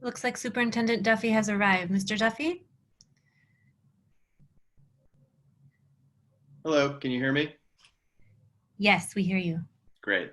Looks like Superintendent Duffy has arrived. Mr. Duffy? Hello, can you hear me? Yes, we hear you. Great.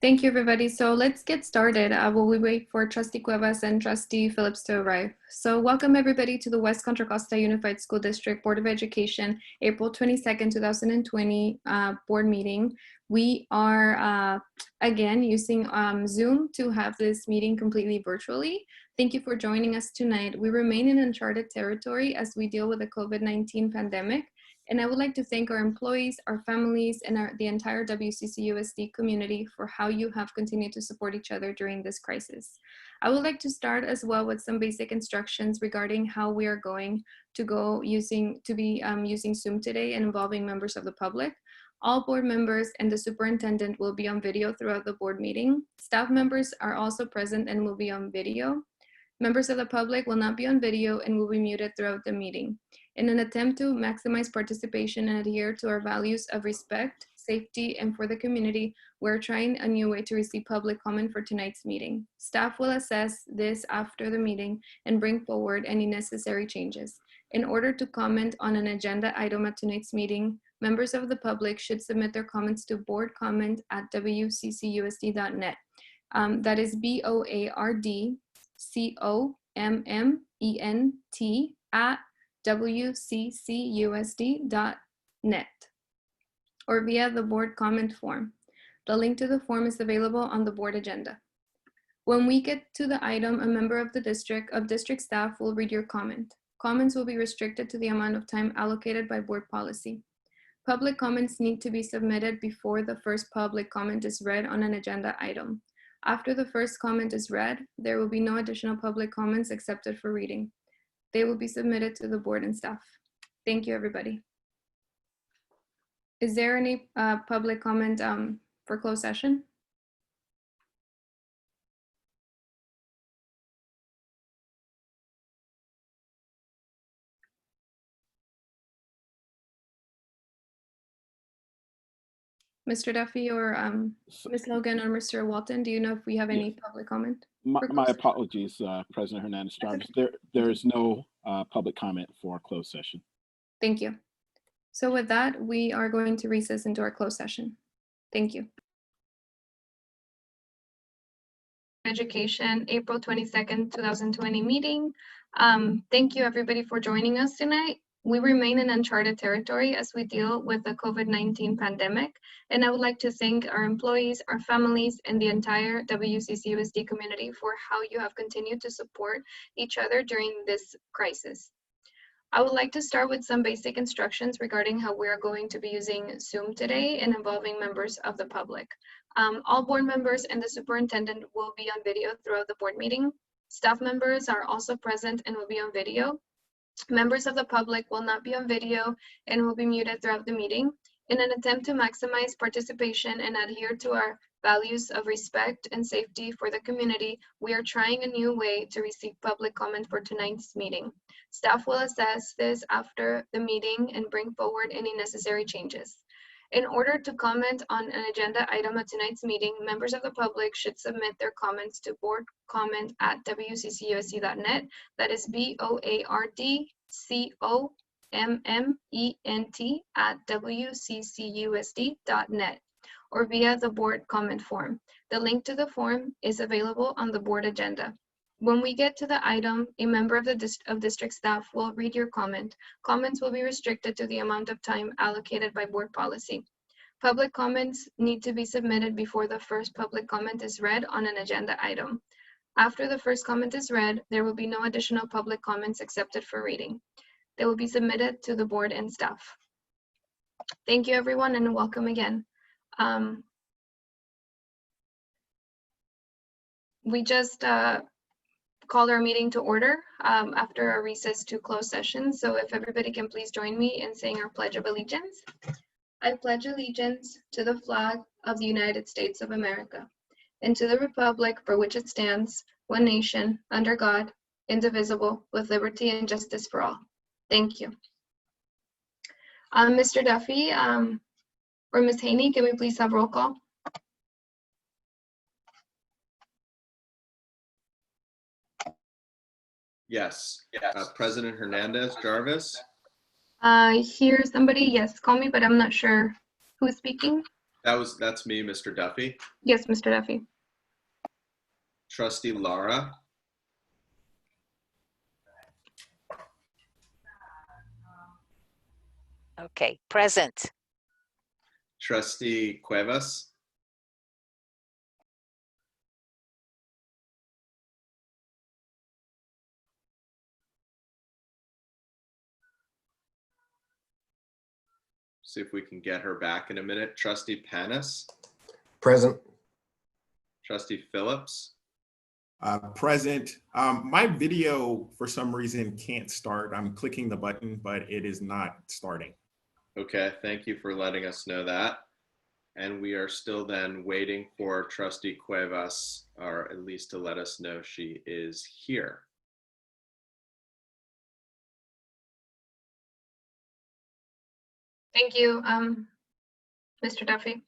Thank you, everybody. So let's get started while we wait for Trustee Cuevas and Trustee Phillips to arrive. So welcome everybody to the West Contra Costa Unified School District Board of Education, April 22nd, 2020 board meeting. We are again using Zoom to have this meeting completely virtually. Thank you for joining us tonight. We remain in uncharted territory as we deal with the COVID-19 pandemic. And I would like to thank our employees, our families, and the entire WCCUSD community for how you have continued to support each other during this crisis. I would like to start as well with some basic instructions regarding how we are going to be using Zoom today and involving members of the public. All board members and the superintendent will be on video throughout the board meeting. Staff members are also present and will be on video. Members of the public will not be on video and will be muted throughout the meeting. In an attempt to maximize participation and adhere to our values of respect, safety, and for the community, we're trying a new way to receive public comment for tonight's meeting. Staff will assess this after the meeting and bring forward any necessary changes. In order to comment on an agenda item at tonight's meeting, members of the public should submit their comments to boardcomment@wccusd.net. That is BOARDCOMMENT@wccusd.net or via the board comment form. The link to the form is available on the board agenda. When we get to the item, a member of the district staff will read your comment. Comments will be restricted to the amount of time allocated by board policy. Public comments need to be submitted before the first public comment is read on an agenda item. After the first comment is read, there will be no additional public comments accepted for reading. They will be submitted to the board and staff. Thank you, everybody. Is there any public comment for closed session? Mr. Duffy or Ms. Logan or Mr. Walton, do you know if we have any public comment? My apologies, President Hernandez-Jarvis. Okay. There is no public comment for closed session. Thank you. So with that, we are going to recess into our closed session. Thank you. Education, April 22nd, 2020 meeting. Thank you everybody for joining us tonight. We remain in uncharted territory as we deal with the COVID-19 pandemic, and I would like to thank our employees, our families, and the entire WCCUSD community for how you have continued to support each other during this crisis. I would like to start with some basic instructions regarding how we are going to be using Zoom today and involving members of the public. All board members and the superintendent will be on video throughout the board meeting. Staff members are also present and will be on video. Members of the public will not be on video and will be muted throughout the meeting. In an attempt to maximize participation and adhere to our values of respect and safety for the community, we are trying a new way to receive public comment for tonight's meeting. Staff will assess this after the meeting and bring forward any necessary changes. In order to comment on an agenda item at tonight's meeting, members of the public should submit their comments to boardcomment@wccusd.net. That is BOARDCOMMENT@wccusd.net or via the board comment form. The link to the form is available on the board agenda. When we get to the item, a member of the district staff will read your comment. Comments will be restricted to the amount of time allocated by board policy. Public comments need to be submitted before the first public comment is read on an agenda item. After the first comment is read, there will be no additional public comments accepted for reading. They will be submitted to the board and staff. Thank you, everyone, and welcome again. We just call our meeting to order after our recess to closed session. So if everybody can please join me in saying our Pledge of Allegiance. I pledge allegiance to the flag of the United States of America and to the republic for which it stands, one nation, under God, indivisible, with liberty and justice for all. Thank you. Mr. Duffy, or Ms. Haney, can we please have roll call? Yes. President Hernandez, Jarvis, I hear somebody, yes, call me, but I'm not sure who's speaking. that's me, Mr. Duffy. Yes, Mr. Duffy. Trustee Lara, Okay, present. Trustee Cuevas, see if we can get her back in a minute. Trustee Panis, Present. Trustee Phillips, Present. My video, for some reason, can't start. I'm clicking the button, but it is not starting. okay, thank you for letting us know that. And we are still then waiting for Trustee Cuevas, or at least to let us know she is here. Thank you, Mr. Duffy.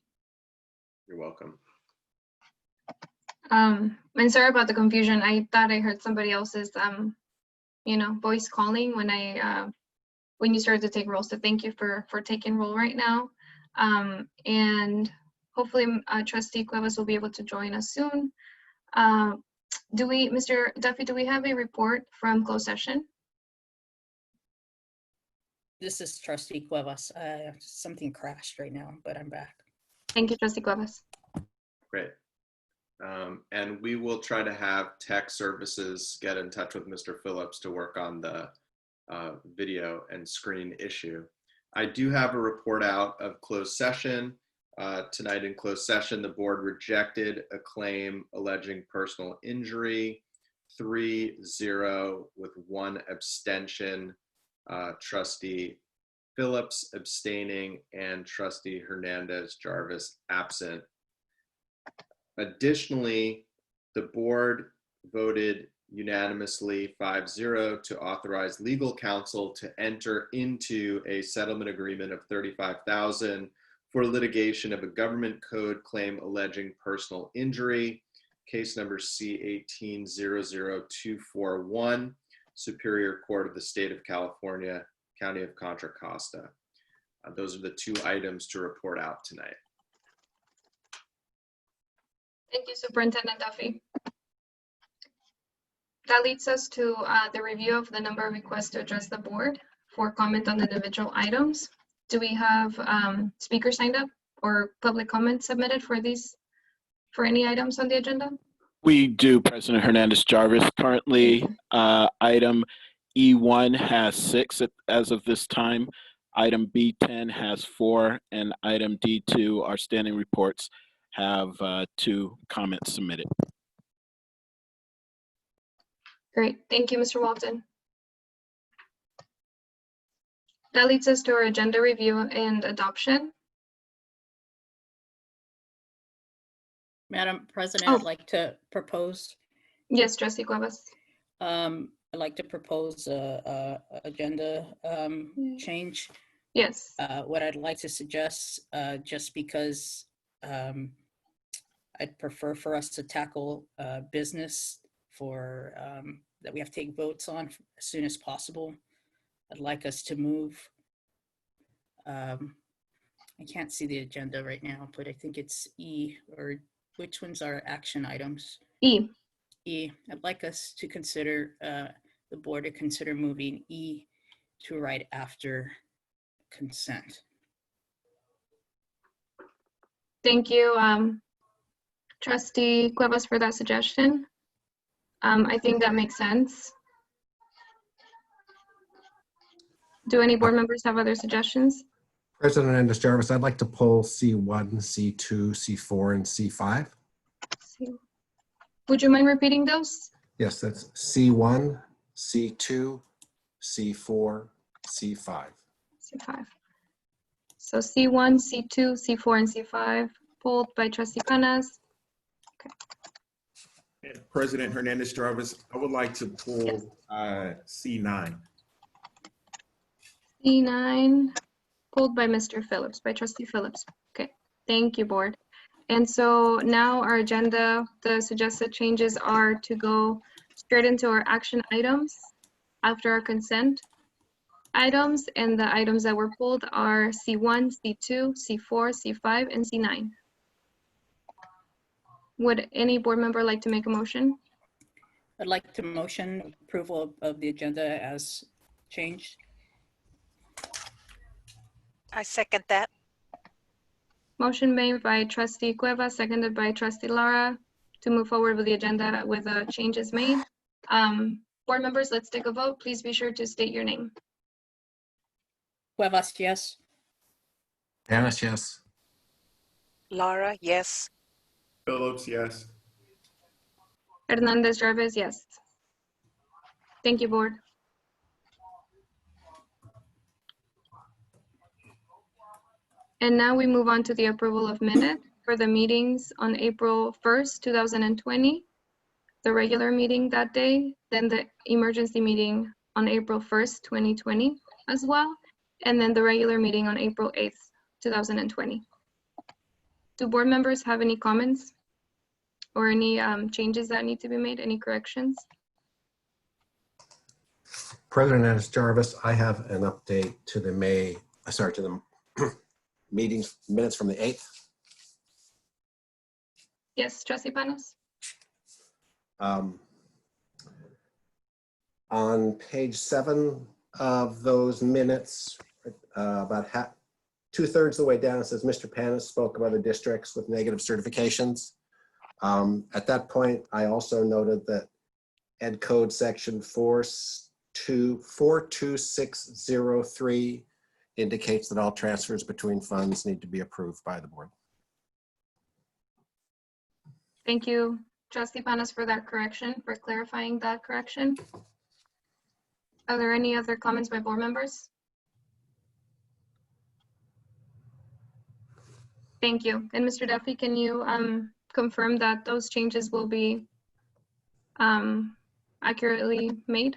You're welcome. And sorry about the confusion. I thought I heard somebody else's, voice calling when when you started to take roll. So thank you for taking roll right now. And hopefully Trustee Cuevas will be able to join us soon. Mr. Duffy, do we have a report from closed session? This is Trustee Cuevas. Something crashed right now, but I'm back. Thank you, Trustee Cuevas. Great. And we will try to have tech services get in touch with Mr. Phillips to work on the video and screen issue. I do have a report out of closed session. Tonight in closed session, the board rejected a claim alleging personal injury, 3-0 with 1 abstention, Trustee Phillips abstaining, and Trustee Hernandez Jarvis absent. Additionally, the board voted unanimously 5-0 to authorize legal counsel to enter into a settlement agreement of $35,000 for litigation of a government code claim alleging personal injury, case number C18-00241, Superior Court of the State of California, County of Contra Costa. Those are the 2 items to report out tonight. Thank you, Superintendent Duffy. That leads us to the review of the number of requests to address the board for comment on individual items. Do we have speakers signed up or public comments submitted for any items on the agenda? We do, President Hernandez Jarvis. Currently, item E1 has 6 as of this time. Item B10 has 4, and item D2, our standing reports, have 2 comments submitted. Great, thank you, Mr. Walton. That leads us to our agenda review and adoption. Madam President, I'd like to propose. Yes, Trustee Cuevas. I'd like to propose a agenda change. Yes. What I'd like to suggest, just because I'd prefer for us to tackle business that we have to take votes on as soon as possible. I'd like us to move. I can't see the agenda right now, but I think it's E, or which ones are action items? E. E. I'd like us to consider, the board to consider moving E to right after consent. Thank you, Trustee Cuevas, for that suggestion. I think that makes sense. Do any board members have other suggestions? President Hernandez Jarvis, I'd like to pull C1, C2, C4, and C5. Would you mind repeating those? Yes, that's C1, C2, C4, C5. C5. So C1, C2, C4, and C5 pulled by Trustee Panas. And President Hernandez Jarvis, I would like to pull Yes. C9. C9. Pulled by Mr. Phillips, by Trustee Phillips. Okay, thank you, board. And so now our agenda, the suggested changes are to go straight into our action items after our consent items, and the items that were pulled are C1, C2, C4, C5, and C9. Would any board member like to make a motion? I'd like to motion approval of the agenda as changed. I second that. Motion made by Trustee Cueva, seconded by Trustee Lara to move forward with the agenda with the changes made. Board members, let's take a vote. Please be sure to state your name. Cuevas, yes. Panis, yes. Laura, yes. Phillips, yes. Hernandez Jarvis, yes. Thank you, board. And now we move on to the approval of minutes for the meetings on April 1st, 2020, the regular meeting that day, then the emergency meeting on April 1st, 2020 as well, and then the regular meeting on April 8th, 2020. Do board members have any comments or any changes that need to be made, any corrections? President Hernandez Jarvis, I have an update to the meetings minutes from the 8th. Yes, Trustee Panos? On page 7 of those minutes, about 2/3 of the way down, it says Mr. Panis spoke of other districts with negative certifications. At that point, I also noted that Ed Code section 42603 indicates that all transfers between funds need to be approved by the board. Thank you, Trustee Panos, for that correction, for clarifying that correction. Are there any other comments by board members? Thank you. And Mr. Duffy, can you confirm that those changes will be accurately made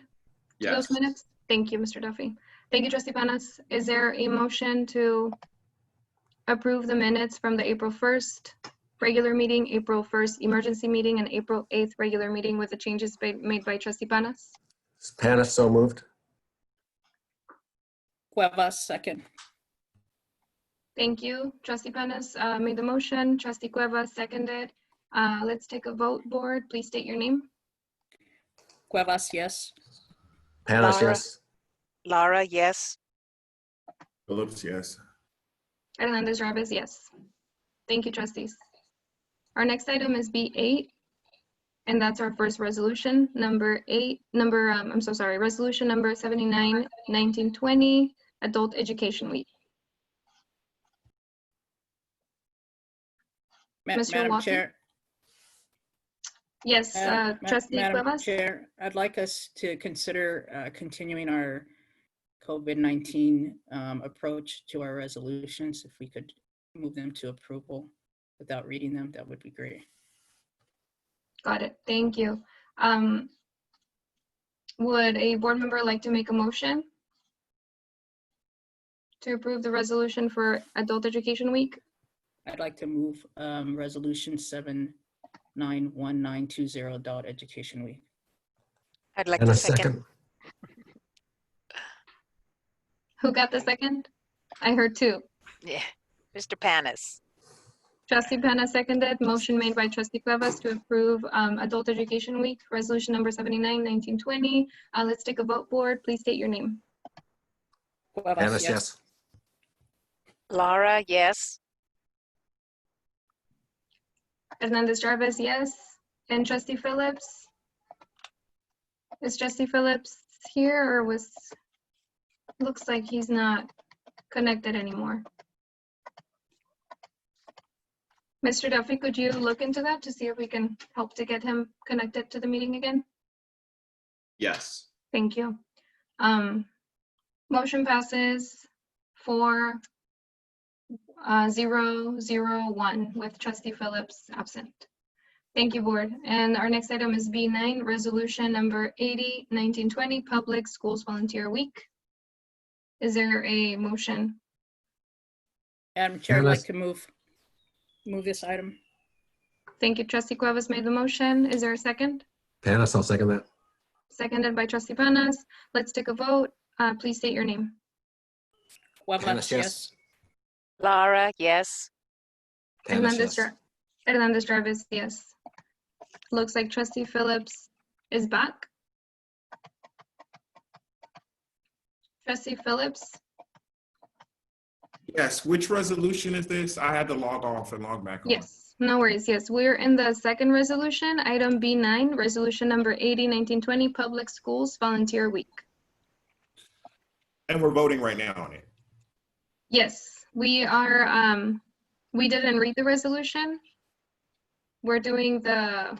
to those Yes. minutes? Thank you, Mr. Duffy. Thank you, Trustee Panas. Is there a motion to approve the minutes from the April 1st regular meeting, April 1st emergency meeting, and April 8th regular meeting with the changes made by Trustee Panas? Panis, so moved. Cuevas, second. Thank you. Trustee Panas made the motion. Trustee Cueva seconded. Let's take a vote, board. Please state your name. Cuevas, yes. Panis, Lara. yes. Laura, yes. Phillips, yes. Hernandez Jarvis, yes. Thank you, trustees. Our next item is B8, and that's our first resolution, resolution number 79-1920, Adult Education Week. Mr. Madam Walker? Chair. Yes, Trustee Madam Cuevas? Chair, I'd like us to consider continuing our COVID-19 approach to our resolutions. If we could move them to approval without reading them, that would be great. Got it. Thank you. Would a board member like to make a motion to approve the resolution for Adult Education Week? I'd like to move resolution 791920 Adult Education Week. I'd like And to a second. second. Who got the second? I heard two. Yeah, Mr. Panis. Trustee Penna seconded. Motion made by Trustee Cuevas to approve Adult Education Week, resolution number 79-1920. Let's take a vote, board. Please state your name. Cuevas, Panis, yes. Laura, yes. Hernandez Jarvis, yes. And Trustee Phillips? Is Trustee Phillips here, or looks like he's not connected anymore. Mr. Duffy, could you look into that to see if we can help to get him connected to the meeting again? Yes. Thank you. Motion passes 4-0-0-1 with Trustee Phillips absent. Thank you, board. And our next item is B9, resolution number 80-1920, Public Schools Volunteer Week. Is there a motion Madam Chair, I'd like Panis. to move this item. Thank you. Trustee Cuevas made the motion. Is there a second? Panis, I'll second that. Seconded by Trustee Panas. Let's take a vote. Please state your name. Cuevas, Panis, yes. Lara, yes. Panis, Hernandez, yes. Hernandez Jarvis, yes. Looks like Trustee Phillips is back. Trustee Phillips, Yes, which resolution is this? I had to log off and log back on. yes, no worries. Yes, we're in the second resolution, item B9, resolution number 80-1920, Public Schools Volunteer Week. And we're voting right now on it. Yes, we are, we didn't read the resolution. We're doing the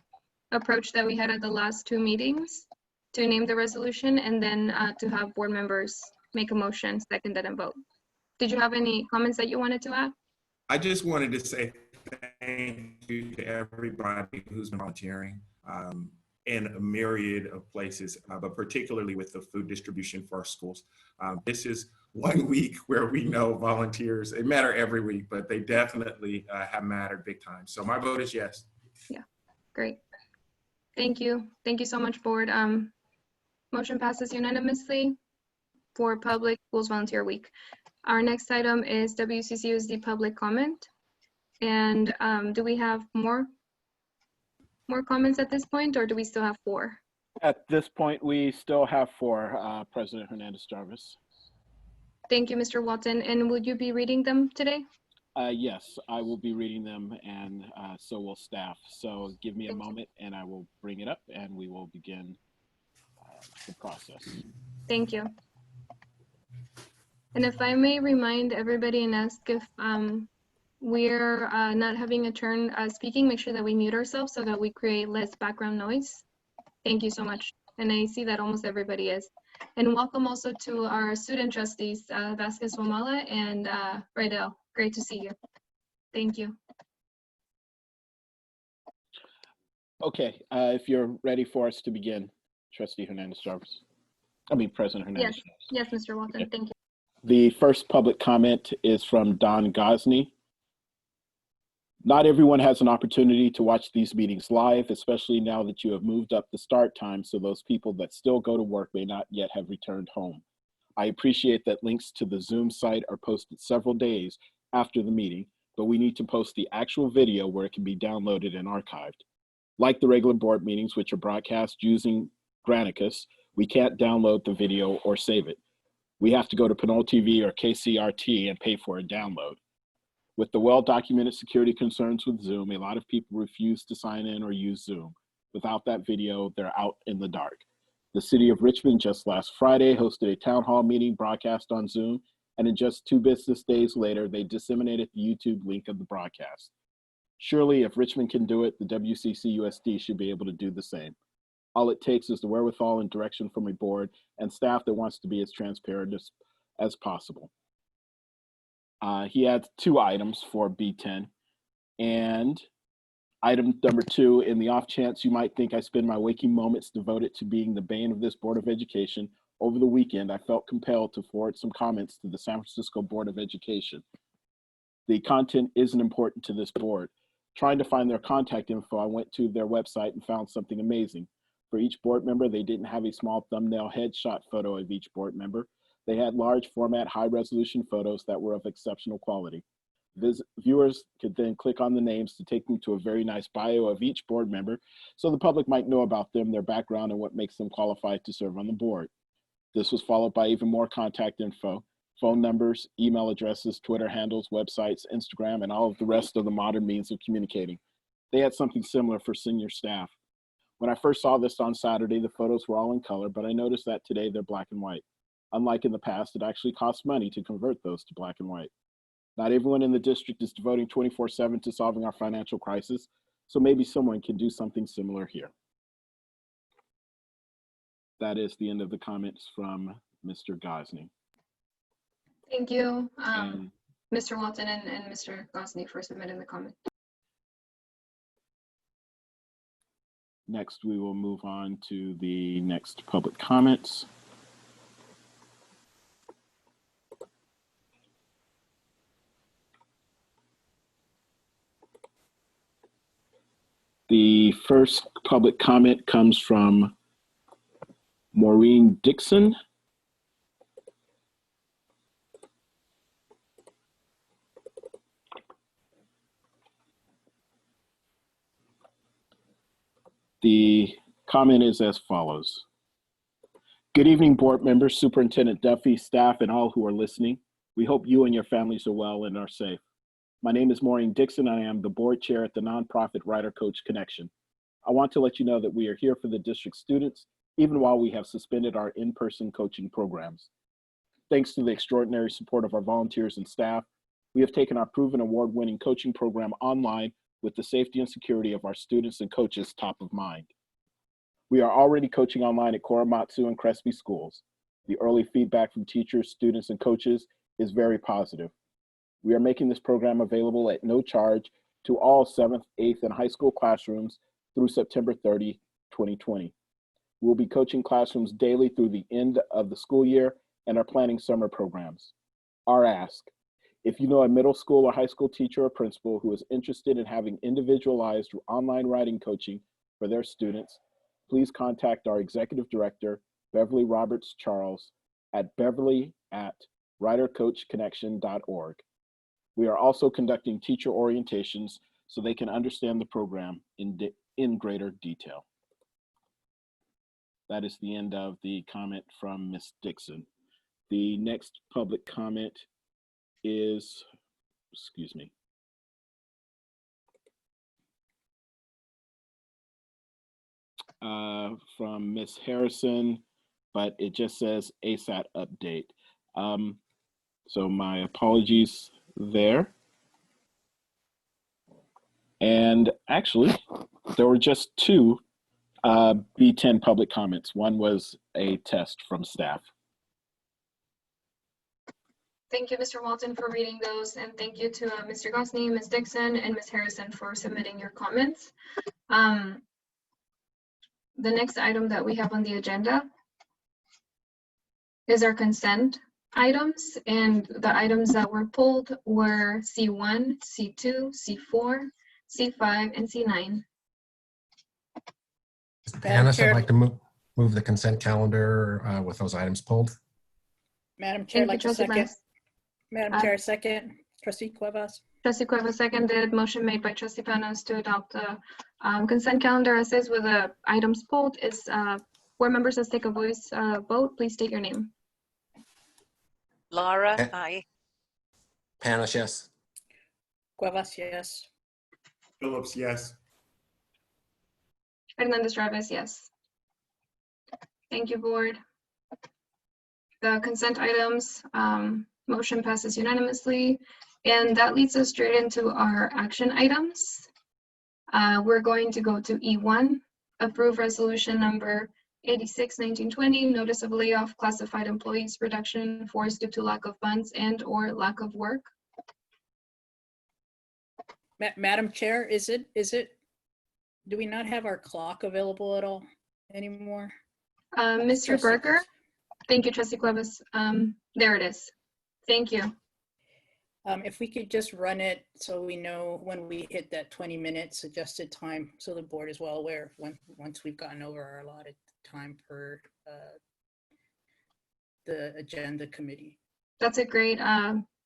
approach that we had at the last two meetings to name the resolution and then to have board members make a motion, second and vote. Did you have any comments that you wanted to add? I just wanted to say thank you to everybody who's been volunteering in a myriad of places, but particularly with the food distribution for our schools. This is 1 week where we know volunteers, they matter every week, but they definitely have mattered big time. So my vote is yes. Yeah, great. Thank you. Thank you so much, board. Motion passes unanimously for Public Schools Volunteer Week. Our next item is WCCUSD public comment. And do we have more comments at this point, or do we still have 4? At this point, we still have 4, President Hernandez Jarvis. Thank you, Mr. Walton. And would you be reading them today? Yes, I will be reading them, and so will staff. So give me a moment and I will bring it up and we will begin the process. Thank you. And if I may remind everybody and ask if we're not having a turn speaking, make sure that we mute ourselves so that we create less background noise. Thank you so much. And I see that almost everybody is. And welcome also to our student trustees, Vasquez Wamala and Raidel. Great to see you. Thank you. Okay, if you're ready for us to begin, Trustee Hernandez Jarvis. President Hernandez. Yes, Mr. Walton, Okay. thank you. The first public comment is from Don Gosney. Not everyone has an opportunity to watch these meetings live, especially now that you have moved up the start time, so those people that still go to work may not yet have returned home. I appreciate that links to the Zoom site are posted several days after the meeting, but we need to post the actual video where it can be downloaded and archived. Like the regular board meetings, which are broadcast using Granicus, we can't download the video or save it. We have to go to Pinole TV or KCRT and pay for a download. With the well-documented security concerns with Zoom, a lot of people refuse to sign in or use Zoom. Without that video, they're out in the dark. The city of Richmond just last Friday hosted a town hall meeting broadcast on Zoom, and in just 2 business days later, they disseminated the YouTube link of the broadcast. Surely, if Richmond can do it, the WCCUSD should be able to do the same. All it takes is the wherewithal and direction from a board and staff that wants to be as transparent as possible. He had 2 items for B10. And item number 2, in the off chance you might think I spend my waking moments devoted to being the bane of this Board of Education, over the weekend, I felt compelled to forward some comments to the San Francisco Board of Education. The content isn't important to this board. Trying to find their contact info, I went to their website and found something amazing. For each board member, they didn't have a small thumbnail headshot photo of each board member. They had large format, high resolution photos that were of exceptional quality. Viewers could then click on the names to take them to a very nice bio of each board member so the public might know about them, their background, and what makes them qualified to serve on the board. This was followed by even more contact info, phone numbers, email addresses, Twitter handles, websites, Instagram, and all of the rest of the modern means of communicating. They had something similar for senior staff. When I first saw this on Saturday, the photos were all in color, but I noticed that today they're black and white. Unlike in the past, it actually costs money to convert those to black and white. Not everyone in the district is devoting 24/7 to solving our financial crisis, so maybe someone can do something similar here. That is the end of the comments from Mr. Gosney. Thank you, Mr. Walton and Mr. Gosney for submitting the comment. Next, we will move on to the next public comments. The first public comment comes from Maureen Dixon. The comment is as follows. Good evening, board members, Superintendent Duffy, staff, and all who are listening. We hope you and your families are well and are safe. My name is Maureen Dixon. I am the board chair at the nonprofit Writer Coach Connection. I want to let you know that we are here for the district students, even while we have suspended our in-person coaching programs. Thanks to the extraordinary support of our volunteers and staff, we have taken our proven award-winning coaching program online with the safety and security of our students and coaches top of mind. We are already coaching online at Korematsu and Crespi schools. The early feedback from teachers, students, and coaches is very positive. We are making this program available at no charge to all 7th, 8th, and high school classrooms through September 30, 2020. We'll be coaching classrooms daily through the end of the school year and are planning summer programs. Our ask, if you know a middle school or high school teacher or principal who is interested in having individualized online writing coaching for their students, please contact our executive director, Beverly Roberts Charles, at beverly@writercoachconnection.org. We are also conducting teacher orientations so they can understand the program in greater detail. That is the end of the comment from Ms. Dixon. The next public comment is, from Ms. Harrison, but it just says ASAT update. So my apologies there. And actually, there were just two B10 public comments. One was a test from staff. Thank you, Mr. Walton, for reading those, and thank you to Mr. Gosney, Ms. Dixon, and Ms. Harrison for submitting your comments. The next item that we have on the agenda is our consent items, and the items that were pulled were C1, C2, C4, C5, and C9. Mr. Panis, I'd like to move the consent calendar with those items pulled. Madam Chair, I'd like to second. Panis. Madam Chair, second. Trustee Cuevas. Trustee Cuevas seconded. Motion made by Trustee Panis to adopt the consent calendar as is with the items pulled. Is board members, let's take a voice vote. Please state your name. Laura, aye. Panis, yes. Cuevas, yes. Phillips, yes. Hernandez Jarvis, yes. Thank you, board. The consent items, motion passes unanimously, and that leads us straight into our action items. We're going to go to E1, approve resolution number 86/1920, notice of layoff classified employees, reduction in force due to lack of funds and or lack of work. Madam Chair, do we not have our clock available at all anymore? Mr. Berger, thank you, Trustee Cuevas. There it is. Thank you. If we could just run it so we know when we hit that 20 minutes adjusted time, so the board is well aware once we've gotten over our allotted time per the agenda committee. That's a great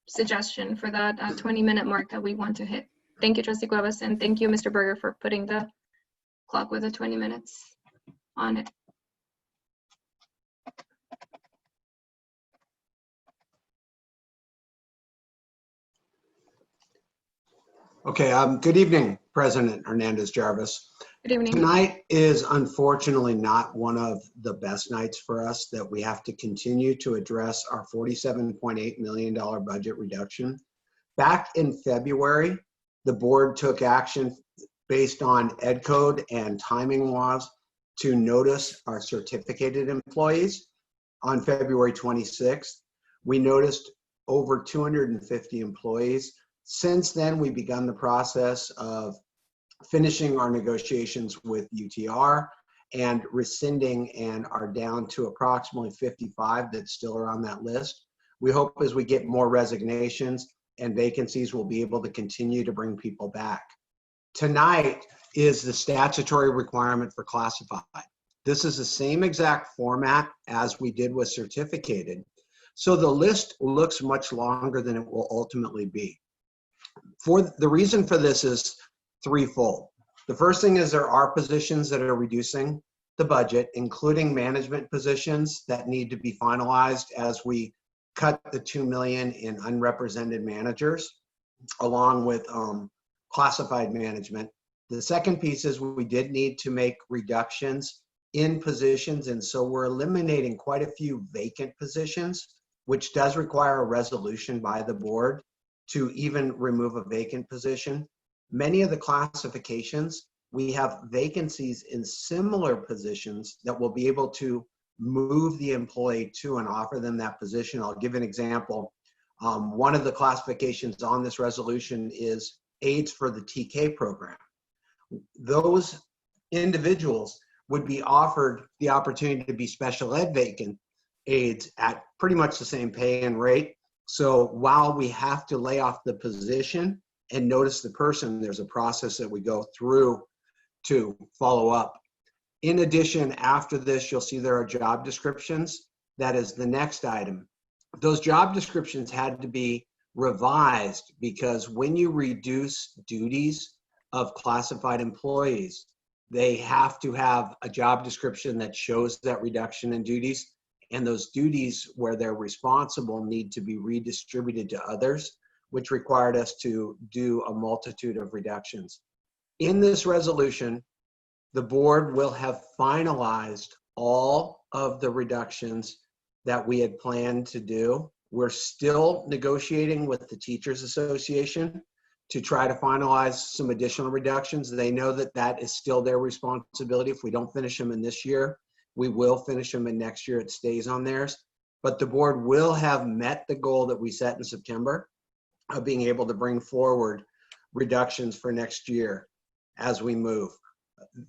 suggestion for that 20-minute mark that we want to hit. Thank you, Trustee Cuevas, and thank you, Mr. Berger, for putting the clock with the 20 minutes on it. Okay, good evening, President Hernandez Jarvis. Good evening. Tonight is unfortunately not one of the best nights for us, that we have to continue to address our $47.8 million budget reduction. Back in February, the board took action based on Ed Code and timing laws to notice our certificated employees on February 26th. We noticed over 250 employees. Since then, we've begun the process of finishing our negotiations with UTR and rescinding, and are down to approximately 55 that still are on that list. We hope as we get more resignations and vacancies, we'll be able to continue to bring people back. Tonight is the statutory requirement for classified. This is the same exact format as we did with certificated. So the list looks much longer than it will ultimately be. The reason for this is threefold. The first thing is there are positions that are reducing the budget, including management positions that need to be finalized as we cut the $2 million in unrepresented managers, along with classified management. The second piece is we did need to make reductions in positions, and so we're eliminating quite a few vacant positions, which does require a resolution by the board to even remove a vacant position. Many of the classifications, we have vacancies in similar positions that will be able to move the employee to and offer them that position. I'll give an example. One of the classifications on this resolution is aides for the TK program. Those individuals would be offered the opportunity to be special ed vacant aides at pretty much the same pay and rate. So while we have to lay off the position and notice the person, there's a process that we go through to follow up. In addition, after this, you'll see there are job descriptions. That is the next item. Those job descriptions had to be revised because when you reduce duties of classified employees, they have to have a job description that shows that reduction in duties, and those duties where they're responsible need to be redistributed to others, which required us to do a multitude of reductions. In this resolution, the board will have finalized all of the reductions that we had planned to do. We're still negotiating with the Teachers Association to try to finalize some additional reductions. They know that that is still their responsibility. If we don't finish them in this year, we will finish them in next year. It stays on theirs. But the board will have met the goal that we set in September of being able to bring forward reductions for next year as we move.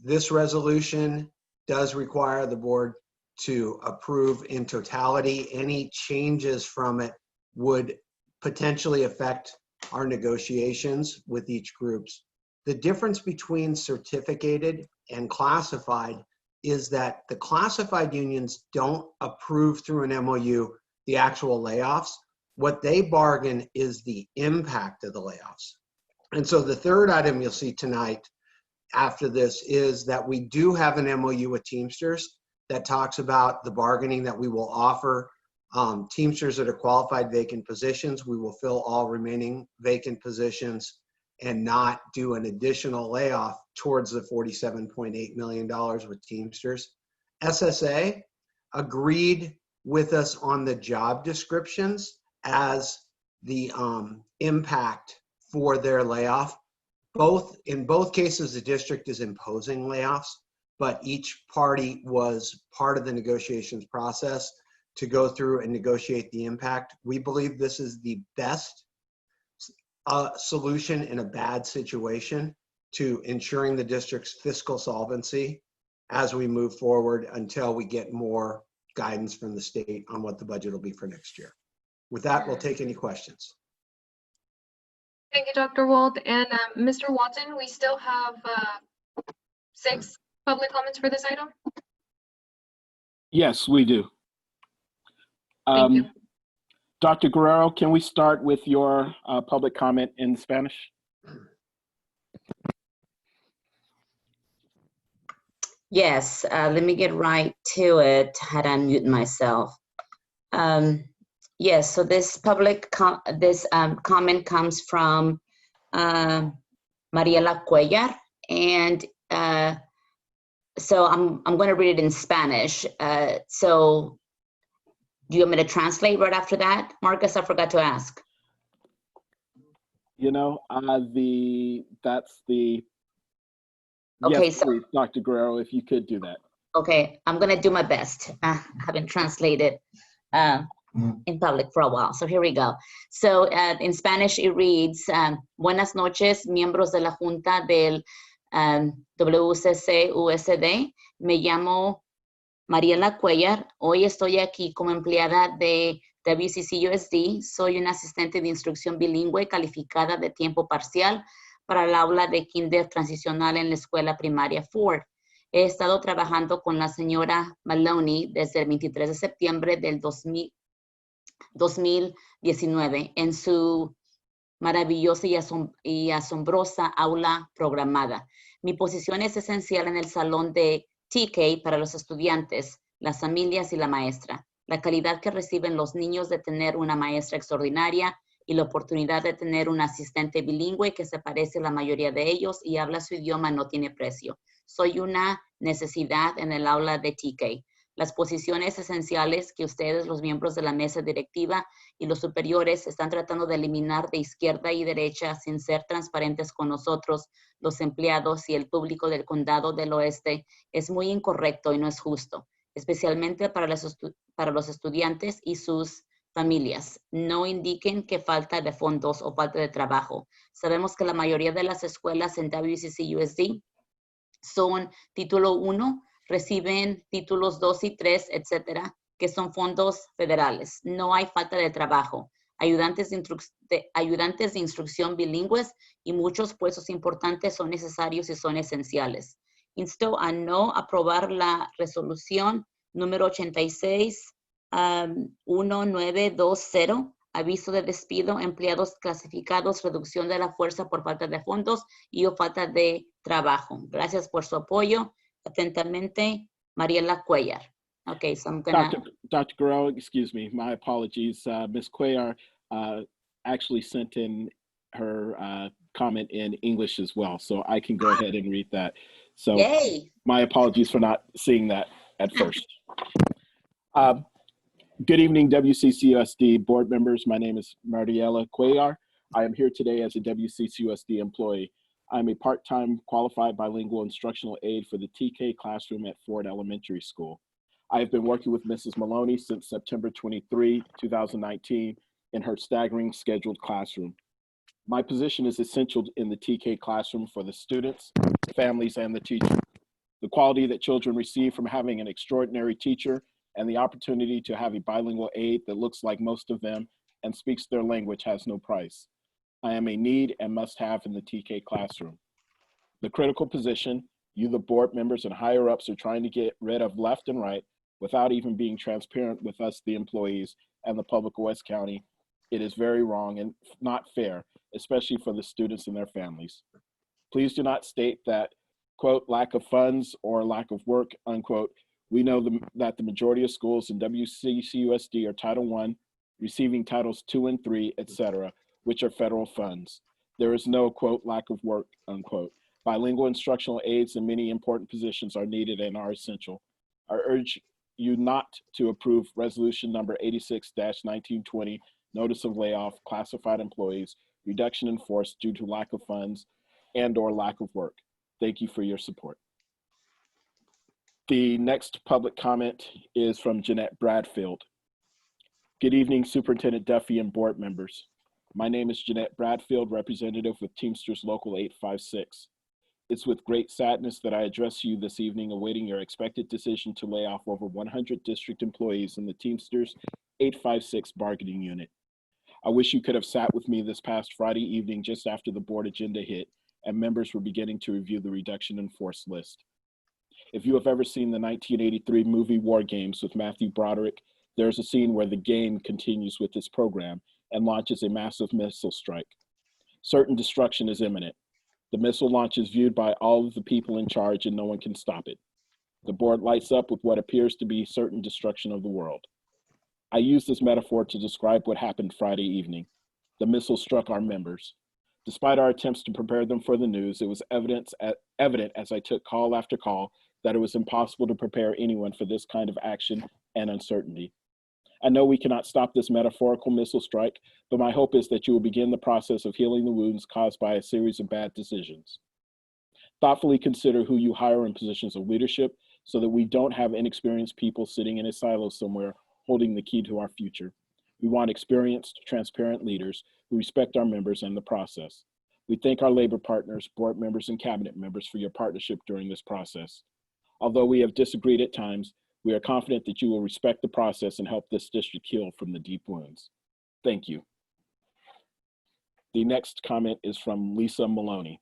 This resolution does require the board to approve in totality. Any changes from it would potentially affect our negotiations with each groups. The difference between certificated and classified is that the classified unions don't approve through an MOU the actual layoffs. What they bargain is the impact of the layoffs. And so the third item you'll see tonight after this is that we do have an MOU with Teamsters that talks about the bargaining that we will offer Teamsters that are qualified vacant positions. We will fill all remaining vacant positions and not do an additional layoff towards the $47.8 million with Teamsters. SSA agreed with us on the job descriptions as the impact for their layoff. In both cases, the district is imposing layoffs, but each party was part of the negotiations process to go through and negotiate the impact. We believe this is the best solution in a bad situation to ensuring the district's fiscal solvency as we move forward until we get more guidance from the state on what the budget will be for next year. With that, we'll take any questions. Thank you, Dr. Wald. And Mr. Watson, we still have 6 public comments for this item. Yes, we do. Thank you. Dr. Guerrero, can we start with your public comment in Spanish? Yes, let me get right to it. Had to unmute myself. Yes, so this public comment comes from Mariela Cuellar, and so I'm going to read it in Spanish. So do you want me to translate right after that? Marcus, I forgot to ask. You know, that's the, okay, yes, so please, Dr. Guerrero, if you could do that. Okay, I'm going to do my best. I haven't translated in public for a while, so here we go. So in Spanish it reads, Buenas noches, miembros de la Junta del WCCUSD. Me llamo Mariela Cuellar. Hoy estoy aquí como empleada de WCCUSD. Soy una asistente de instrucción bilingüe calificada de tiempo parcial para el aula de kinder transicional en la escuela primaria Ford. He estado trabajando con la señora Maloney desde el 23 de septiembre del 2019 en su maravillosa y asombrosa aula programada. Mi posición es esencial en el salón de TK para los estudiantes, las familias y la maestra. La calidad que reciben los niños de tener una maestra extraordinaria y la oportunidad de tener un asistente bilingüe que se parece a la mayoría de ellos y habla su idioma no tiene precio. Soy una necesidad en el aula de TK. Las posiciones esenciales que ustedes, los miembros de la mesa directiva y los superiores, están tratando de eliminar de izquierda y derecha sin ser transparentes con nosotros, los empleados y el público del condado del oeste, es muy incorrecto y no es justo, especialmente para los estudiantes y sus familias. No indiquen que falta de fondos o falta de trabajo. Sabemos que la mayoría de las escuelas en WCCUSD son título 1, reciben títulos 2 y 3, etcétera, que son fondos federales. No hay falta de trabajo. Ayudantes de instrucción bilingües y muchos puestos importantes son necesarios y son esenciales. Insto a no aprobar la resolución número 86 1920, aviso de despido, empleados clasificados, reducción de la fuerza por falta de fondos y o falta de trabajo. Gracias por su apoyo. Atentamente, Mariela Cuellar. Okay, so I'm gonna... Dr. Guerrero, excuse me, my apologies. Ms. Cuellar actually sent in her comment in English as well, so I can go ahead and read that. So Yay. My apologies for not seeing that at first. Good evening, WCCUSD board members. My name is Mariela Cuellar. I am here today as a WCCUSD employee. I'm a part-time qualified bilingual instructional aide for the TK classroom at Ford Elementary School. I have been working with Mrs. Maloney since September 23, 2019 in her staggering scheduled classroom. My position is essential in the TK classroom for the students, families, and the teachers. The quality that children receive from having an extraordinary teacher and the opportunity to have a bilingual aide that looks like most of them and speaks their language has no price. I am a need and must have in the TK classroom. The critical position you, the board members and higher ups, are trying to get rid of left and right without even being transparent with us, the employees, and the public of West County. It is very wrong and not fair, especially for the students and their families. Please do not state that, quote, lack of funds or lack of work, unquote. We know that the majority of schools in WCCUSD are Title I, receiving Titles II and III, etc., which are federal funds. There is no, quote, lack of work, unquote. Bilingual instructional aides in many important positions are needed and are essential. I urge you not to approve resolution number 86-1920, notice of layoff, classified employees, reduction in force due to lack of funds and or lack of work. Thank you for your support. The next public comment is from Jeanette Bradfield. Good evening, Superintendent Duffy and board members. My name is Jeanette Bradfield, representative with Teamsters Local 856. It's with great sadness that I address you this evening awaiting your expected decision to lay off over 100 district employees in the Teamsters 856 bargaining unit. I wish you could have sat with me this past Friday evening just after the board agenda hit and members were beginning to review the reduction in force list. If you have ever seen the 1983 movie War Games with Matthew Broderick, there's a scene where the game continues with its program and launches a massive missile strike. Certain destruction is imminent. The missile launch is viewed by all of the people in charge and no one can stop it. The board lights up with what appears to be certain destruction of the world. I use this metaphor to describe what happened Friday evening. The missile struck our members. Despite our attempts to prepare them for the news, it was evident as I took call after call that it was impossible to prepare anyone for this kind of action and uncertainty. I know we cannot stop this metaphorical missile strike, but my hope is that you will begin the process of healing the wounds caused by a series of bad decisions. Thoughtfully consider who you hire in positions of leadership so that we don't have inexperienced people sitting in a silo somewhere holding the key to our future. We want experienced, transparent leaders who respect our members and the process. We thank our labor partners, board members, and cabinet members for your partnership during this process. Although we have disagreed at times, we are confident that you will respect the process and help this district heal from the deep wounds. Thank you. The next comment is from Lisa Maloney.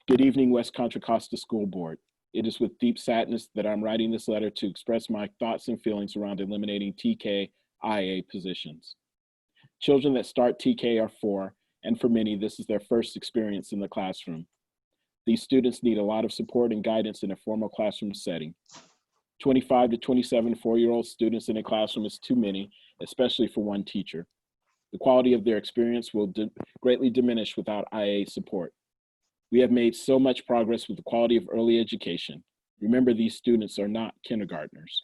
Good evening, West Contra Costa School Board. It is with deep sadness that I'm writing this letter to express my thoughts and feelings around eliminating TK IA positions. Children that start TK are 4, and for many, this is their first experience in the classroom. These students need a lot of support and guidance in a formal classroom setting. 25 to 27 4-year-old students in a classroom is too many, especially for one teacher. The quality of their experience will greatly diminish without IA support. We have made so much progress with the quality of early education. Remember, these students are not kindergartners.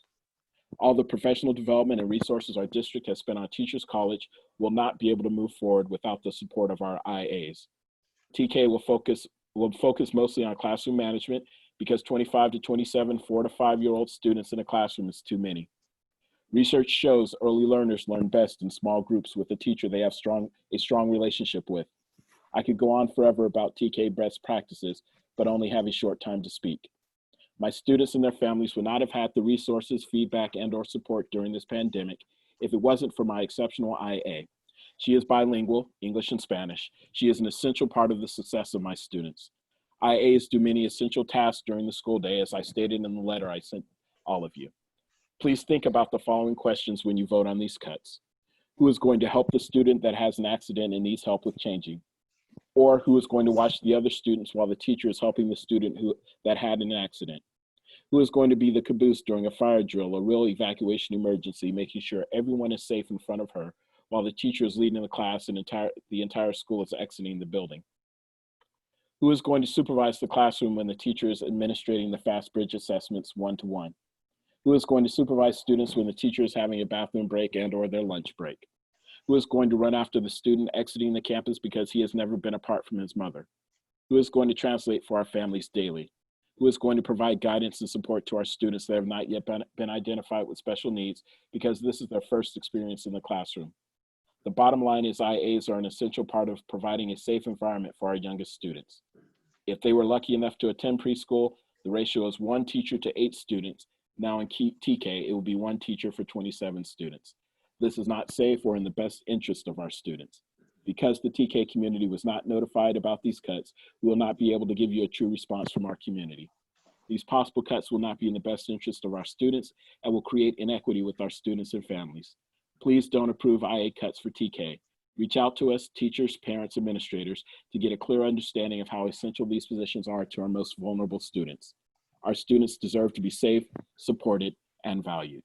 All the professional development and resources our district has spent on Teachers College will not be able to move forward without the support of our IAs. TK will focus mostly on classroom management because 25 to 27 4 to 5-year-old students in a classroom is too many. Research shows early learners learn best in small groups with a teacher they have a strong relationship with. I could go on forever about TK best practices, but only have a short time to speak. My students and their families would not have had the resources, feedback, and/or support during this pandemic if it wasn't for my exceptional IA. She is bilingual, English and Spanish. She is an essential part of the success of my students. IAs do many essential tasks during the school day, as I stated in the letter I sent all of you. Please think about the following questions when you vote on these cuts. Who is going to help the student that has an accident and needs help with changing? Or who is going to watch the other students while the teacher is helping the student that had an accident? Who is going to be the caboose during a fire drill or real evacuation emergency, making sure everyone is safe in front of her while the teacher is leading the class and the entire school is exiting the building? Who is going to supervise the classroom when the teacher is administrating the fast bridge assessments one-to-one? Who is going to supervise students when the teacher is having a bathroom break and/or their lunch break? Who is going to run after the student exiting the campus because he has never been apart from his mother? Who is going to translate for our families daily? Who is going to provide guidance and support to our students that have not yet been identified with special needs because this is their first experience in the classroom? The bottom line is IAs are an essential part of providing a safe environment for our youngest students. If they were lucky enough to attend preschool, the ratio is 1 teacher to 8 students. Now in TK, it will be 1 teacher for 27 students. This is not safe or in the best interest of our students. Because the TK community was not notified about these cuts, we will not be able to give you a true response from our community. These possible cuts will not be in the best interest of our students and will create inequity with our students and families. Please don't approve IA cuts for TK. Reach out to us, teachers, parents, administrators, to get a clear understanding of how essential these positions are to our most vulnerable students. Our students deserve to be safe, supported, and valued.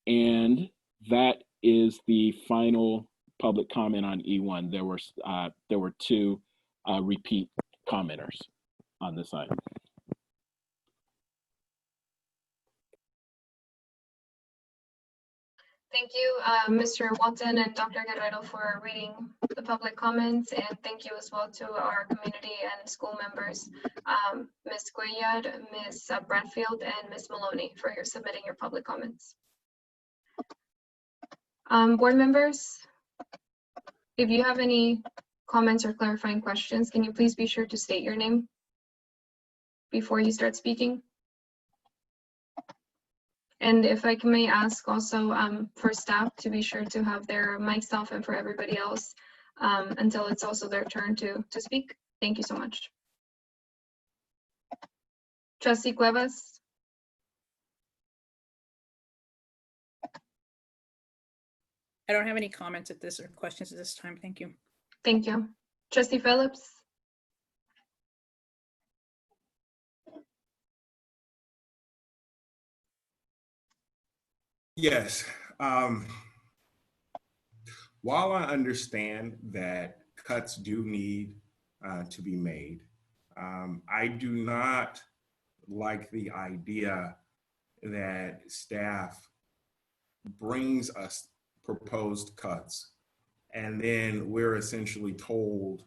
And that is the final public comment on E1. There were 2 repeat commenters on this item. Thank you, Mr. Walton and Dr. Guerrero, for reading the public comments, and thank you as well to our community and school members, Ms. Cuellar, Ms. Bradfield, and Ms. Maloney, for submitting your public comments. Board members, if you have any comments or clarifying questions, can you please be sure to state your name before you start speaking? And if I may ask also for staff to be sure to have their mics off, and for everybody else until it's also their turn to speak. Thank you so much. Trustee Cuevas. I don't have any comments at this or questions at this time. Thank you. Thank you. Trustee Phillips. Yes. While I understand that cuts do need to be made, I do not like the idea that staff brings us proposed cuts and then we're essentially told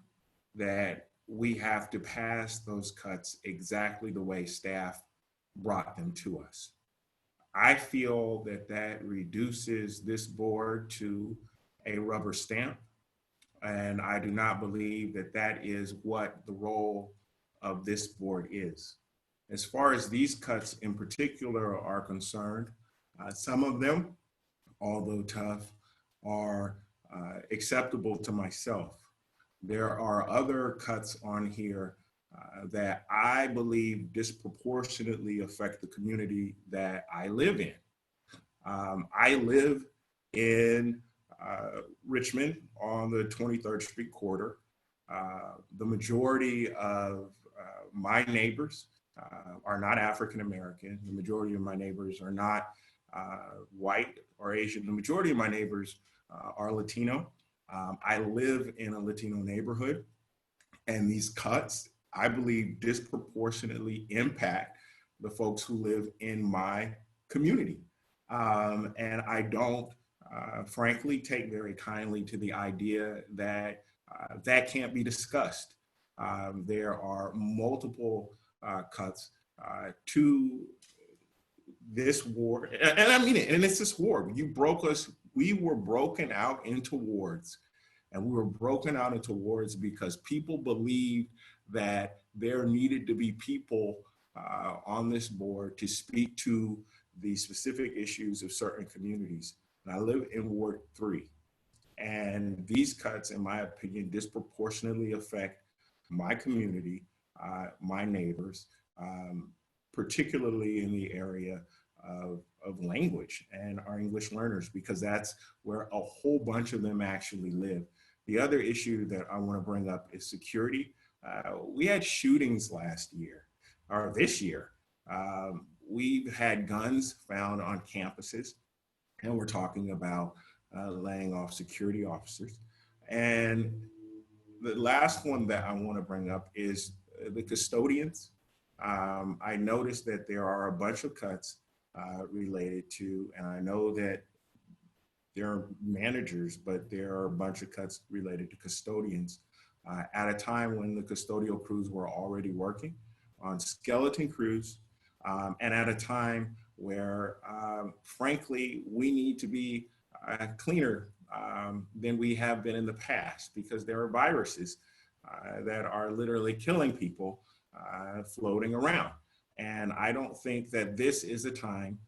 that we have to pass those cuts exactly the way staff brought them to us. I feel that that reduces this board to a rubber stamp, and I do not believe that that is what the role of this board is. As far as these cuts in particular are concerned, some of them, although tough, are acceptable to myself. There are other cuts on here that I believe disproportionately affect the community that I live in. I live in Richmond on the 23rd Street corridor. The majority of my neighbors are not African American. The majority of my neighbors are not white or Asian. The majority of my neighbors are Latino. I live in a Latino neighborhood, and these cuts, I believe, disproportionately impact the folks who live in my community. And I don't, frankly, take very kindly to the idea that that can't be discussed. There are multiple cuts to this ward, and I mean it, and it's this ward. You broke us, we were broken out into wards, and we were broken out into wards because people believed that there needed to be people on this board to speak to the specific issues of certain communities. And I live in Ward 3. And these cuts, in my opinion, disproportionately affect my community, my neighbors, particularly in the area of language and our English learners, because that's where a whole bunch of them actually live. The other issue that I want to bring up is security. We had shootings last year, or this year. We've had guns found on campuses, and we're talking about laying off security officers. And the last one that I want to bring up is the custodians. I noticed that there are a bunch of cuts related to, and I know that there are managers, but there are a bunch of cuts related to custodians at a time when the custodial crews were already working on skeleton crews, and at a time where, frankly, we need to be cleaner than we have been in the past, because there are viruses that are literally killing people floating around. And I don't think that this is a time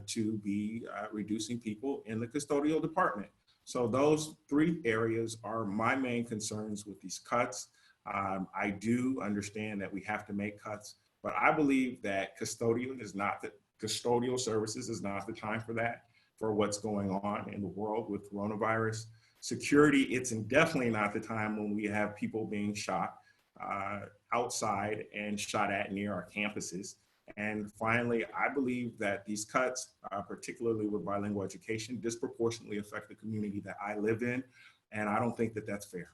to be reducing people in the custodial department. So those three areas are my main concerns with these cuts. I do understand that we have to make cuts, but I believe that custodial services is not the time for that, for what's going on in the world with coronavirus. Security, it's definitely not the time when we have people being shot outside and shot at near our campuses. And finally, I believe that these cuts, particularly with bilingual education, disproportionately affect the community that I live in. And I don't think that that's fair.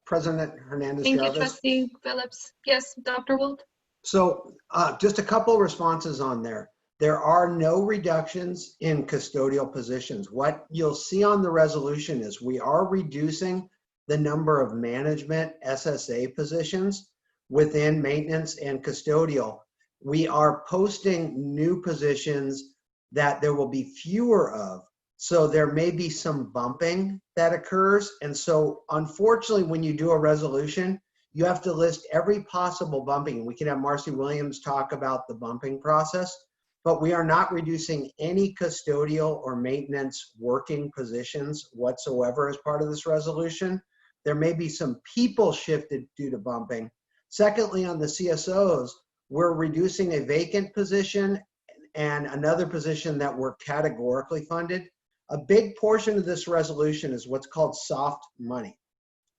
President Hernandez-Jarvis. Thank you, Trustee Phillips. Yes, Dr. Wold. So just a couple of responses on there. There are no reductions in custodial positions. What you'll see on the resolution is we are reducing the number of management SSA positions within maintenance and custodial. We are posting new positions that there will be fewer of. So there may be some bumping that occurs. And so unfortunately, when you do a resolution, you have to list every possible bumping. We can have Marcy Williams talk about the bumping process, but we are not reducing any custodial or maintenance working positions whatsoever as part of this resolution. There may be some people shifted due to bumping. Secondly, on the CSOs, we're reducing a vacant position and another position that were categorically funded. A big portion of this resolution is what's called soft money.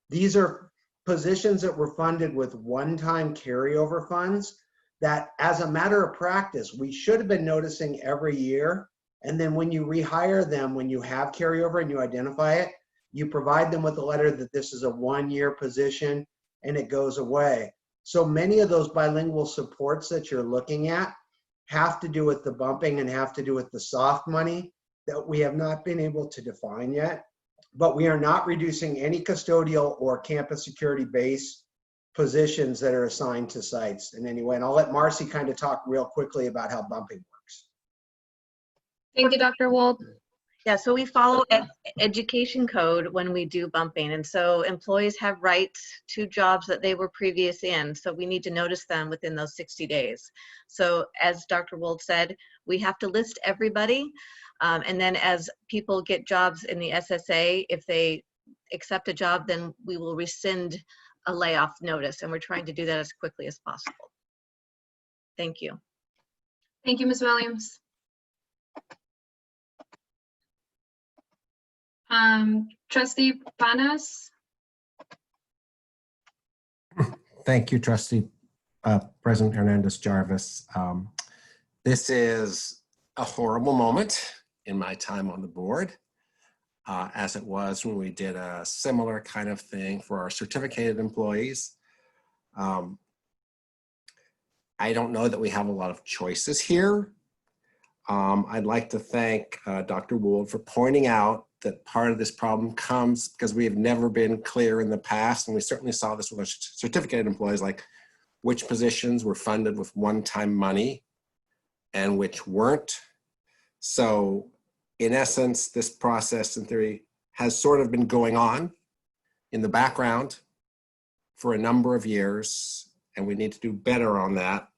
These are positions that were funded with one-time carryover funds that, as a matter of practice, we should have been noticing every year. And then when you rehire them, when you have carryover and you identify it, you provide them with a letter that this is a one-year position and it goes away. So many of those bilingual supports that you're looking at have to do with the bumping and have to do with the soft money that we have not been able to define yet. But we are not reducing any custodial or campus security base positions that are assigned to sites in any way. And I'll let Marcy kind of talk real quickly about how bumping works. Thank you, Dr. Wold. Yeah, so we follow education code when we do bumping. And so employees have rights to jobs that they were previous in. So we need to notice them within those 60 days. So as Dr. Wold said, we have to list everybody. And then as people get jobs in the SSA, if they accept a job, then we will rescind a layoff notice. And we're trying to do that as quickly as possible. Thank you. Thank you, Ms. Williams. Trustee Panas? Thank you, Trustee President Hernandez Jarvis. This is a horrible moment in my time on the board, as it was when we did a similar kind of thing for our certificated employees. I don't know that we have a lot of choices here. I'd like to thank Dr. Wold for pointing out that part of this problem comes because we have never been clear in the past, and we certainly saw this with our certificated employees, like which positions were funded with one-time money and which weren't. So in essence, this process in theory has sort of been going on in the background for a number of years, and we need to do better on that.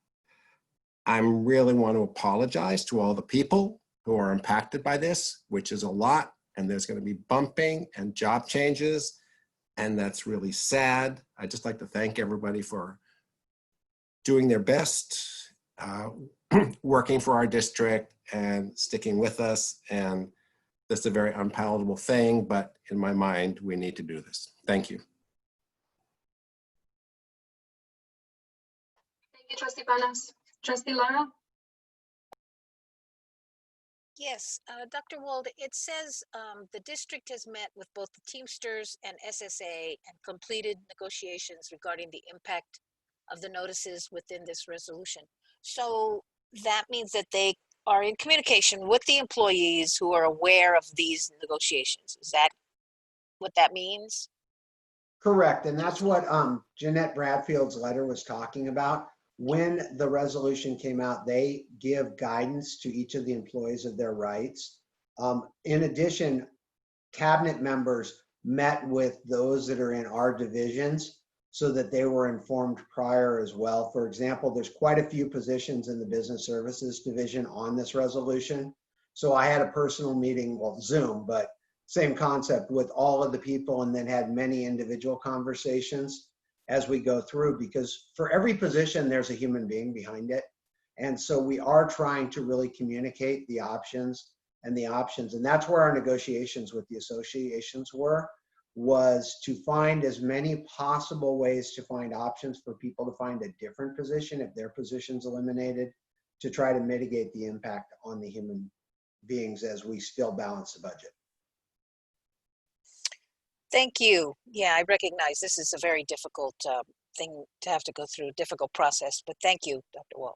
I really want to apologize to all the people who are impacted by this, which is a lot, and there's going to be bumping and job changes, and that's really sad. I'd just like to thank everybody for doing their best, working for our district and sticking with us. And this is a very unpalatable thing, but in my mind, we need to do this. Thank you. Thank you, Trustee Panas. Trustee Lara? Yes, Dr. Wold, it says the district has met with both the Teamsters and SSA and completed negotiations regarding the impact of the notices within this resolution. So that means that they are in communication with the employees who are aware of these negotiations. Is that what that means? Correct, and that's what Jeanette Bradfield's letter was talking about. When the resolution came out, they give guidance to each of the employees of their rights. In addition, cabinet members met with those that are in our divisions so that they were informed prior as well. For example, there's quite a few positions in the business services division on this resolution. So I had a personal meeting, well, Zoom, but same concept with all of the people, and then had many individual conversations as we go through, because for every position, there's a human being behind it. And so we are trying to really communicate the options. And that's where our negotiations with the associations was to find as many possible ways to find options for people to find a different position if their position's eliminated, to try to mitigate the impact on the human beings as we still balance the budget. Thank you. Yeah, I recognize this is a very difficult thing to have to go through, a difficult process, but thank you, Dr. Wold.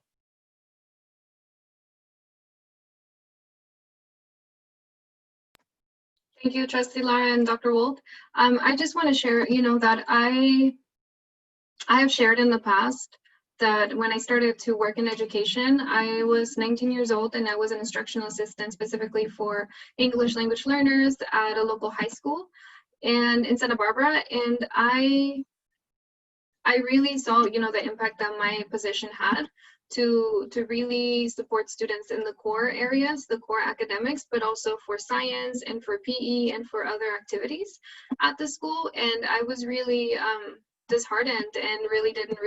Thank you, Trustee Lara and Dr. Wold. I just want to share, that I have shared in the past that when I started to work in education, I was 19 years old and I was an instructional assistant specifically for English language learners at a local high school and in Santa Barbara. And I really saw, the impact that my position had to really support students in the core areas, the core academics, but also for science and for PE and for other activities at the school. And I was really disheartened and really didn't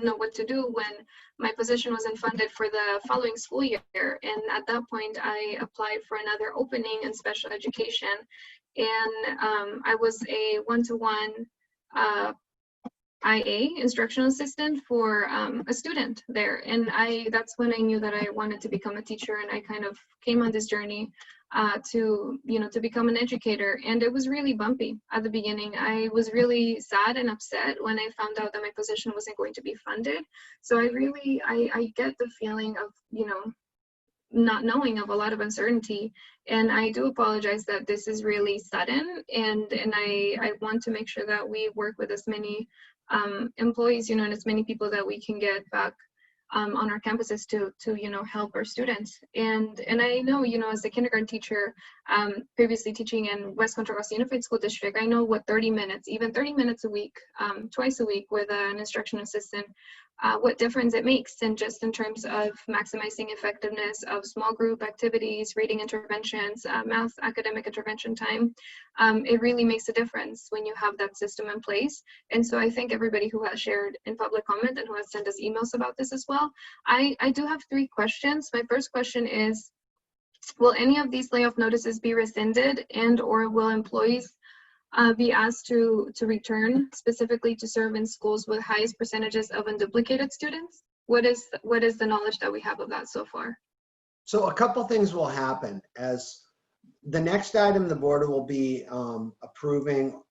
know what to do when my position wasn't funded for the following school year. And at that point, I applied for another opening in special education. And I was a one-to-one IA, instructional assistant, for a student there. And that's when I knew that I wanted to become a teacher, and I kind of came on this journey to become an educator. And it was really bumpy at the beginning. I was really sad and upset when I found out that my position wasn't going to be funded. So I get the feeling of, not knowing, of a lot of uncertainty. And I do apologize that this is really sudden, and I want to make sure that we work with as many employees, and as many people that we can get back on our campuses to help our students. And I know, as a kindergarten teacher, previously teaching in West Contra Costa Unified School District, I know what 30 minutes, even 30 minutes a week, twice a week with an instruction assistant, what difference it makes in terms of maximizing effectiveness of small group activities, reading interventions, math academic intervention time. It really makes a difference when you have that system in place. And so I thank everybody who has shared in public comment and who has sent us emails about this as well. I do have 3 questions. My first question is, will any of these layoff notices be rescinded, and or will employees be asked to return specifically to serve in schools with highest percentages of unduplicated students? What is the knowledge that we have of that so far? So a couple things will happen. As the next item, the board will be approving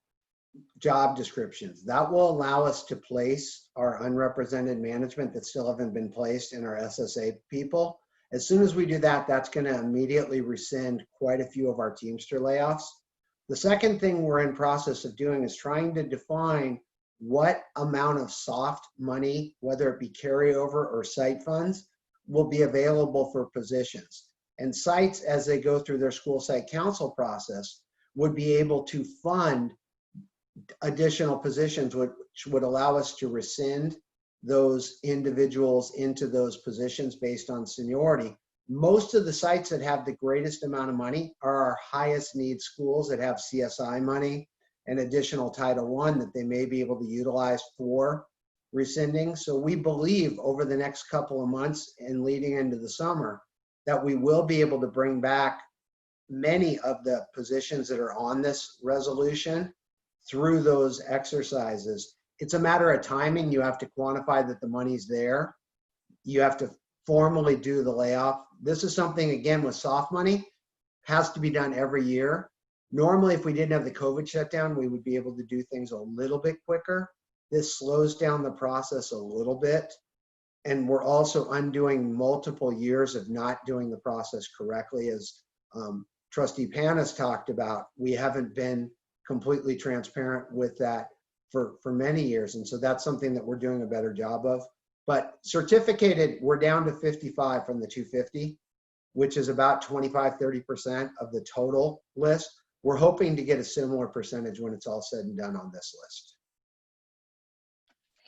job descriptions. That will allow us to place our unrepresented management that still haven't been placed in our SSA people. As soon as we do that, that's going to immediately rescind quite a few of our Teamster layoffs. The second thing we're in process of doing is trying to define what amount of soft money, whether it be carryover or site funds, will be available for positions. And sites, as they go through their school site council process, would be able to fund additional positions, which would allow us to rescind those individuals into those positions based on seniority. Most of the sites that have the greatest amount of money are our highest need schools that have CSI money and additional Title I that they may be able to utilize for rescinding. So we believe over the next couple of months and leading into the summer that we will be able to bring back many of the positions that are on this resolution through those exercises. It's a matter of timing. You have to quantify that the money's there. You have to formally do the layoff. This is something, again, with soft money, has to be done every year. Normally, if we didn't have the COVID shutdown, we would be able to do things a little bit quicker. This slows down the process a little bit. And we're also undoing multiple years of not doing the process correctly. As Trustee Panis talked about, we haven't been completely transparent with that for many years. And so that's something that we're doing a better job of. But certificated, we're down to 55 from the 250, which is about 25, 30% of the total list. We're hoping to get a similar percentage when it's all said and done on this list.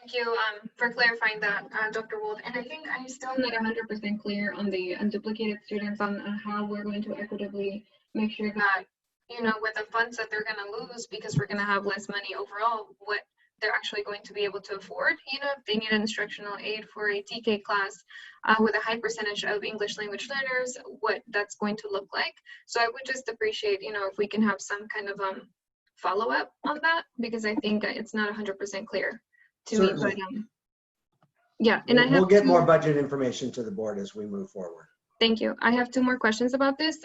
Thank you for clarifying that, Dr. Wold. And I think I'm still not 100% clear on the unduplicated students on how we're going to equitably make sure that, you know, with the funds that they're going to lose because we're going to have less money overall, what they're actually going to be able to afford. You know, if they need an instructional aid for a TK class with a high percentage of English language learners, what that's going to look like. So I would just appreciate, you know, if we can have some kind of follow-up on that, because I think it's not 100% clear to Certainly. me. But yeah, and we'll get more budget information to the board as we move forward. Thank you. I have 2 more questions about this.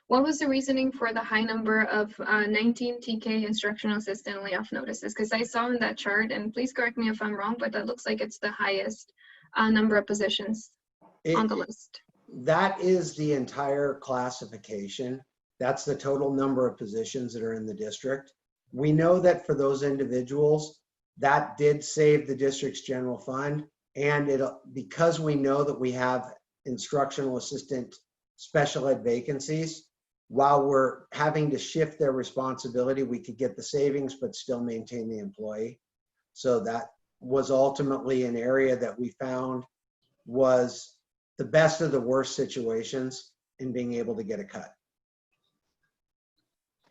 What was the reasoning for the high number of 19 TK instructional assistant layoff notices? Because I saw in that chart, and please correct me if I'm wrong, but that looks like it's the highest number of positions on the list. That is the entire classification. That's the total number of positions that are in the district. We know that for those individuals, that did save the district's general fund. And because we know that we have instructional assistant special ed vacancies, while we're having to shift their responsibility, we could get the savings but still maintain the employee. So that was ultimately an area that we found was the best of the worst situations in being able to get a cut.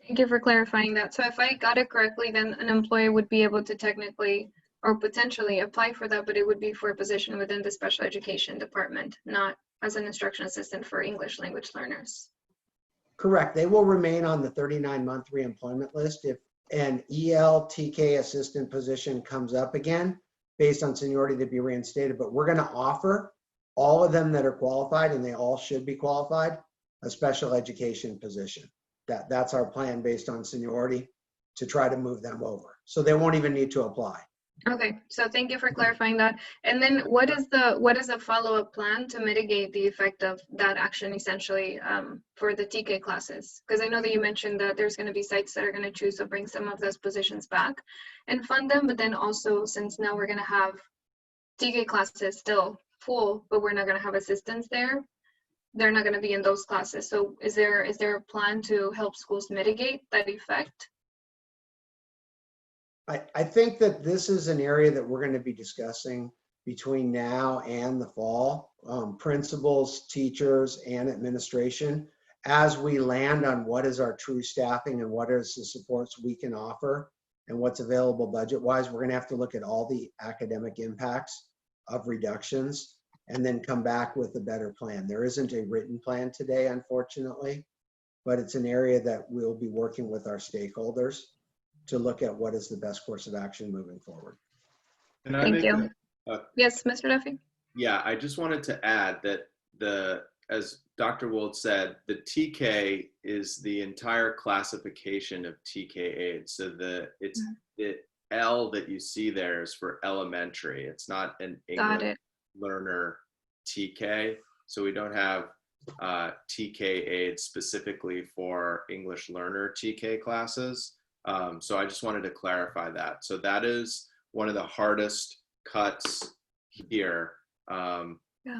Thank you for clarifying that. So if I got it correctly, then an employee would be able to technically or potentially apply for that, but it would be for a position within the special education department, not as an instruction assistant for English language learners. Correct. They will remain on the 39-month reemployment list. If an ELTK assistant position comes up again, based on seniority, to be reinstated, but we're going to offer all of them that are qualified, and they all should be qualified, a special education position. That's our plan based on seniority to try to move them over. So they won't even need to apply. Okay, so thank you for clarifying that. And then what is a follow-up plan to mitigate the effect of that action essentially for the TK classes? Because I know that you mentioned that there's going to be sites that are going to choose to bring some of those positions back and fund them, but then also since now we're going to have TK classes still full, but we're not going to have assistants there, they're not going to be in those classes. So is there a plan to help schools mitigate that effect? I think that this is an area that we're going to be discussing between now and the fall, principals, teachers, and administration, as we land on what is our true staffing and what is the supports we can offer and what's available budget-wise. We're going to have to look at all the academic impacts of reductions and then come back with a better plan. There isn't a written plan today, unfortunately, but it's an area that we'll be working with our stakeholders to look at what is the best course of action moving forward. And I Thank make you. a- Yes, Mr. Duffy? Yeah, I just wanted to add that as Dr. Wold said, the TK is the entire classification of TK aids. So the L that you see there is for elementary. It's not an Got English it. learner TK. So we don't have TK aids specifically for English learner TK classes. So I just wanted to clarify that. So that is one of the hardest cuts here.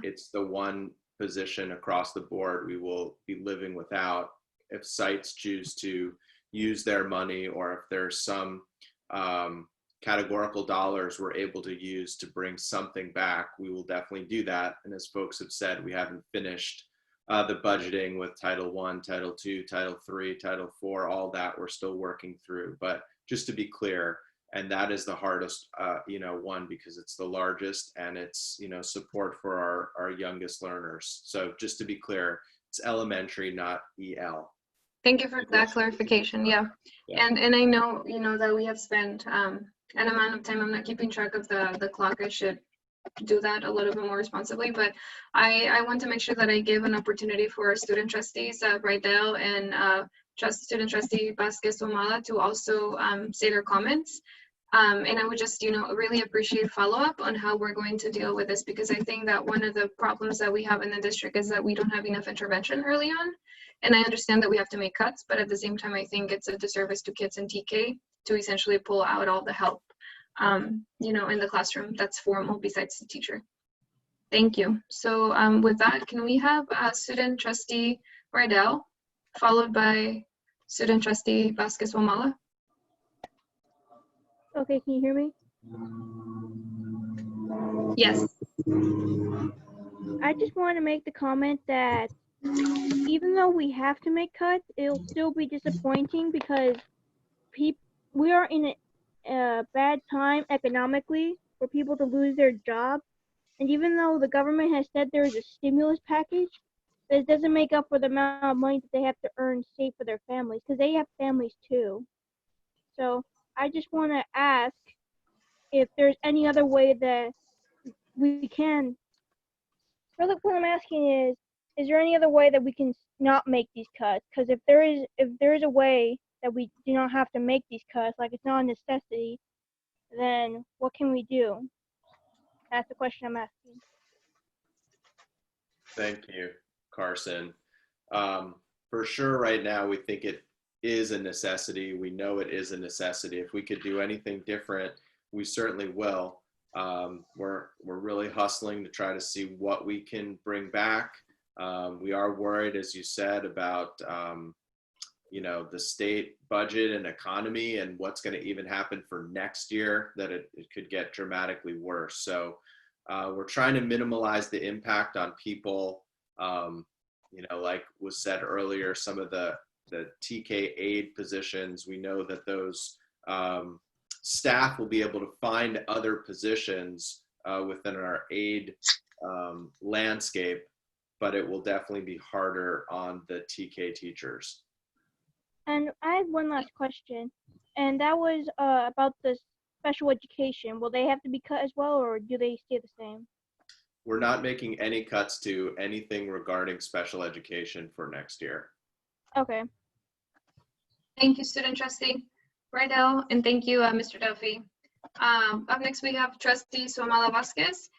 It's the one position across the board we will be living without if sites choose to use their money, or if there's some categorical dollars we're able to use to bring something back, we will definitely do that. And as folks have said, we haven't finished the budgeting with Title I, Title II, Title III, Title IV, all that we're still working through. But just to be clear, and that is the hardest, one, because it's the largest and it's, support for our youngest learners. So just to be clear, it's elementary, not EL. Thank you for that clarification. Yeah. And I know, that we have spent an amount of time. I'm not keeping track of the clock. I should do that a little bit more responsibly, but I want to make sure that I give an opportunity for our student trustees, Rydell and student trustee Vasquez Omala, to also say their comments. And I would just, really appreciate follow-up on how we're going to deal with this, because I think that one of the problems that we have in the district is that we don't have enough intervention early on. And I understand that we have to make cuts, but at the same time, I think it's a disservice to kids in TK to essentially pull out all the help, in the classroom that's formal besides the teacher. Thank you. So with that, can we have student trustee Rydell, followed by student trustee Vasquez Omala? Okay, can you hear me? Yes. I just want to make the comment that even though we have to make cuts, it'll still be disappointing because we are in a bad time economically for people to lose their jobs. And even though the government has said there is a stimulus package, this doesn't make up for the amount of money that they have to earn to save for their families, because they have families too. So I just want to ask if there's any other way that we can. Really, what I'm asking is there any other way that we can not make these cuts? Because if there is a way that we do not have to make these cuts, like it's not a necessity, then what can we do? That's the question I'm asking. Thank you, Carson. For sure, right now, we think it is a necessity. We know it is a necessity. If we could do anything different, we certainly will. We're really hustling to try to see what we can bring back. We are worried, as you said, about the state budget and economy and what's going to even happen for next year, that it could get dramatically worse. So we're trying to minimize the impact on people. Like was said earlier, some of the TK aid positions, we know that those staff will be able to find other positions within our aid landscape, but it will definitely be harder on the TK teachers. And I have one last question, and that was about the special education. Will they have to be cut as well, or do they stay the same? We're not making any cuts to anything regarding special education for next year. Okay. Thank you, student trustee Rydell, and thank you, Mr. Duffy. Up next, we have trustee Somala Vasquez.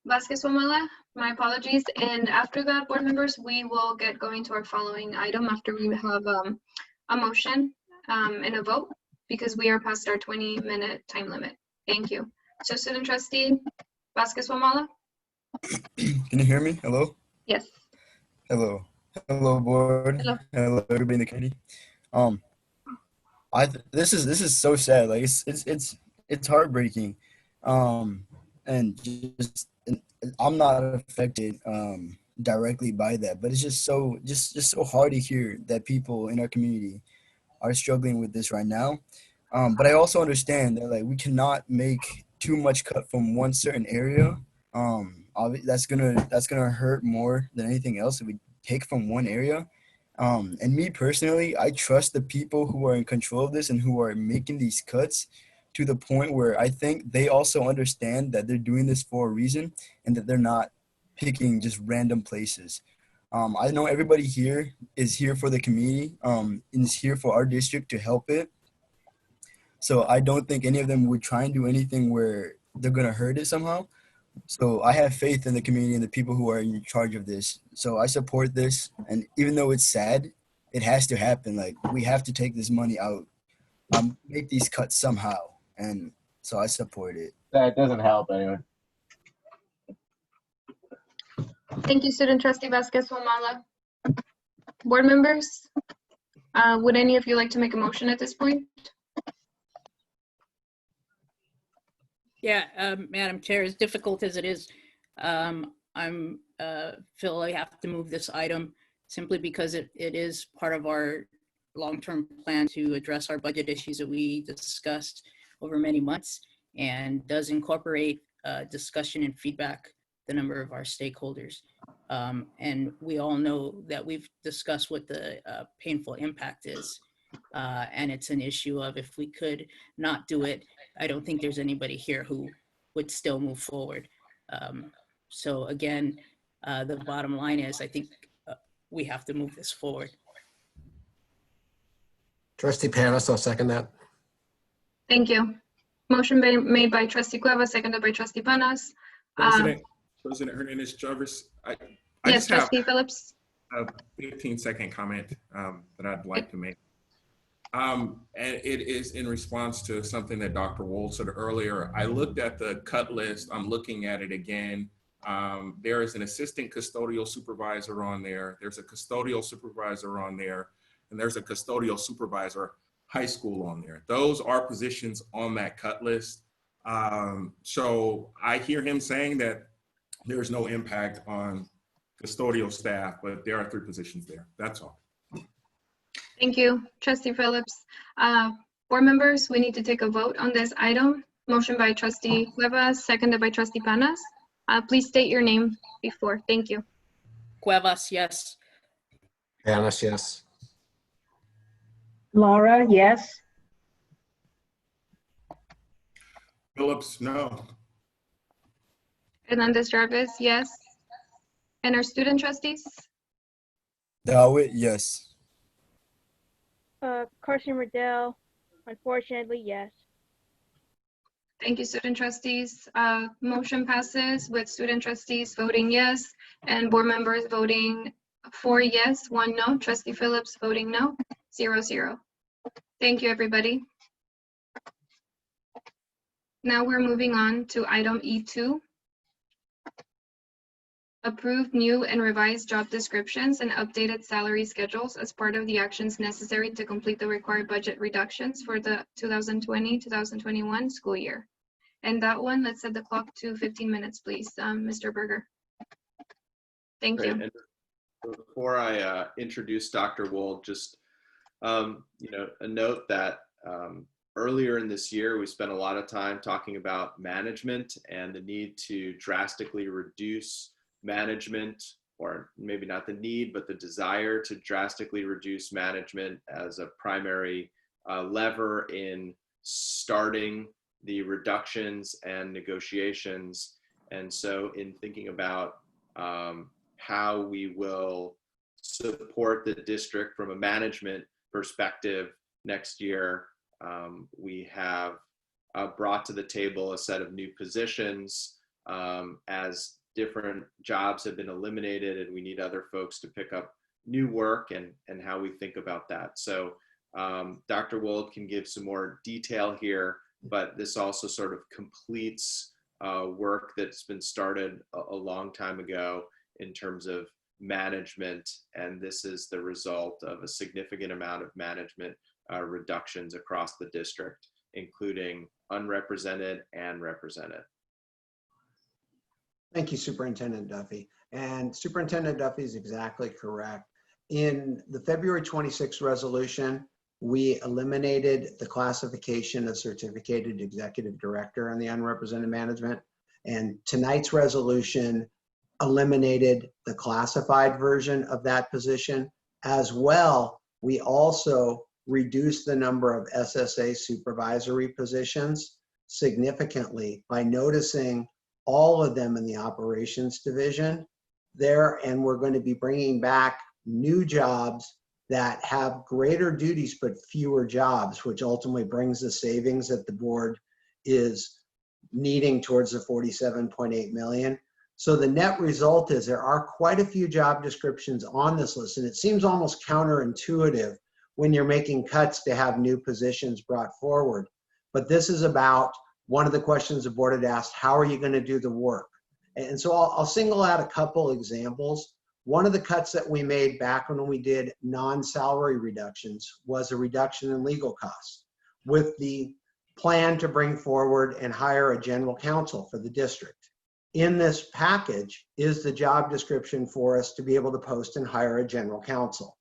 Vasquez Somala, my apologies. And after that, board members, we will get going to our following item after we have a motion and a vote, because we are past our 20-minute time limit. Thank you. So student trustee Vasquez Somala. Can you hear me? Hello? Yes. Hello. Hello, board. Hello. Hello, everybody in the community. Um, this is so sad. Like it's heartbreaking. And just and I'm not affected directly by that, but it's just so hard to hear that people in our community are struggling with this right now. But I also understand that like we cannot make too much cut from one certain area. That's gonna hurt more than anything else if we take from one area. And me personally, I trust the people who are in control of this and who are making these cuts to the point where I think they also understand that they're doing this for a reason and that they're not picking just random places. I know everybody here is here for the community, and is here for our district to help it. So I don't think any of them would try and do anything where they're gonna hurt it somehow. So I have faith in the community and the people who are in charge of this. So I support this, and even though it's sad, it has to happen. Like we have to take this money out, make these cuts somehow, and so I support it. That doesn't help anyway. Thank you, Student Trustee Vasquez Wamala. Board members, would any of you like to make a motion at this point? Yeah, Madam Chair, as difficult as it is, feel I have to move this item simply because it is part of our long-term plan to address our budget issues that we discussed over many months, and does incorporate discussion and feedback the number of our stakeholders. And we all know that we've discussed what the painful impact is. And it's an issue of if we could not do it, I don't think there's anybody here who would still move forward. So again, the bottom line is I think we have to move this forward. Trustee Panis, I'll second that. Thank you. Motion made by Trustee Cueva, seconded by Trustee Panas. President Hernandez Jarvis, I Yes, just have Trustee Phillips. a 15-second comment that I'd like to make. And it is in response to something that Dr. Wold said earlier. I looked at the cut list. I'm looking at it again. There is an assistant custodial supervisor on there. There's a custodial supervisor on there. And there's a custodial supervisor high school on there. Those are positions on that cut list. So I hear him saying that there's no impact on custodial staff, but there are 3 positions there. That's all. Thank you, Trustee Phillips. Board members, we need to take a vote on this item. Motion by Trustee Cuevas, seconded by Trustee Panas. Please state your name before. Thank you. Cuevas, yes. Panis, yes. Laura, yes. Phillips, no. Hernandez Jarvis, yes. And our student trustees? Dawit, yes. Carson Riddell, unfortunately, yes. Thank you, student trustees. Motion passes with student trustees voting yes and board members voting 4 yes, 1 no. Trustee Phillips voting no, 0-0. Thank you, everybody. Now we're moving on to item E2. Approved new and revised job descriptions and updated salary schedules as part of the actions necessary to complete the required budget reductions for the 2020-2021 school year. And that one, let's set the clock to 15 minutes, please. Mr. Berger. Thank you. And before I introduce Dr. Wold, just a note that earlier in this year, we spent a lot of time talking about management and the need to drastically reduce management, or maybe not the need, but the desire to drastically reduce management as a primary lever in starting the reductions and negotiations. And so in thinking about how we will support the district from a management perspective next year, we have brought to the table a set of new positions as different jobs have been eliminated and we need other folks to pick up new work, and how we think about that. So Dr. Wold can give some more detail here, but this also sort of completes work that's been started a long time ago in terms of management, and this is the result of a significant amount of management reductions across the district, including unrepresented and represented. Thank you, Superintendent Duffy. And Superintendent Duffy is exactly correct. In the February 26th resolution, we eliminated the classification of certificated executive director and the unrepresented management. And tonight's resolution eliminated the classified version of that position. As well, we also reduced the number of SSA supervisory positions significantly by noticing all of them in the operations division there, and we're going to be bringing back new jobs that have greater duties but fewer jobs, which ultimately brings the savings that the board is needing towards the 47.8 million. So the net result is there are quite a few job descriptions on this list, and it seems almost counterintuitive when you're making cuts to have new positions brought forward. But this is about one of the questions the board had asked, how are you going to do the work? And so I'll single out a couple examples. One of the cuts that we made back when we did non-salary reductions was a reduction in legal costs with the plan to bring forward and hire a general counsel for the district. In this package is the job description for us to be able to post and hire a general counsel.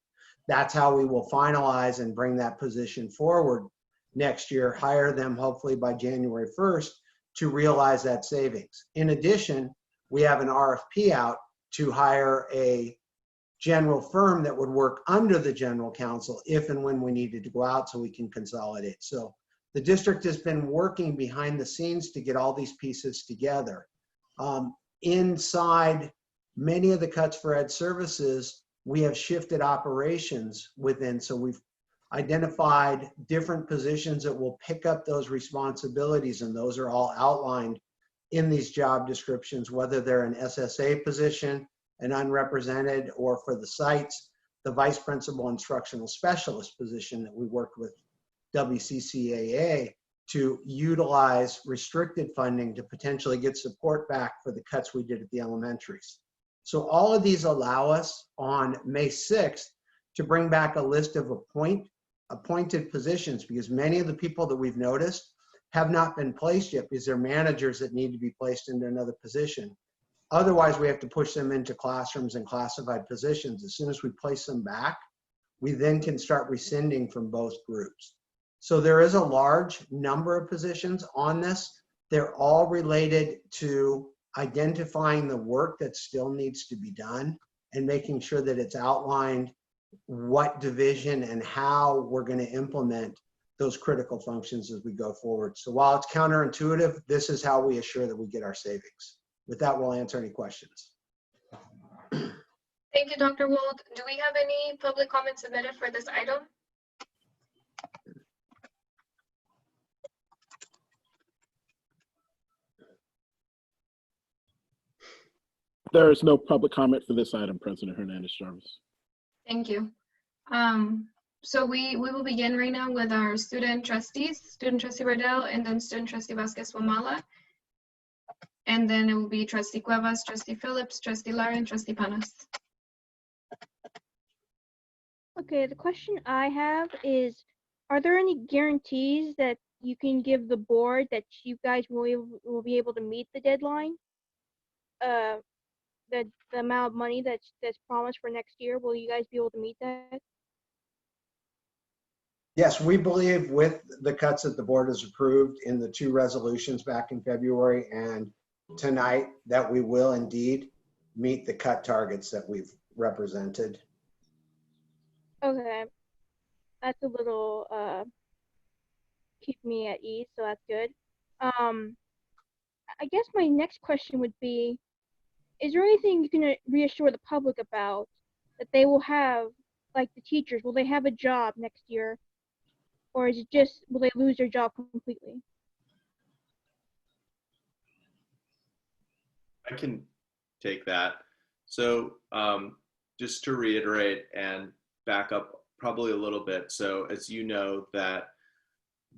That's how we will finalize and bring that position forward next year, hire them hopefully by January 1st to realize that savings. In addition, we have an RFP out to hire a general firm that would work under the general counsel if and when we needed to go out so we can consolidate. So the district has been working behind the scenes to get all these pieces together. Inside many of the cuts for ed services, we have shifted operations within. So we've identified different positions that will pick up those responsibilities, and those are all outlined in these job descriptions, whether they're an SSA position, an unrepresented, or for the sites, the vice principal instructional specialist position that we worked with WCCAA to utilize restricted funding to potentially get support back for the cuts we did at the elementaries. So all of these allow us on May 6th to bring back a list of appointed positions, because many of the people that we've noticed have not been placed yet because they're managers that need to be placed into another position. Otherwise, we have to push them into classrooms and classified positions. As soon as we place them back, we then can start rescinding from both groups. So there is a large number of positions on this. They're all related to identifying the work that still needs to be done and making sure that it's outlined what division and how we're going to implement those critical functions as we go forward. So while it's counterintuitive, this is how we assure that we get our savings. With that, we'll answer any questions. Thank you, Dr. Wold. Do we have any public comments submitted for this item? There is no public comment for this item, President Hernandez-Jarvis. Thank you. So we will begin right now with our student trustees, student trustee Riddell, and then student trustee Vasquez-Wamala. And then it will be trustee Cuevas, trustee Phillips, trustee Lara, and trustee Panas. Okay, the question I have is, are there any guarantees that you can give the board that you guys will be able to meet the deadline? The amount of money that's promised for next year, will you guys be able to meet that? Yes, we believe with the cuts that the board has approved in the two resolutions back in February and tonight that we will indeed meet the cut targets that we've represented. Okay, that's a little keep me at ease, so that's good. I guess my next question would be, is there anything you can reassure the public about that they will have, like the teachers, will they have a job next year? Or is it just, will they lose their job completely? I can take that. So just to reiterate and back up probably a little bit. So as you know, that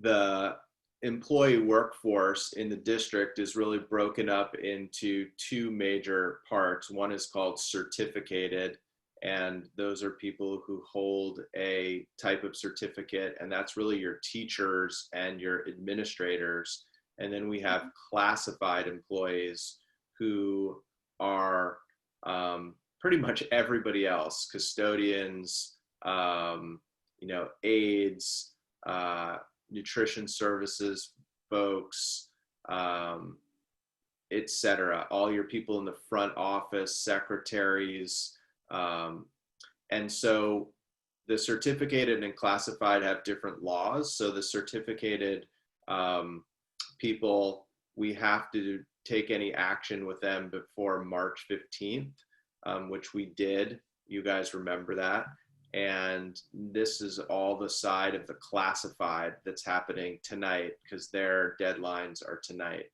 the employee workforce in the district is really broken up into two major parts. One is called certificated, and those are people who hold a type of certificate, and that's really your teachers and your administrators. And then we have classified employees who are pretty much everybody else: custodians, aides, nutrition services folks, etc. All your people in the front office, secretaries. And so the certificated and classified have different laws. So the certificated people, we have to take any action with them before March 15th, which we did. You guys remember that. And this is all the side of the classified that's happening tonight because their deadlines are tonight.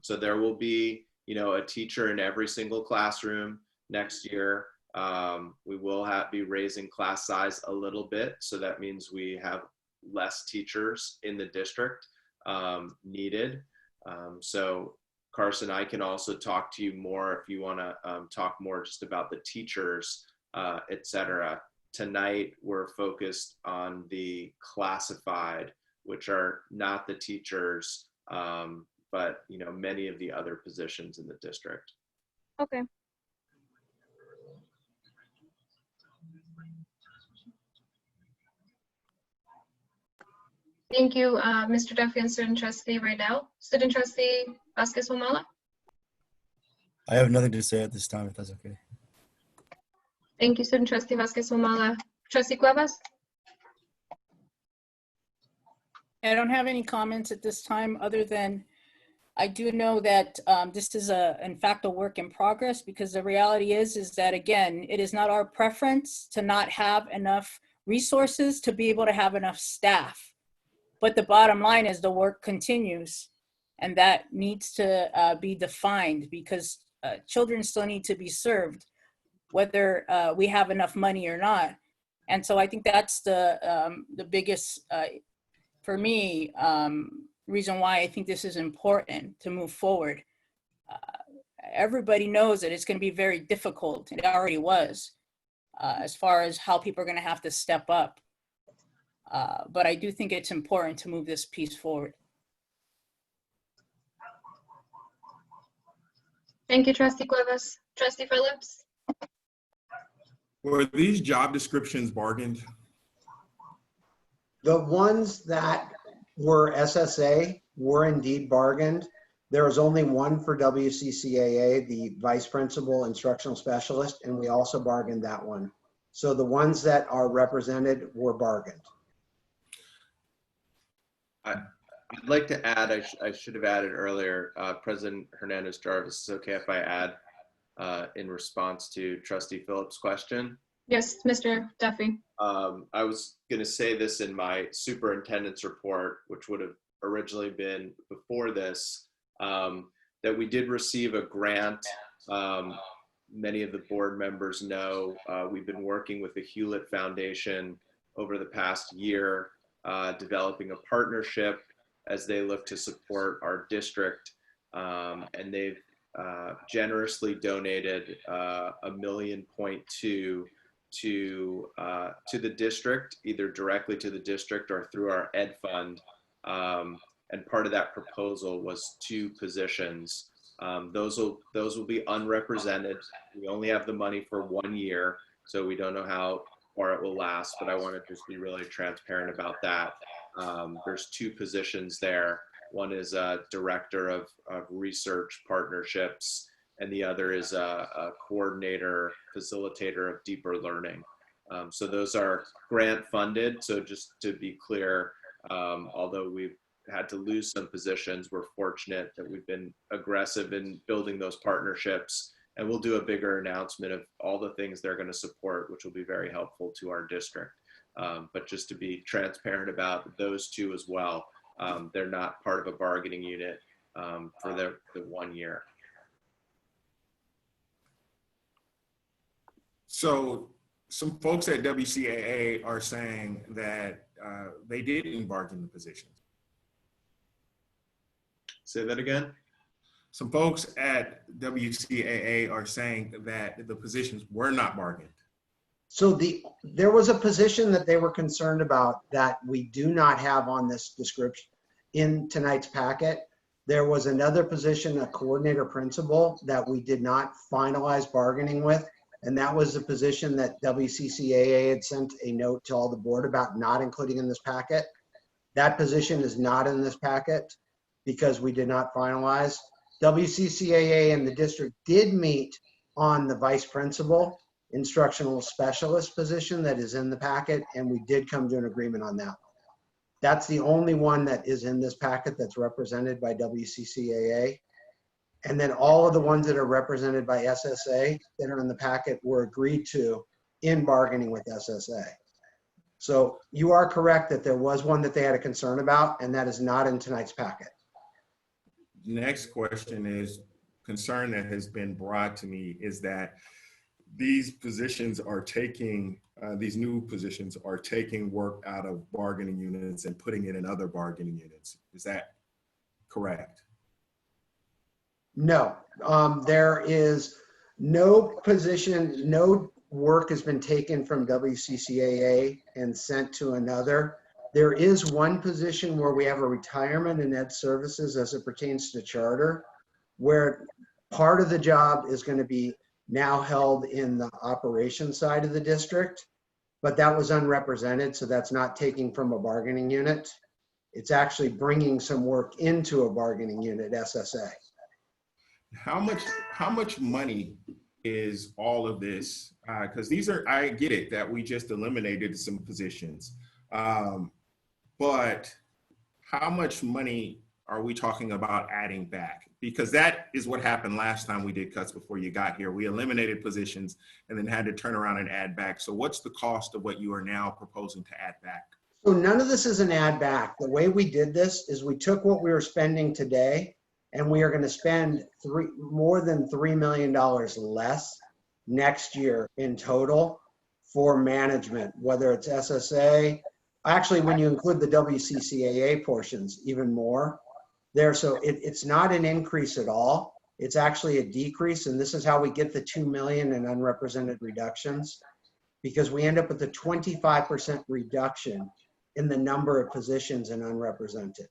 So there will be, a teacher in every single classroom next year. We will be raising class size a little bit. So that means we have less teachers in the district needed. So Carson, I can also talk to you more if you want to talk more just about the teachers, etc. Tonight, we're focused on the classified, which are not the teachers, but many of the other positions in the district. Okay. Thank you, Mr. Duffy and Student Trustee Rydell. Student Trustee Vasquez-Wamala? I have nothing to say at this time, if that's okay. Thank you, Student Trustee Vasquez-Wamala. Trustee Cuevas? I don't have any comments at this time other than I do know that this is in fact a work in progress, because the reality is that, again, it is not our preference to not have enough resources to be able to have enough staff. But the bottom line is the work continues, and that needs to be defined, because children still need to be served, whether we have enough money or not. And so I think that's the biggest, for me, reason why I think this is important to move forward. Everybody knows that it's going to be very difficult. It already was, as far as how people are going to have to step up. But I do think it's important to move this piece forward. Thank you, Trustee Cuevas. Trustee Phillips? Were these job descriptions bargained? The ones that were SSA were indeed bargained. There was only one for WCCAA, the Vice Principal Instructional Specialist, and we also bargained that one. So the ones that are represented were bargained. I'd like to add, I should have added earlier, President Hernandez-Jarvis, is it okay if I add in response to Trustee Phillips' question? Yes, Mr. Duffy. I was going to say this in my superintendent's report, which would have originally been before this, that we did receive a grant. Many of the board members know we've been working with the Hewlett Foundation over the past year, developing a partnership as they look to support our district. And they've generously donated $1.2 million to the district, either directly to the district or through our ed fund. And part of that proposal was 2 positions. Those will be unrepresented. We only have the money for 1 year, so we don't know how far it will last, but I want to just be really transparent about that. There's 2 positions there. One is a director of research partnerships, and the other is a coordinator, facilitator of deeper learning. So those are grant funded. So just to be clear, although we've had to lose some positions, we're fortunate that we've been aggressive in building those partnerships, and we'll do a bigger announcement of all the things they're going to support, which will be very helpful to our district. But just to be transparent about those 2 as well, they're not part of a bargaining unit for the 1 year. So some folks at WCAA are saying that they didn't bargain the positions. Say that again? Some folks at WCAA are saying that the positions were not bargained. So there was a position that they were concerned about that we do not have on this description in tonight's packet. There was another position, a coordinator principal, that we did not finalize bargaining with. And that was the position that WCCAA had sent a note to all the board about not including in this packet. That position is not in this packet because we did not finalize. WCCAA and the district did meet on the vice principal instructional specialist position that is in the packet, and we did come to an agreement on that one. That's the only one that is in this packet that's represented by WCCAA. And then all of the ones that are represented by SSA that are in the packet were agreed to in bargaining with SSA. So you are correct that there was one that they had a concern about, and that is not in tonight's packet. Next question is, concern that has been brought to me is that these positions are taking, these new positions are taking work out of bargaining units and putting it in other bargaining units. Is that correct? No, there is no position, no work has been taken from WCCAA and sent to another. There is one position where we have a retirement in ed services as it pertains to charter, where part of the job is going to be now held in the operations side of the district, but that was unrepresented, so that's not taking from a bargaining unit. It's actually bringing some work into a bargaining unit, SSA. How much money is all of this? Because these are, I get it that we just eliminated some positions, but how much money are we talking about adding back? Because that is what happened last time we did cuts before you got here. We eliminated positions and then had to turn around and add back. So what's the cost of what you are now proposing to add back? So none of this is an add back. The way we did this is we took what we were spending today and we are going to spend more than $3 million less next year in total for management, whether it's SSA. Actually, when you include the WCCAA portions, even more there. So it's not an increase at all. It's actually a decrease. And this is how we get the 2 million in unrepresented reductions, because we end up with a 25% reduction in the number of positions in unrepresented.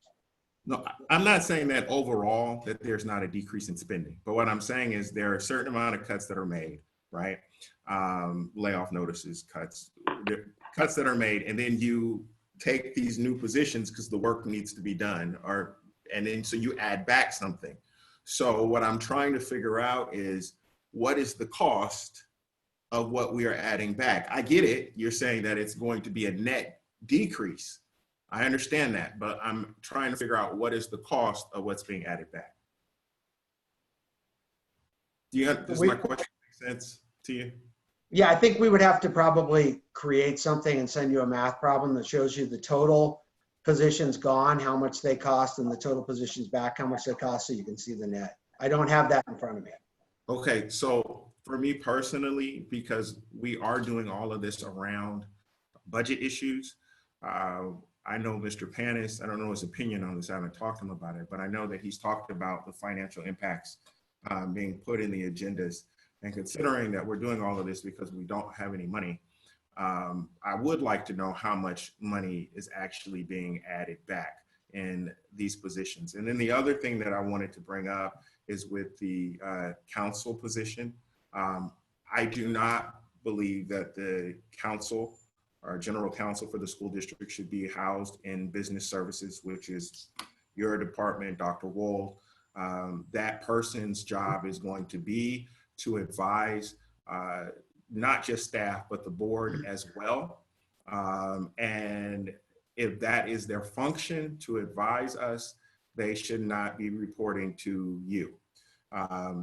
No, I'm not saying that overall that there's not a decrease in spending, but what I'm saying is there are a certain amount of cuts that are made, right? Layoff notices, cuts that are made, and then you take these new positions because the work needs to be done, and then so you add back something. So what I'm trying to figure out is what is the cost of what we are adding back? I get it. You're saying that it's going to be a net decrease. I understand that, but I'm trying to figure out what is the cost of what's being added back. Does my question make sense to you? Yeah, I think we would have to probably create something and send you a math problem that shows you the total positions gone, how much they cost, and the total positions back, how much they cost, so you can see the net. I don't have that in front of me. Okay, so for me personally, because we are doing all of this around budget issues, I know Mr. Panis, I don't know his opinion on this, I haven't talked to him about it, but I know that he's talked about the financial impacts being put in the agendas. And considering that we're doing all of this because we don't have any money, I would like to know how much money is actually being added back in these positions. And then the other thing that I wanted to bring up is with the council position. I do not believe that the council or general counsel for the school district should be housed in business services, which is your department, Dr. Wold. That person's job is going to be to advise not just staff, but the board as well. And if that is their function to advise us, they should not be reporting to you.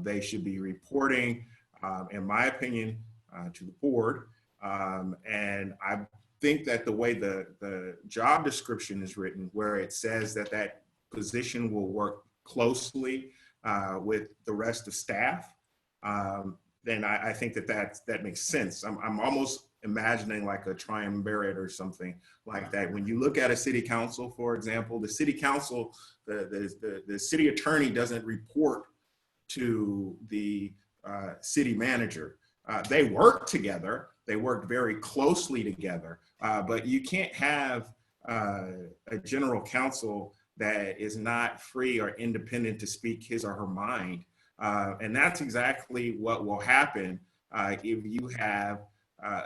They should be reporting, in my opinion, to the board. And I think that the way the job description is written, where it says that that position will work closely with the rest of staff, then I think that makes sense. I'm almost imagining like a triumvirate or something like that. When you look at a city council, for example, the city council, the city attorney doesn't report to the city manager. They work together. They work very closely together, but you can't have a general counsel that is not free or independent to speak his or her mind. And that's exactly what will happen if you have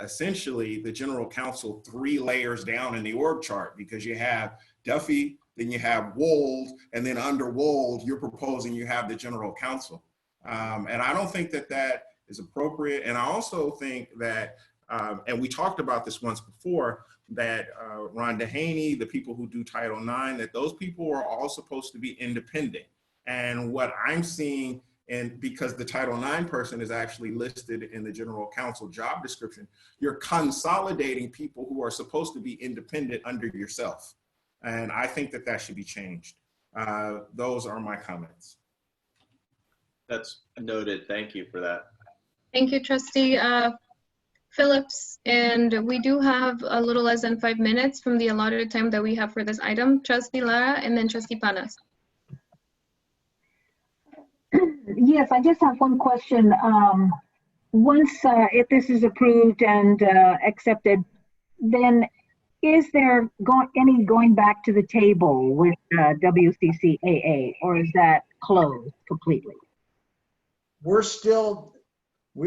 essentially the general counsel 3 layers down in the org chart, because you have Duffy, then you have Wold, and then under Wold, you're proposing you have the general counsel. And I don't think that that is appropriate. And I also think that, and we talked about this once before, that Rhonda Haney, the people who do Title IX, that those people are all supposed to be independent. And what I'm seeing, and because the Title IX person is actually listed in the general counsel job description, you're consolidating people who are supposed to be independent under yourself. And I think that that should be changed. Those are my comments. That's noted. Thank you for that. Thank you, Trustee Phillips. And we do have a little less than 5 minutes from the allotted time that we have for this item. Trustee Lara and then Trustee Panas. Yes, I just have one question. Once if this is approved and accepted, then is there any going back to the table with WCCAA, or is that closed completely? We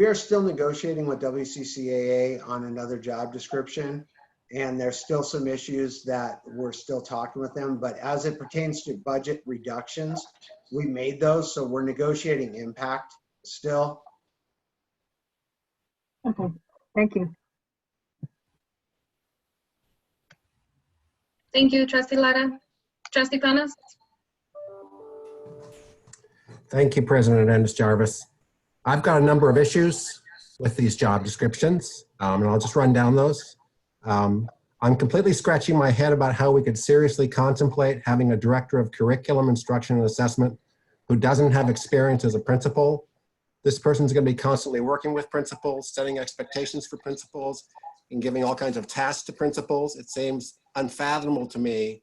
are still negotiating with WCCAA on another job description, and there's still some issues that we're still talking with them. But as it pertains to budget reductions, we made those, so we're negotiating impact still. Okay, thank you. Thank you, Trustee Lara. Trustee Panas? Thank you, President Hernandez-Jarvis. I've got a number of issues with these job descriptions, and I'll just run down those. I'm completely scratching my head about how we could seriously contemplate having a director of curriculum, instruction, and assessment who doesn't have experience as a principal. This person's going to be constantly working with principals, setting expectations for principals, and giving all kinds of tasks to principals. It seems unfathomable to me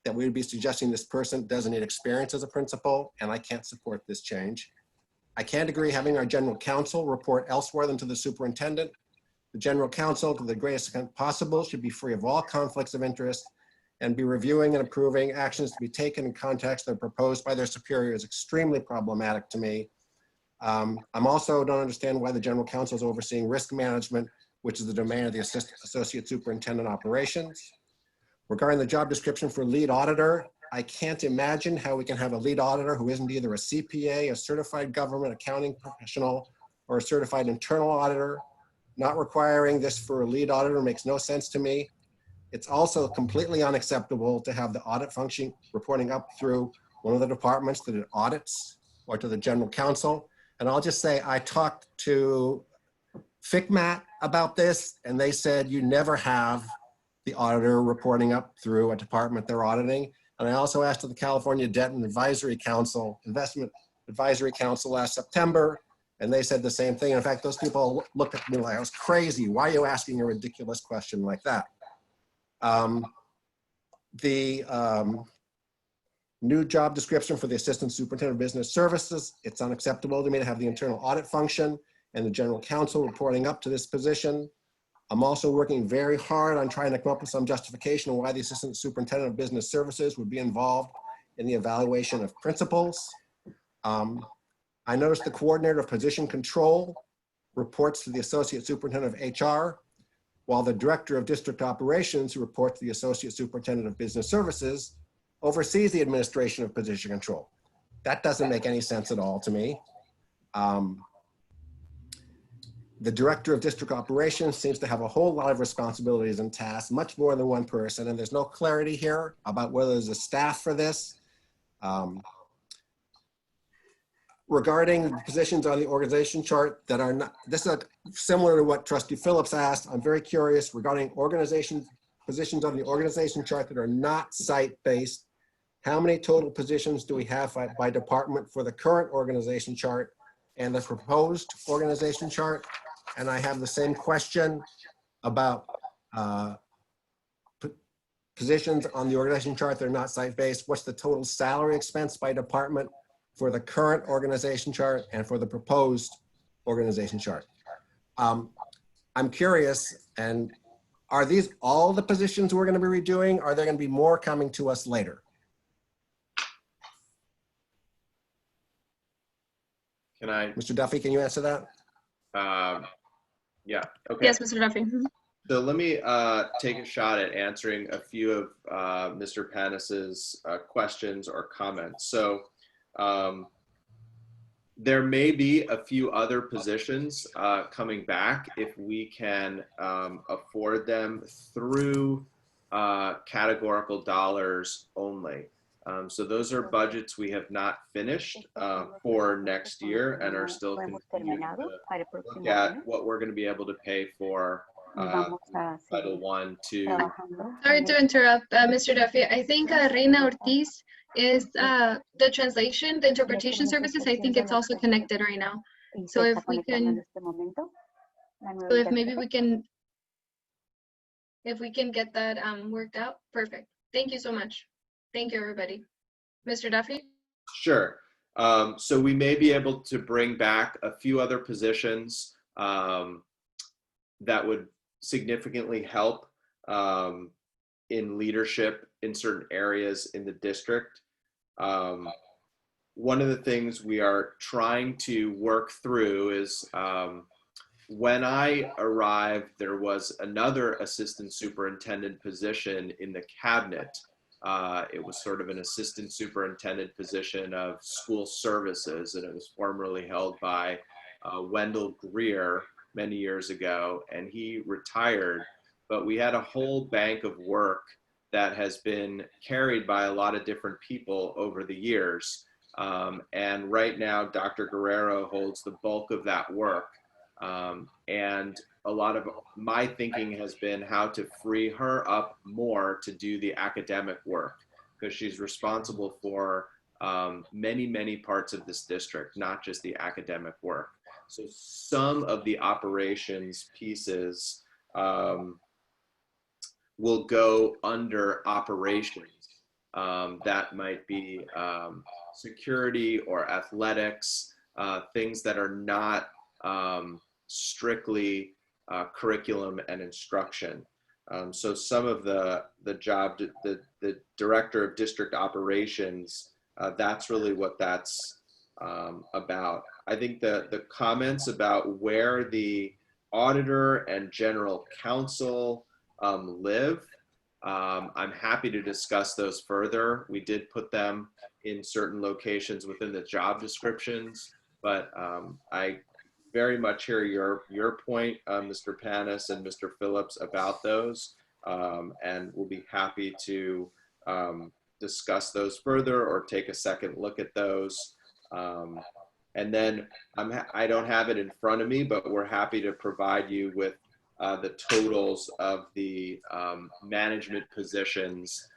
that we would be suggesting this person doesn't need experience as a principal, and I can't support this change. I can't agree having our general counsel report elsewhere than to the superintendent. The general counsel, to the greatest extent possible, should be free of all conflicts of interest and be reviewing and approving actions to be taken in contexts that are proposed by their superior is extremely problematic to me. I'm also don't understand why the general counsel is overseeing risk management, which is the domain of the associate superintendent operations. Regarding the job description for lead auditor, I can't imagine how we can have a lead auditor who isn't either a CPA, a certified government accounting professional, or a certified internal auditor. Not requiring this for a lead auditor makes no sense to me. It's also completely unacceptable to have the audit function reporting up through one of the departments that it audits or to the general counsel. And I'll just say, I talked to FICMAT about this, and they said you never have the auditor reporting up through a department they're auditing. And I also asked the California Debt and Advisory Council, Investment Advisory Council last September, and they said the same thing. In fact, those people looked at me like I was crazy. Why are you asking a ridiculous question like that? New job description for the Assistant Superintendent of Business Services, it's unacceptable to me to have the internal audit function and the general counsel reporting up to this position. I'm also working very hard on trying to come up with some justification of why the Assistant Superintendent of Business Services would be involved in the evaluation of principals. I noticed the coordinator of position control reports to the Associate Superintendent of HR, while the Director of District Operations, who reports to the Associate Superintendent of Business Services, oversees the administration of position control. That doesn't make any sense at all to me. The Director of District Operations seems to have a whole lot of responsibilities and tasks, much more than one person, and there's no clarity here about whether there's a staff for this. Regarding positions on the organization chart that are not, this is similar to what Trustee Phillips asked. I'm very curious regarding positions on the organization chart that are not site-based. How many total positions do we have by department for the current organization chart and the proposed organization chart? And I have the same question about positions on the organization chart that are not site-based? What's the total salary expense by department for the current organization chart and for the proposed organization chart? I'm curious, and are these all the positions we're going to be redoing? Are there going to be more coming to us later? Can I? Mr. Duffy, can you answer that? Yeah, okay. Yes, Mr. Duffy. So let me take a shot at answering a few of Mr. Panis's questions or comments. So there may be a few other positions coming back if we can afford them through categorical dollars only. So those are budgets we have not finished for next year and are still continuing to look at what we're going to be able to pay for Title I, II. Sorry to interrupt, Mr. Duffy. I think Reina Ortiz is the translation, the interpretation services. I think it's also connected right now. So if we can, so if maybe we can, if we can get that worked out, perfect. Thank you so much. Thank you, everybody. Mr. Duffy? Sure. So we may be able to bring back a few other positions that would significantly help in leadership in certain areas in the district. One of the things we are trying to work through is when I arrived, there was another assistant superintendent position in the cabinet. It was sort of an assistant superintendent position of school services, and it was formerly held by Wendell Greer many years ago, and he retired. But we had a whole bank of work that has been carried by a lot of different people over the years. And right now, Dr. Guerrero holds the bulk of that work. And a lot of my thinking has been how to free her up more to do the academic work, because she's responsible for many, many parts of this district, not just the academic work. So some of the operations pieces will go under operations. That might be security or athletics, things that are not strictly curriculum and instruction. So some of the director of district operations, that's really what that's about. I think the comments about where the auditor and general counsel live, I'm happy to discuss those further. We did put them in certain locations within the job descriptions, but I very much hear your point, Mr. Panis and Mr. Phillips, about those, and we'll be happy to discuss those further or take a second look at those. And then I don't have it in front of me, but we're happy to provide you with the totals of the management positions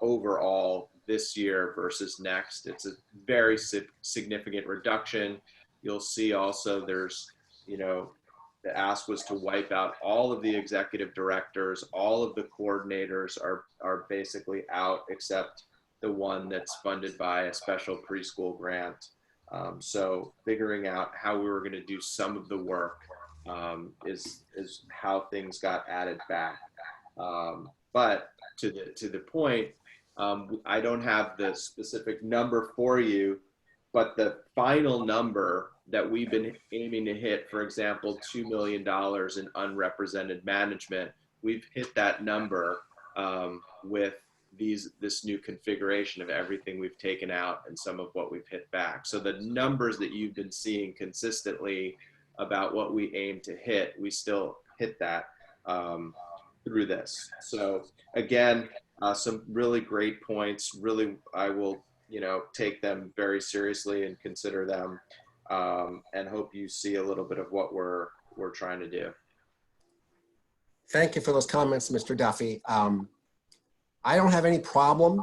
overall this year versus next. It's a very significant reduction. You'll see also there's, the ask was to wipe out all of the executive directors, all of the coordinators are basically out except the one that's funded by a special preschool grant. So figuring out how we were going to do some of the work is how things got added back. But to the point, I don't have the specific number for you, but the final number that we've been aiming to hit, for example, $2 million in unrepresented management, we've hit that number with this new configuration of everything we've taken out and some of what we've hit back. So the numbers that you've been seeing consistently about what we aim to hit, we still hit that through this. So again, some really great points. Really, I will take them very seriously and consider them, and hope you see a little bit of what we're trying to do. Thank you for those comments, Mr. Duffy. I don't have any problem,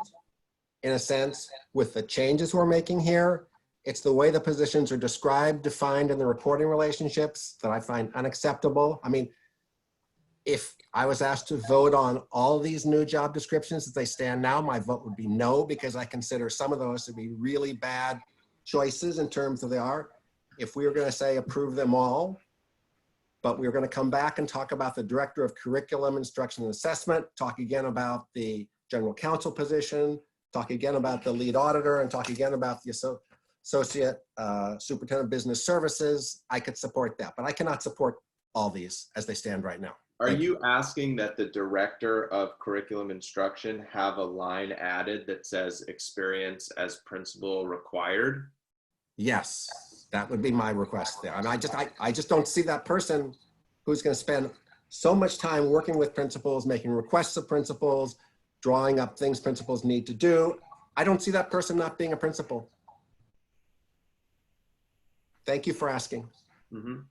in a sense, with the changes we're making here. It's the way the positions are described, defined in the reporting relationships that I find unacceptable. I mean, if I was asked to vote on all these new job descriptions as they stand now, my vote would be no, because I consider some of those to be really bad choices in terms of they are. If we were going to say approve them all, but we were going to come back and talk about the Director of Curriculum, Instruction, and Assessment, talk again about the General Counsel position, talk again about the Lead Auditor, and talk again about the Associate Superintendent of Business Services, I could support that, but I cannot support all these as they stand right now. Are you asking that the Director of Curriculum Instruction have a line added that says experience as principal required? Yes, that would be my request there. And I just don't see that person who's going to spend so much time working with principals, making requests of principals, drawing up things principals need to do. I don't see that person not being a principal. Thank you for asking. Mm-hmm.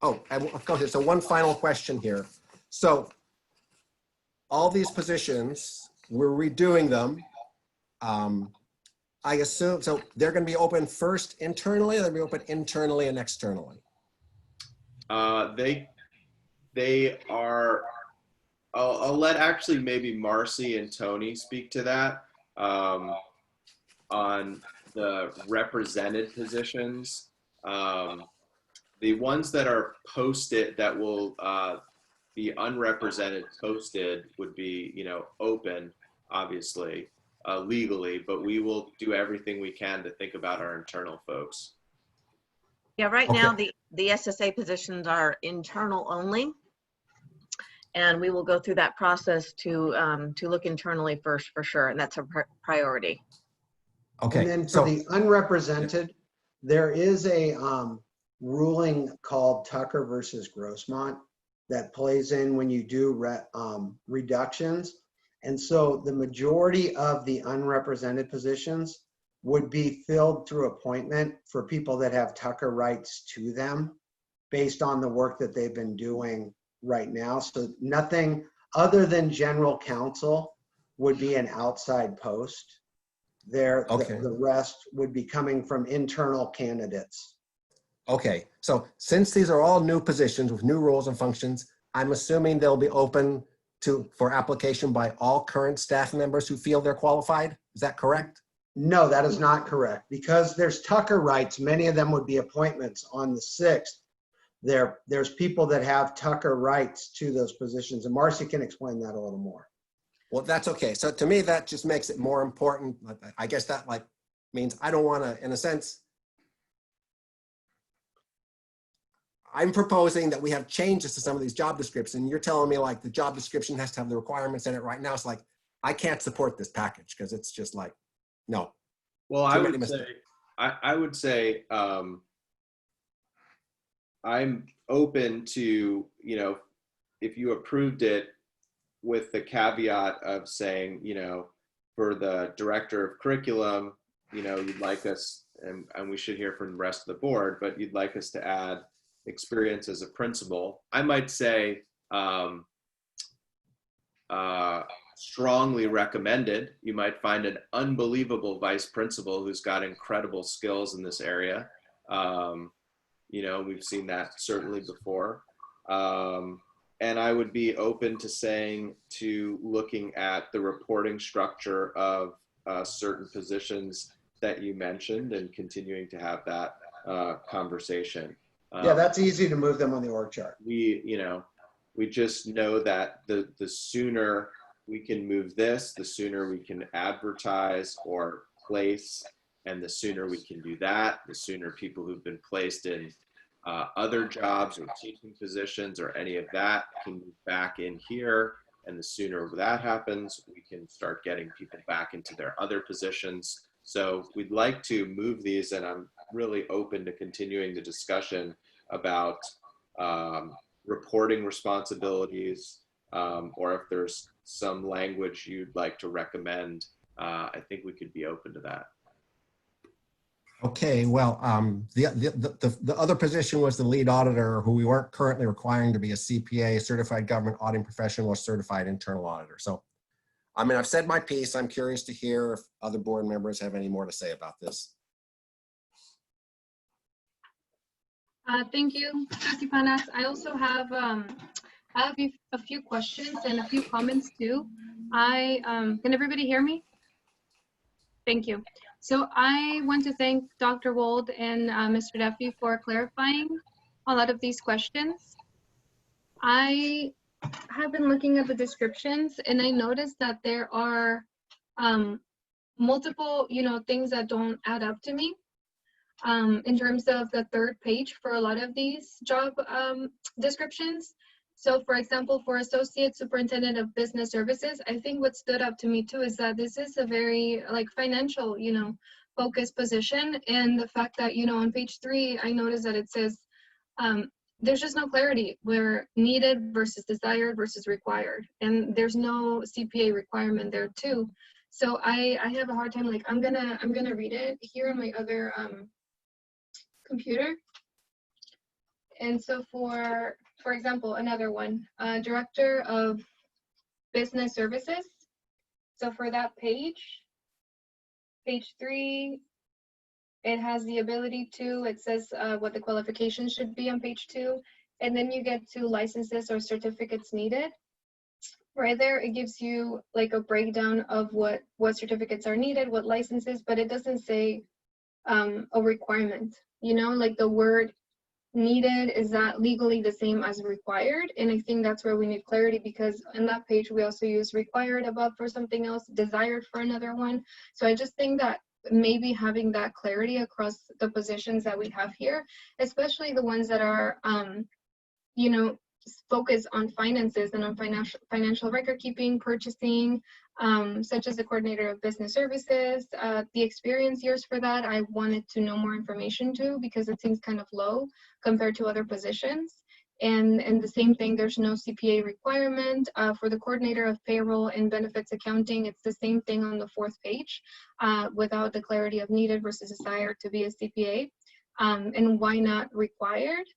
Oh, and of course, so one final question here. So all these positions, we're redoing them. I assume, so they're going to be open first internally, or they're going to be open internally and externally? They are, I'll let actually maybe Marcy and Tony speak to that on the represented positions. The ones that are posted that will be unrepresented posted would be, you know, open, obviously, legally, but we will do everything we can to think about our internal folks. Yeah, right Okay. now the SSA positions are internal only. And we will go through that process to look internally first for sure. And that's a priority. Okay. And then for So the unrepresented, there is a ruling called Tucker versus Grossmont that plays in when you do reductions. And so the majority of the unrepresented positions would be filled through appointment for people that have Tucker rights to them based on the work that they've been doing right now. So nothing other than general counsel would be an outside post. There, Okay. the rest would be coming from internal candidates. okay, so since these are all new positions with new roles and functions, I'm assuming they'll be open for application by all current staff members who feel they're qualified. Is that correct? No, that is not correct. Because there's Tucker rights, many of them would be appointments on the 6th. There's people that have Tucker rights to those positions, and Marcy can explain that a little more. Well, that's okay. So to me, that just makes it more important. I guess that means I don't want to, in a sense, I'm proposing that we have changes to some of these job descriptions. You're telling me like the job description has to have the requirements in it right now. It's like, I can't support this package because it's just like, no. Well, Too I many would say, mistakes. I would say, I'm open to, you know, if you approved it with the caveat of saying, you know, for the Director of Curriculum, you know, you'd like us, and we should hear from the rest of the board, but you'd like us to add experience as a principal. I might say strongly recommended. You might find an unbelievable vice principal who's got incredible skills in this area. You know, we've seen that certainly before. And I would be open to looking at the reporting structure of certain positions that you mentioned and continuing to have that conversation. Yeah, that's easy to move them on the org chart. We just know that the sooner we can move this, the sooner we can advertise or place, and the sooner we can do that, the sooner people who've been placed in other jobs or teaching positions or any of that can move back in here. And the sooner that happens, we can start getting people back into their other positions. So we'd like to move these, and I'm really open to continuing the discussion about reporting responsibilities, or if there's some language you'd like to recommend, I think we could be open to that. Okay, well, the other position was the lead auditor, who we weren't currently requiring to be a CPA, certified government auditing professional, or certified internal auditor. So, I mean, I've said my piece. I'm curious to hear if other board members have any more to say about this. Thank you, Trustee Panas. I also have a few questions and a few comments too. Can everybody hear me? Thank you. So I want to thank Dr. Wold and Mr. Duffy for clarifying a lot of these questions. I have been looking at the descriptions and I noticed that there are multiple, things that don't add up to me. In terms of the third page for a lot of these job descriptions. So for example, for Associate Superintendent of Business Services, I think what stood up to me too is that this is a very financial, focused position. And the fact that, on page 3, I noticed that it says, there's just no clarity where needed versus desired versus required. And there's no CPA requirement there too. So I have a hard time, I'm gonna read it here on my other computer. And so for example, another one, Director of Business Services. So for that page 3, it has the ability to, it says what the qualifications should be on page 2. And then you get to licenses or certificates needed. Right there, it gives you a breakdown of what certificates are needed, what licenses, but it doesn't say a requirement. The word needed, is that legally the same as required? And I think that's where we need clarity, because in that page we also use required above for something else, desired for another one. So I just think that maybe having that clarity across the positions that we have here, especially the ones that are focus on finances and on financial record keeping, purchasing, such as the coordinator of business services, the experience years for that, I wanted to know more information too, because it seems kind of low compared to other positions. And the same thing, there's no CPA requirement. For the coordinator of payroll and benefits accounting, it's the same thing on the 4th page, without the clarity of needed versus desired to be a CPA. And why not required?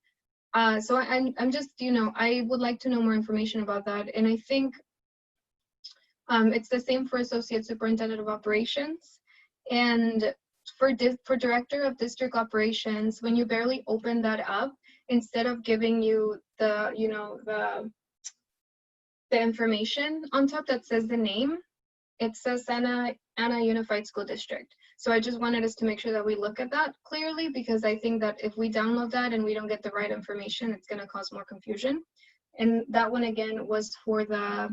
So I'm just, I would like to know more information about that. And I think it's the same for Associate Superintendent of Operations. And for Director of District Operations, when you barely open that up, instead of giving you the, the information on top that says the name, it says Anna Unified School District. So I just wanted us to make sure that we look at that clearly, because I think that if we download that and we don't get the right information, it's going to cause more confusion. And that one again was for the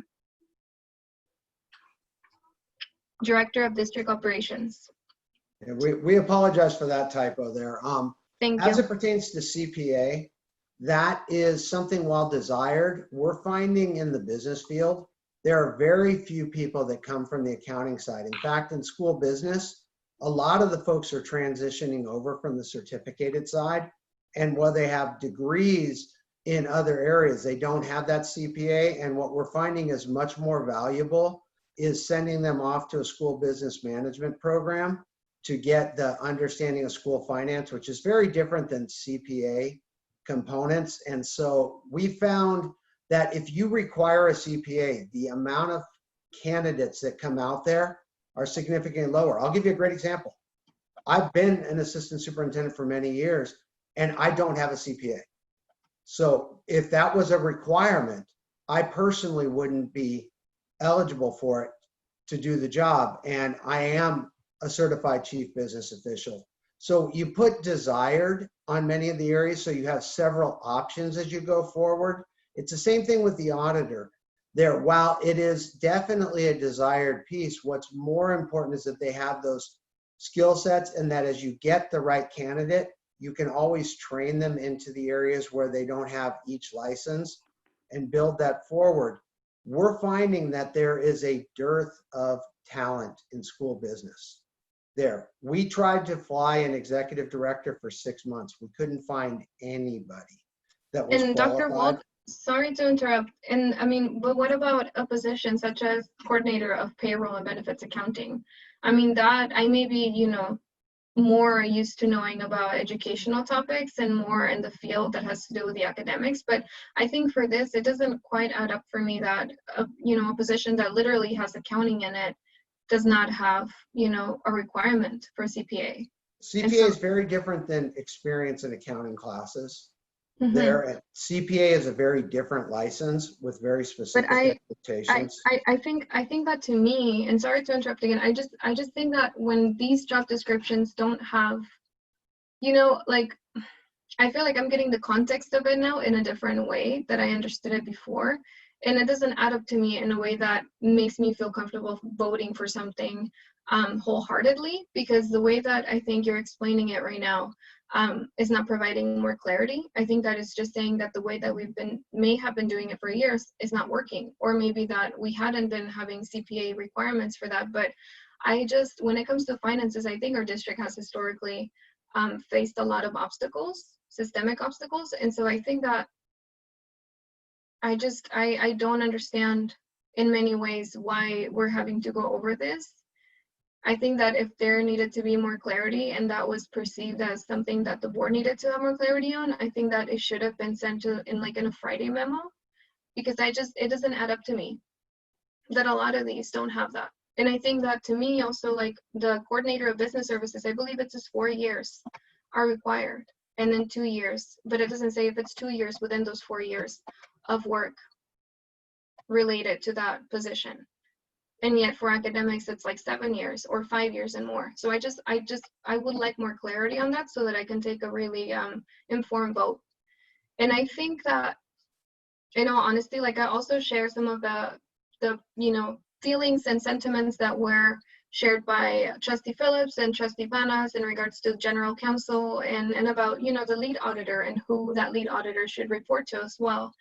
Director of District Operations. Yeah, we apologize for that typo there. Thank you. As it pertains to CPA, that is something, while desired, we're finding in the business field, there are very few people that come from the accounting side. In fact, in school business, a lot of the folks are transitioning over from the certificated side. And while they have degrees in other areas, they don't have that CPA. And what we're finding is much more valuable is sending them off to a school business management program to get the understanding of school finance, which is very different than CPA components. And so we found that if you require a CPA, the amount of candidates that come out there are significantly lower. I'll give you a great example. I've been an assistant superintendent for many years, and I don't have a CPA. So if that was a requirement, I personally wouldn't be eligible for it to do the job. And I am a certified chief business official. So you put desired on many of the areas, so you have several options as you go forward. It's the same thing with the auditor. There, while it is definitely a desired piece, what's more important is that they have those skill sets, and that as you get the right candidate, you can always train them into the areas where they don't have each license and build that forward. We're finding that there is a dearth of talent in school business. There, we tried to fly an executive director for 6 months. We couldn't find anybody that was And qualified. Dr. Wald, sorry to interrupt. And I mean, but what about a position such as coordinator of payroll and benefits accounting? I mean, that I may be, more used to knowing about educational topics and more in the field that has to do with the academics. But I think for this, it doesn't quite add up for me that, a position that literally has accounting in it does not have, a requirement for CPA. CPA is very different than experience in accounting classes. Mhm. There, CPA is a very different license with very specific expectations. I think that to me, and sorry to interrupt again, I just think that when these job descriptions don't have, you know, like, I feel like I'm getting the context of it now in a different way that I understood it before. And it doesn't add up to me in a way that makes me feel comfortable voting for something wholeheartedly, because the way that I think you're explaining it right now is not providing more clarity. I think that is just saying that the way that may have been doing it for years is not working, or maybe that we hadn't been having CPA requirements for that. But when it comes to finances, I think our district has historically faced a lot of obstacles, systemic obstacles. And so I think that I don't understand in many ways why we're having to go over this. I think that if there needed to be more clarity and that was perceived as something that the board needed to have more clarity on, I think that it should have been sent in a Friday memo, because it doesn't add up to me that a lot of these don't have that. And I think that to me also, like, the coordinator of business services, I believe it says 4 years are required, and then 2 years, but it doesn't say if it's 2 years within those 4 years of work related to that position. And yet for academics, it's like 7 years or 5 years and more. So I would like more clarity on that so that I can take a really informed vote. And I think that, in all honesty, like, I also share some of the feelings and sentiments that were shared by Trustee Phillips and Trustee Panas in regards to general counsel and about, the lead auditor and who that lead auditor should report to as well.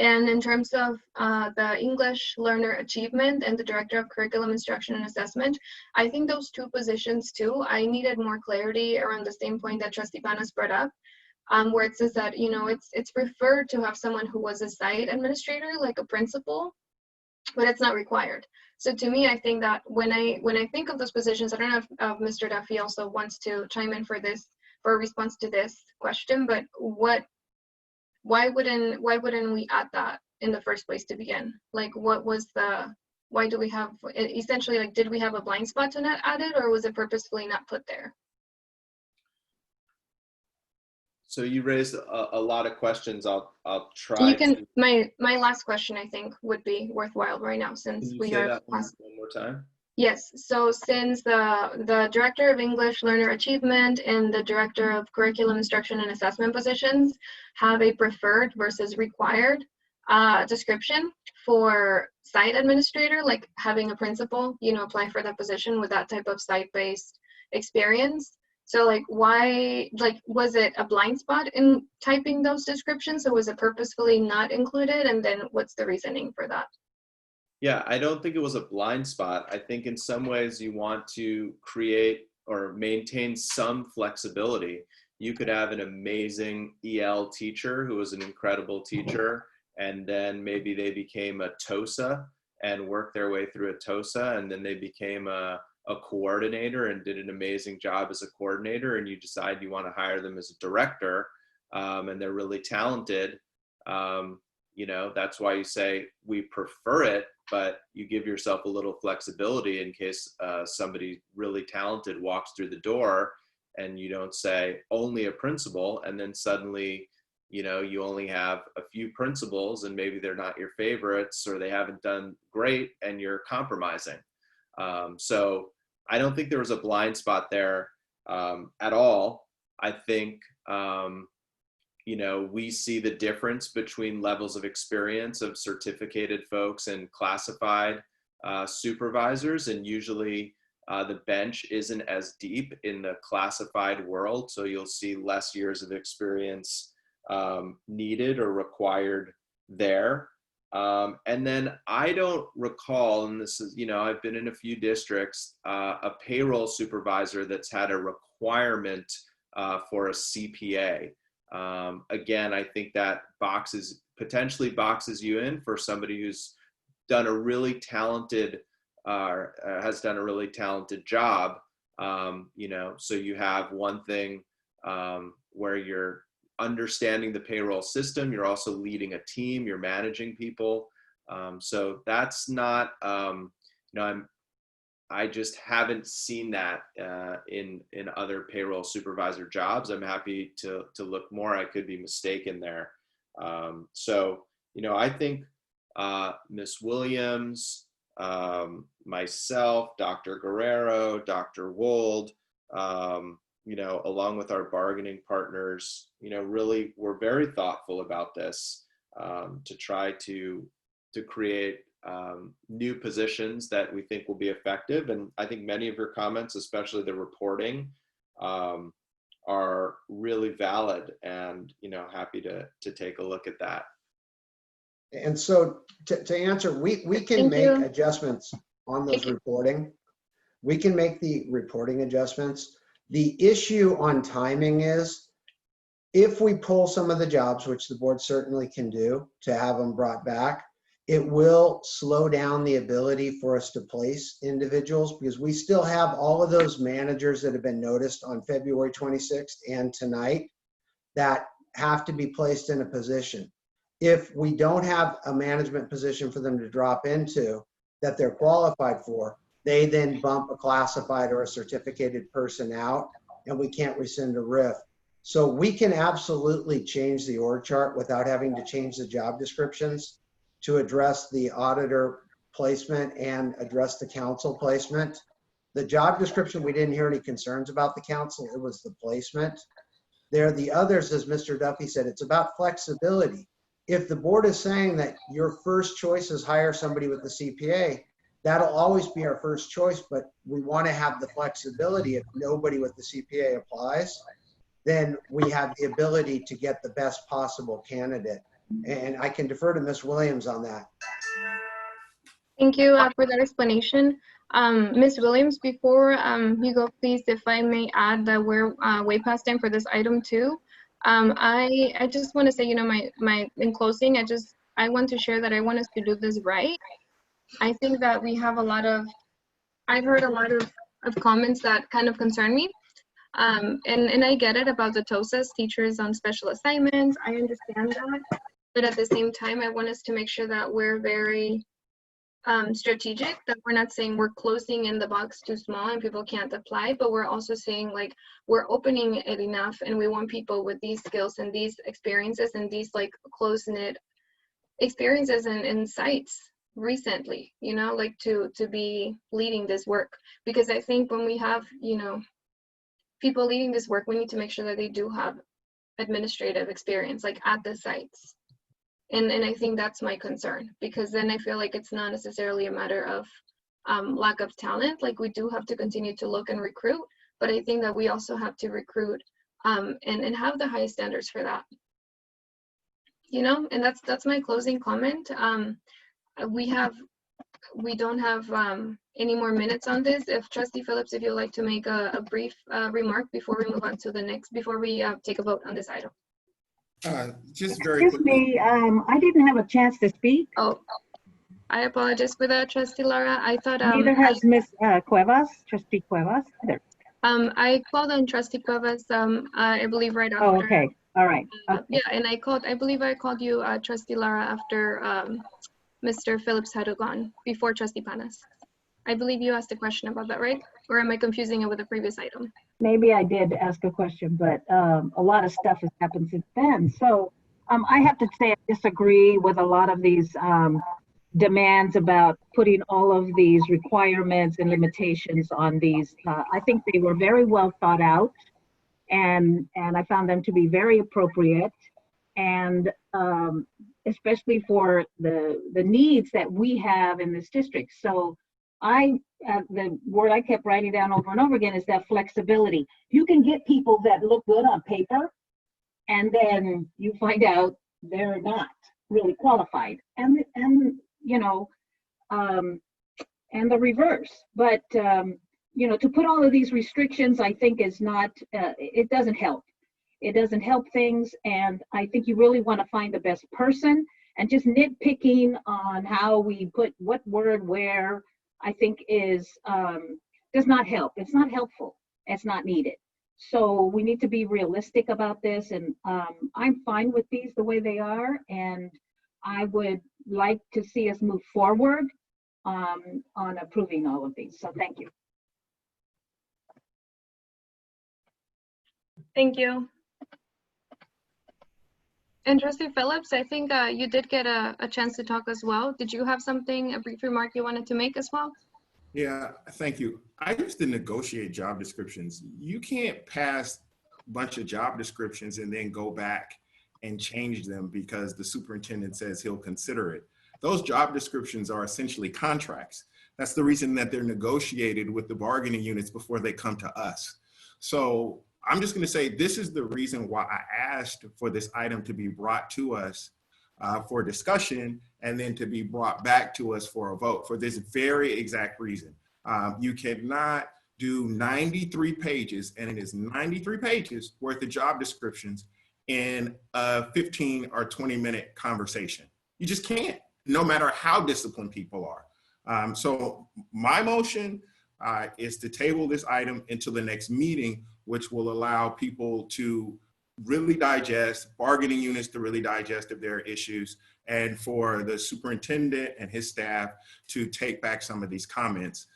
And in terms of the English learner achievement and the director of curriculum instruction and assessment, I think those two positions too, I needed more clarity around the same point that Trustee Panas brought up, where it says that, it's preferred to have someone who was a site administrator, like a principal, but it's not required. So to me, I think that when I think of those positions, I don't know if Mr. Duffy also wants to chime in for a response to this question, but why wouldn't we add that in the first place to begin? Like, why do we have, essentially, like, did we have a blind spot to not add it, or was it purposefully not put there? So you raised a lot of questions. I'll try. My last question, I think, would be worthwhile right now, since Can you we say are that one more time? Yes, so since the Director of English Learner Achievement and the Director of Curriculum Instruction and Assessment positions have a preferred versus required description for site administrator, like having a principal, apply for that position with that type of site-based experience. So, like, why, like, was it a blind spot in typing those descriptions? So was it purposefully not included? And then what's the reasoning for that? Yeah, I don't think it was a blind spot. I think in some ways you want to create or maintain some flexibility. You could have an amazing EL teacher who was an incredible teacher, and then maybe they became a TOSA and worked their way through a TOSA, and then they became a coordinator and did an amazing job as a coordinator, and you decide you want to hire them as a director, and they're really talented. That's why you say we prefer it, but you give yourself a little flexibility in case somebody really talented walks through the door, and you don't say only a principal, and then suddenly, you only have a few principals and maybe they're not your favorites or they haven't done great and you're compromising. So I don't think there was a blind spot there at all. I think, we see the difference between levels of experience of certificated folks and classified supervisors, and usually the bench isn't as deep in the classified world, so you'll see less years of experience needed or required there. And then I don't recall, and this is, I've been in a few districts, a payroll supervisor that's had a requirement for a CPA. Again, I think that potentially boxes you in for somebody who's done a really talented, has done a really talented job. So you have one thing where you're understanding the payroll system, you're also leading a team, you're managing people. So that's not, I'm I just haven't seen that in other payroll supervisor jobs. I'm happy to look more. I could be mistaken there. So, you know, I think Ms. Williams, myself, Dr. Guerrero, Dr. Wold, you know, along with our bargaining partners, you know, really were very thoughtful about this to try to create new positions that we think will be effective. And I think many of your comments, especially the reporting, are really valid, and, you know, happy to take a look at that. And so to answer, we can make adjustments on those reporting. We can make the reporting adjustments. The issue on timing is if we pull some of the jobs, which the board certainly can do to have them brought back, it will slow down the ability for us to place individuals, because we still have all of those managers that have been noticed on February 26th and tonight that have to be placed in a position. If we don't have a management position for them to drop into that they're qualified for, they then bump a classified or a certificated person out, and we can't rescind a RIF. So we can absolutely change the org chart without having to change the job descriptions to address the auditor placement and address the council placement. The job description, we didn't hear any concerns about the council. It was the placement. There, the others, as Mr. Duffy said, it's about flexibility. If the board is saying that your first choice is hire somebody with the CPA, that'll always be our first choice, but we want to have the flexibility. If nobody with the CPA applies, then we have the ability to get the best possible candidate. And I can defer to Ms. Williams on that. Thank you for that explanation. Ms. Williams, before you go, please, if I may add that we're way past time for this item too. I just want to say, you know, in closing, I want to share that I want us to do this right. I think that we have I've heard a lot of comments that kind of concern me. And I get it about the TOSAs, teachers on special assignments. I understand that. But at the same time, I want us to make sure that we're very strategic, that we're not saying we're closing in the box too small and people can't apply, but we're also saying like we're opening it enough and we want people with these skills and these experiences and these like close-knit experiences and sites recently, you know, like to be leading this work. Because I think when we have, you know, people leading this work, we need to make sure that they do have administrative experience like at the sites. And I think that's my concern, because then I feel like it's not necessarily a matter of lack of talent. Like we do have to continue to look and recruit, but I think that we also have to recruit and have the high standards for that. You know, and that's my closing comment. We don't have any more minutes on this. If Trustee Phillips, if you'd like to make a brief remark before we move on to the next, before we take a vote on this item. Just very Excuse quickly. me, I didn't have a chance to speak. Oh, I apologize for that, Trustee Lara. I thought Neither has Ms. Cuevas, Trustee Cuevas. Either. I called on Trustee Cuevas, I believe right after. Oh, okay. All right. Okay. Yeah, and I believe I called you, Trustee Lara, after Mr. Phillips had gone, before Trustee Panas. I believe you asked a question about that, right? Or am I confusing it with the previous item? Maybe I did ask a question, but a lot of stuff has happened since then. So I have to say I disagree with a lot of these demands about putting all of these requirements and limitations on these. I think they were very well thought out, and I found them to be very appropriate, and especially for the needs that we have in this district. So the word I kept writing down over and over again is that flexibility. You can get people that look good on paper, and then you find out they're not really qualified, and you know, and the reverse. But you know, to put all of these restrictions, I think is not. It doesn't help. It doesn't help things, and I think you really want to find the best person. And just nitpicking on how we put what word where, I think is does not help. It's not helpful. It's not needed. So we need to be realistic about this, and I'm fine with these the way they are, and I would like to see us move forward on approving all of these. So thank you. Thank you. And Trustee Phillips, I think you did get a chance to talk as well. Did you have something, a brief remark you wanted to make as well? Yeah, thank you. I used to negotiate job descriptions. You can't pass a bunch of job descriptions and then go back and change them because the superintendent says he'll consider it. Those job descriptions are essentially contracts. That's the reason that they're negotiated with the bargaining units before they come to us. So I'm just going to say this is the reason why I asked for this item to be brought to us for discussion and then to be brought back to us for a vote for this very exact reason. You cannot do 93 pages, and it is 93 pages worth of job descriptions in a 15 or 20-minute conversation. You just can't, no matter how disciplined people are. So my motion is to table this item until the next meeting, which will allow people to really digest, bargaining units to really digest if there are issues, and for the superintendent and his staff to take back some of these comments.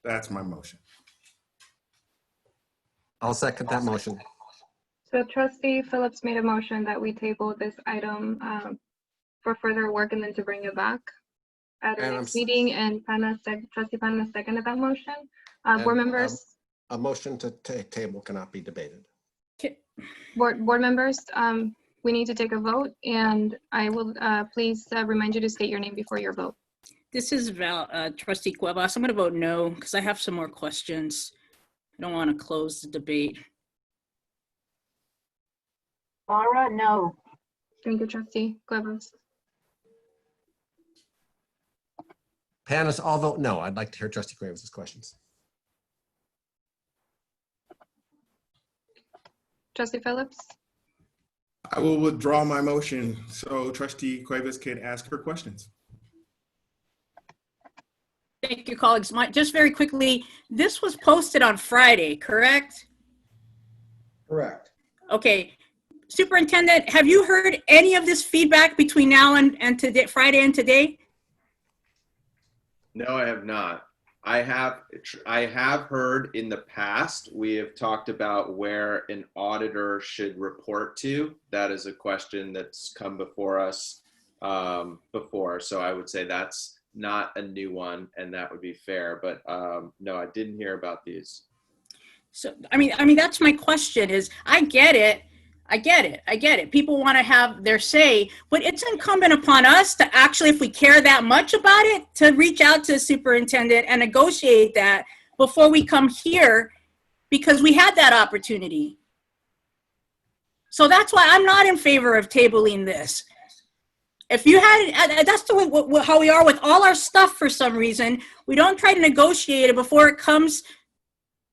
That's my motion. I'll second that motion. So Trustee Phillips made a motion that we table this item for further work and then to bring it back at our next meeting, and Trustee Pana seconded that motion. Board members? A motion to table cannot be debated. Board members, we need to take a vote, and I will please remind you to state your name before your vote. This is Trustee Cuevas. I'm going to vote no because I have some more questions. I don't want to close the debate. Laura, no. Thank you, Trustee Cuevas. Panis, I'll vote no. I'd like to hear Trustee Cuevas' questions. Trustee Phillips? I will withdraw my motion so Trustee Cuevas can ask her questions. Thank you, colleagues. Just very quickly, this was posted on Friday, correct? Correct. Okay. Superintendent, have you heard any of this feedback between now and today, Friday and today? No, I have not. I have heard in the past, we have talked about where an auditor should report to. That is a question that's come before us before. So I would say that's not a new one, and that would be fair. But no, I didn't hear about these. So, I mean, that's my question is, I get it. People want to have their say, but it's incumbent upon us to actually, if we care that much about it, to reach out to the superintendent and negotiate that before we come here, because we had that opportunity. So that's why I'm not in favor of tabling this. If you had, that's how we are with all our stuff for some reason. We don't try to negotiate it before it comes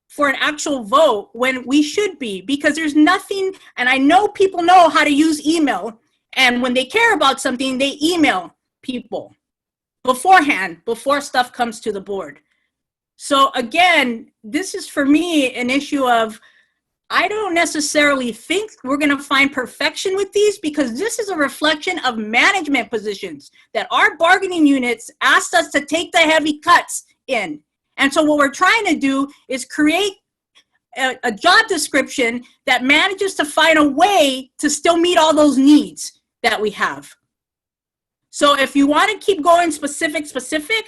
for an actual vote when we should be, because there's nothing, and I know people know how to use email, and when they care about something, they email people beforehand, before stuff comes to the board. So again, this is for me an issue of, I don't necessarily think we're going to find perfection with these, because this is a reflection of management positions that our bargaining units asked us to take the heavy cuts in. And so what we're trying to do is create a job description that manages to find a way to still meet all those needs that we have. So if you want to keep going specific,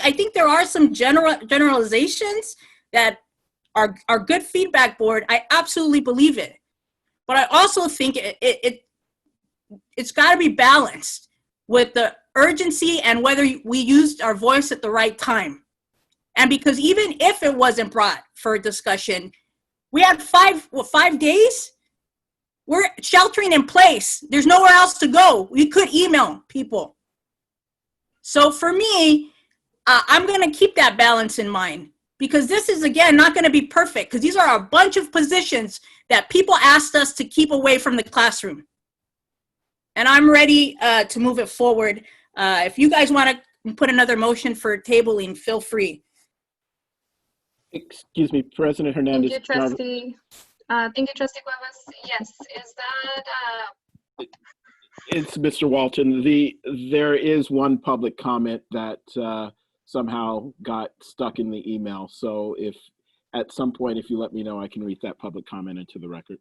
I think there are some generalizations that are good feedback, board. I absolutely believe it. But I also think it's got to be balanced with the urgency and whether we used our voice at the right time. And because even if it wasn't brought for discussion, we had 5 days. We're sheltering in place. There's nowhere else to go. We could email people. So for me, I'm going to keep that balance in mind, because this is, again, not going to be perfect, because these are a bunch of positions that people asked us to keep away from the classroom. And I'm ready to move it forward. If you guys want to put another motion for tabling, feel free. Excuse me, President Hernandez. Thank you, Trustee. Thank you, Trustee Cuevas. Yes, is that It's Mr. Walton. There is one public comment that somehow got stuck in the email. So if at some point, if you let me know, I can read that public comment into the record.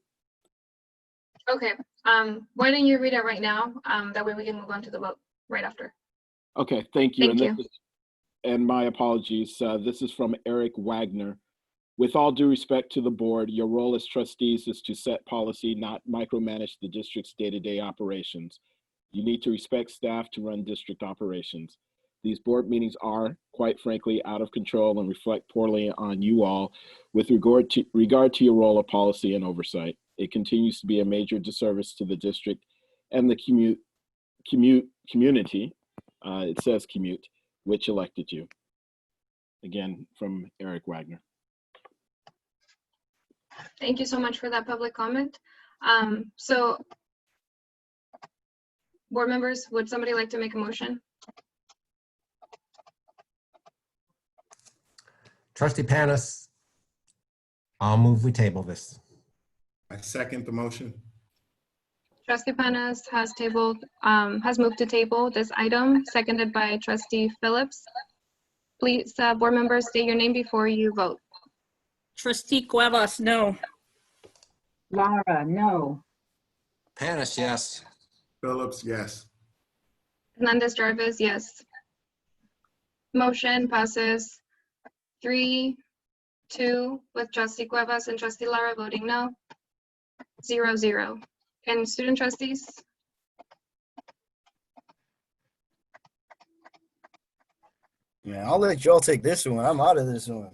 Okay, why don't you read it right now? That way we can move on to the vote right after. Okay, thank you. Thank you. And my apologies. This is from Eric Wagner. With all due respect to the board, your role as trustees is to set policy, not micromanage the district's day-to-day operations. You need to respect staff to run district operations. These board meetings are, quite frankly, out of control and reflect poorly on you all with regard to your role of policy and oversight. It continues to be a major disservice to the district and the community, it says commute, which elected you. Again, from Eric Wagner. Thank you so much for that public comment. So, board members, would somebody like to make a motion? Trustee Panis, I'll move we table this. I second the motion. Trustee Panas has moved to table this item, seconded by Trustee Phillips. Please, board members, state your name before you vote. Trustee Cuevas, no. Lara, no. Panis, yes. Phillips, yes. Hernandez Jarvis, yes. Motion passes 3-2 with Trustee Cuevas and Trustee Lara voting no. 0-0. And student trustees? Yeah, I'll let y'all take this one. I'm out of this one.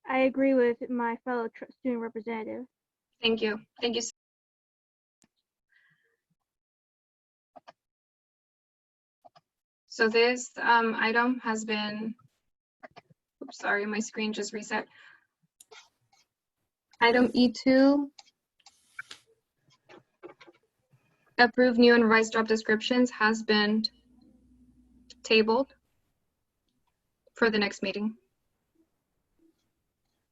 I agree with my fellow student representative. Thank you. Thank you. So this item has been, oops, sorry, my screen just reset. Item E2, approve new and revised job descriptions, has been tabled for the next meeting.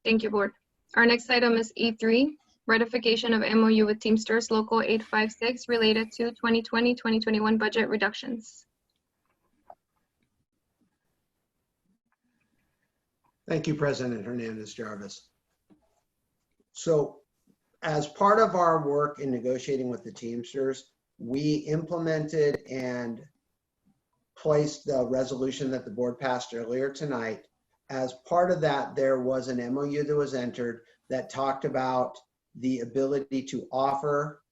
Thank you, board. Our next item is E3, ratification of MOU with Teamsters Local 856 related to 2020-2021 budget reductions. Thank you, President Hernandez Jarvis. So as part of our work in negotiating with the Teamsters, we implemented and placed the resolution that the board passed earlier tonight. As part of that, there was an MOU that was entered that talked about the ability to offer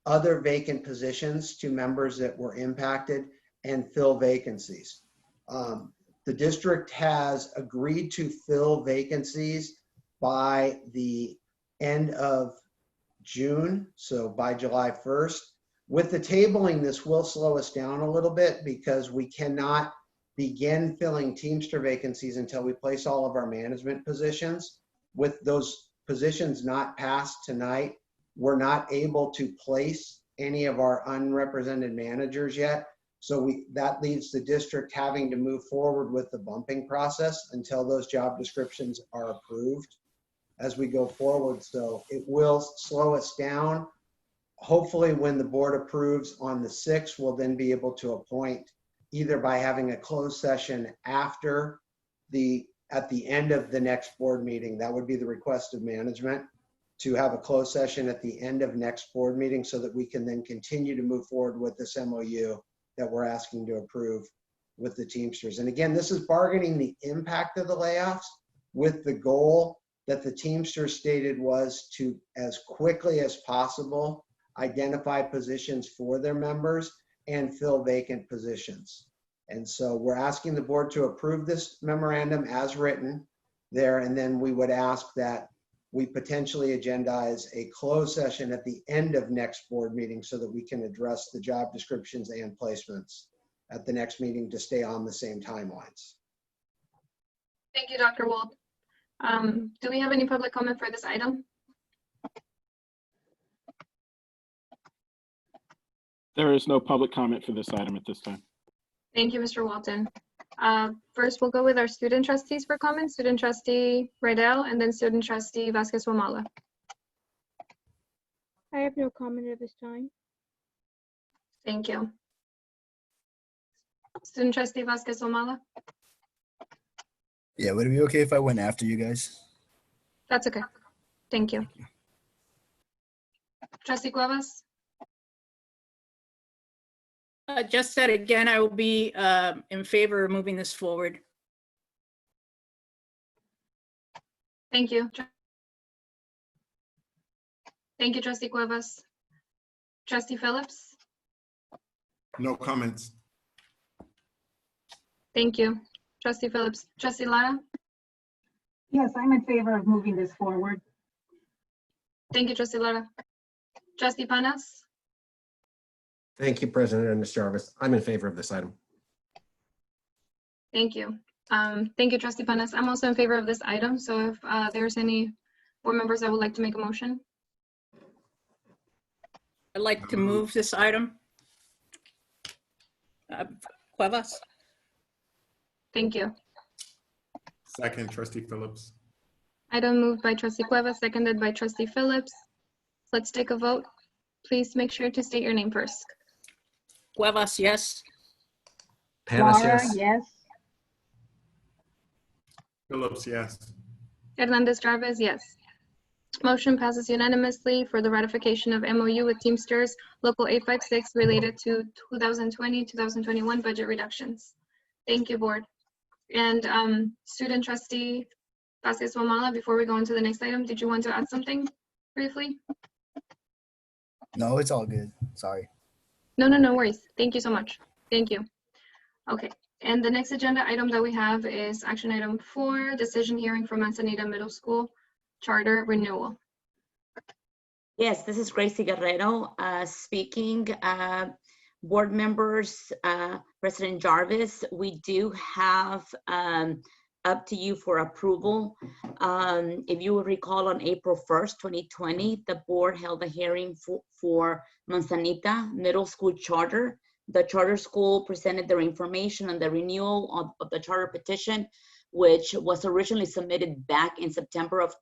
other vacant positions to members that were impacted and fill vacancies. The district has agreed to fill vacancies by the end of June, so by July 1st. With the tabling, this will slow us down a little bit because we cannot begin filling Teamster vacancies until we place all of our management positions. With those positions not passed tonight, we're not able to place any of our unrepresented managers yet. So that leaves the district having to move forward with the bumping process until those job descriptions are approved as we go forward. So it will slow us down. Hopefully when the board approves on the 6th, we'll then be able to appoint either by having a closed session after at the end of the next board meeting. That would be the request of management, to have a closed session at the end of next board meeting so that we can then continue to move forward with this MOU that we're asking to approve with the Teamsters. And again, this is bargaining the impact of the layoffs with the goal that the Teamsters stated was to, as quickly as possible, identify positions for their members and fill vacant positions. And so we're asking the board to approve this memorandum as written there, and then we would ask that we potentially agendize a closed session at the end of next board meeting so that we can address the job descriptions and placements at the next meeting to stay on the same timelines. Thank you, Dr. Wald. Do we have any public comment for this item? There is no public comment for this item at this time. Thank you, Mr. Walton. First, we'll go with our student trustees for comments. Student trustee Riddell and then student trustee Vasquez Wamala. I have no comment at this time. Thank you. Student trustee Vasquez Omala? Yeah, would it be okay if I went after you guys? That's okay. Thank you. Trustee Cuevas? Just that again, I will be in favor of moving this forward. Thank you. Thank you, Trustee Cuevas. Trustee Phillips? No comments. Thank you. Trustee Phillips. Trustee Lara? Yes, I'm in favor of moving this forward. Thank you, Trustee Lara. Trustee Panas? Thank you, President Ernest Jarvis. I'm in favor of this item. Thank you. Thank you, Trustee Panas. I'm also in favor of this item. So if there's any board members that would like to make a motion. I'd like to move this item. Cuevas? Thank you. Second, Trustee Phillips. Item moved by Trustee Cuevas, seconded by Trustee Phillips. Let's take a vote. Please make sure to state your name first. Cuevas, yes. Panas, Lara, yes. yes. Phillips, yes. Hernandez Jarvis, yes. Motion passes unanimously for the ratification of MOU with Teamsters Local 856 related to 2020-2021 budget reductions. Thank you, board. And student trustee Vasquez Wamala, before we go into the next item, did you want to add something briefly? No, it's all good. Sorry. No worries. Thank you so much. Thank you. Okay, and the next agenda item that we have is action item 4, decision hearing for Manzanita Middle School charter renewal. Yes, this is Gracie Guerrero speaking. Board members, President Jarvis, we do have up to you for approval. If you will recall, on April 1st, 2020, the board held a hearing for Manzanita Middle School charter. The charter school presented their information on the renewal of the charter petition, which was originally submitted back in September of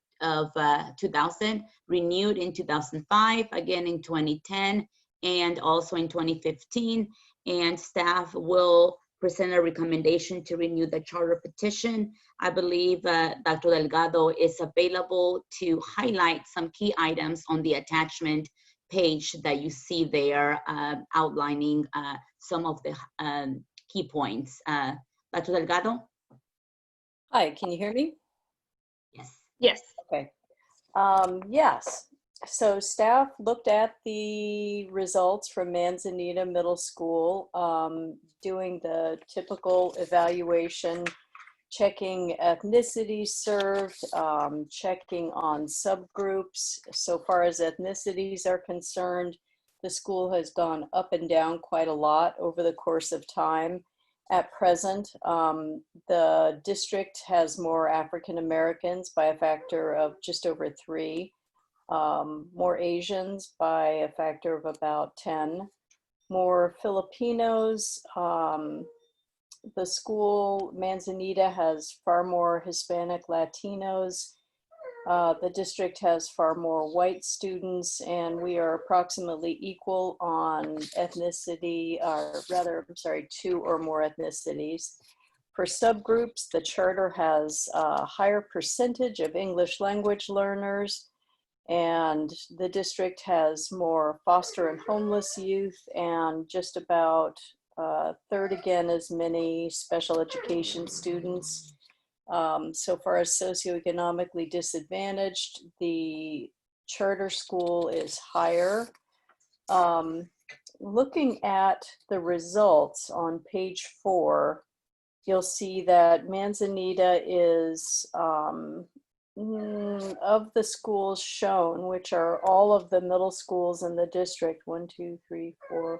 2000, renewed in 2005, again in 2010, and also in 2015. And staff will present a recommendation to renew the charter petition. I believe Dr. Delgado is available to highlight some key items on the attachment page that you see there, outlining some of the key points. Dr. Delgado? Hi, can you hear me? Yes. Yes. Okay. Yes. So staff looked at the results from Manzanita Middle School, doing the typical evaluation, checking ethnicity served, checking on subgroups. So far as ethnicities are concerned, the school has gone up and down quite a lot over the course of time. At present, the district has more African Americans by a factor of just over 3. More Asians by a factor of about 10, more Filipinos. The school, Manzanita, has far more Hispanic Latinos. The district has far more white students, and we are approximately equal on ethnicity, or rather, I'm sorry, 2 or more ethnicities. For subgroups, the charter has a higher percentage of English language learners, and the district has more foster and homeless youth, and just about third again as many special education students. So far as socioeconomically disadvantaged, the charter school is higher. Looking at the results on page 4, you'll see that Manzanita is of the schools shown, which are all of the middle schools in the district, 1, 2, 3, 4,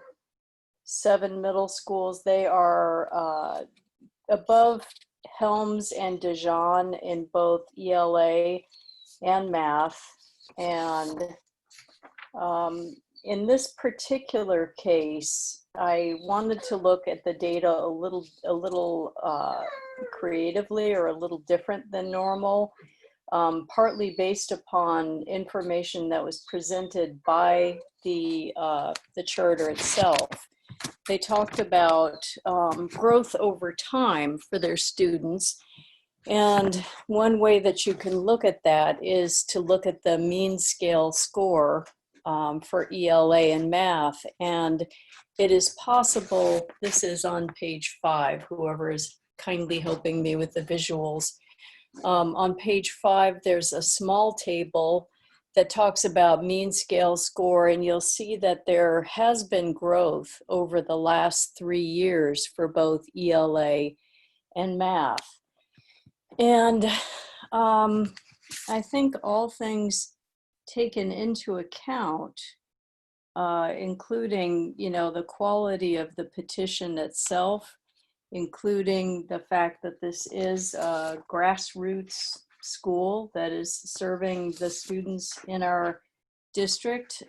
7 middle schools. They are above Helms and Dijon in both ELA and math. And in this particular case, I wanted to look at the data a little creatively, or a little different than normal. partly based upon information that was presented by the charter itself. They talked about growth over time for their students. And one way that you can look at that is to look at the mean scale score for ELA and math. And it is possible, this is on page 5, whoever is kindly helping me with the visuals. On page 5, there's a small table that talks about mean scale score, and you'll see that there has been growth over the last 3 years for both ELA and math. And I think all things taken into account, including, the quality of the petition itself, including the fact that this is a grassroots school that is serving the students in our district,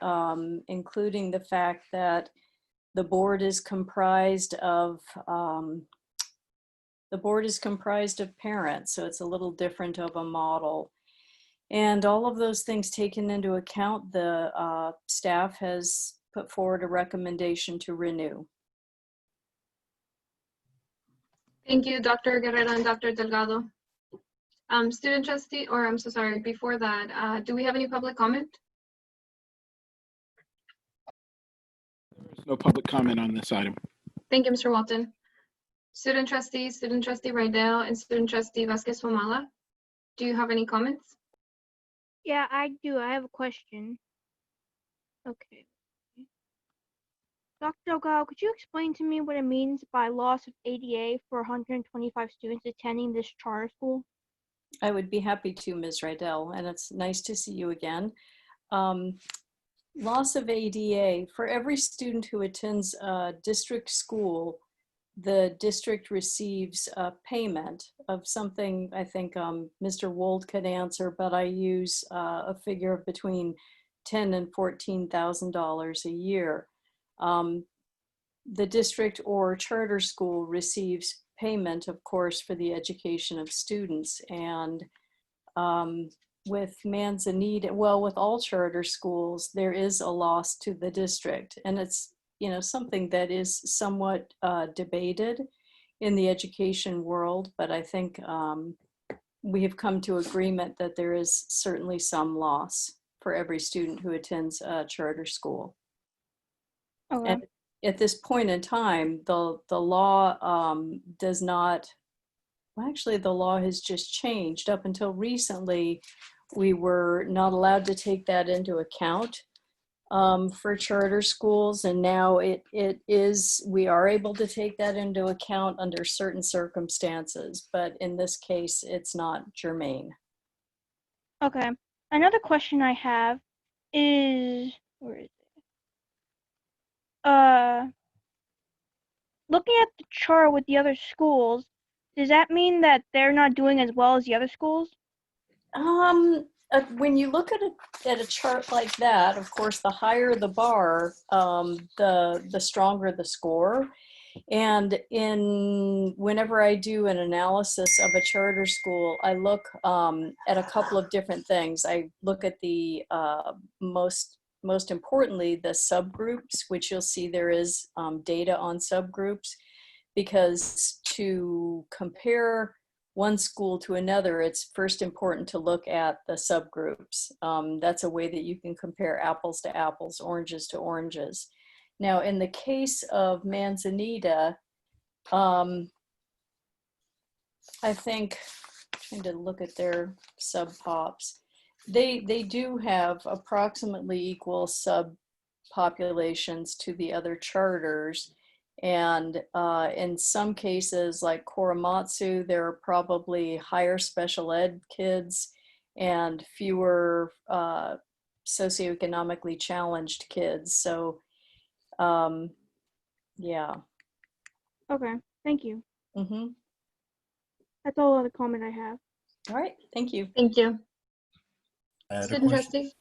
including the fact that the board is comprised of parents, so it's a little different of a model. And all of those things taken into account, the staff has put forward a recommendation to renew. Thank you, Dr. Guerrero and Dr. Delgado. Student trustee, or I'm so sorry, before that, do we have any public comment? There's no public comment on this item. Thank you, Mr. Walton. Student trustee Rydell, and student trustee Vasquez-Fomala, do you have any comments? Yeah, I do. I have a question. Okay. Dr. Delgado, could you explain to me what it means by loss of ADA for 125 students attending this charter school? I would be happy to, Ms. Rydell, and it's nice to see you again. Loss of ADA, for every student who attends a district school, the district receives a payment of something, I think Mr. Wold could answer, but I use a figure of between $10,000 and $14,000 a year. The district or charter school receives payment, of course, for the education of students. And with Manzanita, well, with all charter schools, there is a loss to the district. And it's, something that is somewhat debated in the education world, but I think we have come to agreement that there is certainly some loss for every student who attends a charter school. Okay. And at this point in time, the law does not, well, actually the law has just changed. Up until recently, we were not allowed to take that into account for charter schools, and now we are able to take that into account under certain circumstances, but in this case, it's not germane. Okay. Another question I have is, where is it? Looking at the chart with the other schools, does that mean that they're not doing as well as the other schools? When you look at a chart like that, of course, the higher the bar, the stronger the score. And whenever I do an analysis of a charter school, I look at a couple of different things. I look at the most importantly, the subgroups, which you'll see there is data on subgroups, because to compare one school to another, it's first important to look at the subgroups. That's a way that you can compare apples to apples, oranges to oranges. Now, in the case of Manzanita, I think, trying to look at their subpops, they do have approximately equal subpopulations to the other charters. And in some cases, like Korematsu, there are probably higher special ed kids and fewer socioeconomically challenged kids. So, yeah. Okay, thank you. Mm-hmm. That's all the comment I have. All right, thank you. Thank you. I had a Student question. trustee?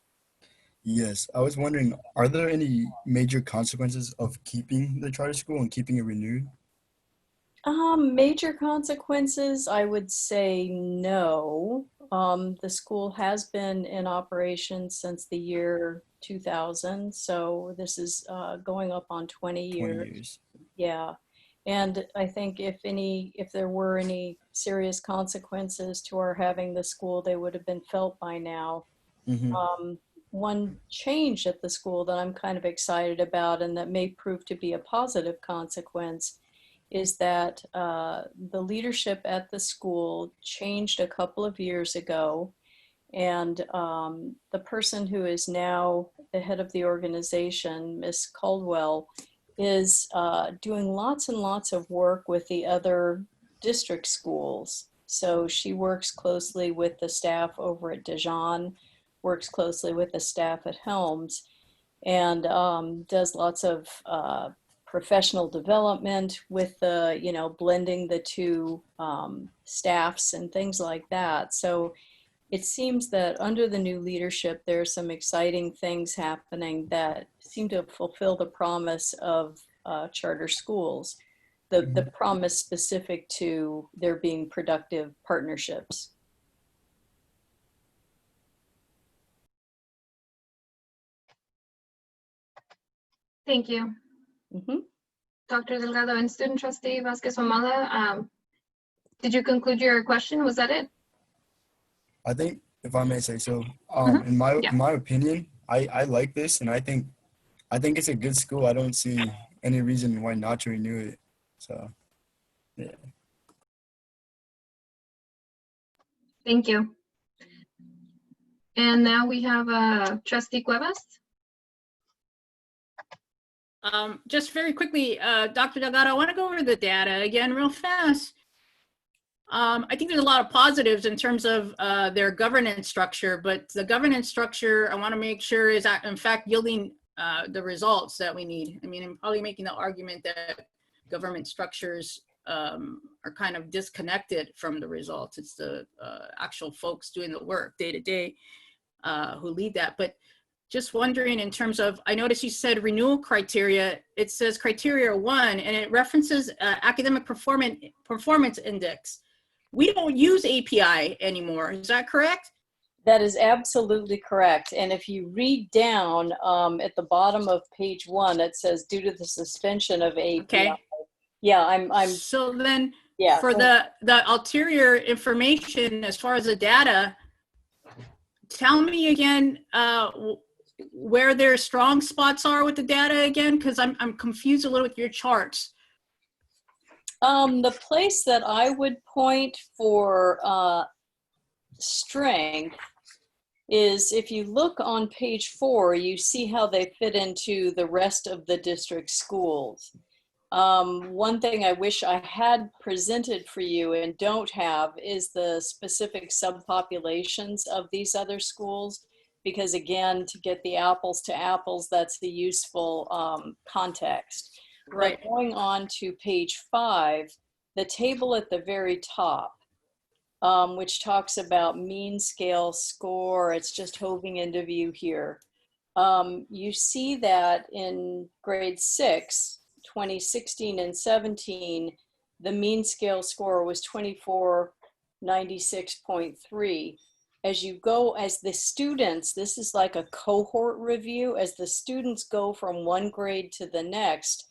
Yes, I was wondering, are there any major consequences of keeping the charter school and keeping it renewed? Major consequences, I would say no. The school has been in operation since the year 2000, so this is going up on 20 years. 20 years. Yeah. And I think if there were any serious consequences to our having the school, they would have been felt by now. One change at the school that I'm kind of excited about and that may prove to be a positive consequence is that the leadership at the school changed a couple of years ago. And the person who is now the head of the organization, Miss Caldwell, is doing lots and lots of work with the other district schools. So she works closely with the staff over at Dijon, works closely with the staff at Helms, and does lots of professional development with the, blending the two staffs and things like that. So it seems that under the new leadership, there are some exciting things happening that seem to fulfill the promise of charter schools, the promise specific to there being productive partnerships. Thank you. Dr. Delgado and student trustee Vasquez Omala, did you conclude your question? Was that it? I think, if I may say so, in my opinion, I like this, and I think it's a good school. I don't see any reason why not to renew it. So, yeah. Thank you. And now we have Trustee Cuevas. Just very quickly, Dr. Delgado, I want to go over the data again real fast. I think there's a lot of positives in terms of their governance structure, but the governance structure, I want to make sure is in fact yielding the results that we need. I mean, I'm probably making the argument that government structures are kind of disconnected from the results. It's the actual folks doing the work day to day who lead that. But just wondering in terms of, I noticed you said renewal criteria. It says criteria 1, and it references academic performance index. We don't use API anymore. Is that correct? That is absolutely correct. And if you read down at the bottom of page 1, it says due to the suspension of API. Okay. Yeah, I'm. So then, yeah, for the ulterior information as far as the data, tell me again where their strong spots are with the data again, because I'm confused a little with your charts. The place that I would point for strength is if you look on page 4, you see how they fit into the rest of the district schools. One thing I wish I had presented for you and don't have is the specific subpopulations of these other schools, because again, to get the apples to apples, that's the useful context. Right. But going on to page 5, the table at the very top, which talks about mean scale score, it's just hoving into view here. You see that in grade 6, 2016 and 17, the mean scale score was 2496.3. As you go, as the students, this is like a cohort review, as the students go from one grade to the next,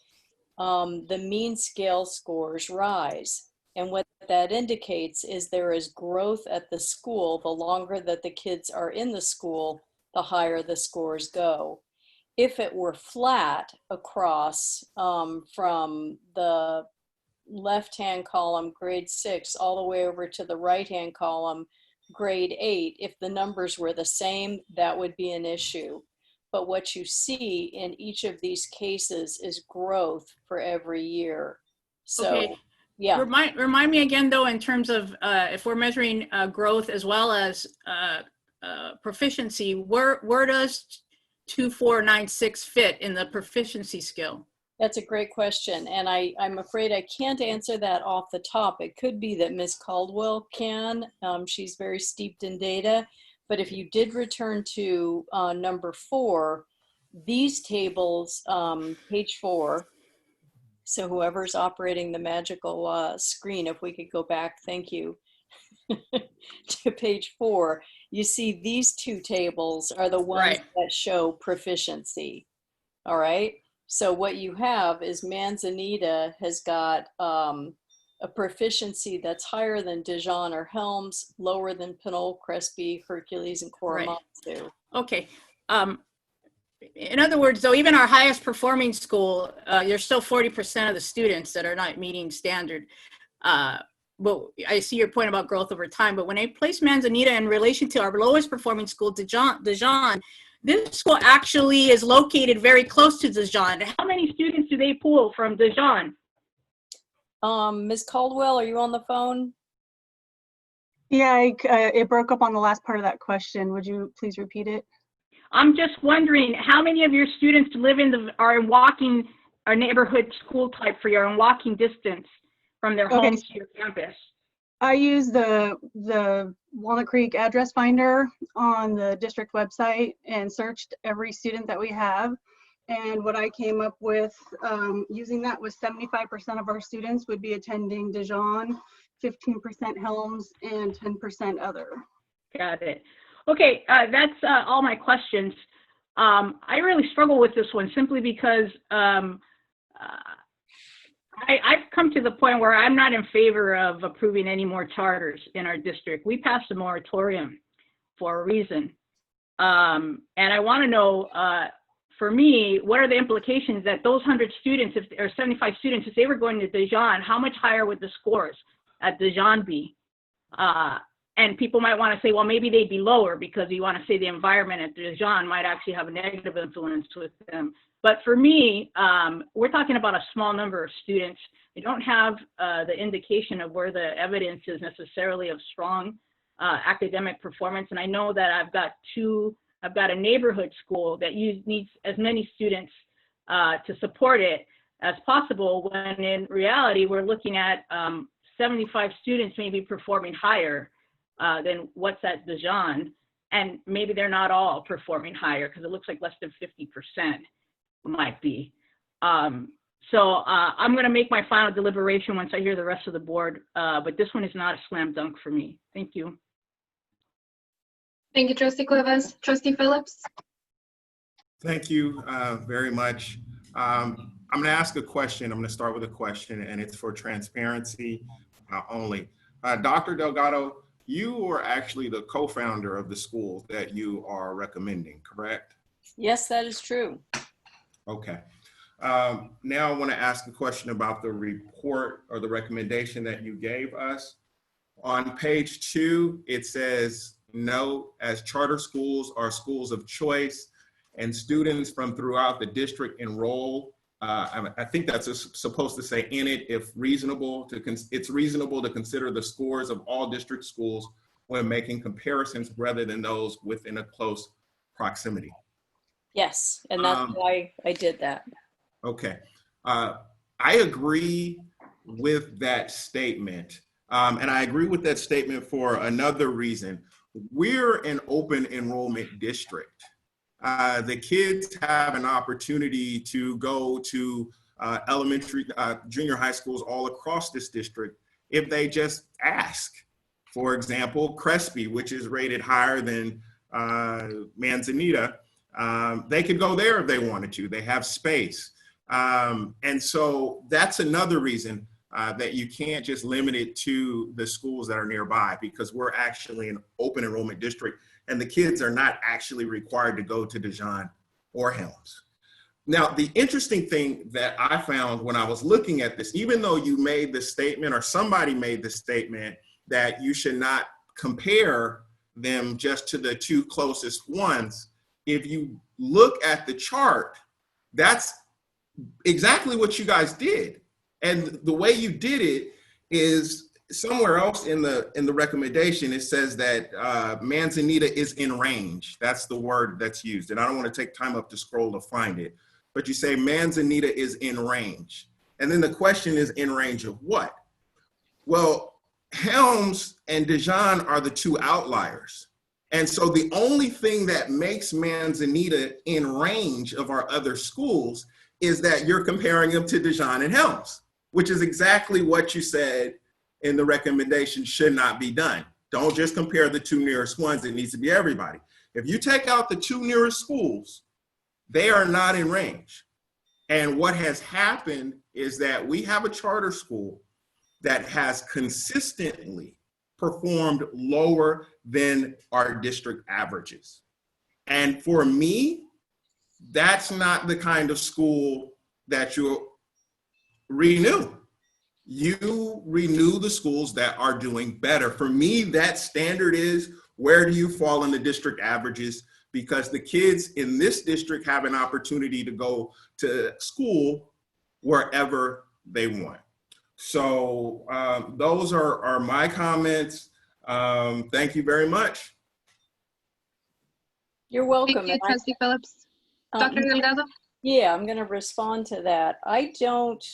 the mean scale scores rise. And what that indicates is there is growth at the school. The longer that the kids are in the school, the higher the scores go. If it were flat across from the left-hand column, grade 6, all the way over to the right-hand column, grade 8, if the numbers were the same, that would be an issue. But what you see in each of these cases is growth for every year. So, okay. Yeah. Remind me again, though, in terms of if we're measuring growth as well as proficiency, where does 2496 fit in the proficiency scale? That's a great question. And I'm afraid I can't answer that off the top. It could be that Ms. Caldwell can. She's very steeped in data. But if you did return to number 4, these tables, page 4, So whoever's operating the magical screen, if we could go back, thank you, to page 4, you see these two tables are the ones Right. that show proficiency. All right. So what you have is Manzanita has got a proficiency that's higher than Dijon or Helms, lower than Pinole, Crespi, Hercules, and Korematsu. Okay. In other words, though, even our highest performing school, there's still 40% of the students that are not meeting standard. But I see your point about growth over time. But when I place Manzanita in relation to our lowest performing school, Dijon, this school actually is located very close to Dijon. How many students do they pull from Dijon? Ms. Caldwell, are you on the phone? Yeah, it broke up on the last part of that question. Would you please repeat it? I'm just wondering how many of your students live are in walking or neighborhood school type for your own walking distance from their homes to your campus? I use the Walnut Creek address finder on the district website and searched every student that we have. And what I came up with using that was 75% of our students would be attending Dijon, 15% Helms, and 10% other. Got it. Okay, that's all my questions. I really struggle with this one simply because I've come to the point where I'm not in favor of approving any more charters in our district. We passed a moratorium for a reason. And I want to know, for me, what are the implications that those 100 students, or 75 students, if they were going to Dijon, how much higher would the scores at Dijon be? And people might want to say, well, maybe they'd be lower because you want to say the environment at Dijon might actually have a negative influence with them. But for me, we're talking about a small number of students. We don't have the indication of where the evidence is necessarily of strong academic performance. And I know that I've got a neighborhood school that needs as many students to support it as possible, when in reality, we're looking at 75 students maybe performing higher than what's at Dijon. And maybe they're not all performing higher because it looks like less than 50% might be. So I'm going to make my final deliberation once I hear the rest of the board, but this one is not a slam dunk for me. Thank you. Thank you, Trustee Cuevas. Trustee Phillips? Thank you very much. I'm going to ask a question. I'm going to start with a question, and it's for transparency only. Dr. Delgado, you were actually the co-founder of the school that you are recommending, correct? Yes, that is true. Okay. Now I want to ask a question about the report or the recommendation that you gave us. On page 2, it says, note, as charter schools are schools of choice and students from throughout the district enroll. I think that's supposed to say in it, if reasonable, it's reasonable to consider the scores of all district schools when making comparisons rather than those within a close proximity. Yes, and that's why I did that. Okay. I agree with that statement. And I agree with that statement for another reason. We're an open enrollment district. The kids have an opportunity to go to elementary, junior high schools all across this district if they just ask. For example, Crespi, which is rated higher than Manzanita, they could go there if they wanted to. They have space. And so that's another reason that you can't just limit it to the schools that are nearby, because we're actually an open enrollment district and the kids are not actually required to go to Dijon or Helms. Now, the interesting thing that I found when I was looking at this, even though you made the statement or somebody made the statement that you should not compare them just to the 2 closest ones, if you look at the chart, that's exactly what you guys did. And the way you did it is somewhere else in the recommendation, it says that Manzanita is in range. That's the word that's used. And I don't want to take time up to scroll to find it, but you say Manzanita is in range. And then the question is, in range of what? Well, Helms and Dijon are the 2 outliers. And so the only thing that makes Manzanita in range of our other schools is that you're comparing them to Dijon and Helms, which is exactly what you said in the recommendation should not be done. Don't just compare the two nearest ones. It needs to be everybody. If you take out the two nearest schools, they are not in range. And what has happened is that we have a charter school that has consistently performed lower than our district averages. And for me, that's not the kind of school that you renew. You renew the schools that are doing better. For me, that standard is, where do you fall in the district averages? Because the kids in this district have an opportunity to go to school wherever they want. So those are my comments. Thank you very much. You're welcome. Thank you, And Trustee Phillips. Dr. Delgado? Yeah, I'm going to respond to that. I don't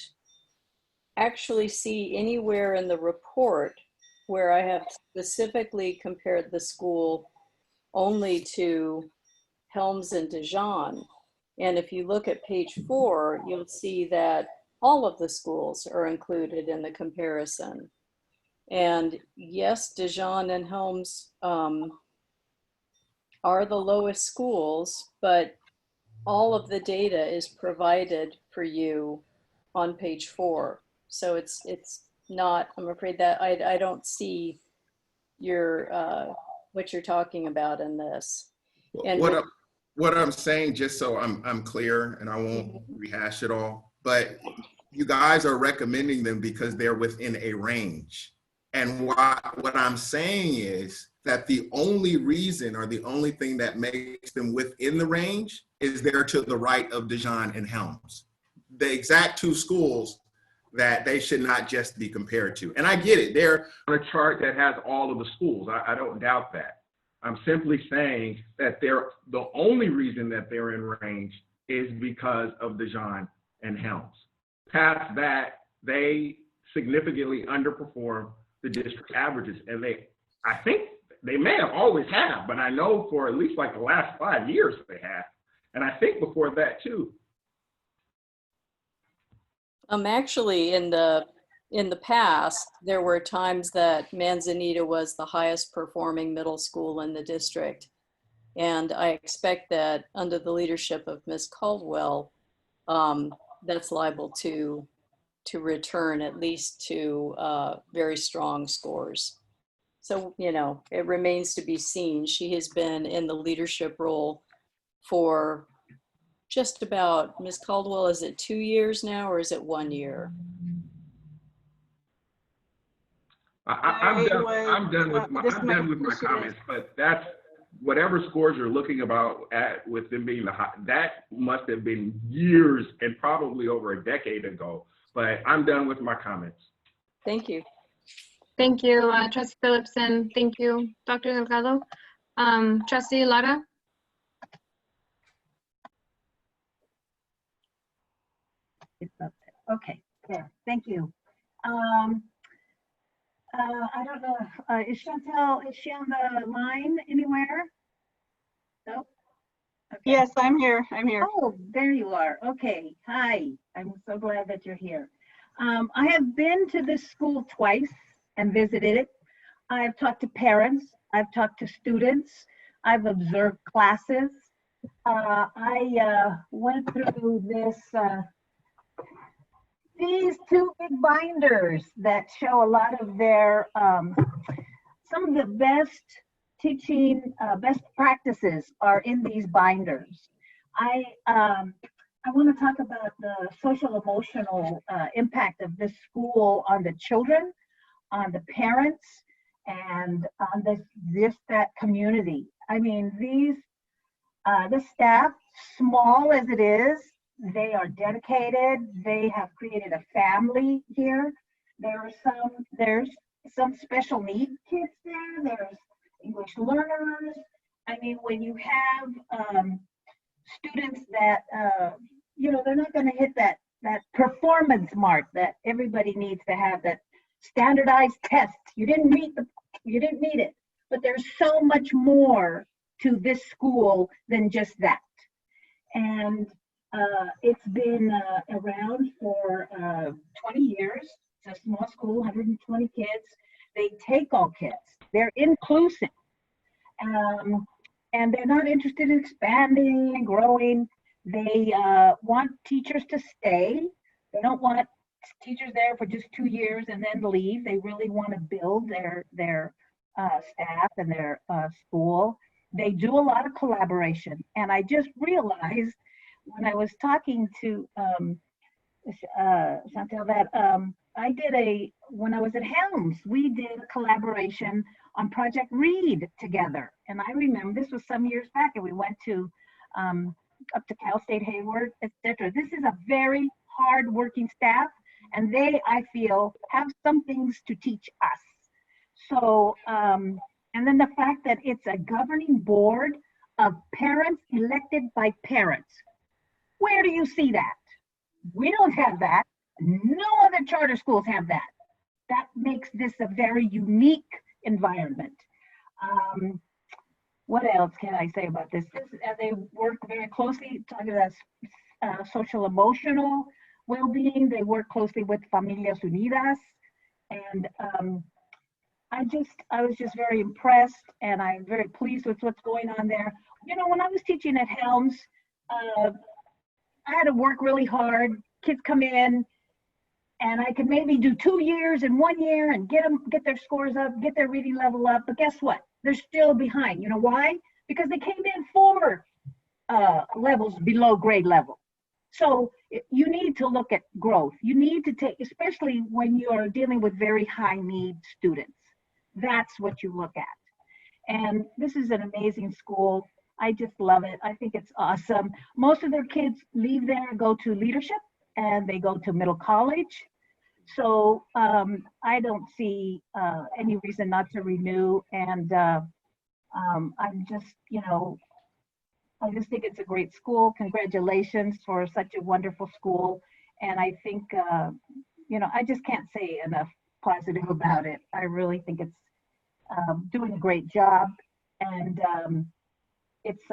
actually see anywhere in the report where I have specifically compared the school only to Helms and Dijon. And if you look at page 4, you'll see that all of the schools are included in the comparison. And yes, Dijon and Helms are the lowest schools, but all of the data is provided for you on page 4. So it's not, I'm afraid that I don't see your what you're talking about in this. And What I'm saying, just so I'm clear, and I won't rehash it all, but you guys are recommending them because they're within a range. And what I'm saying is that the only reason, or the only thing that makes them within the range, is they're to the right of Dijon and Helms. The exact two schools that they should not just be compared to. And I get it, they're on a chart that has all of the schools. I don't doubt that. I'm simply saying that the only reason that they're in range is because of Dijon and Helms. Past that, they significantly underperform the district averages. And I think they may have always have, but I know for at least like the last 5 years they have. And I think before that too. Actually, in the past, there were times that Manzanita was the highest performing middle school in the district. And I expect that under the leadership of Ms. Caldwell, that's liable to return at least to very strong scores. So, you know, it remains to be seen. She has been in the leadership role for just about, Ms. Caldwell, is it 2 years now, or is it 1 year? I'm done with my comments, but that's whatever scores you're looking about at with them being the high, that must have been years and probably over a decade ago. But I'm done with my comments. Thank you. Thank you, Trustee Phillips, and thank you, Dr. Delgado. Trustee Lara? It's up there. Okay, there. Thank you. I don't know. Is Chantel, is she on the line anywhere? No? Okay. Yes, I'm here. I'm here. Oh, there you are. Okay. Hi. I'm so glad that you're here. I have been to this school twice and visited it. I've talked to parents. I've talked to students. I've observed classes. I went through these two big binders that show a lot of their, some of the best teaching, best practices are in these binders. I want to talk about the social emotional impact of this school on the children, on the parents, and on that community. I mean, the staff, small as it is, they are dedicated. They have created a family here. There's some special need kids there. There's English learners. I mean, when you have students that, you know, they're not going to hit that performance mark that everybody needs to have, that standardized test. You didn't meet it. But there's so much more to this school than just that. And It's been around for 20 years. It's a small school, 120 kids. They take all kids. They're inclusive. And they're not interested in expanding and growing. They want teachers to stay. They don't want teachers there for just 2 years and then leave. They really want to build their staff and their school. They do a lot of collaboration. And I just realized when I was talking to Chantel that I did when I was at Helms, we did a collaboration on Project Read together. And I remember this was some years back, and we went to up to Cal State Hayward, etc. This is a very hard-working staff, and they, I feel, have some things to teach us. So, and then the fact that it's a governing board of parents elected by parents. Where do you see that? We don't have that. No other charter schools have that. That makes this a very unique environment. What else can I say about this? They work very closely, talking about social emotional well-being. They work closely with Familias Unidas. And I was just very impressed, and I'm very pleased with what's going on there. You know, when I was teaching at Helms, I had to work really hard. Kids come in, and I could maybe do 2 years in 1 year and get their scores up, get their reading level up. But guess what? They're still behind. You know why? Because they came in 4 levels below grade level. So you need to look at growth. You need to take, especially when you are dealing with very high need students. That's what you look at. And this is an amazing school. I just love it. I think it's awesome. Most of their kids leave there and go to leadership, and they go to middle college. So I don't see any reason not to renew. And I'm just, you know, I just think it's a great school. Congratulations for such a wonderful school. And I think, you know, I just can't say enough positive about it. I really think it's doing a great job. And it's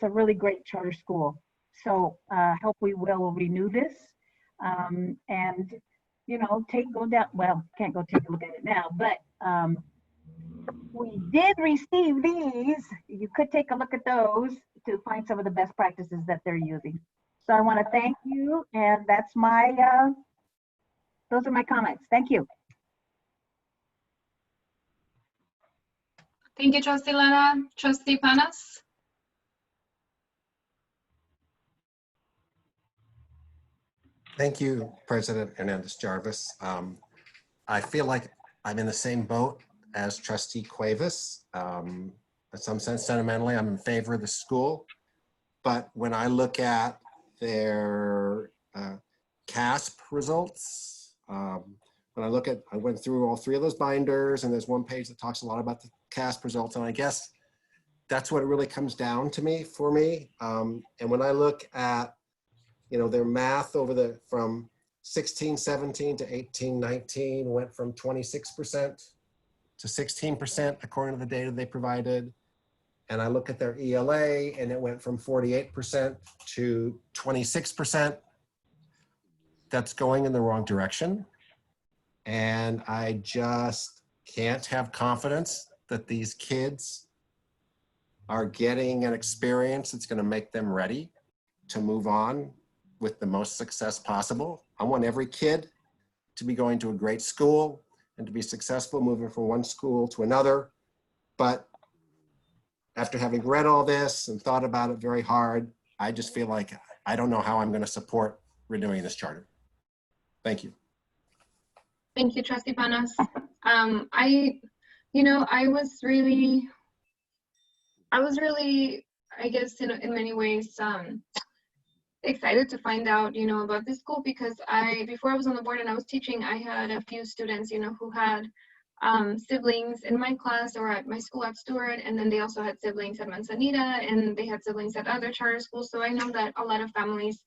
a really great charter school. So I hope we will renew this. And, you know, can't go take a look at it now, but we did receive these. You could take a look at those to find some of the best practices that they're using. So I want to thank you, and that's my, those are my comments. Thank you. Thank you, Trustee Lana. Trustee Panas? Thank you, President Hernandez-Jarvis. I feel like I'm in the same boat as Trustee Cuevas. In some sense, sentimentally, I'm in favor of the school. But when I look at their CASP results, when I went through all 3 of those binders, and there's one page that talks a lot about the CASP results, and I guess that's what it really comes down to for me. And when I look at, you know, their math from 16-17 to 18-19 went from 26% to 16% according to the data they provided. And I look at their ELA, and it went from 48% to 26%. That's going in the wrong direction. And I just can't have confidence that these kids are getting an experience that's going to make them ready to move on with the most success possible. I want every kid to be going to a great school and to be successful moving from one school to another. But after having read all this and thought about it very hard, I just feel like I don't know how I'm going to support renewing this charter. Thank you. Thank you, Trustee Panas. I was really, I guess, in many ways, excited to find out, you know, about this school, because before I was on the board and I was teaching, I had a few students, you know, who had siblings in my class or at my school at Stewart, and then they also had siblings at Manzanita, and they had siblings at other charter schools. So I know that a lot of families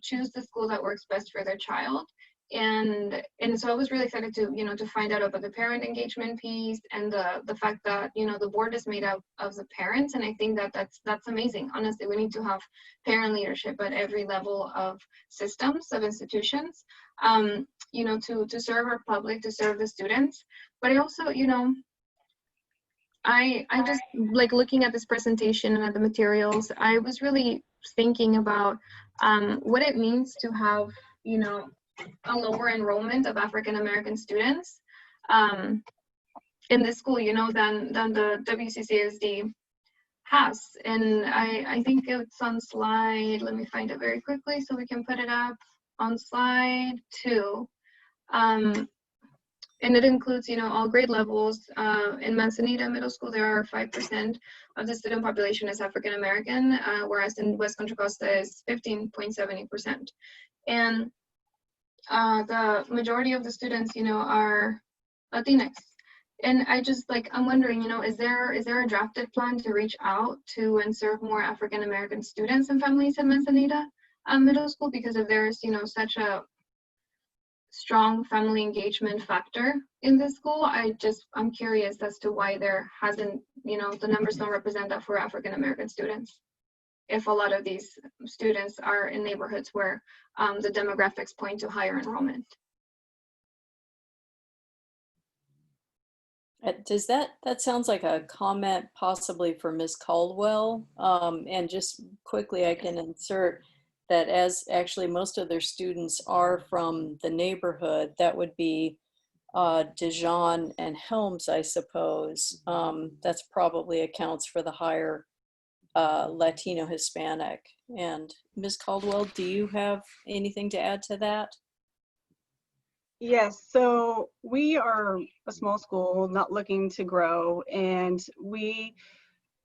choose the school that works best for their child. And so I was really excited to, to find out about the parent engagement piece and the fact that, the board is made up of the parents. And I think that that's amazing. Honestly, we need to have parent leadership at every level of systems, of institutions, to serve our public, to serve the students. But I also, I just like looking at this presentation and at the materials, I was really thinking about what it means to have, a lower enrollment of African American students in this school, than the WCCUSD has. And I think it's on slide, let me find it very quickly so we can put it up on slide 2. And it includes, all grade levels. In Manzanita Middle School, there are 5% of the student population is African American, whereas in West Contra Costa is 15.70%. And the majority of the students, are Latinx. And I'm wondering, is there a drafted plan to reach out to and serve more African American students and families in Manzanita Middle School? Because if there's, such a strong family engagement factor in this school, I'm curious as to why there hasn't, the numbers don't represent that for African American students, if a lot of these students are in neighborhoods where the demographics point to higher enrollment. Does that sounds like a comment possibly for Ms. Caldwell? And just quickly, I can insert that as actually most of their students are from the neighborhood, that would be Dijon and Helms, I suppose. That's probably accounts for the higher Latino Hispanic. And Ms. Caldwell, do you have anything to add to that? Yes, so we are a small school not looking to grow, and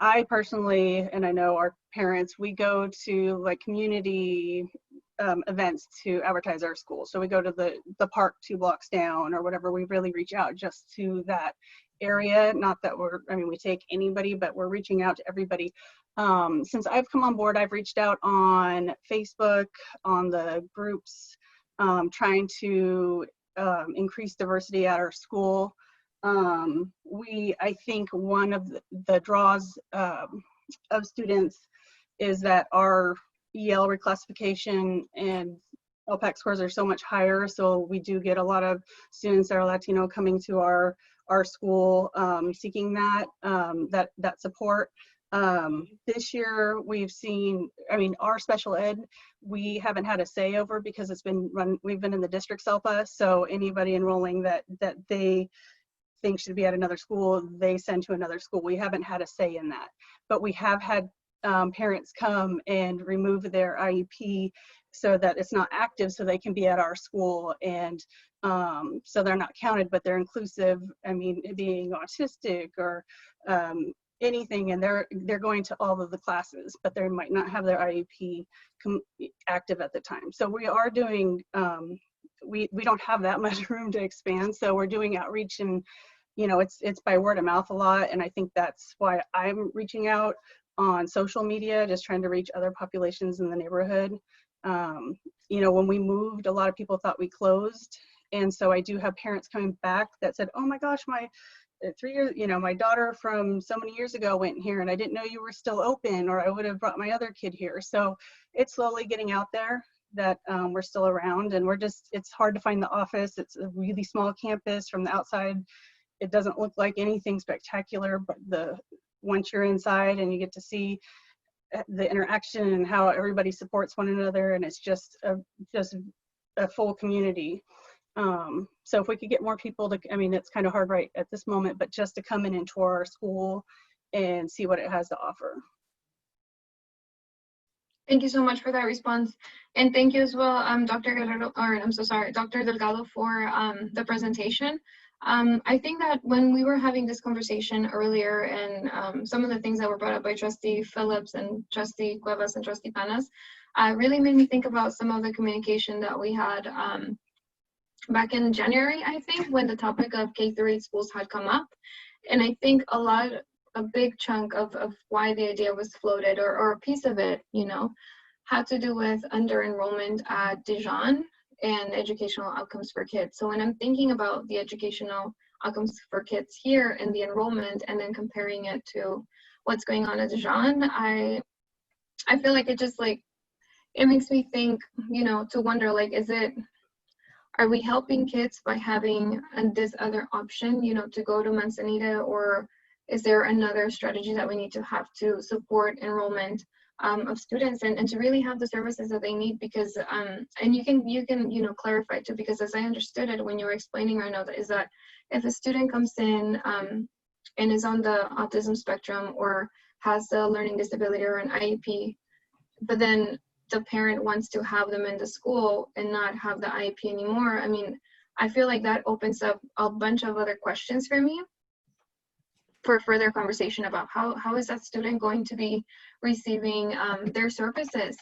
I personally, and I know our parents, we go to like community events to advertise our school. So we go to the park 2 blocks down or whatever. We really reach out just to that area. Not that we take anybody, but we're reaching out to everybody. Since I've come on board, I've reached out on Facebook, on the groups, trying to increase diversity at our school. I think one of the draws of students is that our EL reclassification and LPAC scores are so much higher. So we do get a lot of students that are Latino coming to our school seeking that support. This year we've seen, our special ed, we haven't had a say over because we've been in the district SELPA. So anybody enrolling that they think should be at another school, they send to another school. We haven't had a say in that, but we have had parents come and remove their IEP so that it's not active, so they can be at our school, and so they're not counted, but they're inclusive. Being autistic or anything, and they're going to all of the classes, but they might not have their IEP active at the time. So we are doing, we don't have that much room to expand, so we're doing outreach, and it's by word of mouth a lot, and I think that's why I'm reaching out on social media, just trying to reach other populations in the neighborhood. When we moved, a lot of people thought we closed, and so I do have parents coming back that said, oh my gosh, my 3 years, my daughter from so many years ago went here and I didn't know you were still open, or I would have brought my other kid here. So it's slowly getting out there that we're still around, and it's hard to find the office. It's a really small campus. From the outside, it doesn't look like anything spectacular, but once you're inside and you get to see the interaction and how everybody supports one another, and it's just a full community. So if we could get more people to, it's kind of hard right at this moment, but just to come in and tour our school and see what it has to offer. Thank you so much for that response. And thank you as well, Dr. Delgado, for the presentation. I think that when we were having this conversation earlier, and some of the things that were brought up by Trustee Phillips and Trustee Cuevas and Trustee Panas really made me think about some of the communication that we had back in January, I think, when the topic of K-8 schools had come up. And I think a big chunk of why the idea was floated, or a piece of it, had to do with under enrollment at Dijon and educational outcomes for kids. So when I'm thinking about the educational outcomes for kids here and the enrollment, and then comparing it to what's going on at Dijon, I feel like it just like, it makes me think, you know, to wonder, like, are we helping kids by having this other option, you know, to go to Manzanita, or is there another strategy that we need to have to support enrollment of students and to really have the services that they need? Because and you can you know, clarify too, because as I understood it when you were explaining right now, is that if a student comes in and is on the autism spectrum or has a learning disability or an IEP, but then the parent wants to have them in the school and not have the IEP anymore, I mean, I feel like that opens up a bunch of other questions for me for further conversation about how is that student going to be receiving their services,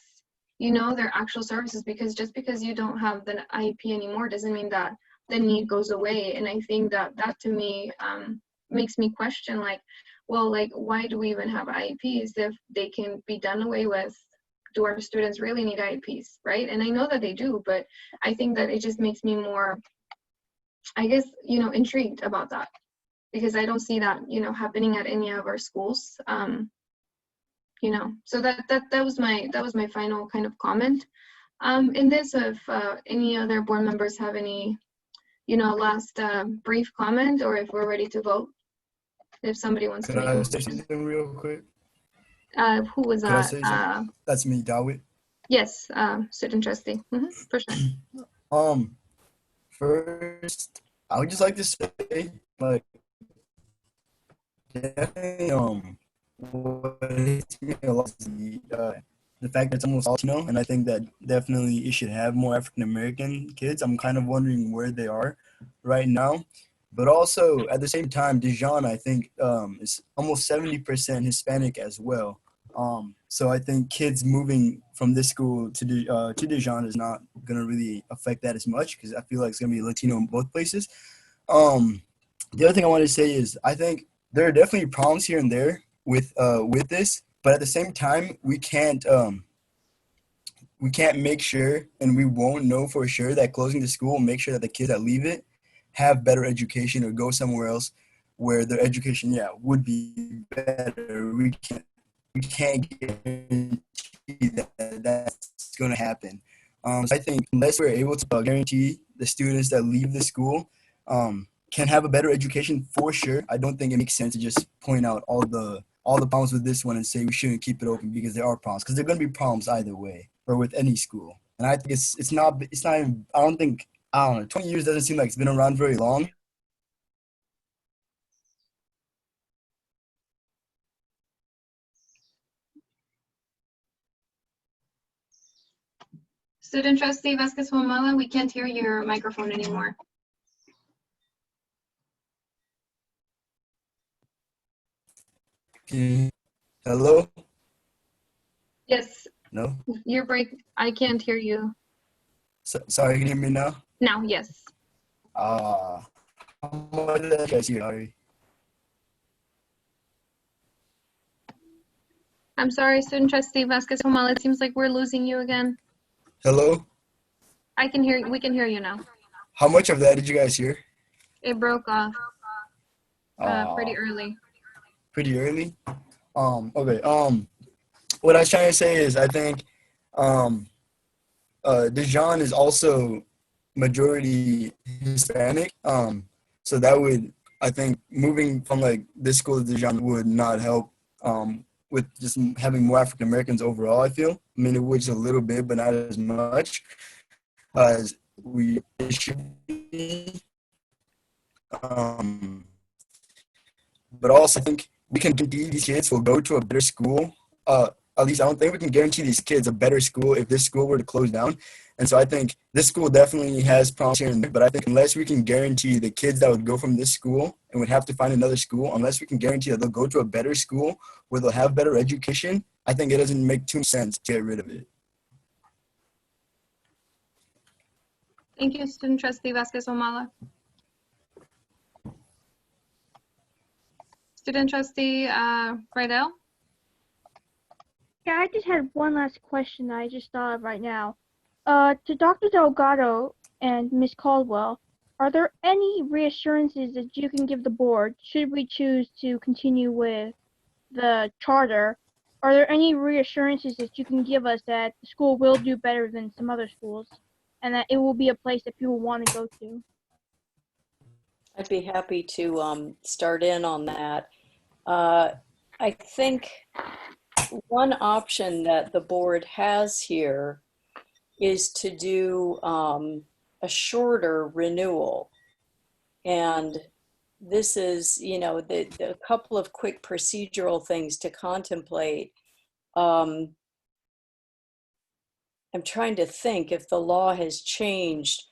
you know, their actual services, because just because you don't have the IEP anymore doesn't mean that the need goes away. And I think that to me makes me question, like, well, like, why do we even have IEPs if they can be done away with? Do our students really need IEPs, right? And I know that they do, but I think that it just makes me more, I guess, you know, intrigued about that, because I don't see that, you know, happening at any of our schools. You know, so that was my final kind of comment. In this, if any other board members have any, you know, last brief comment, or if we're ready to vote, if somebody wants to make a Could I say motion. something real quick? Who was Could I that? say something? That's me, Dawit. Yes, student trustee. For sure. First, I would just like to say, like, definitely, what hits me a lot is the fact that it's almost all Latino, and I think that definitely it should have more African American kids. I'm kind of wondering where they are right now. But also, at the same time, Dijon, I think, is almost 70% Hispanic as well. So I think kids moving from this school to Dijon is not going to really affect that as much, because I feel like it's going to be Latino in both places. The other thing I want to say is I think there are definitely problems here and there with this, but at the same time, we can't make sure, and we won't know for sure, that closing the school will make sure that the kids that leave it have better education or go somewhere else where their education, would be better. We can't guarantee that that's going to happen. So I think unless we're able to guarantee the students that leave the school can have a better education for sure, I don't think it makes sense to just point out all the problems with this one and say we shouldn't keep it open, because there are problems, because there are going to be problems either way or with any school. And I think it's not even, I don't know, 20 years doesn't seem like it's been around very long. Student trustee Vasquez Humala, we can't hear your microphone anymore. Hello? Yes. No? Your break. I can't hear you. Sorry, can you hear me now? Now, yes. How much did I guys hear? Sorry. I'm sorry, student trustee Vasquez Humala. It seems like we're losing you again. Hello? I can hear. We can hear you now. How much of that did you guys hear? It broke off pretty early. Pretty early? Okay. What I was trying to say is I think Dijon is also majority Hispanic. So that would, I think, moving from like this school to Dijon would not help with just having more African Americans overall, I feel. I mean, it would just a little bit, but not as much as we should be. But also, I think we can guarantee these kids will go to a better school. At least I don't think we can guarantee these kids a better school if this school were to close down. And so I think this school definitely has problems here and there, but I think unless we can guarantee the kids that would go from this school and would have to find another school, unless we can guarantee that they'll go to a better school where they'll have better education, I think it doesn't make too much sense to get rid of it. Thank you, student trustee Vasquez Humala. Student trustee Rydell. Yeah, I just had one last question that I just thought of right now. To Dr. Delgado and Ms. Caldwell, are there any reassurances that you can give the board should we choose to continue with the charter? Are there any reassurances that you can give us that the school will do better than some other schools and that it will be a place that people want to go to? I'd be happy to start in on that. I think one option that the board has here is to do a shorter renewal. And this is, you know, a couple of quick procedural things to contemplate. I'm trying to think if the law has changed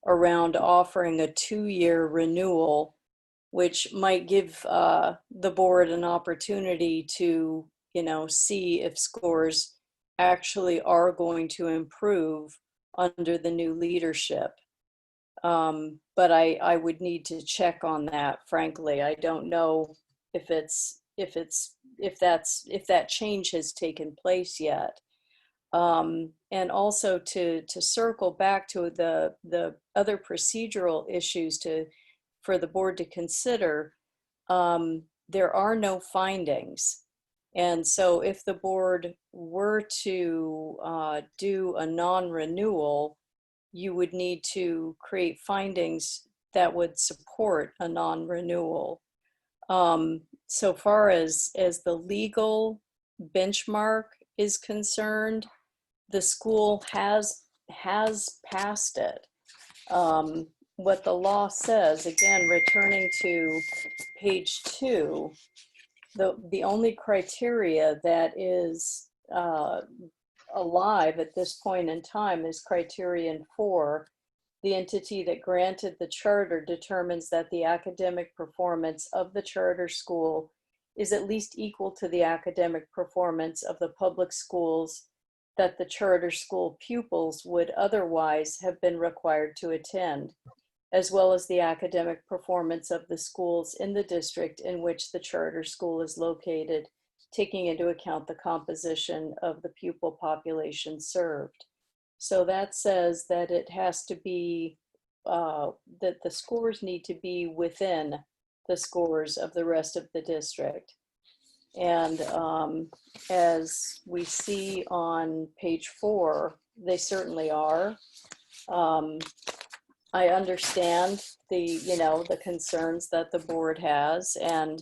around offering a 2-year renewal, which might give the board an opportunity to, you know, see if scores actually are going to improve under the new leadership. But I would need to check on that, frankly. I don't know if that change has taken place yet. And also to circle back to the other procedural issues for the board to consider, there are no findings. And so if the board were to do a non-renewal, you would need to create findings that would support a non-renewal. So far as the legal benchmark is concerned, the school has passed it. What the law says, again, returning to page 2, the only criteria that is alive at this point in time is criterion 4. The entity that granted the charter determines that the academic performance of the charter school is at least equal to the academic performance of the public schools that the charter school pupils would otherwise have been required to attend, as well as the academic performance of the schools in the district in which the charter school is located, taking into account the composition of the pupil population served. So that says that it has to be, that the scores need to be within the scores of the rest of the district. And as we see on page 4, they certainly are. I understand the concerns that the board has, and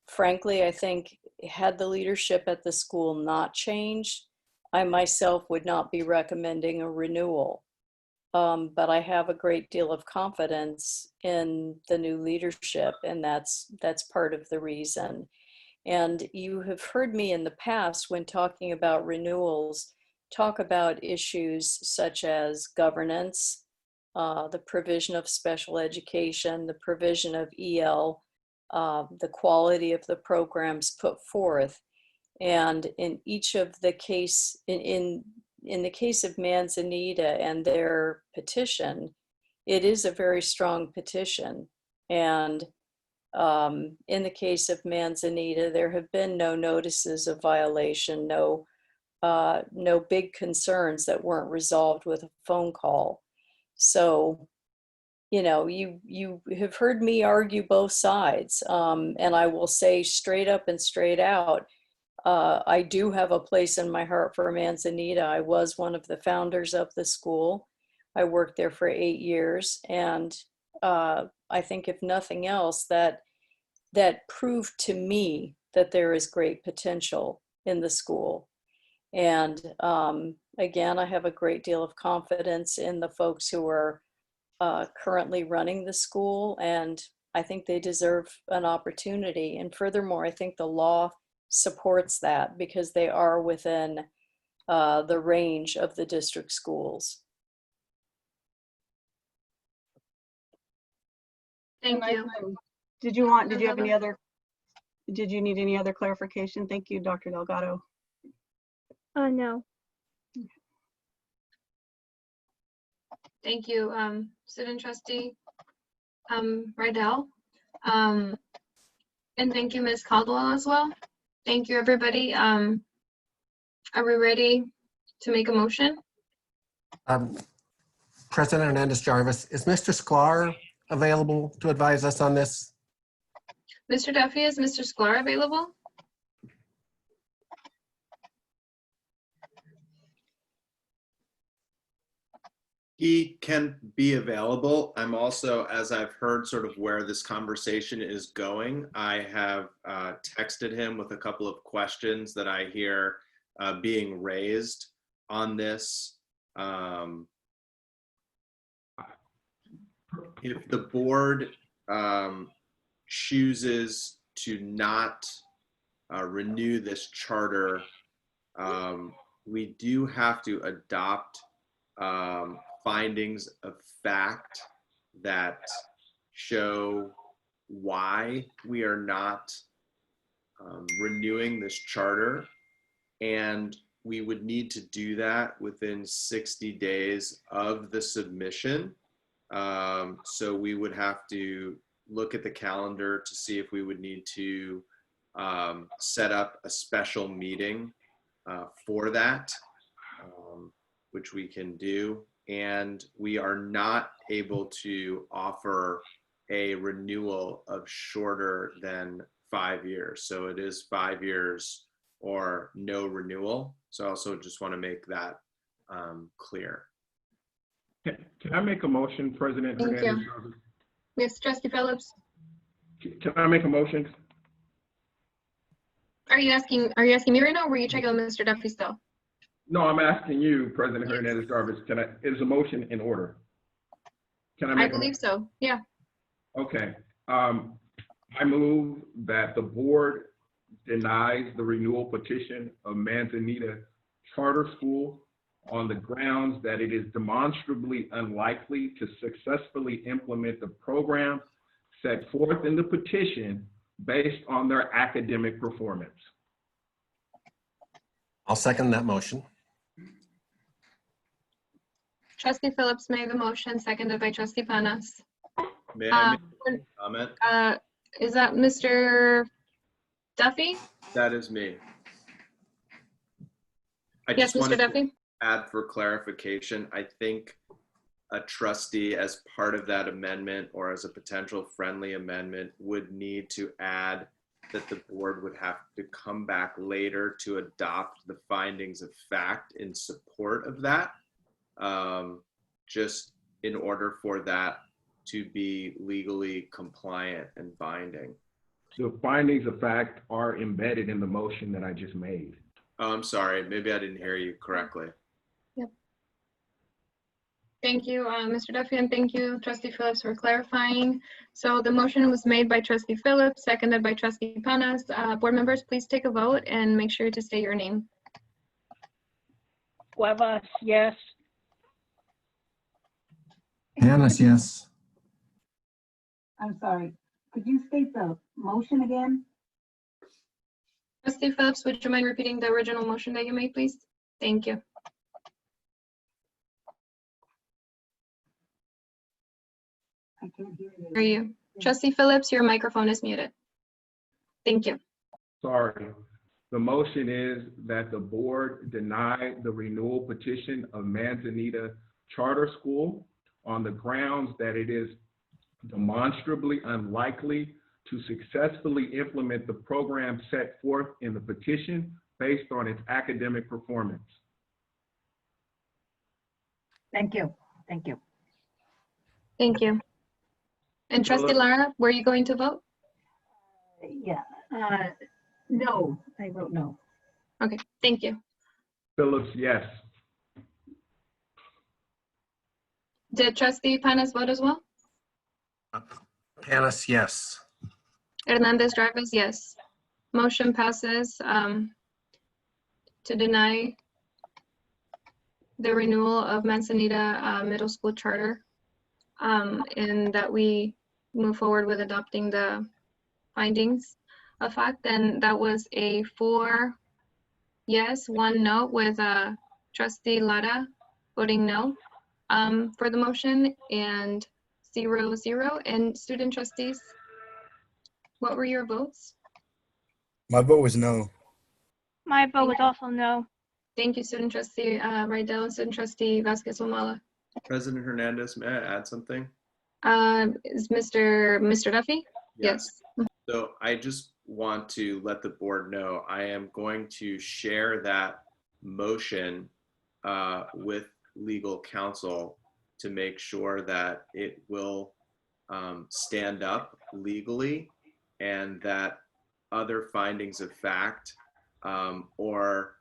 frankly, I think had the leadership at the school not changed, I myself would not be recommending a renewal. But I have a great deal of confidence in the new leadership, and that's part of the reason. And you have heard me in the past when talking about renewals, talk about issues such as governance, the provision of special education, the provision of EL, the quality of the programs put forth. And in each of the case, in the case of Manzanita and their petition, it is a very strong petition. And in the case of Manzanita, there have been no notices of violation, no big concerns that weren't resolved with a phone call. So, you know, you have heard me argue both sides, and I will say straight up and straight out, I do have a place in my heart for Manzanita. I was one of the founders of the school. I worked there for 8 years, and I think if nothing else, that proved to me that there is great potential in the school. And again, I have a great deal of confidence in the folks who are currently running the school, and I think they deserve an opportunity. And furthermore, I think the law supports that because they are within the range of the district schools. Thank you. Did you need any other clarification? Thank you, Dr. Delgado. No. Thank you, Student Trustee Rydell. And thank you, Ms. Caldwell, as well. Thank you, everybody. Are we ready to make a motion? President Hernandez-Jarvis, is Mr. Sklar available to advise us on this? Mr. Duffy, is Mr. Sklar available? He can be available. I'm also, as I've heard sort of where this conversation is going, I have texted him with a couple of questions that I hear being raised on this. If the board chooses to not renew this charter, we do have to adopt findings of fact that show why we are not renewing this charter. And we would need to do that within 60 days of the submission. So we would have to look at the calendar to see if we would need to set up a special meeting for that, which we can do. And we are not able to offer a renewal of shorter than 5 years. So it is 5 years or no renewal. So I also just want to make that clear. Can I make a motion, President Thank you. Hernandez-Jarvis? Yes, Trustee Phillips. Can I make a motion? Are you asking me right now, or were you checking on Mr. Duffy still? No, I'm asking you, President Hernandez-Jarvis. Is a motion in order? Can I make I believe so, yeah. Okay. I move that the board denies the renewal petition of Manzanita Charter School on the grounds that it is demonstrably unlikely to successfully implement the program set forth in the petition based on their academic performance. I'll second that motion. Trustee Phillips made the motion, seconded by Trustee Panas. May I make a comment? Is that Mr. Duffy? That is me. I Yes, just Mr. wanted to Duffy? add for clarification, I think a trustee as part of that amendment or as a potential friendly amendment would need to add that the board would have to come back later to adopt the findings of fact in support of that, just in order for that to be legally compliant and binding. The findings of fact are embedded in the motion that I just made. Oh, I'm sorry, maybe I didn't hear you correctly. Yep. Thank you, Mr. Duffy, and thank you, Trustee Phillips, for clarifying. So the motion was made by Trustee Phillips, seconded by Trustee Panas. Board members, please take a vote and make sure to state your name. Cuevas, yes. Panas, yes. I'm sorry. Could you state the motion again? Trustee Phillips, would you mind repeating the original motion that you made, please? Thank you. I can't hear you. Hear you. Trustee Phillips, your microphone is muted. Thank you. Sorry. The motion is that the board deny the renewal petition of Manzanita Charter School on the grounds that it is demonstrably unlikely to successfully implement the program set forth in the petition based on its academic performance. Thank you. Thank you. Thank you. And Trustee Lara, were you going to vote? Yeah. No, I wrote no. Okay, thank you. Phillips, yes. Did Trustee Panas vote as well? Panas, yes. Hernandez-Jarvis, yes. Motion passes to deny the renewal of Manzanita Middle School Charter, and that we move forward with adopting the findings of fact. And that was a 4 yes, 1 no, with Trustee Lara voting no for the motion, and 0-0. And student trustees, what were your votes? My vote was no. My vote was also no. Thank you, Student Trustee Rydell and Student Trustee Vasquez Wamala. President Hernandez, may I add something? Is Mr. Duffy? Yes. So I just want to let the board know I am going to share that motion with legal counsel to make sure that it will stand up legally and that other findings of fact or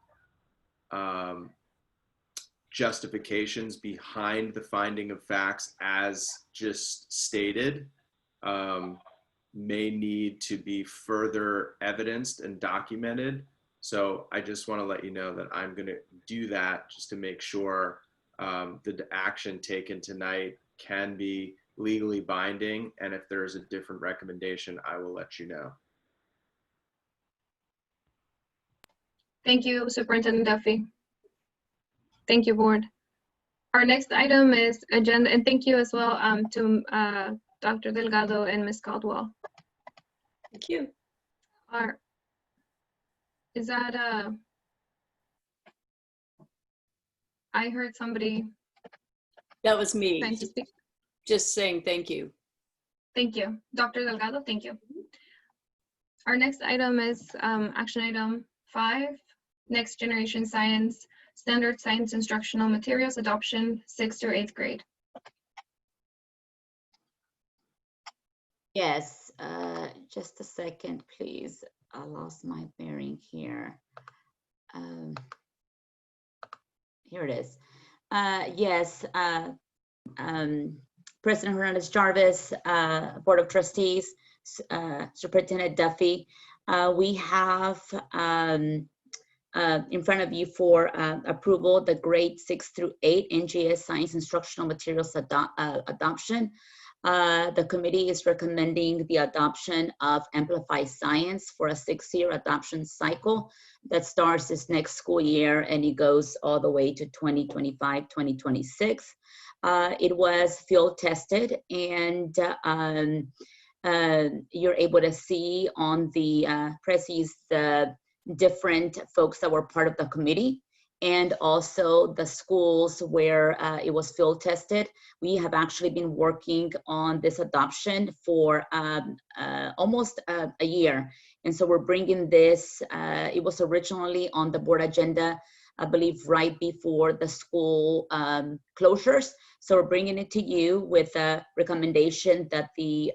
justifications behind the finding of facts as just stated may need to be further evidenced and documented. So I just want to let you know that I'm going to do that just to make sure the action taken tonight can be legally binding. And if there is a different recommendation, I will let you know. Thank you, Superintendent Duffy. Thank you, board. Our next item is agenda, and thank you as well to Dr. Delgado and Ms. Caldwell. Thank you. Is that I heard somebody. That was me. Trying to speak. Just saying thank you. Thank you. Dr. Delgado, thank you. Our next item is action item 5, Next Generation Science, Standard Science Instructional Materials Adoption, 6th through 8th grade. Yes, just a second, please. I lost my bearing here. Here it is. Yes, President Hernandez Jarvis, Board of Trustees, Superintendent Duffy, we have in front of you for approval the grade 6 through 8 NGS Science Instructional Materials adoption. The committee is recommending the adoption of Amplify Science for a 6-year adoption cycle that starts this next school year and it goes all the way to 2025-2026. It was field tested and you're able to see on the precies the different folks that were part of the committee and also the schools where it was field tested. We have actually been working on this adoption for almost a year. And so we're bringing this, it was originally on the board agenda, I believe right before the school closures. So we're bringing it to you with a recommendation that the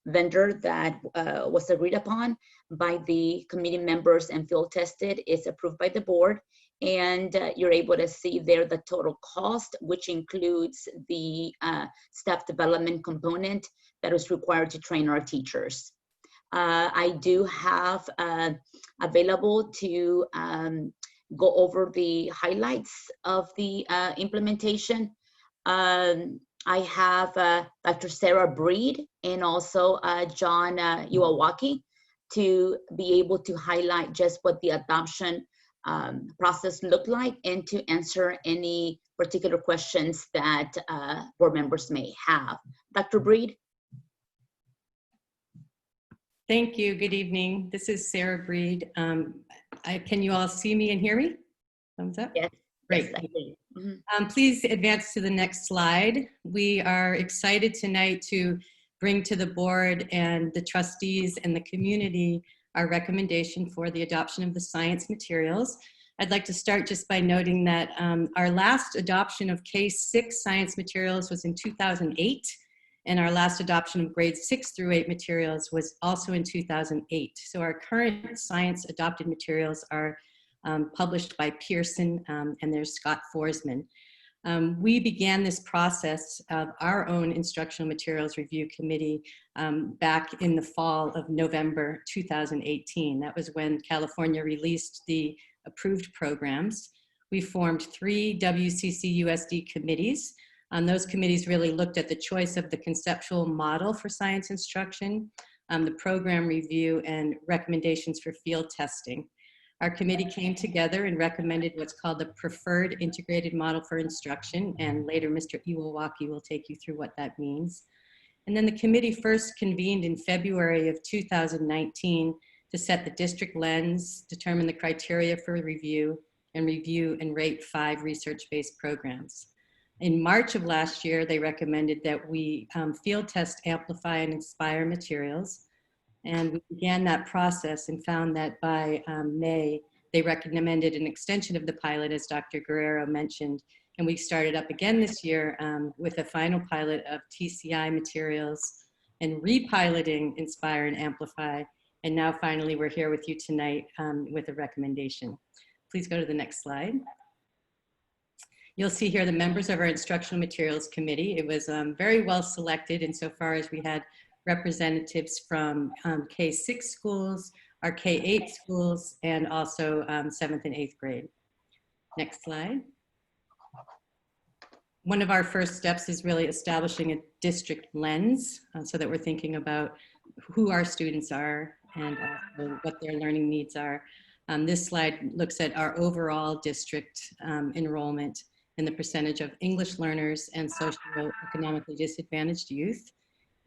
vendor that was agreed upon by the committee members and field tested is approved by the board. And you're able to see there the total cost, which includes the staff development component that is required to train our teachers. I do have available to go over the highlights of the implementation. I have Dr. Sarah Breed and also John Uwawaki to be able to highlight just what the adoption process looked like and to answer any particular questions that board members may have. Dr. Breed? Thank you. Good evening. This is Sarah Breed. Can you all see me and hear me? Thumbs up? Yes. Great. Yes, please advance to the next slide. We are excited tonight to bring to the board and the trustees and the community our recommendation for the adoption of the science materials. I'd like to start just by noting that our last adoption of K-6 science materials was in 2008, and our last adoption of grades 6 through 8 materials was also in 2008. So our current science adopted materials are published by Pearson, and there's Scott Forsman. We began this process of our own instructional materials review committee back in the fall of November 2018. That was when California released the approved programs. We formed 3 WCCUSD committees. Those committees really looked at the choice of the conceptual model for science instruction, the program review, and recommendations for field testing. Our committee came together and recommended what's called the preferred integrated model for instruction, and later Mr. Iwawaki will take you through what that means. And then the committee first convened in February of 2019 to set the district lens, determine the criteria for review, and review and rate 5 research-based programs. In March of last year, they recommended that we field test, amplify, and inspire materials. And we began that process and found that by May, they recommended an extension of the pilot, as Dr. Guerrero mentioned. And we started up again this year with a final pilot of TCI materials and repiloting Inspire and Amplify. And now finally, we're here with you tonight with a recommendation. Please go to the next slide. You'll see here the members of our Instructional Materials Committee. It was very well selected insofar as we had representatives from K-6 schools, our K-8 schools, and also 7th and 8th grade. Next slide. One of our first steps is really establishing a district lens so that we're thinking about who our students are and also what their learning needs are. This slide looks at our overall district enrollment and the percentage of English learners and socioeconomically disadvantaged youth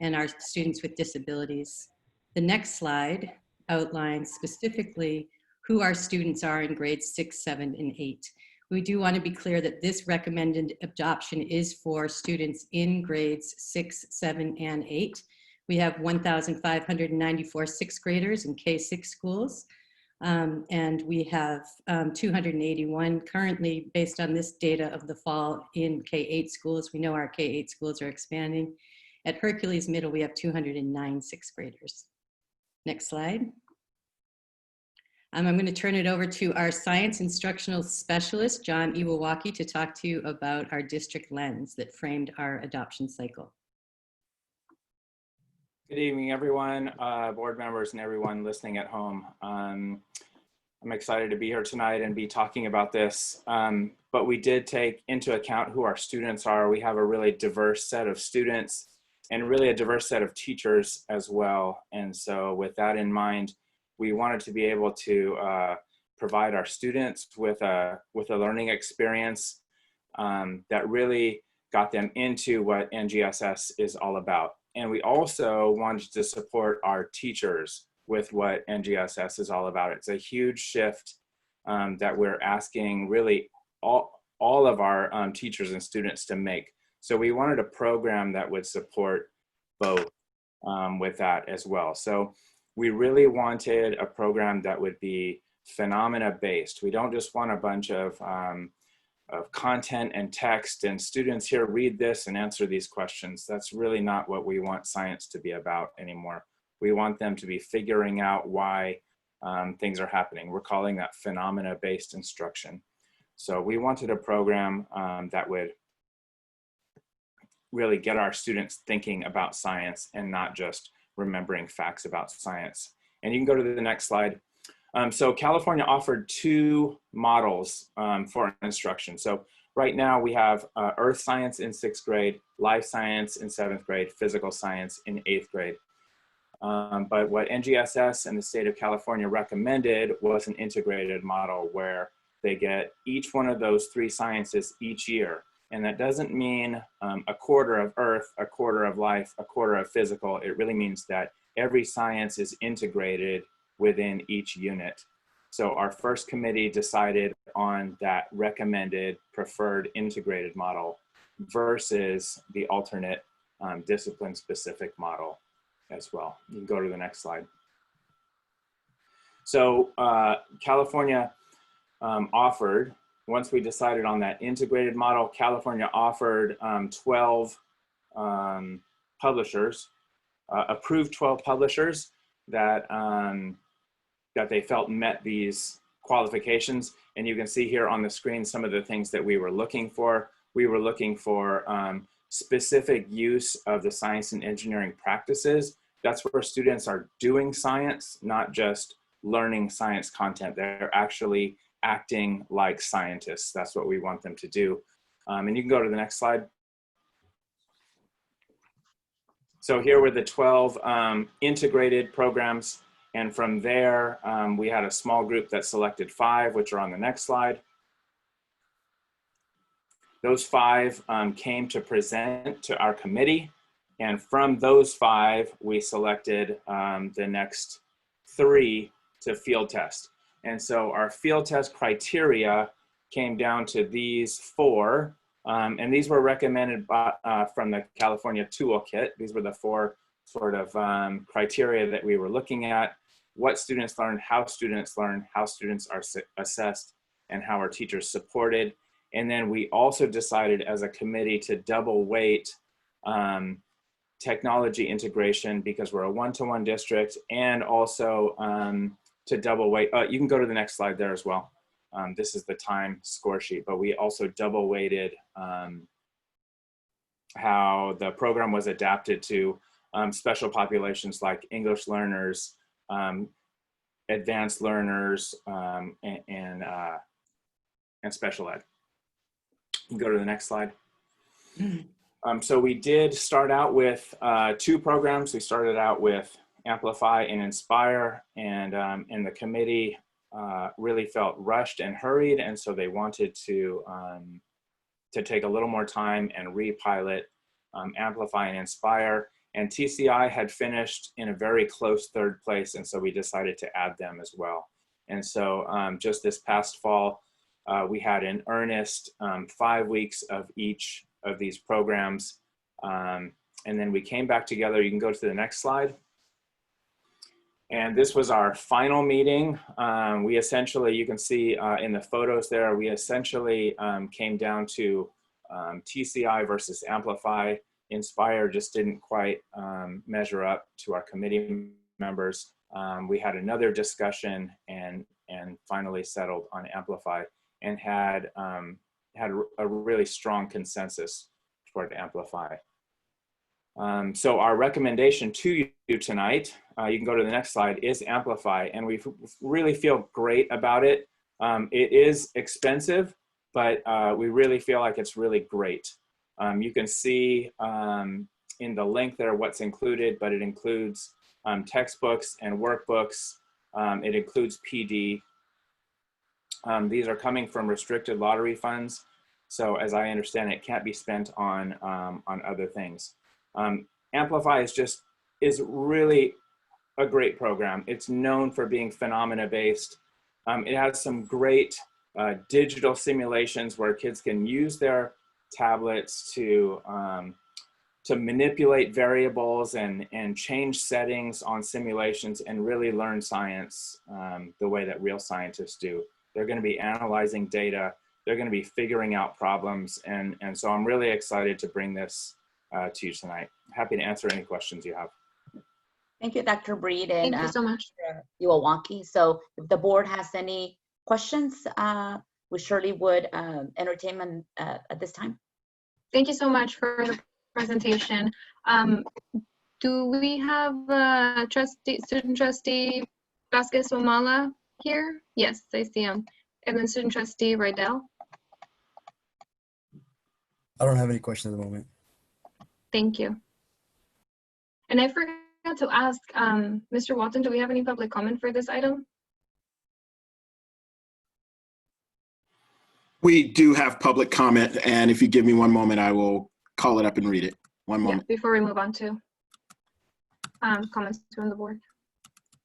and our students with disabilities. The next slide outlines specifically who our students are in grades 6, 7, and 8. We do want to be clear that this recommended adoption is for students in grades 6, 7, and 8. We have 1,594 sixth graders in K-6 schools, and we have 281 currently based on this data of the fall in K-8 schools. We know our K-8 schools are expanding. At Hercules Middle, we have 209 sixth graders. Next slide. I'm going to turn it over to our science instructional specialist, John Iwawaki, to talk to you about our district lens that framed our adoption cycle. Good evening, everyone, board members and everyone listening at home. I'm excited to be here tonight and be talking about this, but we did take into account who our students are. We have a really diverse set of students and really a diverse set of teachers as well. And so with that in mind, we wanted to be able to provide our students with a learning experience that really got them into what NGSS is all about. And we also wanted to support our teachers with what NGSS is all about. It's a huge shift that we're asking really all of our teachers and students to make. So we wanted a program that would support both with that as well. So we really wanted a program that would be phenomena-based. We don't just want a bunch of content and text and students here read this and answer these questions. That's really not what we want science to be about anymore. We want them to be figuring out why things are happening. We're calling that phenomena-based instruction. So we wanted a program that would really get our students thinking about science and not just remembering facts about science. And you can go to the next slide. So California offered 2 models for instruction. So right now we have earth science in 6th grade, life science in 7th grade, physical science in 8th grade. But what NGSS and the state of California recommended was an integrated model where they get each one of those 3 sciences each year. And that doesn't mean a quarter of earth, a quarter of life, a quarter of physical. It really means that every science is integrated within each unit. So our first committee decided on that recommended preferred integrated model versus the alternate discipline specific model as well. You can go to the next slide. So California offered, once we decided on that integrated model, California offered 12 publishers, approved 12 publishers that, that they felt met these qualifications. And you can see here on the screen some of the things that we were looking for. We were looking for specific use of the science and engineering practices. That's where students are doing science, not just learning science content. They're actually acting like scientists. That's what we want them to do. And you can go to the next slide. So here were the 12 integrated programs. And from there, we had a small group that selected 5, which are on the next slide. Those 5 came to present to our committee. And from those 5, we selected the next 3 to field test. And so our field test criteria came down to these 4, and these were recommended by, from the California Toolkit. These were the 4 sort of criteria that we were looking at: what students learn, how students are assessed, and how our teachers supported. And then we also decided as a committee to double weight technology integration, because we're a one-to-one district, and also to double weight. You can go to the next slide there as well. This is the time score sheet, but we also double weighted how the program was adapted to special populations like English learners, advanced learners, and special ed. You can go to the next slide. So we did start out with 2 programs. We started out with Amplify and Inspire, and the committee really felt rushed and hurried, and so they wanted to take a little more time and repilot Amplify and Inspire. And TCI had finished in a very close 3rd place, and so we decided to add them as well. And so just this past fall, we had in earnest 5 weeks of each of these programs. And then we came back together. You can go to the next slide. And this was our final meeting. We essentially, you can see in the photos there, we essentially came down to TCI versus Amplify. Inspire just didn't quite measure up to our committee members. We had another discussion and finally settled on Amplify, and had a really strong consensus toward Amplify. So our recommendation to you tonight, you can go to the next slide, is Amplify, and we really feel great about it. It is expensive, but we really feel like it's really great. You can see in the link there what's included, but it includes textbooks and workbooks. It includes PD. These are coming from restricted lottery funds, so as I understand it, can't be spent on other things. Amplify is really a great program. It's known for being phenomena-based. It has some great digital simulations where kids can use their tablets to manipulate variables and change settings on simulations and really learn science the way that real scientists do. They're going to be analyzing data. They're going to be figuring out problems. And so I'm really excited to bring this to you tonight. Happy to answer any questions you have. Thank you, Dr. Breed, and Thank you so much. Uwawaki. So if the board has any questions, we surely would entertain them at this time. Thank you so much for the presentation. Do we have student trustee Vasquez Omala here? Yes, I see him. And then student trustee Rydell. I don't have any questions at the moment. Thank you. And I forgot to ask, Mr. Walton, do we have any public comment for this item? We do have public comment, and if you give me one moment, I will call it up and read it. One moment. Yeah, before we move on to comments from the board.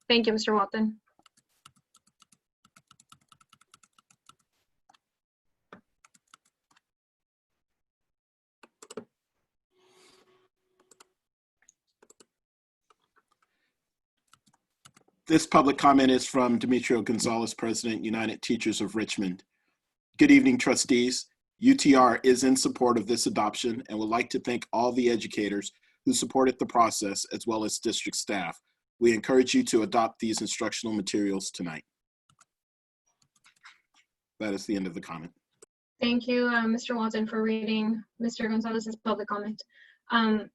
Thank you, Mr. Walton. This public comment is from Demetrio Gonzalez, President, United Teachers of Richmond. Good evening, trustees. UTR is in support of this adoption and would like to thank all the educators who supported the process, as well as district staff. We encourage you to adopt these instructional materials tonight. That is the end of the comment. Thank you, Mr. Walton, for reading Mr. Gonzalez's public comment.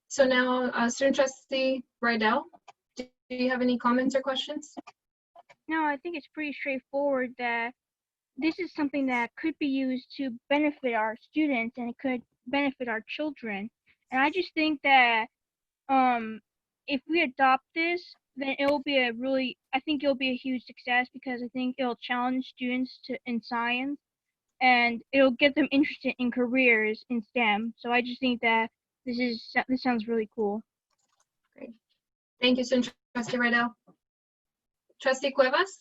So now, student trustee Rydell, do you have any comments or questions? No, I think it's pretty straightforward that this is something that could be used to benefit our students and it could benefit our children. And I just think that if we adopt this, then it'll be I think it'll be a huge success, because I think it'll challenge students in science and it'll get them interested in careers in STEM. So I just think that this sounds really cool. Great. Thank you, student trustee Rydell. Trustee Cuevas?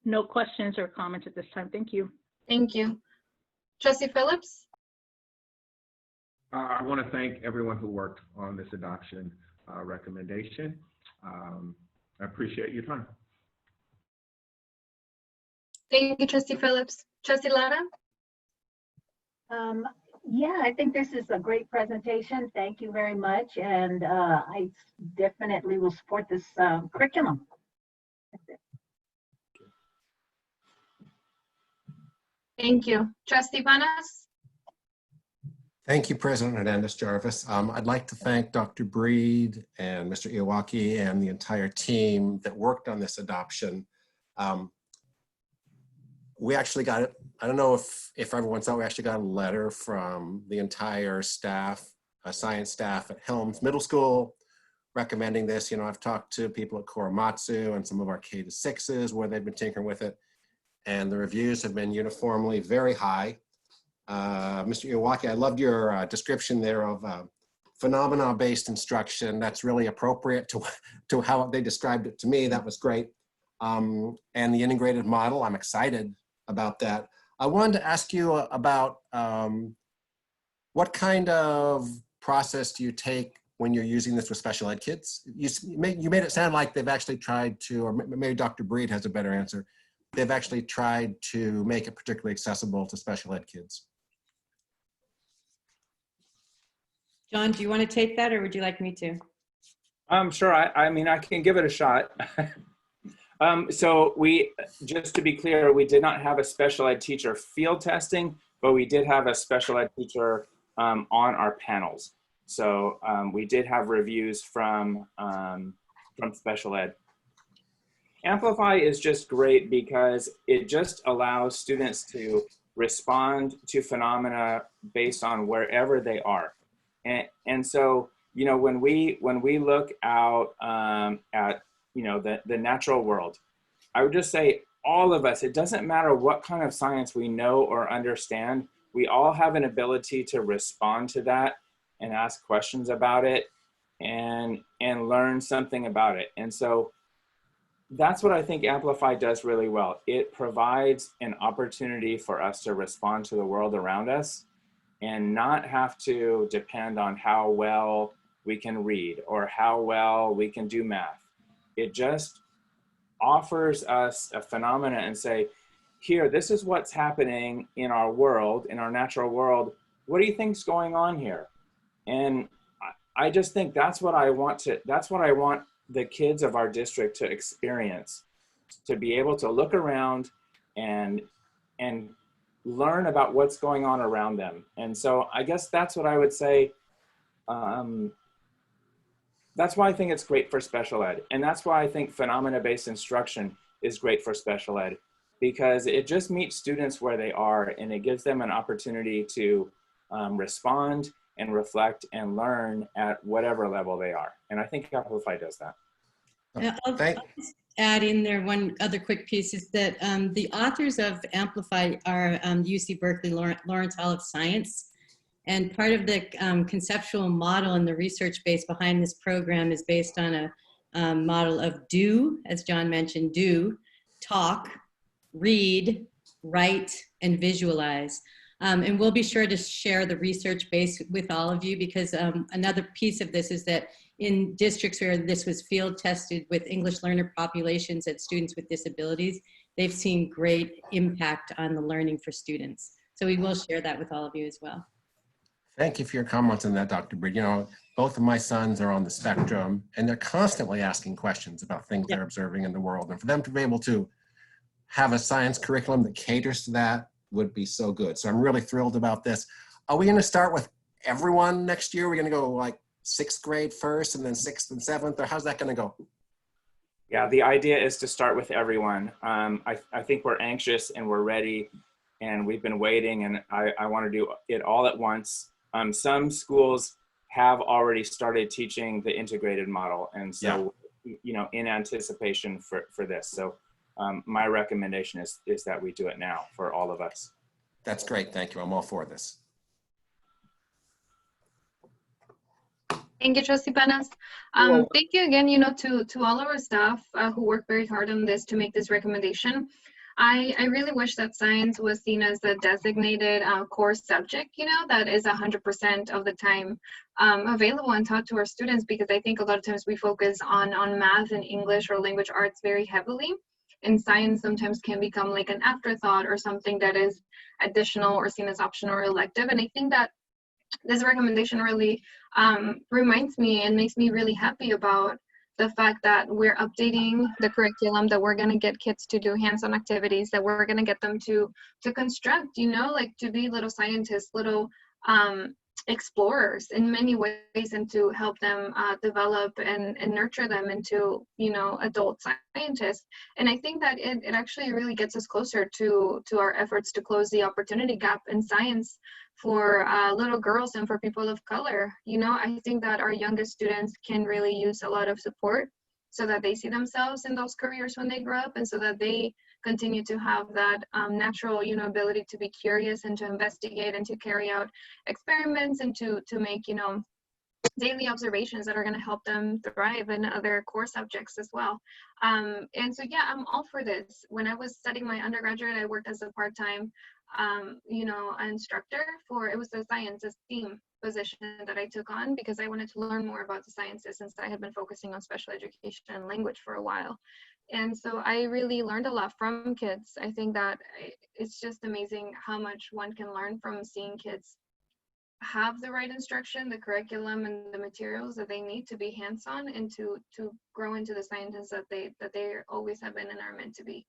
No questions or comments at this time. Thank you. Thank you. Trustee Phillips? I want to thank everyone who worked on this adoption recommendation. I appreciate your time. Thank you, Trustee Phillips. Trustee Lara? Yeah, I think this is a great presentation. Thank you very much. And I definitely will support this curriculum. Thank you. Trustee Panas? Thank you, President Hernandez-Jarvis. I'd like to thank Dr. Breed and Mr. Iwaki and the entire team that worked on this adoption. We actually got it. I don't know if everyone saw, we actually got a letter from the entire staff, science staff at Helms Middle School recommending this. You know, I've talked to people at Korematsu and some of our K-6s where they've been tinkering with it, and the reviews have been uniformly very high. Mr. Iwaki, I loved your description there of phenomena-based instruction. That's really appropriate to how they described it to me. That was great. And the integrated model, I'm excited about that. I wanted to ask you about what kind of process do you take when you're using this with special ed kids? You made it sound like they've actually tried to, or maybe Dr. Breed has a better answer, they've actually tried to make it particularly accessible to special ed kids. John, do you want to take that, or would you like me to? Sure. I mean, I can give it a shot. So just to be clear, we did not have a special ed teacher field testing, but we did have a special ed teacher on our panels. So we did have reviews from special ed. Amplify is just great because it just allows students to respond to phenomena based on wherever they are. And so, you know, when we look out at, you know, the natural world, I would just say all of us, it doesn't matter what kind of science we know or understand, we all have an ability to respond to that and ask questions about it and learn something about it. And so that's what I think Amplify does really well. It provides an opportunity for us to respond to the world around us and not have to depend on how well we can read or how well we can do math. It just offers us a phenomena and say, here, this is what's happening in our world, in our natural world. What do you think's going on here? And I just think that's what I want the kids of our district to experience, to be able to look around and learn about what's going on around them. And so I guess that's what I would say. That's why I think it's great for special ed. And that's why I think phenomena-based instruction is great for special ed, because it just meets students where they are and it gives them an opportunity to respond and reflect and learn at whatever level they are. And I think Amplify does that. I'll just add in there one other quick piece is that the authors of Amplify are UC Berkeley Lawrence Hall of Science. And part of the conceptual model and the research base behind this program is based on a model of do, as John mentioned, do, talk, read, write, and visualize. And we'll be sure to share the research base with all of you, because another piece of this is that in districts where this was field tested with English learner populations and students with disabilities, they've seen great impact on the learning for students. So we will share that with all of you as well. Thank you for your comments on that, Dr. Breed. You know, both of my sons are on the spectrum and they're constantly asking questions about things they're observing in the world. And for them to be able to have a science curriculum that caters to that would be so good. So I'm really thrilled about this. Are we going to start with everyone next year? We're going to go like 6th grade first and then 6th and 7th, or how's that going to go? Yeah, the idea is to start with everyone. I think we're anxious and we're ready and we've been waiting, and I want to do it all at once. Some schools have already started teaching the integrated model. And so, you know, in anticipation for this. So my recommendation is that we do it now for all of us. That's great. Thank you. I'm all for this. Thank you, Trustee Panas. Thank you again, to all of our staff who worked very hard on this to make this recommendation. I really wish that science was seen as a designated core subject, that is 100% of the time available and taught to our students, because I think a lot of times we focus on math and English or language arts very heavily. And science sometimes can become like an afterthought or something that is additional or seen as optional or elective. And I think that this recommendation really reminds me and makes me really happy about the fact that we're updating the curriculum, that we're going to get kids to do hands-on activities, that we're going to get them to construct, like to be little scientists, little explorers in many ways, and to help them develop and nurture them into, adult scientists. And I think that it actually really gets us closer to our efforts to close the opportunity gap in science for little girls and for people of color. I think that our youngest students can really use a lot of support so that they see themselves in those careers when they grow up, and so that they continue to have that natural, ability to be curious and to investigate and to carry out experiments and to make, daily observations that are going to help them thrive in other core subjects as well. And so, yeah, I'm all for this. When I was studying my undergraduate, I worked as a part-time instructor it was a science STEAM position that I took on because I wanted to learn more about the sciences, since I had been focusing on special education and language for a while. And so I really learned a lot from kids. I think that it's just amazing how much one can learn from seeing kids have the right instruction, the curriculum, and the materials that they need to be hands-on and to grow into the scientists that they always have been and are meant to be.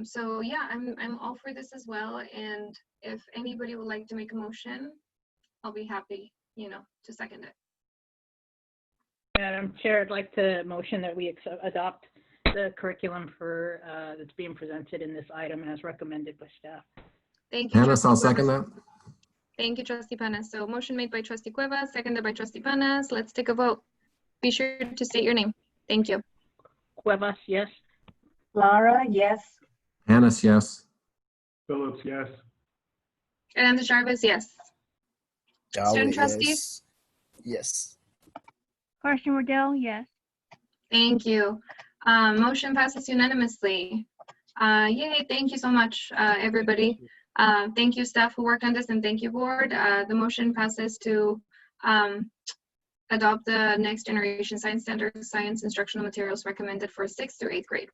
So yeah, I'm all for this as well. And if anybody would like to make a motion, I'll be happy, to second it. Madam Chair, I'd like to motion that we adopt the curriculum for that's being presented in this item as recommended by staff. Thank you, Panas, I'll Trustee second Cuevas. that. Thank you, Trustee Panas. So motion made by Trustee Cuevas, seconded by Trustee Panas. Let's take a vote. Be sure to state your name. Thank you. Cuevas, yes. Lara, yes. Panas, yes. Phillips, yes. And Jarvis, yes. Student Dowley, trustees? yes. Carson Riddell, yes. Thank you. Motion passes unanimously. Yay, thank you so much, everybody. Thank you, staff who worked on this, and thank you, board. The motion passes to adopt the next generation science standards, science instructional materials recommended for 6th through 8th grade.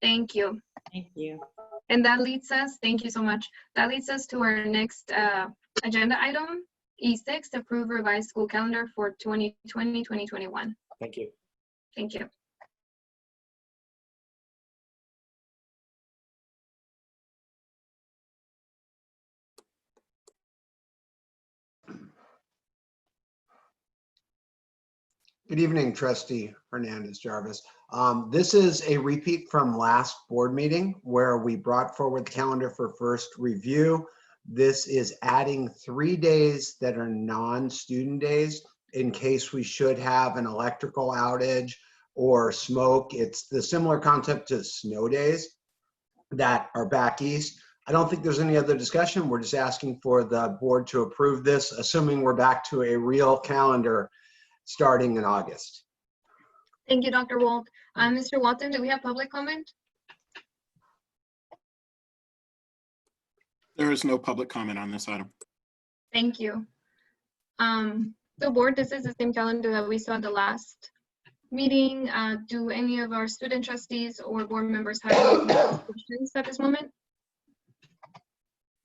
Thank you. Thank you. And that leads us, thank you so much. That leads us to our next agenda item, E6, approve revised school calendar for 2020-2021. Thank you. Thank you. Good evening, Trustee Hernandez Jarvis. This is a repeat from last board meeting where we brought forward the calendar for first review. This is adding 3 days that are non-student days in case we should have an electrical outage or smoke. It's the similar concept to snow days that are back east. I don't think there's any other discussion. We're just asking for the board to approve this, assuming we're back to a real calendar starting in August. Thank you, Dr. Walt. Mr. Walton, do we have public comment? There is no public comment on this item. Thank you. So board, this is the same calendar that we saw at the last meeting. Do any of our student trustees or board members have any questions at this moment?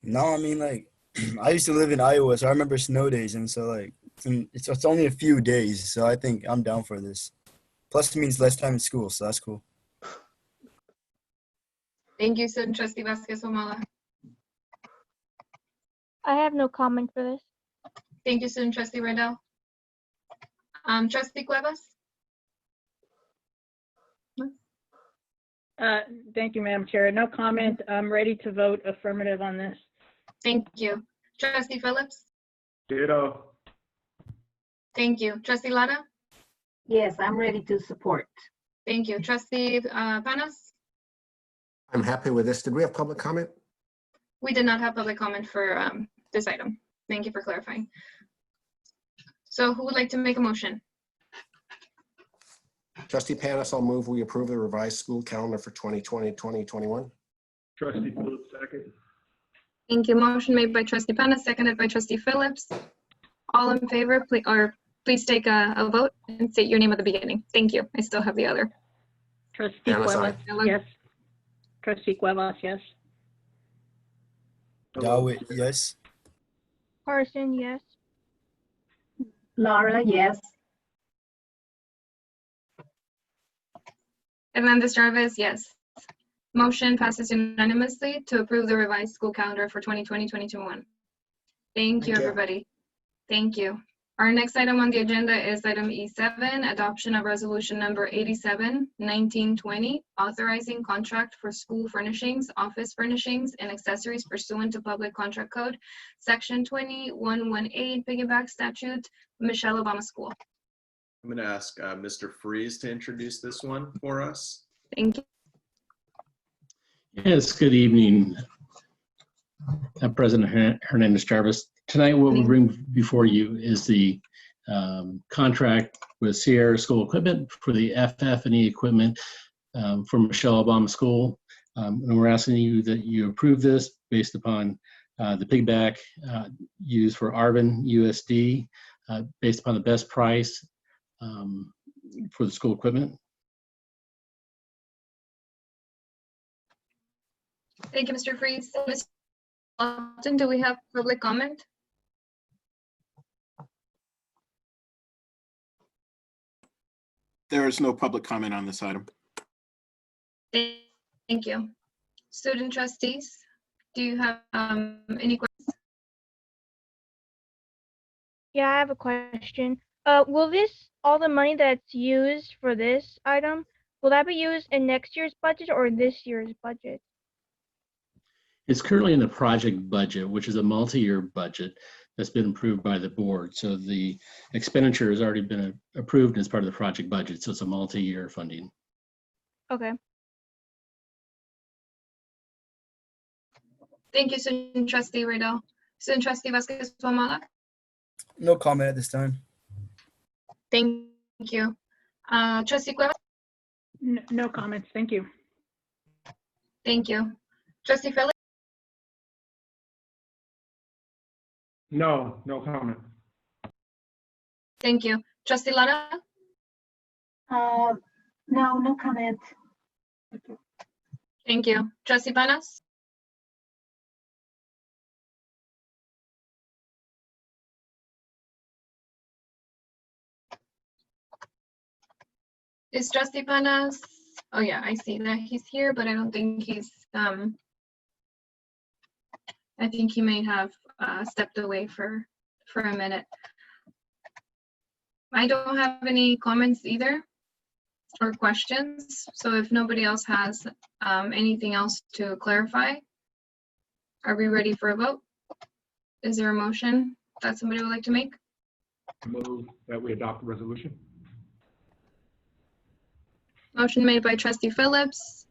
No, I mean, like, I used to live in Iowa, so I remember snow days, and so like it's only a few days, so I think I'm down for this. Plus, it means less time in school, so that's cool. Thank you, student trustee Vasquez Omala. I have no comment for this. Thank you, student trustee Riddell. Trustee Cuevas? Thank you, Madam Chair. No comment. I'm ready to vote affirmative on this. Thank you. Trustee Phillips? Ditto. Thank you. Trustee Lara? Yes, I'm ready to support. Thank you. Trustee Panas? I'm happy with this. Did we have public comment? We did not have public comment for this item. Thank you for clarifying. So who would like to make a motion? Trustee Panis, I'll move we approve the revised school calendar for 2020-2021. Trustee Phillips, second. Thank you. Motion made by trustee Panis, seconded by trustee Phillips. All in favor, please take a vote and state your name at the beginning. Thank you. I still have the other. Trustee Panis, Cuevas, aye. yes. Trustee Cuevas, yes. Dawit, yes. Carson, yes. Laura, yes. Hernandez Jarvis, yes. Motion passes unanimously to approve the revised school calendar for 2020-2021. Thank you, Thank you. everybody. Thank you. Our next item on the agenda is item E7, adoption of resolution number 87-1920, authorizing contract for school furnishings, office furnishings, and accessories pursuant to Public Contract Code, Section 2118, piggyback statute, Michelle Obama School. I'm going to ask Mr. Freeze to introduce this one for us. Thank you. Yes, good evening, President Hernandez Jarvis. Tonight, what we bring before you is the contract with Sierra School Equipment for the FF&E equipment for Michelle Obama School. And we're asking you that you approve this based upon the piggyback used for Arvin USD based upon the best price for the school equipment. Thank you, Mr. Freeze. Ms. Lawton, do we have public comment? There is no public comment on this item. Thank you. Student trustees, do you have any questions? Yeah, I have a question. Will all the money that's used for this item, will that be used in next year's budget or this year's budget? It's currently in the project budget, which is a multi-year budget that's been approved by the board. So the expenditure has already been approved as part of the project budget. So it's a multi-year funding. Okay. Thank you, Student Trustee Riddle. Student Trustee Vasquez-Pomala. No comment at this time. Thank you. Trustee Cuevas. No comments, thank you. Thank you. Trustee Phillips. No comment. Thank you. Trustee Lara. No comment. Thank you. Trustee Panas. Is Trustee Panas? Oh yeah, I see that he's here, but I don't think he's, I think he may have stepped away for a minute. I don't have any comments either or questions. So if nobody else has anything else to clarify, are we ready for a vote? Is there a motion that somebody would like to make? Move that we adopt the resolution. Motion made by Trustee Phillips.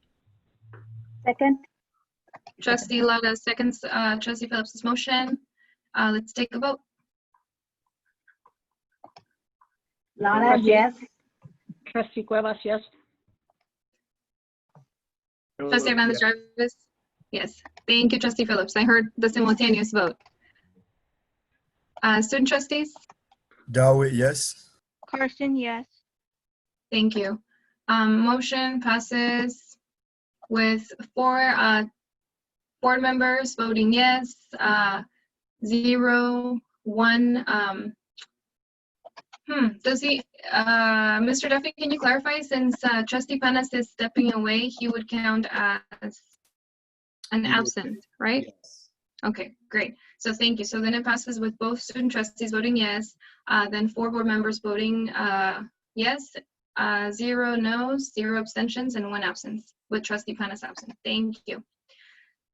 Second. Trustee Lara seconds Trustee Phillips's motion. Let's take a vote. Lara, yes. Trustee Cuevas, yes. Trustee Hernandez Jarvis. Yes. Thank you, Trustee Phillips. I heard the simultaneous vote. Student trustees. Dawit, yes. Carson, yes. Thank you. Motion passes with 4 board members voting yes, 0, 1. Does he, Mr. Duffy, can you clarify, since Trustee Panas is stepping away, he would count as an absent, right? Yes. Okay, great. So thank you. So then it passes with both student trustees voting yes, then 4 board members voting yes, 0 no's, 0 abstentions, and 1 absence, with Trustee Panas absent. Thank you.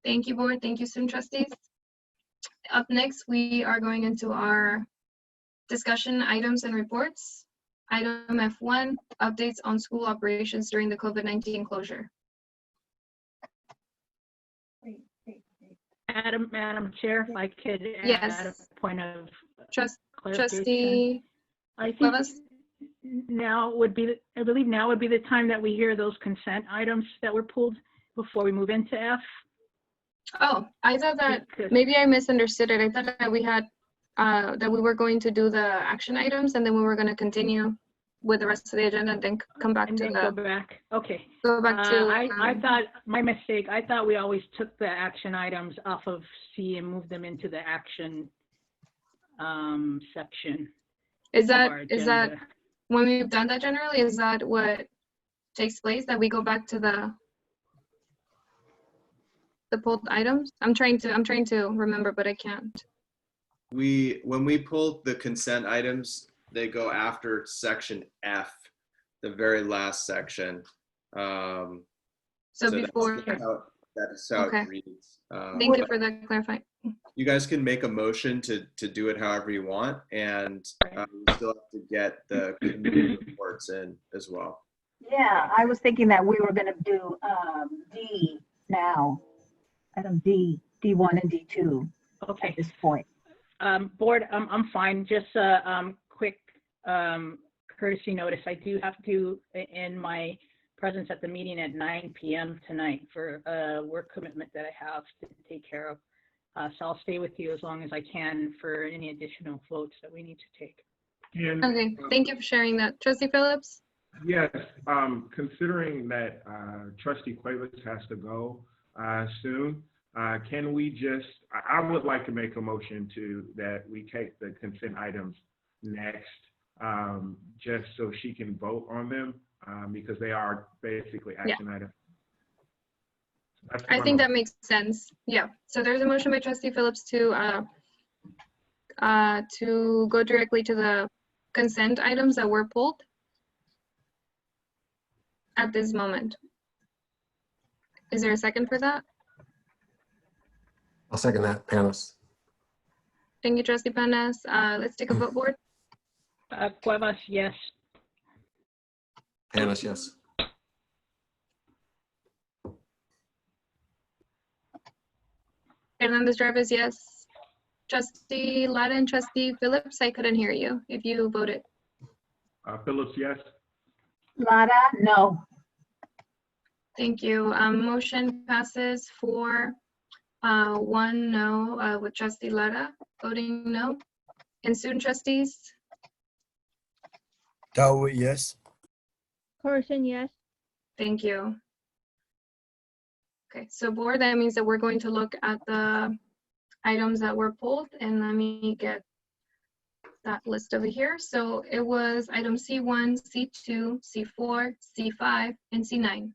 Thank you, board. Thank you, student trustees. Up next, we are going into our discussion items and reports. Item F1, updates on school operations during the COVID-19 closure. Madam Chair, if I could add Yes. a point of Trustee clarification. I think Cuevas? now would be, I believe now would be the time that we hear those consent items that were pulled before we move into F. Oh, I thought that Because- maybe I misunderstood it. I thought that we had that we were going to do the action items and then we were going to continue with the rest of the agenda and then come back And to then go back. Okay. go back to I thought, my mistake, I thought we always took the action items off of C and moved them into the action section. is of our that agenda. when we've done that generally, is that what takes place, that we go back to the pulled items? I'm trying to remember, but I can't. When we pull the consent items, they go after section F, the very last section. So before, that is how okay. it reads. Thank you for that clarifying. You guys can make a motion to do it however you want, and we still have to get the committee reports in as well. Yeah, I was thinking that we were gonna do D now, item D, D1 and D2 Okay. at this point. Board, I'm fine. Just a quick courtesy notice. I do have to end my presence at the meeting at 9 p.m. tonight for a work commitment that I have to take care of. So I'll stay with you as long as I can for any additional votes that we need to take. And, Okay, thank you for sharing that. Trustee Phillips? Yes, considering that Trustee Cuevas has to go soon, can we just, I would like to make a motion that we take the consent items next, just so she can vote on them, because they are basically action items. I think that makes sense. Yeah. So there's a motion by Trustee Phillips to go directly to the consent items that were pulled at this moment. Is there a second for that? I'll second that, Panis. Thank you, Trustee Panas. Let's take a vote, board. Cuevas, yes. Panis, yes. Hernandez Jarvis, yes. Trustee Lara and Trustee Phillips, I couldn't hear you if you voted. Phillips, yes. Lara, no. Thank you. Motion passes for 1 no with Trustee Lara voting no. And student trustees? Dawit, yes. Carson, yes. Thank you. Okay, so board, that means that we're going to look at the items that were pulled, and let me get that list over here. So it was item C1, C2, C4, C5, and C9.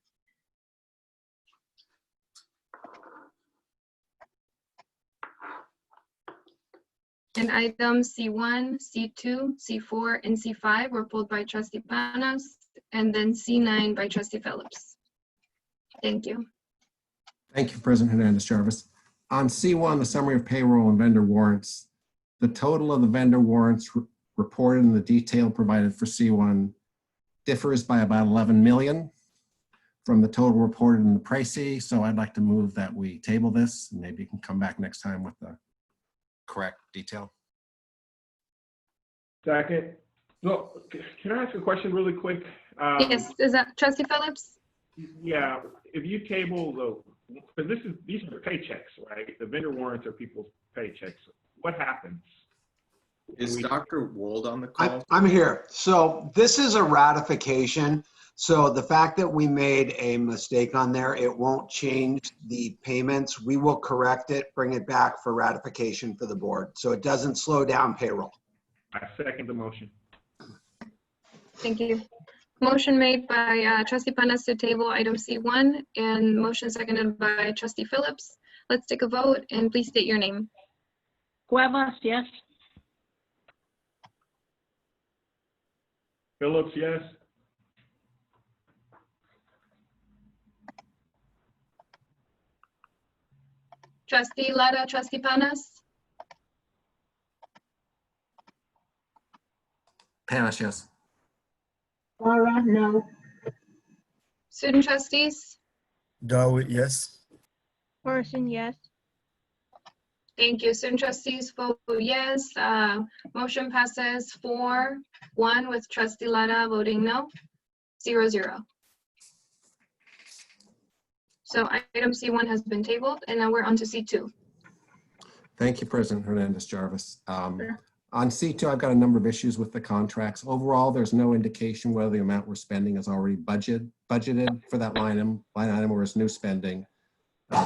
And items C1, C2, C4, and C5 were pulled by Trustee Panas, and then C9 by Trustee Phillips. Thank you. Thank you, President Hernandez Jarvis. On C1, the summary of payroll and vendor warrants, the total of the vendor warrants reported in the detail provided for C1 differs by about 11 million from the total reported in the pricey. So I'd like to move that we table this, and maybe you can come back next time with the correct detail. Second. So can I ask a question really quick? Yes, is that Trustee Phillips? Yeah, if you table because these are paychecks, right? The vendor warrants are people's paychecks. What happens? Is Dr. Wold on the call? I'm here. So this is a ratification. So the fact that we made a mistake on there, it won't change the payments. We will correct it, bring it back for ratification for the board. So it doesn't slow down payroll. I second the motion. Thank you. Motion made by Trustee Panas to table item C1 and motion seconded by Trustee Phillips. Let's take a vote and please state your name. Cuevas, yes. Phillips, yes. Trustee Lara, Trustee Panas, Panis, yes. Lara, no. student trustees, Dawit, yes. Carson, yes. Thank you. Student trustees vote yes. Motion passes 4-1 with trustee Lara voting no, 0-0. So item C1 has been tabled, and now we're on to C2. Thank you, President Hernandez-Jarvis. Sure. On C2, I've got a number of issues with the contracts. Overall, there's no indication whether the amount we're spending is already budgeted for that line item, or is new spending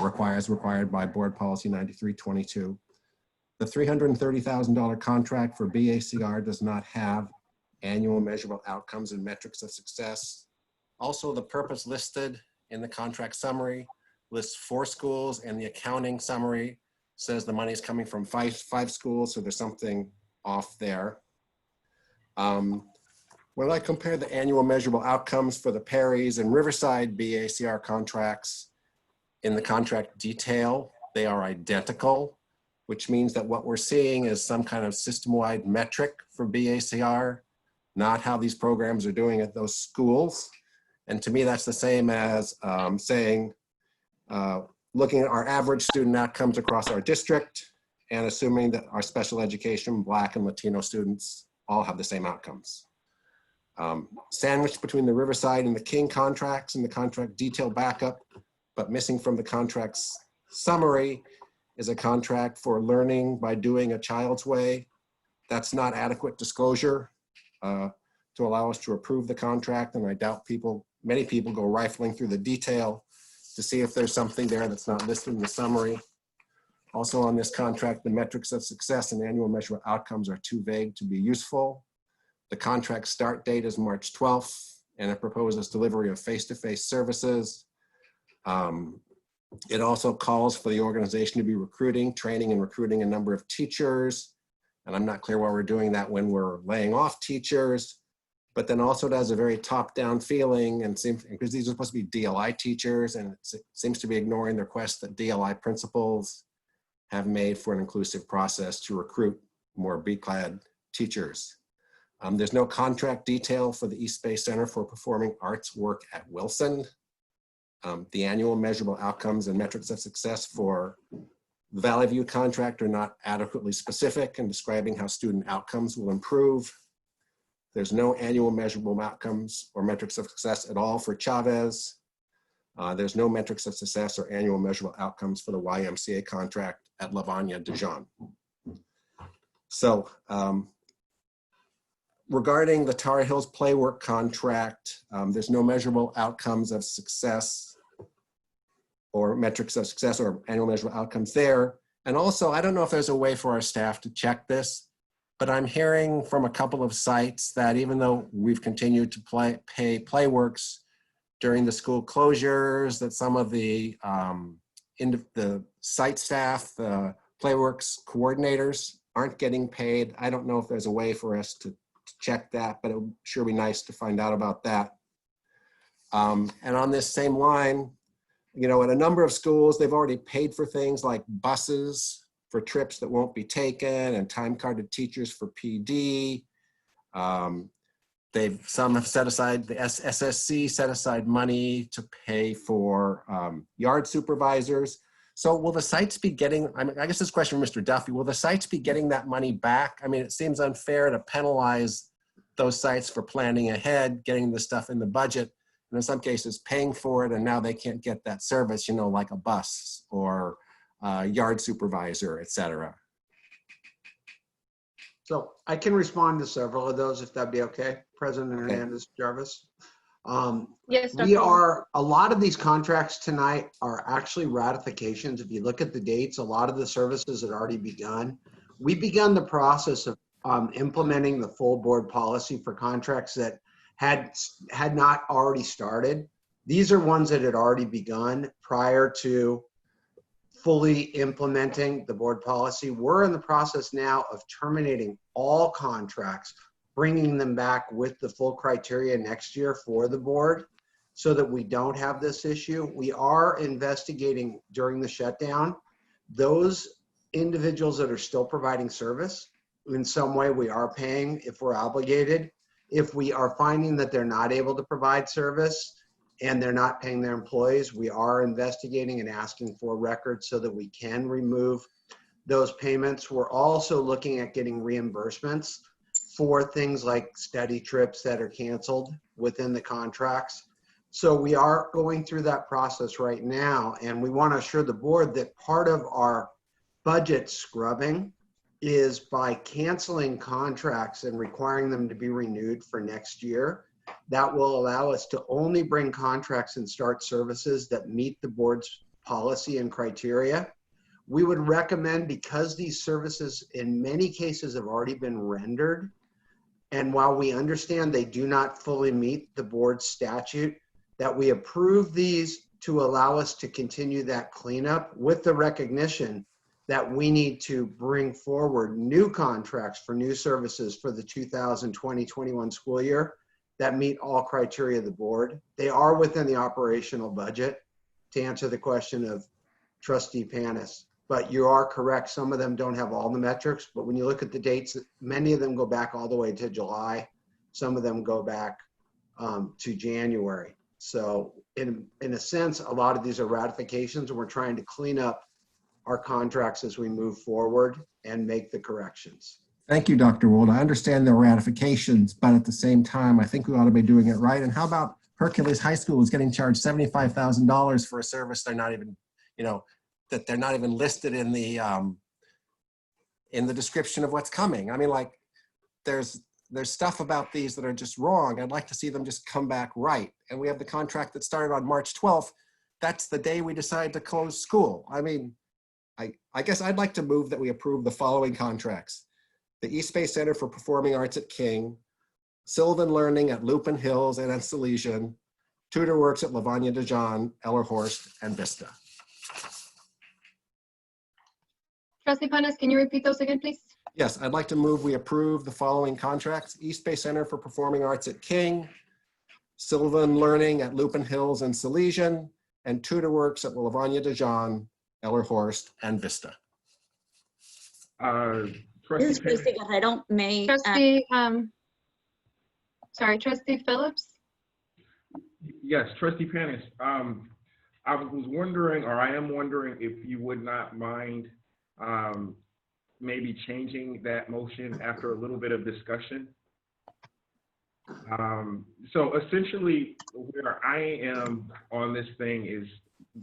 required by Board Policy 9322. The $330,000 contract for BACR does not have annual measurable outcomes and metrics of success. Also, the purpose listed in the contract summary lists 4 schools, and the accounting summary says the money is coming from five schools, so there's something off there. When I compare the annual measurable outcomes for the Perrys and Riverside BACR contracts in the contract detail, they are identical, which means that what we're seeing is some kind of system-wide metric for BACR, not how these programs are doing at those schools. And to me, that's the same as saying, looking at our average student outcomes across our district and assuming that our special education, Black and Latino students all have the same outcomes. Sandwiched between the Riverside and the King contracts and the contract detail backup, but missing from the contract's summary is a contract for learning by doing a child's way. That's not adequate disclosure to allow us to approve the contract, and I doubt many people go rifling through the detail to see if there's something there that's not listed in the summary. Also on this contract, the metrics of success and annual measurable outcomes are too vague to be useful. The contract start date is March 12th, and it proposes delivery of face-to-face services. It also calls for the organization to be training and recruiting a number of teachers. And I'm not clear why we're doing that when we're laying off teachers. But then also it has a very top-down feeling, and because these are supposed to be DLI teachers, and it seems to be ignoring the request that DLI principals have made for an inclusive process to recruit more BCLAD teachers. There's no contract detail for the East Bay Center for Performing Arts work at Wilson. The annual measurable outcomes and metrics of success for the Valley View contract are not adequately specific in describing how student outcomes will improve. There's no annual measurable outcomes or metrics of success at all for Chavez. There's no metrics of success or annual measurable outcomes for the YMCA contract at Lavanya Dijon. So regarding the Tar Heels Playwork contract, there's no measurable outcomes of success or metrics of success or annual measurable outcomes there. And also, I don't know if there's a way for our staff to check this, but I'm hearing from a couple of sites that even though we've continued to pay Playworks during the school closures, that some of the site staff, the Playworks coordinators aren't getting paid. I don't know if there's a way for us to check that, but it would sure be nice to find out about that. And on this same line, you know, at a number of schools, they've already paid for things like buses for trips that won't be taken and time-carded teachers for PD. Some have set aside, the SSC set aside money to pay for yard supervisors. So will the sites be getting, I guess this question for Mr. Duffy, will the sites be getting that money back? I mean, it seems unfair to penalize those sites for planning ahead, getting the stuff in the budget, and in some cases paying for it, and now they can't get that service, you know, like a bus or a yard supervisor, et cetera. So I can respond to several of those if that'd be okay, President Hernandez-Jarvis. Yes, a lot of these contracts tonight are actually ratifications. If you look at the dates, a lot of the services had already begun. We begun the process of implementing the full board policy for contracts that had not already started. These are ones that had already begun prior to fully implementing the board policy. We're in the process now of terminating all contracts, bringing them back with the full criteria next year for the board so that we don't have this issue. We are investigating during the shutdown those individuals that are still providing service. In some way we are paying if we're obligated. If we are finding that they're not able to provide service and they're not paying their employees, we are investigating and asking for records so that we can remove those payments. We're also looking at getting reimbursements for things like study trips that are canceled within the contracts. So we are going through that process right now, and we want to assure the board that part of our budget scrubbing is by canceling contracts and requiring them to be renewed for next year. That will allow us to only bring contracts and start services that meet the board's policy and criteria. We would recommend, because these services in many cases have already been rendered, and while we understand they do not fully meet the board's statute, that we approve these to allow us to continue that cleanup, with the recognition that we need to bring forward new contracts for new services for the 2020-21 school year that meet all criteria of the board. They are within the operational budget, to answer the question of Trustee Panis. But you are correct, some of them don't have all the metrics, but when you look at the dates, many of them go back all the way to July. Some of them go back to January. So in a sense, a lot of these are ratifications, and we're trying to clean up our contracts as we move forward and make the corrections. Thank you, Dr. Wold. I understand the ratifications, but at the same time, I think we ought to be doing it right. And how about Hercules High School is getting charged $75,000 for a service they're not even, that they're not even listed in the description of what's coming. I mean, like, there's stuff about these that are just wrong. I'd like to see them just come back right. And we have the contract that started on March 12th. That's the day we decided to close school. I mean, I guess I'd like to move that we approve the following contracts: the East Bay Center for Performing Arts at King, Sylvan Learning at Lupin Hills and at Salesian, Tutor Works at Lavanya DeJohn, Ellerhorst, and Vista. Trustee Panis, can you repeat those again, please? Yes, I'd like to move we approve the following contracts: East Bay Center for Performing Arts at King, Sylvan Learning at Lupin Hills and Salesian, and Tutor Works at Lavanya DeJohn, Ellerhorst, and Vista. This is Trustee Guerrero. May Trustee Phillips? Yes, Trustee Panis. I was wondering, or I am wondering, if you would not mind maybe changing that motion after a little bit of discussion. So essentially, where I am on this thing is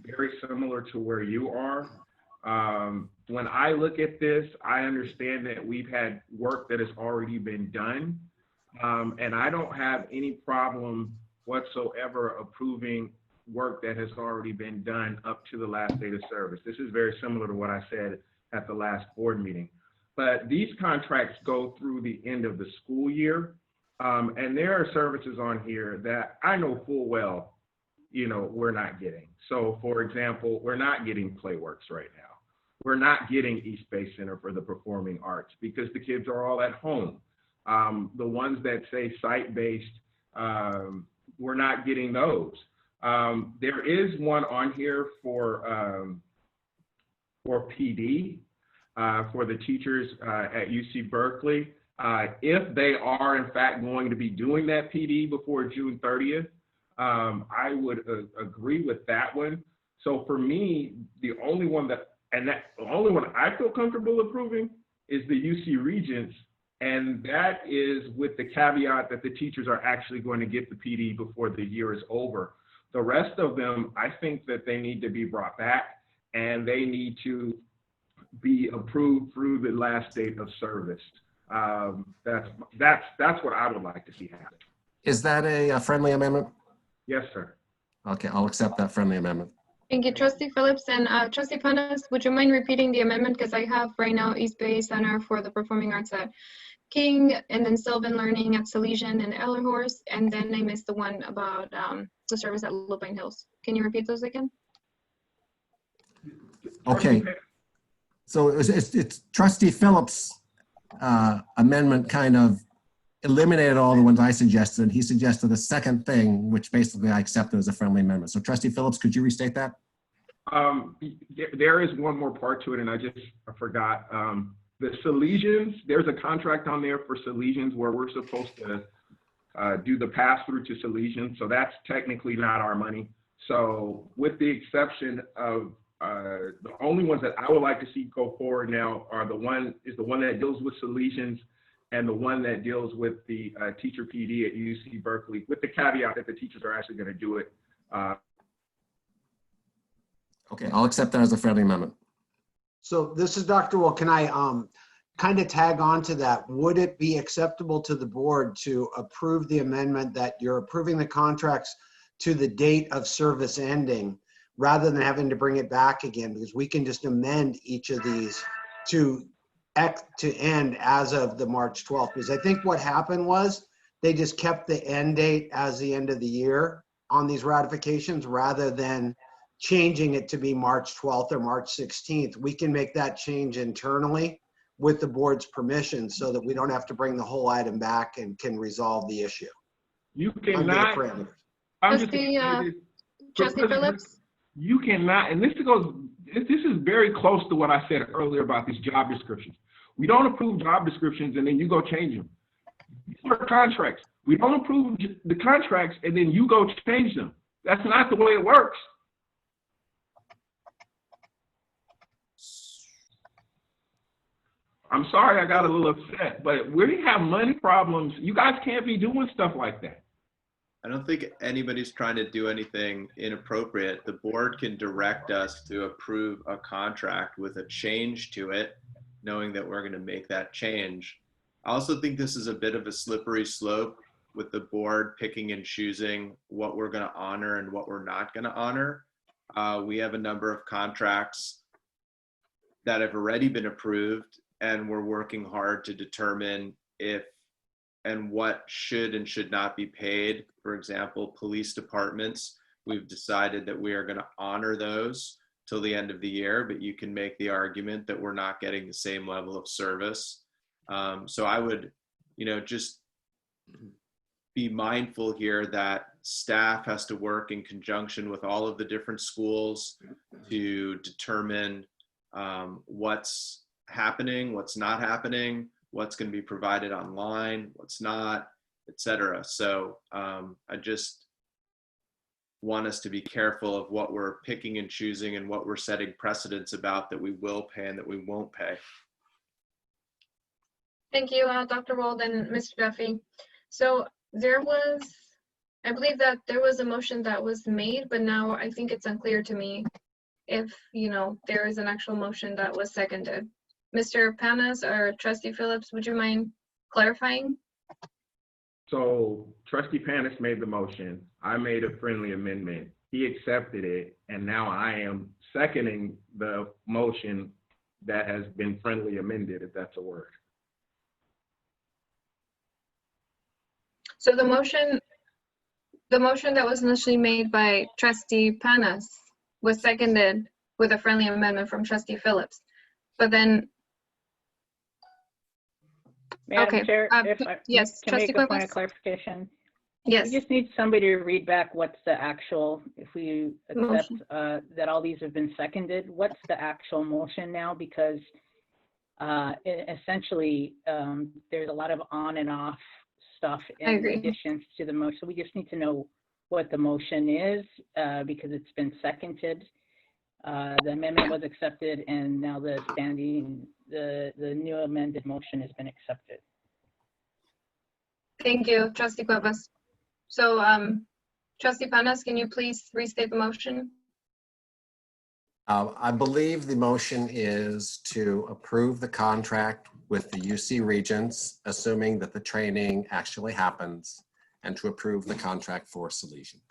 very similar to where you are. When I look at this, I understand that we've had work that has already been done, and I don't have any problem whatsoever approving work that has already been done up to the last date of service. This is very similar to what I said at the last board meeting. But these contracts go through the end of the school year, and there are services on here that I know full well, we're not getting. So for example, we're not getting Playworks right now. We're not getting East Bay Center for the Performing Arts because the kids are all at home. The ones that say site-based, we're not getting those. There is one on here for PD, for the teachers at UC Berkeley. If they are in fact going to be doing that PD before June 30th, I would agree with that one. So for me, the only one I feel comfortable approving is the UC Regents, and that is with the caveat that the teachers are actually going to get the PD before the year is over. The rest of them, I think that they need to be brought back, and they need to be approved through the last date of service. That's what I would like to see happen. Is that a friendly amendment? Yes, sir. Okay, I'll accept that friendly amendment. Thank you, Trustee Phillips. And Trustee Panis, would you mind repeating the amendment? Because I have right now East Bay Center for the Performing Arts at King, and then Sylvan Learning at Salesian and Ellerhorst, and then I missed the one about the service at Lupine Hills. Can you repeat those again? Okay. So it's Trustee Phillips' amendment kind of eliminated all the ones I suggested. He suggested a second thing, which basically I accepted as a friendly amendment. So Trustee Phillips, could you restate that? There is one more part to it, and I forgot. The Salesians, there's a contract on there for Salesians where we're supposed to do the pass-through to Salesians. So that's technically not our money. So with the exception of the only ones that I would like to see go forward now are the one that deals with Salesians and the one that deals with the teacher PD at UC Berkeley, with the caveat that the teachers are actually going to do it. Okay, I'll accept that as a friendly amendment. So this is Dr. Will. Can I kind of tag on to that? Would it be acceptable to the board to approve the amendment that you're approving the contracts to the date of service ending rather than having to bring it back again? Because we can just amend each of these to end as of the March 12th. Because I think what happened was they just kept the end date as the end of the year on these ratifications rather than changing it to be March 12th or March 16th. We can make that change internally with the board's permission so that we don't have to bring the whole item back and can resolve the issue. You cannot. Trustee Phillips? You cannot, and this is very close to what I said earlier about these job descriptions. We don't approve job descriptions and then you go change them. These are contracts. We don't approve the contracts and then you go change them. That's not the way it works. I'm sorry I got a little upset, but we have money problems. You guys can't be doing stuff like that. I don't think anybody's trying to do anything inappropriate. The board can direct us to approve a contract with a change to it, knowing that we're going to make that change. I also think this is a bit of a slippery slope with the board picking and choosing what we're going to honor and what we're not going to honor. We have a number of contracts that have already been approved, and we're working hard to determine if and what should and should not be paid. For example, police departments, we've decided that we are going to honor those till the end of the year, but you can make the argument that we're not getting the same level of service. So I would, just be mindful here that staff has to work in conjunction with all of the different schools to determine what's happening, what's not happening, what's going to be provided online, what's not, etc. So I just want us to be careful of what we're picking and choosing and what we're setting precedents about that we will pay and that we won't pay. Thank you, Dr. Wold and Mr. Duffy. So I believe that there was a motion that was made, but now I think it's unclear to me if, there is an actual motion that was seconded. Mr. Panas or Trustee Phillips, would you mind clarifying? So Trustee Panas made the motion. I made a friendly amendment. He accepted it, and now I am seconding the motion that has been friendly amended, if that's a word. So the motion that was initially made by Trustee Panas was seconded with a friendly amendment from Trustee Phillips. But then, Madam Chair, if I yes, can make a point of clarification. Yes. We just need somebody to read back what's the actual, if we accept that all these have been seconded, what's the actual motion now? Because essentially, there's a lot of on and off stuff in additions to the motion. So we just need to know what the motion is because it's been seconded. The amendment was accepted, and now the new amended motion has been accepted. Thank you, Trustee Cuevas. So, Trustee Panas, can you please restate the motion? I believe the motion is to approve the contract with the UC Regents, assuming that the training actually happens, and to approve the contract for Salesian.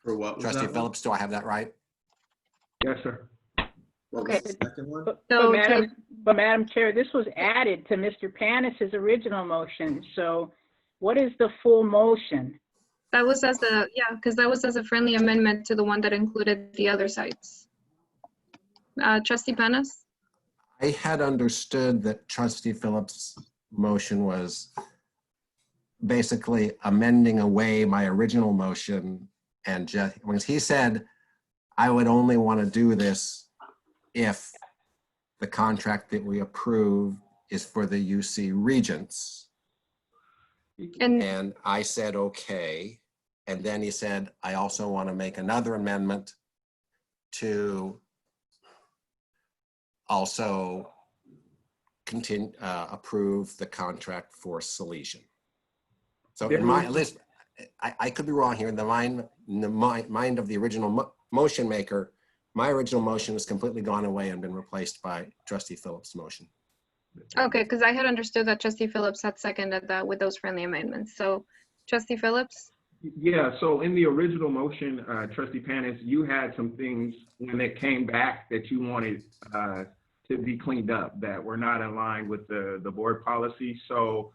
For what was Trustee that Phillips, do I have that right? Yes, sir. Okay. But Madam Chair, this was added to Mr. Panis's original motion. So what is the full motion? That was because that was as a friendly amendment to the one that included the other sites. Trustee Panas? I had understood that Trustee Phillips' motion was basically amending away my original motion, and just when he said I would only want to do this if the contract that we approve is for the UC Regents. And I said, okay. And then he said, I also want to make another amendment to also continue, approve the contract for Salesian. So in my list, I could be wrong here. In the mind of the original motion maker, my original motion has completely gone away and been replaced by Trustee Phillips' motion. Okay, because I had understood that Trustee Phillips had seconded that with those friendly amendments. So Trustee Phillips? Yeah, so in the original motion, Trustee Panis, you had some things when it came back that you wanted to be cleaned up that were not in line with the board policy. So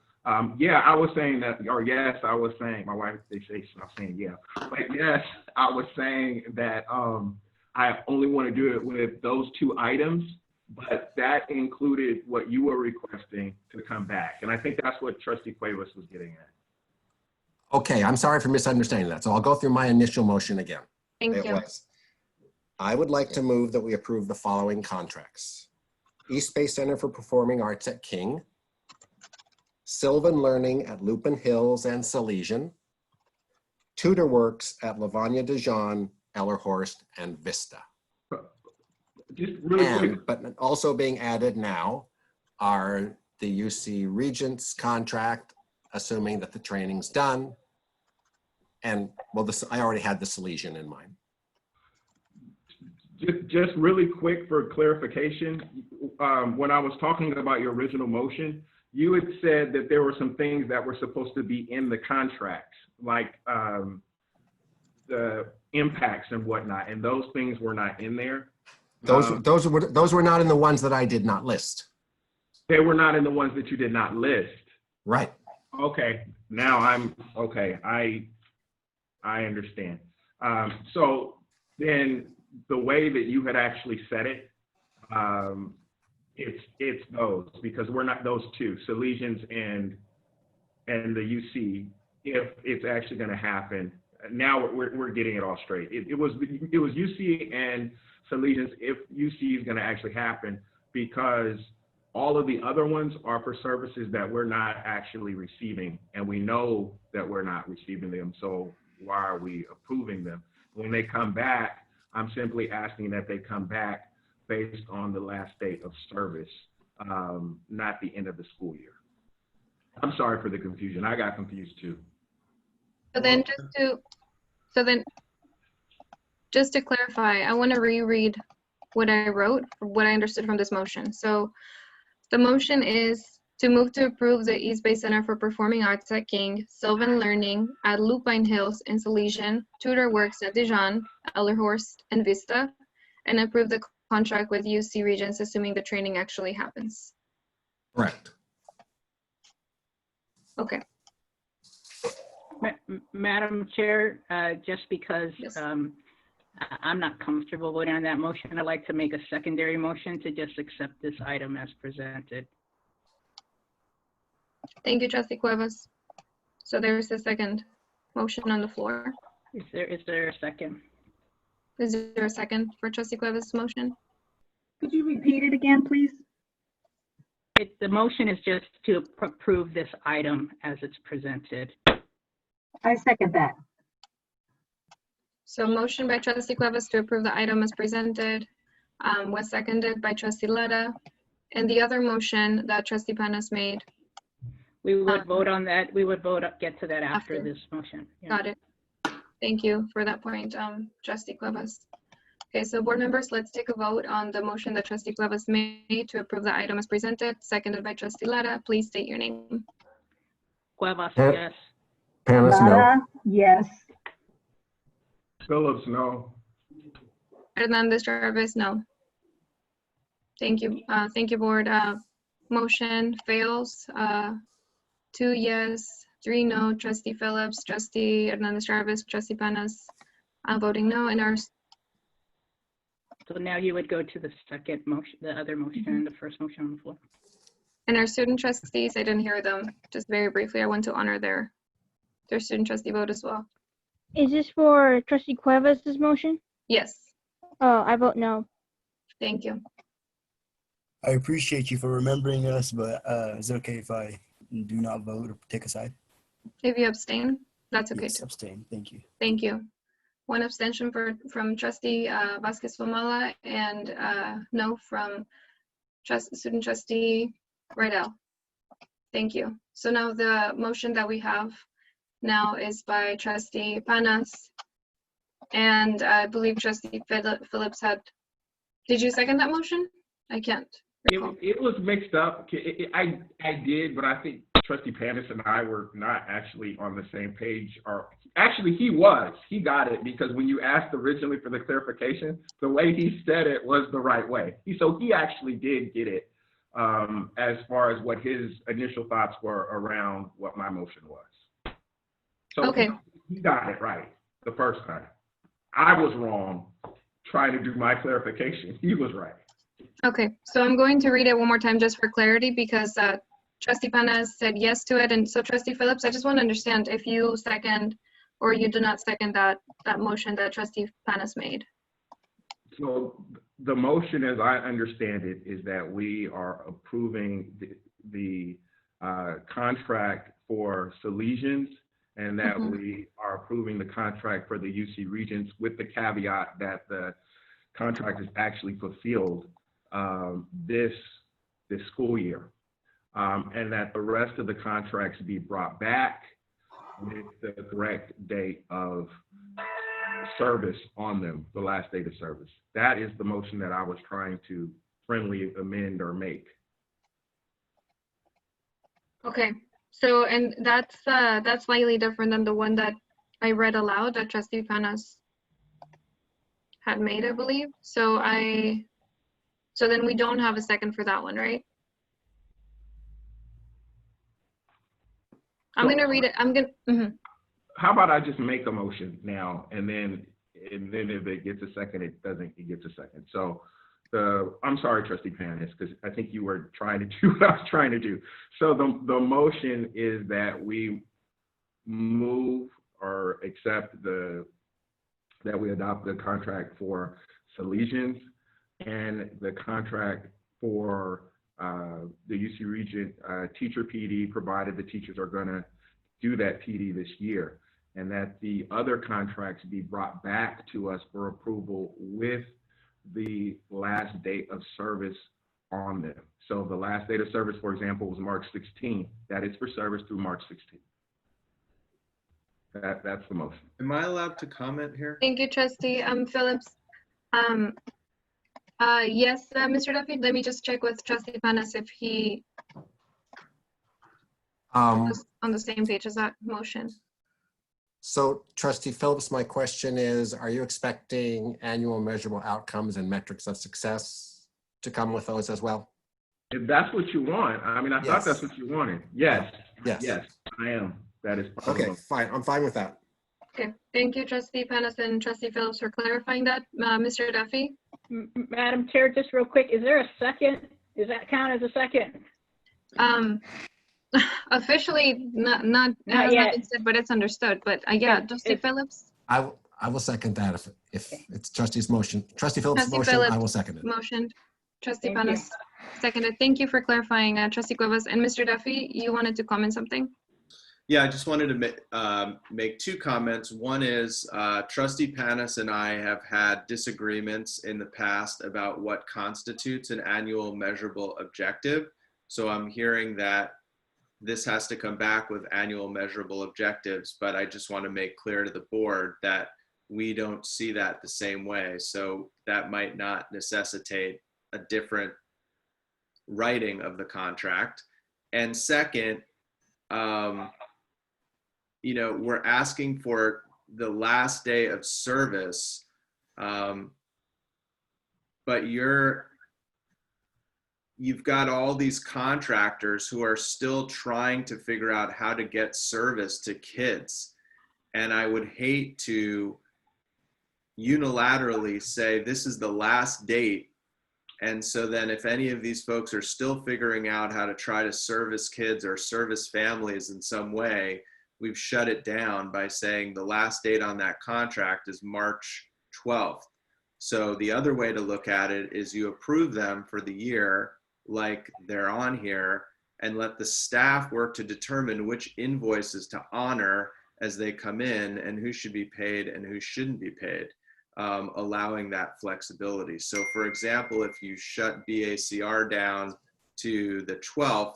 yeah, I was saying that, or yes, I was saying, my wife, they say stop saying yeah, but yes, I was saying that I only want to do it with those two items, but that included what you were requesting to come back. And I think that's what Trustee Cuevas was getting at. Okay, I'm sorry for misunderstanding that. So I'll go through my initial motion again. Thank you. I would like to move that we approve the following contracts. East Bay Center for Performing Arts at King, Sylvan Learning at Lupin Hills and Salesian, Tutor Works at Lavanya Dijon, Ellerhorst, and Vista. Just really quick. But also being added now are the UC Regents contract, assuming that the training's done. And well, I already had the Salesian in mind. Just really quick for clarification, when I was talking about your original motion, you had said that there were some things that were supposed to be in the contract, like the impacts and whatnot, and those things were not in there. Those were not in the ones that I did not list. They were not in the ones that you did not list. Right. Okay, now I'm okay. I understand. So then the way that you had actually said it, it's those, because we're not those two, Salesians and the UC. If it's actually going to happen, now we're getting it all straight. It was UC and Salesians if UC is going to actually happen, because all of the other ones are for services that we're not actually receiving, and we know that we're not receiving them. So why are we approving them? When they come back, I'm simply asking that they come back based on the last date of service, not the end of the school year. I'm sorry for the confusion. I got confused too. So then just to clarify, I want to reread what I wrote, what I understood from this motion. So the motion is to move to approve the East Bay Center for Performing Arts at King, Sylvan Learning at Lupine Hills and Salesian, Tutor Works at Dijon, Ellerhorst, and Vista, and approve the contract with UC Regents, assuming the training actually happens. Correct. Okay. Madam Chair, just because I'm not comfortable voting on that motion, I'd like to make a secondary motion to just accept this item as presented. Thank you, Trustee Cuevas. So there's a second motion on the floor. Is there a second? Is there a second for Trustee Cuevas' motion? Could you repeat it again, please? The motion is just to approve this item as it's presented. I second that. So motion by Trustee Cuevas to approve the item as presented was seconded by Trustee Letta. And the other motion that Trustee Panas made. We would vote on that. We would get to that after this motion. Yeah. Got it. Thank you for that point, Trustee Cuevas. Okay, so board members, let's take a vote on the motion that Trustee Cuevas made to approve the item as presented, seconded by Trustee Letta. Please state your name. Cuevas, yes. Panis, no. Yes. Phillips, no. Hernandez Jarvis, no. Thank you. Thank you, board. Motion fails. 2 yes, 3 no. Trustee Phillips, Trustee Hernandez Jarvis, Trustee Panas voting no. And our So now you would go to the second motion, the other motion, the first motion on the floor. And our student trustees, I didn't hear them. Just very briefly, I want to honor their student trustee vote as well. Is this for Trustee Cuevas' motion? Yes. Oh, I vote no. Thank you. I appreciate you for remembering us, but is it okay if I do not vote or take a side? If you abstain, that's okay Yes, too. abstain. Thank you. Thank you. 1 abstention from trustee Vasquez Famala, and no from student trustee Rydell. Thank you. So now the motion that we have now is by trustee Panas, and I believe trustee Phillips had, did you second that motion? I can't recall. It was mixed up. I did, but I think Trustee Panis and I were not actually on the same page. Or actually, he was. He got it because when you asked originally for the clarification, the way he said it was the right way. So he actually did get it as far as what his initial thoughts were around what my motion was. So okay. He got it right the first time. I was wrong trying to do my clarification. He was right. Okay, so I'm going to read it one more time just for clarity because trustee Panas said yes to it. And so trustee Phillips, I just want to understand if you second or you do not second that motion that trustee Panas made. So the motion, as I understand it, is that we are approving the contract for Salesians, and that we are approving the contract for the UC Regents with the caveat that the contract is actually fulfilled this school year, and that the rest of the contracts be brought back with the correct date of service on them, the last date of service. That is the motion that I was trying to friendly amend or make. Okay, so and that's slightly different than the one that I read aloud that trustee Panas had made, I believe. So then we don't have a second for that one, right? I'm gonna read it. How about I just make a motion now, and then if it gets a second, it gets a second. So I'm sorry, trustee Panis, because I think you were trying to do what I was trying to do. So the motion is that we move or accept that we adopt the contract for Salesians and the contract for the UC Regent teacher PD, provided the teachers are going to do that PD this year, and that the other contracts be brought back to us for approval with the last date of service on them. So the last date of service, for example, was March 16th. That is for service through March 16th. That's the motion. Am I allowed to comment here? Thank you, trustee Phillips. Yes, Mr. Duffy, let me just check with trustee Panas if he was on the same page as that motion. So trustee Phillips, my question is, are you expecting annual measurable outcomes and metrics of success to come with those as well? If that's what you want, I mean, I thought that's what you wanted. Yes, yes, I am. That is part okay, fine. I'm fine with that. Okay, thank you, trustee Panas and trustee Phillips for clarifying that. Mr. Duffy? Madam Chair, just real quick, is there a second? Does that count as a second? Officially, not yet, said, but it's understood. But yeah, trustee Phillips? I will second that if it's trustee's motion. Trustee Phillips' Trustee motion, Phillips I will second it. Motioned. Trustee Panas seconded. Thank you for clarifying, trustee Cuevas. And Mr. Duffy, you wanted to comment something? Yeah, I just wanted to make two comments. One is trustee Panas and I have had disagreements in the past about what constitutes an annual measurable objective. So I'm hearing that this has to come back with annual measurable objectives, but I just want to make clear to the board that we don't see that the same way. So that might not necessitate a different writing of the contract. And second, you know, we're asking for the last day of service, but you've got all these contractors who are still trying to figure out how to get service to kids. And I would hate to unilaterally say, this is the last date. And so then if any of these folks are still figuring out how to try to service kids or service families in some way, we've shut it down by saying the last date on that contract is March 12th. So the other way to look at it is you approve them for the year like they're on here and let the staff work to determine which invoices to honor as they come in and who should be paid and who shouldn't be paid, allowing that flexibility. So for example, if you shut BACR down to the 12th,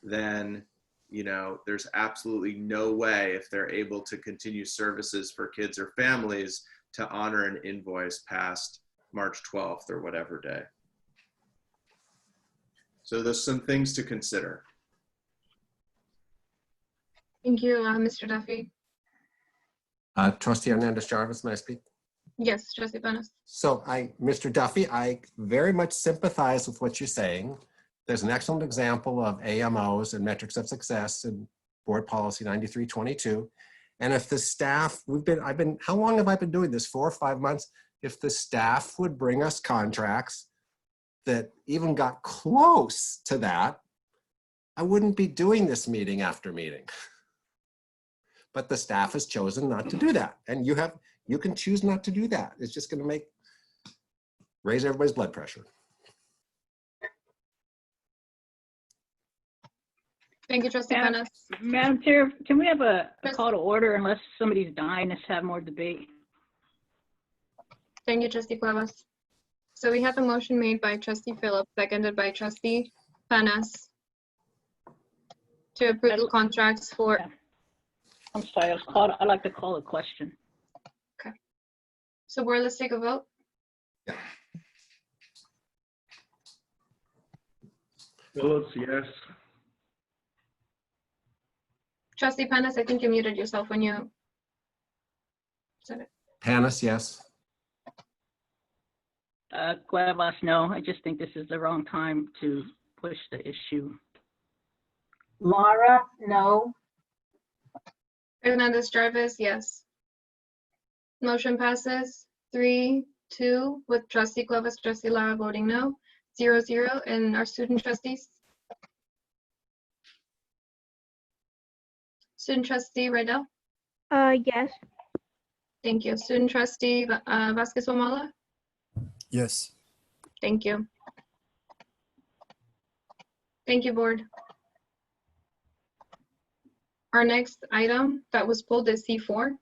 then there's absolutely no way, if they're able to continue services for kids or families, to honor an invoice past March 12th or whatever day. So there's some things to consider. Thank you, Mr. Duffy. Trustee Hernandez-Jarvis, may I speak? Yes, Trustee Panas. So Mr. Duffy, I very much sympathize with what you're saying. There's an excellent example of AMOs and metrics of success in Board Policy 9322. And if the staff, how long have I been doing this? 4 or 5 months? If the staff would bring us contracts that even got close to that, I wouldn't be doing this meeting after meeting. But the staff has chosen not to do that. And you can choose not to do that. It's just going to raise everybody's blood pressure. Thank you, Trustee Panas. Madam Chair, can we have a call to order unless somebody's dying? Let's have more debate. Thank you, Trustee Cuevas. So we have a motion made by Trustee Phillips, seconded by Trustee Panas, to approve the contracts for. I'm sorry, I'd like to call a question. Okay. So board, let's take a vote. Yeah. Phillips, yes. Trustee Panas, I think you muted yourself when you said it. Panas, yes. Cuevas, no. I just think this is the wrong time to push the issue. Lara, no. Hernandez-Jarvis, yes. Motion passes 3-2 with Trustee Cuevas, Trustee Lara voting no, 0-0, and our student trustees. Student Trustee Rydell? Yes. Thank you. Student Trustee Vasquez-Wamala? Yes. Thank you. Thank you, board. Our next item that was pulled is C4.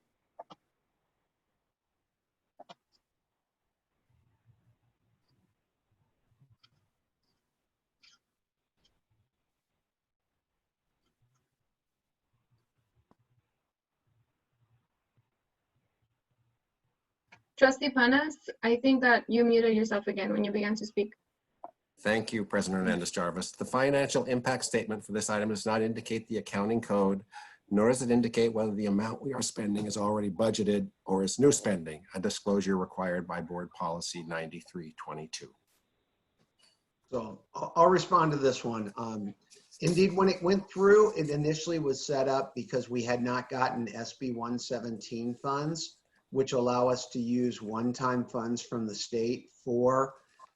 Trustee Panas, I think that you muted yourself again when you began to speak. Thank you, President Hernandez-Jarvis. The financial impact statement for this item does not indicate the accounting code, nor does it indicate whether the amount we are spending is already budgeted or is new spending, a disclosure required by Board Policy 9322. So I'll respond to this one. Indeed, when it went through, it initially was set up because we had not gotten SB 117 funds, which allow us to use one-time funds from the state for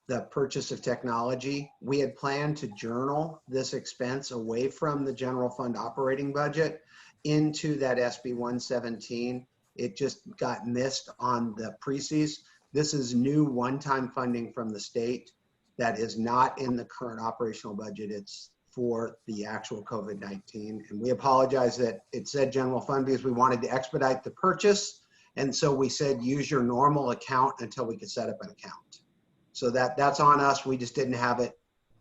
the purchase of technology. We had planned to journal this expense away from the general fund operating budget into that SB 117. It just got missed on the preces. This is new one-time funding from the state that is not in the current operational budget. It's for the actual COVID-19. And we apologize that it said general fund because we wanted to expedite the purchase. And so we said, use your normal account until we could set up an account. So that's on us. We just didn't have it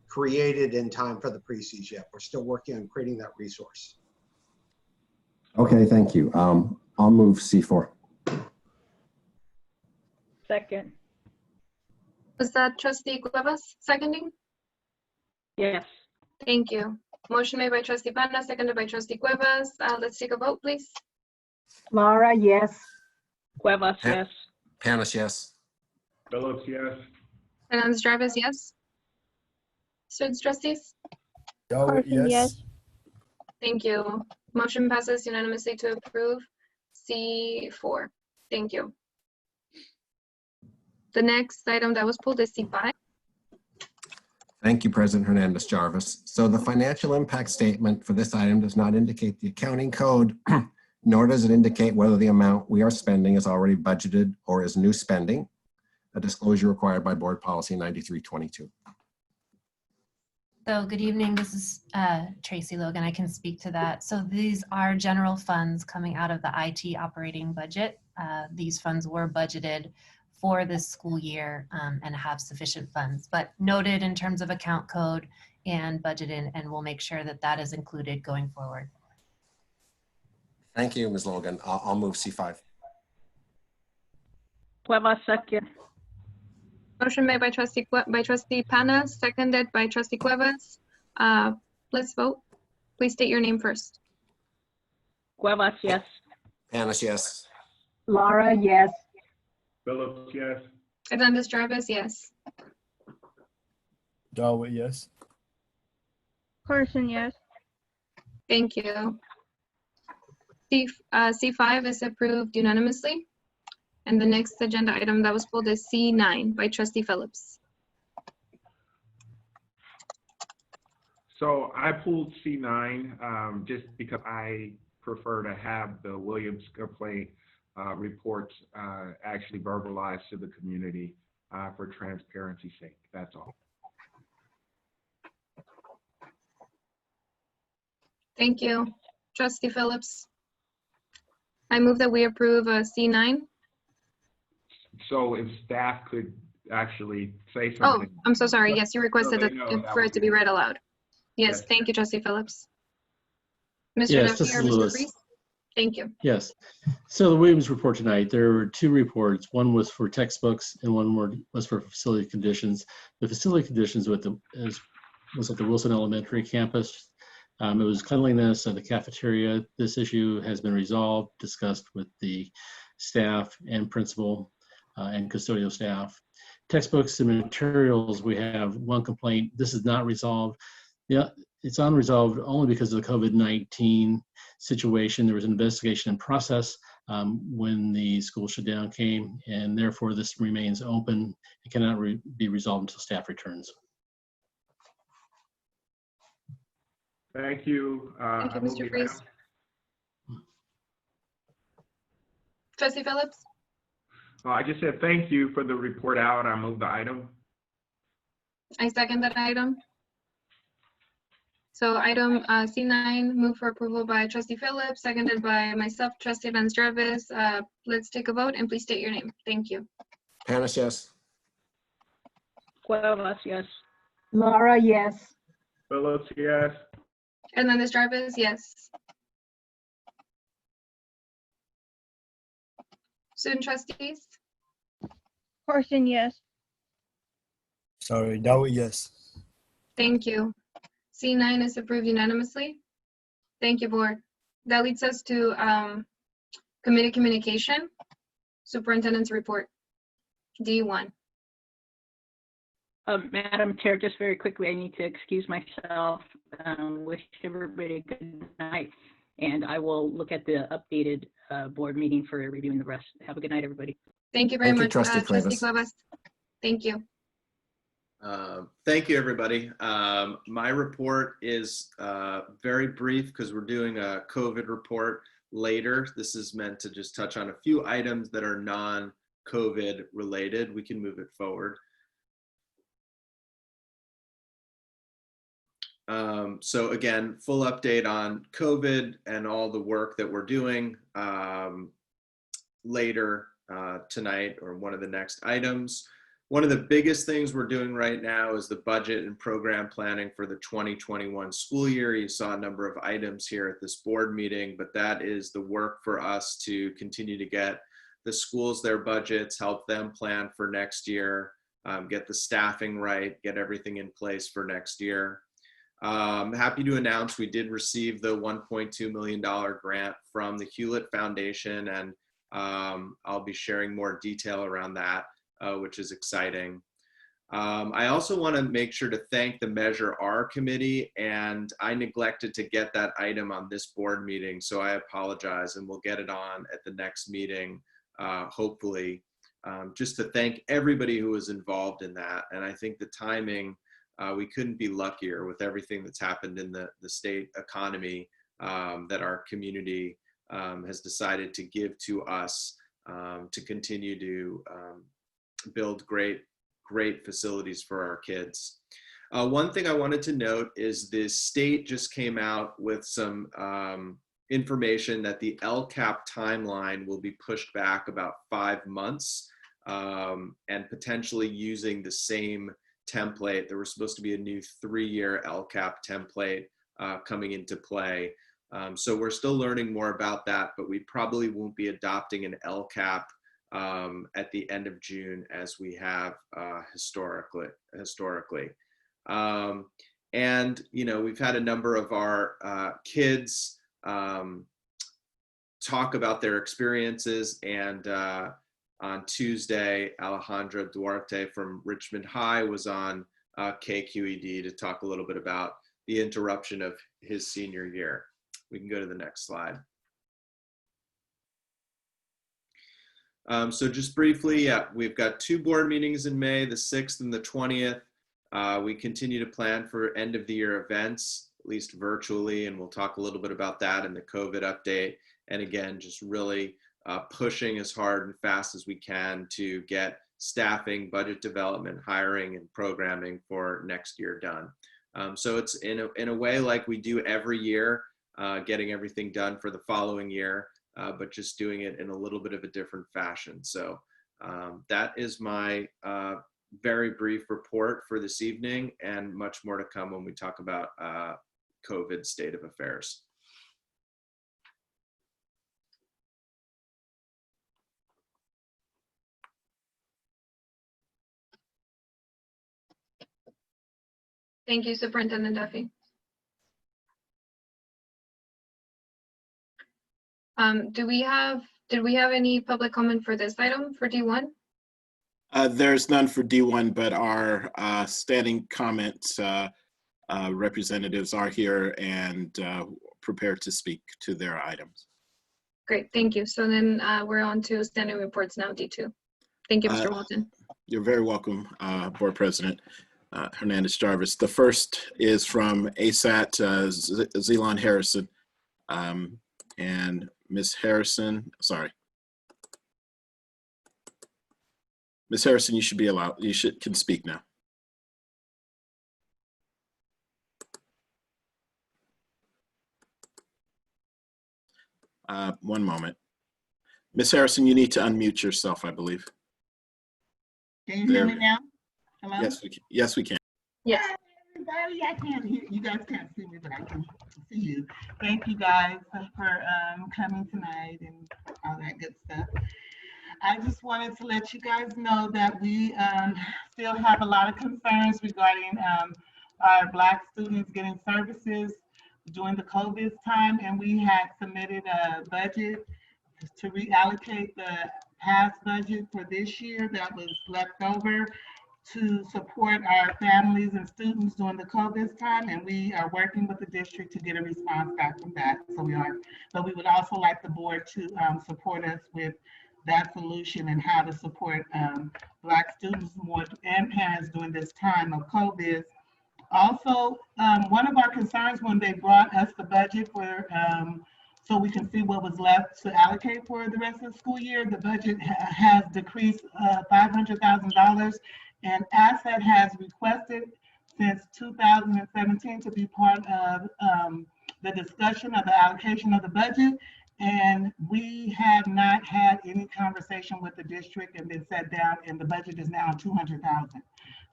created in time for the preces yet. We're still working on creating that resource. Okay, thank you. I'll move C4. Second. Was that Trustee Cuevas seconding? Yes. Thank you. Motion made by Trustee Panas, seconded by Trustee Cuevas. Let's take a vote, please. Lara, yes. Cuevas, yes. Panas, yes. Phillips, yes. Hernandez-Jarvis, yes. Students trustees? Carson, yes. Thank you. Motion passes unanimously to approve C4. Thank you. The next item that was pulled is C5. Thank you, President Hernandez-Jarvis. So the financial impact statement for this item does not indicate the accounting code, nor does it indicate whether the amount we are spending is already budgeted or is new spending, a disclosure required by Board Policy 9322. So good evening, this is Tracy Logan. I can speak to that. So these are general funds coming out of the IT operating budget. These funds were budgeted for this school year and have sufficient funds, but noted in terms of account code and budgeted, and we'll make sure that that is included going forward. Thank you, Ms. Logan. I'll move C5. Cuevas, second. Motion made by Trustee Pana, seconded by Trustee Cuevas. Let's vote. Please state your name first. Cuevas, yes. Panis, yes. Lara, yes. Phillips, yes. Hernandez Jarvis, yes. Dawa, yes. Carson, yes. Thank you. C5 is approved unanimously. And the next agenda item that was pulled is C9 by Trustee Phillips. So I pulled C9 just because I prefer to have the Williams complaint reports actually verbalized to the community for transparency's sake. That's all. Thank you. Trustee Phillips. I move that we approve C9. So if staff could actually say Oh, something. I'm so sorry. Yes, you requested So they know that for it was to be me. read aloud. Yes, Yes. thank you, Trustee Phillips. Mr. Yes, this Deputy or is Mr. Lewis. Priest? Thank you. Yes. So the Williams report tonight, there were two reports. One was for textbooks and one was for facility conditions. The facility conditions was at the Wilson Elementary campus. It was cleanliness of the cafeteria. This issue has been resolved, discussed with the staff and principal and custodial staff. Textbooks and materials, we have one complaint. This is not resolved. Yeah, it's unresolved only because of the COVID-19 situation. There was an investigation in process when the school shutdown came, and therefore this remains open. It cannot be resolved until staff returns. Thank you. Thank you, Mr. Priest. Trustee Phillips? I just said thank you for the report out. I moved the item. I second that item. So item C9, move for approval by Trustee Phillips, seconded by myself, Trustee Hernandez Jarvis. Let's take a vote and please state your name. Thank you. Panis, yes. Cuevas, yes. Lara, yes. Phillips, yes. Hernandez Jarvis, yes. Student trustees? Carson, yes. Sorry, Dawa, yes. Thank you. C9 is approved unanimously. Thank you, board. That leads us to committee communication, superintendent's report, D1. Madam Chair, just very quickly, I need to excuse myself. Wish everybody a good night, and I will look at the updated board meeting for reviewing the rest. Have a good night, everybody. Thank you very much, Trustee Trustee Cuevas. Cuevas. Thank you. Thank you, everybody. My report is very brief because we're doing a COVID report later. This is meant to just touch on a few items that are non-COVID related. We can move it forward. So again, full update on COVID and all the work that we're doing later tonight, or one of the next items. One of the biggest things we're doing right now is the budget and program planning for the 2021 school year. You saw a number of items here at this board meeting, but that is the work for us to continue to get the schools their budgets, help them plan for next year, get the staffing right, get everything in place for next year. I'm happy to announce we did receive the $1.2 million grant from the Hewlett Foundation, and I'll be sharing more detail around that, which is exciting. I also want to make sure to thank the Measure R committee, and I neglected to get that item on this board meeting, so I apologize, and we'll get it on at the next meeting, hopefully, just to thank everybody who was involved in that. And I think the timing, we couldn't be luckier with everything that's happened in the state economy that our community has decided to give to us to continue to build great facilities for our kids. One thing I wanted to note is the state just came out with some information that the LCAP timeline will be pushed back about 5 months, and potentially using the same template. There was supposed to be a new 3-year LCAP template coming into play. So we're still learning more about that, but we probably won't be adopting an LCAP at the end of June as we have historically. And, you know, we've had a number of our kids talk about their experiences, and on Tuesday, Alejandra Duarte from Richmond High was on KQED to talk a little bit about the interruption of his senior year. We can go to the next slide. So just briefly, we've got 2 board meetings in May, the 6th and the 20th. We continue to plan for end of the year events, at least virtually, and we'll talk a little bit about that in the COVID update. And again, just really pushing as hard and fast as we can to get staffing, budget development, hiring, and programming for next year done. So it's in a way like we do every year, getting everything done for the following year, but just doing it in a little bit of a different fashion. So that is my very brief report for this evening, and much more to come when we talk about COVID state of affairs. Thank you, Superintendent Duffy. Did we have any public comment for this item for D1? There's none for D1, but our standing comments representatives are here and prepared to speak to their items. Great, thank you. So then we're on to standing reports now, D2. Thank you, Mr. Walton. You're very welcome, Board President Hernandez Jarvis. The first is from ASAT Zelon Harrison. And Ms. Harrison, sorry. Ms. Harrison, you should be allowed, can speak now. One moment. Ms. Harrison, you need to unmute yourself, I believe. Can you hear me now? Hello? Yes, we can. Yes, we can. Yes. Everybody, I can't hear you. Guys can't see me, but I can see you. Thank you guys for coming tonight and all that good stuff. I just wanted to let you guys know that we still have a lot of concerns regarding our Black students getting services during the COVID time, and we had submitted a budget to reallocate the past budget for this year that was left over to support our families and students during the COVID time, and we are working with the district to get a response back from that. So we are, but we would also like the board to support us with that solution and how to support Black students more and parents during this time of COVID. Also, one of our concerns when they brought us the budget for so we can see what was left to allocate for the rest of the school year, the budget has decreased $500,000, and ASSET has requested since 2017 to be part of the discussion of the allocation of the budget. And we have not had any conversation with the district and been sat down, and the budget is now $200,000.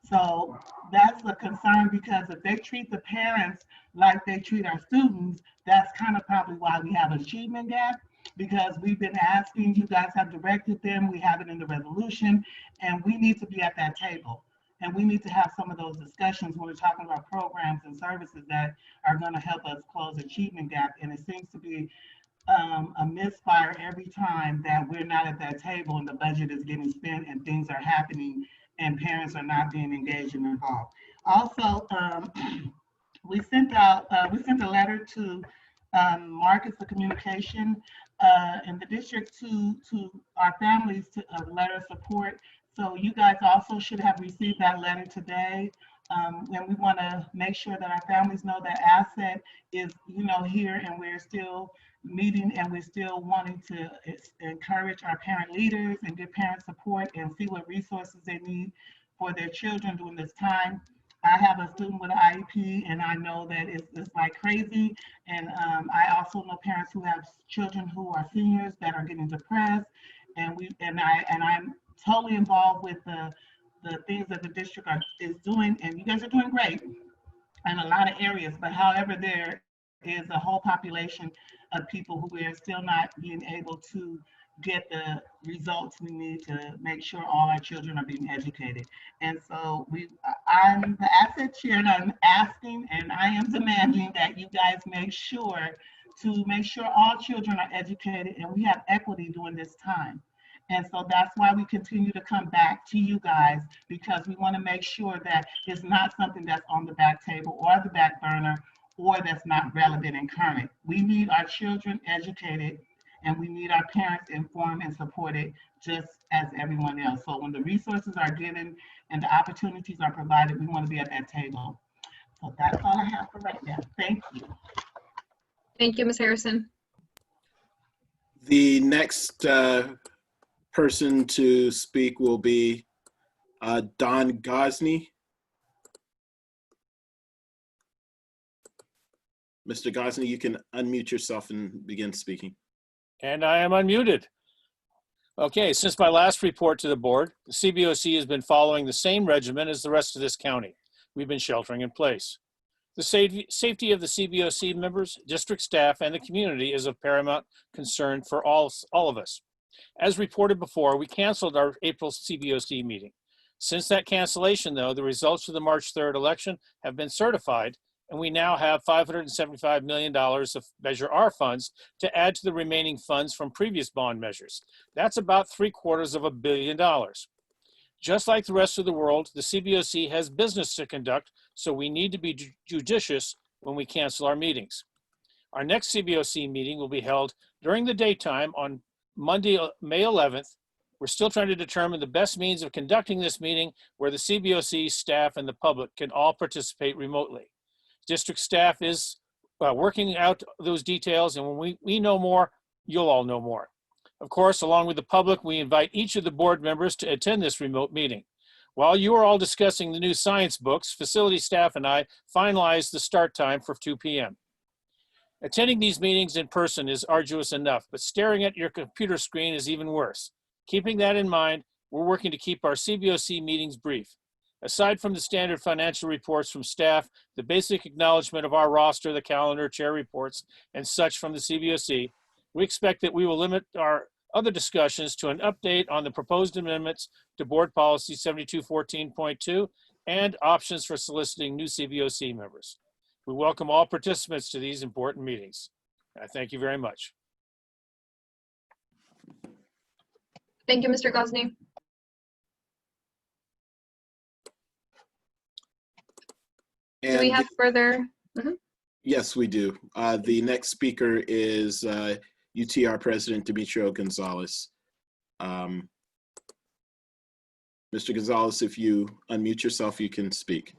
So that's a concern, because if they treat the parents like they treat our students, that's kind of probably why we have an achievement gap, because we've been asking, you guys have directed them, we have it in the resolution, and we need to be at that table. And we need to have some of those discussions when we're talking about programs and services that are going to help us close the achievement gap. And it seems to be a misfire every time that we're not at that table and the budget is getting spent and things are happening and parents are not being engaged and involved. Also, we sent a letter to Marcus for communication in the district to our families, to a letter of support. So you guys also should have received that letter today. And we want to make sure that our families know that ASSET is, here, and we're still meeting, and we're still wanting to encourage our parent leaders and give parent support and see what resources they need for their children during this time. I have a student with an IEP, and I know that it's like crazy. And I also know parents who have children who are seniors that are getting depressed. I'm totally involved with the things that the district is doing, and you guys are doing great in a lot of areas. But however, there is a whole population of people who are still not being able to get the results we need to make sure all our children are being educated. And so I'm the asset chair, and I'm asking and I am demanding that you guys make sure all children are educated and we have equity during this time. And so that's why we continue to come back to you guys, because we want to make sure that it's not something that's on the back table or the back burner or that's not relevant and current. We need our children educated, and we need our parents informed and supported just as everyone else. So when the resources are given and the opportunities are provided, we want to be at that table. So that's all I have for right now. Thank you. Thank you, Ms. Harrison. The next person to speak will be Don Gosney. Mr. Gosney, you can unmute yourself and begin speaking. And I am unmuted. Okay, since my last report to the board, the CBOC has been following the same regimen as the rest of this county. We've been sheltering in place. The safety of the CBOC members, district staff, and the community is of paramount concern for all of us. As reported before, we canceled our April CBOC meeting. Since that cancellation, though, the results of the March 3rd election have been certified, and we now have $575 million of Measure R funds to add to the remaining funds from previous bond measures. That's about $750 million. Just like the rest of the world, the CBOC has business to conduct, so we need to be judicious when we cancel our meetings. Our next CBOC meeting will be held during the daytime on Monday, May 11th. We're still trying to determine the best means of conducting this meeting where the CBOC staff and the public can all participate remotely. District staff is working out those details, and when we know more, you'll all know more. Of course, along with the public, we invite each of the board members to attend this remote meeting. While you are all discussing the new science books, facility staff and I finalized the start time for 2 p.m. Attending these meetings in person is arduous enough, but staring at your computer screen is even worse. Keeping that in mind, we're working to keep our CBOC meetings brief. Aside from the standard financial reports from staff, the basic acknowledgement of our roster, the calendar, chair reports, and such from the CBOC, we expect that we will limit our other discussions to an update on the proposed amendments to Board Policy 7214.2 and options for soliciting new CBOC members. We welcome all participants to these important meetings. I thank you very much. Thank you, Mr. Gosney. Do we have further? Yes, we do. The next speaker is UTR President Demetrio Gonzalez. Mr. Gonzalez, if you unmute yourself, you can speak.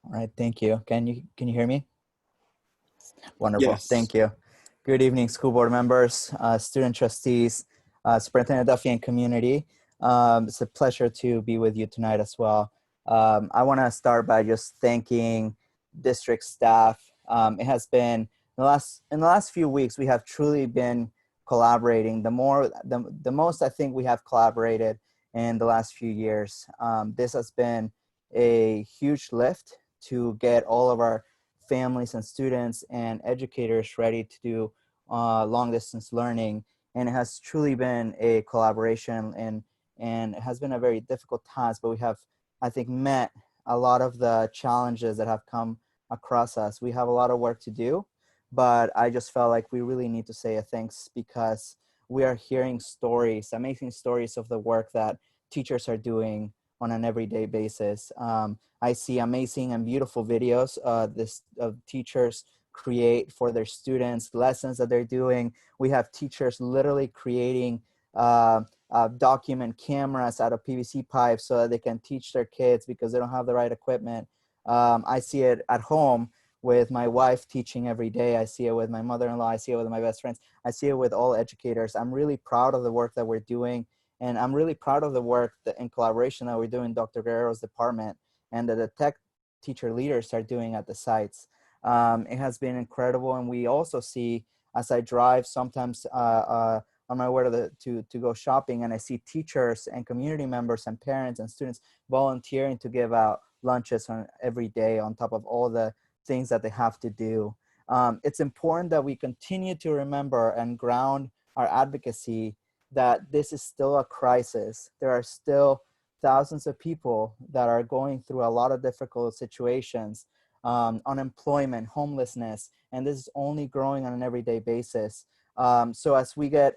All right, thank you. Can you hear me? Wonderful, Yes. Thank you. Good evening, school board members, student trustees, Superintendent Duffy, and community. It's a pleasure to be with you tonight as well. I want to start by just thanking district staff. It has been in the last few weeks, we have truly been collaborating. The most I think we have collaborated in the last few years. This has been a huge lift to get all of our families and students and educators ready to do long distance learning. And it has truly been a collaboration, and it has been a very difficult task, but we have, I think, met a lot of the challenges that have come across us. We have a lot of work to do, but I just felt like we really need to say a thanks, because we are hearing stories, amazing stories of the work that teachers are doing on an everyday basis. I see amazing and beautiful videos of teachers create for their students, lessons that they're doing. We have teachers literally creating document cameras out of PVC pipes so that they can teach their kids because they don't have the right equipment. I see it at home with my wife teaching every day. I see it with my mother-in-law. I see it with my best friends. I see it with all educators. I'm really proud of the work that we're doing. And I'm really proud of the work in collaboration that we're doing in Dr. Guerrero's department. and that the tech teacher leaders are doing at the sites. It has been incredible. And we also see, as I drive sometimes on my way to go shopping, and I see teachers and community members and parents and students volunteering to give out lunches on every day on top of all the things that they have to do. It's important that we continue to remember and ground our advocacy that this is still a crisis. There are still thousands of people that are going through a lot of difficult situations, unemployment, homelessness, and this is only growing on an everyday basis. So as we get,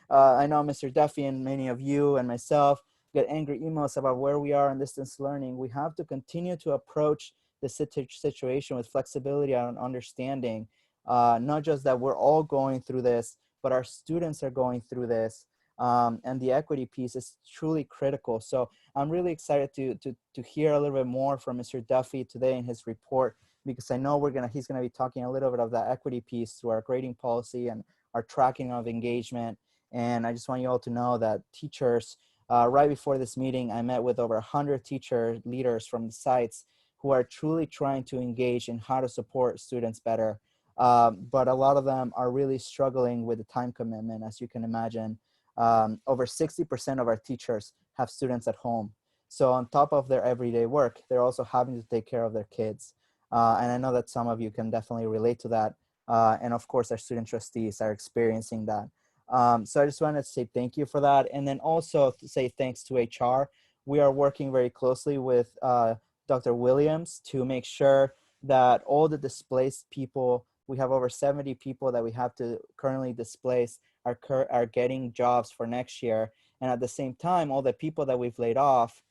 I know Mr. Duffy and many of you and myself get angry emails about where we are in distance learning, we have to continue to approach the situation with flexibility and understanding, not just that we're all going through this, but our students are going through this. And the equity piece is truly critical. So I'm really excited to hear a little bit more from Mr. Duffy today in his report, because I know he's gonna be talking a little bit of that equity piece through our grading policy and our tracking of engagement. And I just want you all to know that teachers, right before this meeting, I met with over 100 teacher leaders from the sites who are truly trying to engage in how to support students better. But a lot of them are really struggling with the time commitment, as you can imagine. Over 60% of our teachers have students at home. So on top of their everyday work, they're also having to take care of their kids. And I know that some of you can definitely relate to that. And of course, our student trustees are experiencing that. So I just wanted to say thank you for that. And then also to say thanks to HR. We are working very closely with Dr. Williams to make sure that all the displaced people, we have over 70 people that we have to currently displace, are getting jobs for next year. And at the same time, all the people that we've laid off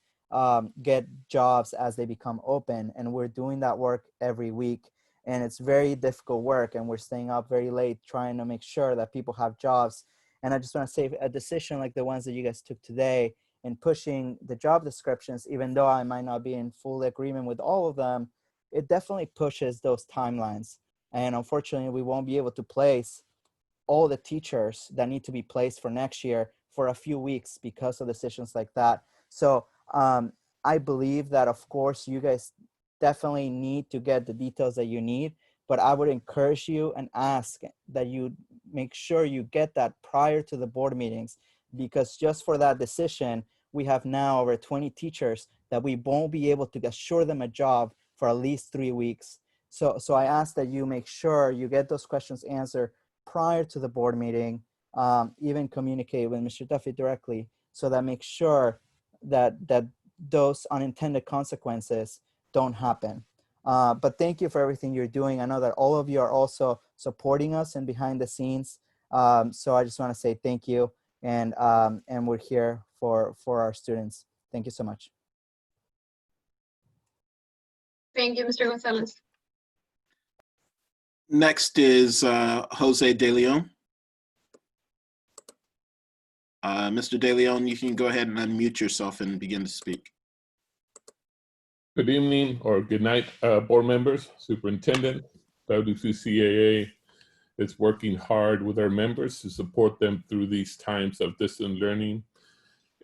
get jobs as they become open. And we're doing that work every week. And it's very difficult work. And we're staying up very late trying to make sure that people have jobs. And I just want to say a decision like the ones that you guys took today in pushing the job descriptions, even though I might not be in full agreement with all of them, it definitely pushes those timelines. And unfortunately, we won't be able to place all the teachers that need to be placed for next year for a few weeks because of decisions like that. So I believe that, of course, you guys definitely need to get the details that you need, but I would encourage you and ask that you make sure you get that prior to the board meetings, because just for that decision, we have now over 20 teachers that we won't be able to assure them a job for at least 3 weeks. So I ask that you make sure you get those questions answered prior to the board meeting, even communicate with Mr. Duffy directly, so that make sure that those unintended consequences don't happen. But thank you for everything you're doing. I know that all of you are also supporting us and behind the scenes. So I just want to say thank you, and we're here for our students. Thank you so much. Thank you, Mr. Gonzalez. Next is Jose De Leon. Mr. De Leon, you can go ahead and unmute yourself and begin to speak. Good evening or good night, board members, superintendent. WCCAA is working hard with our members to support them through these times of distant learning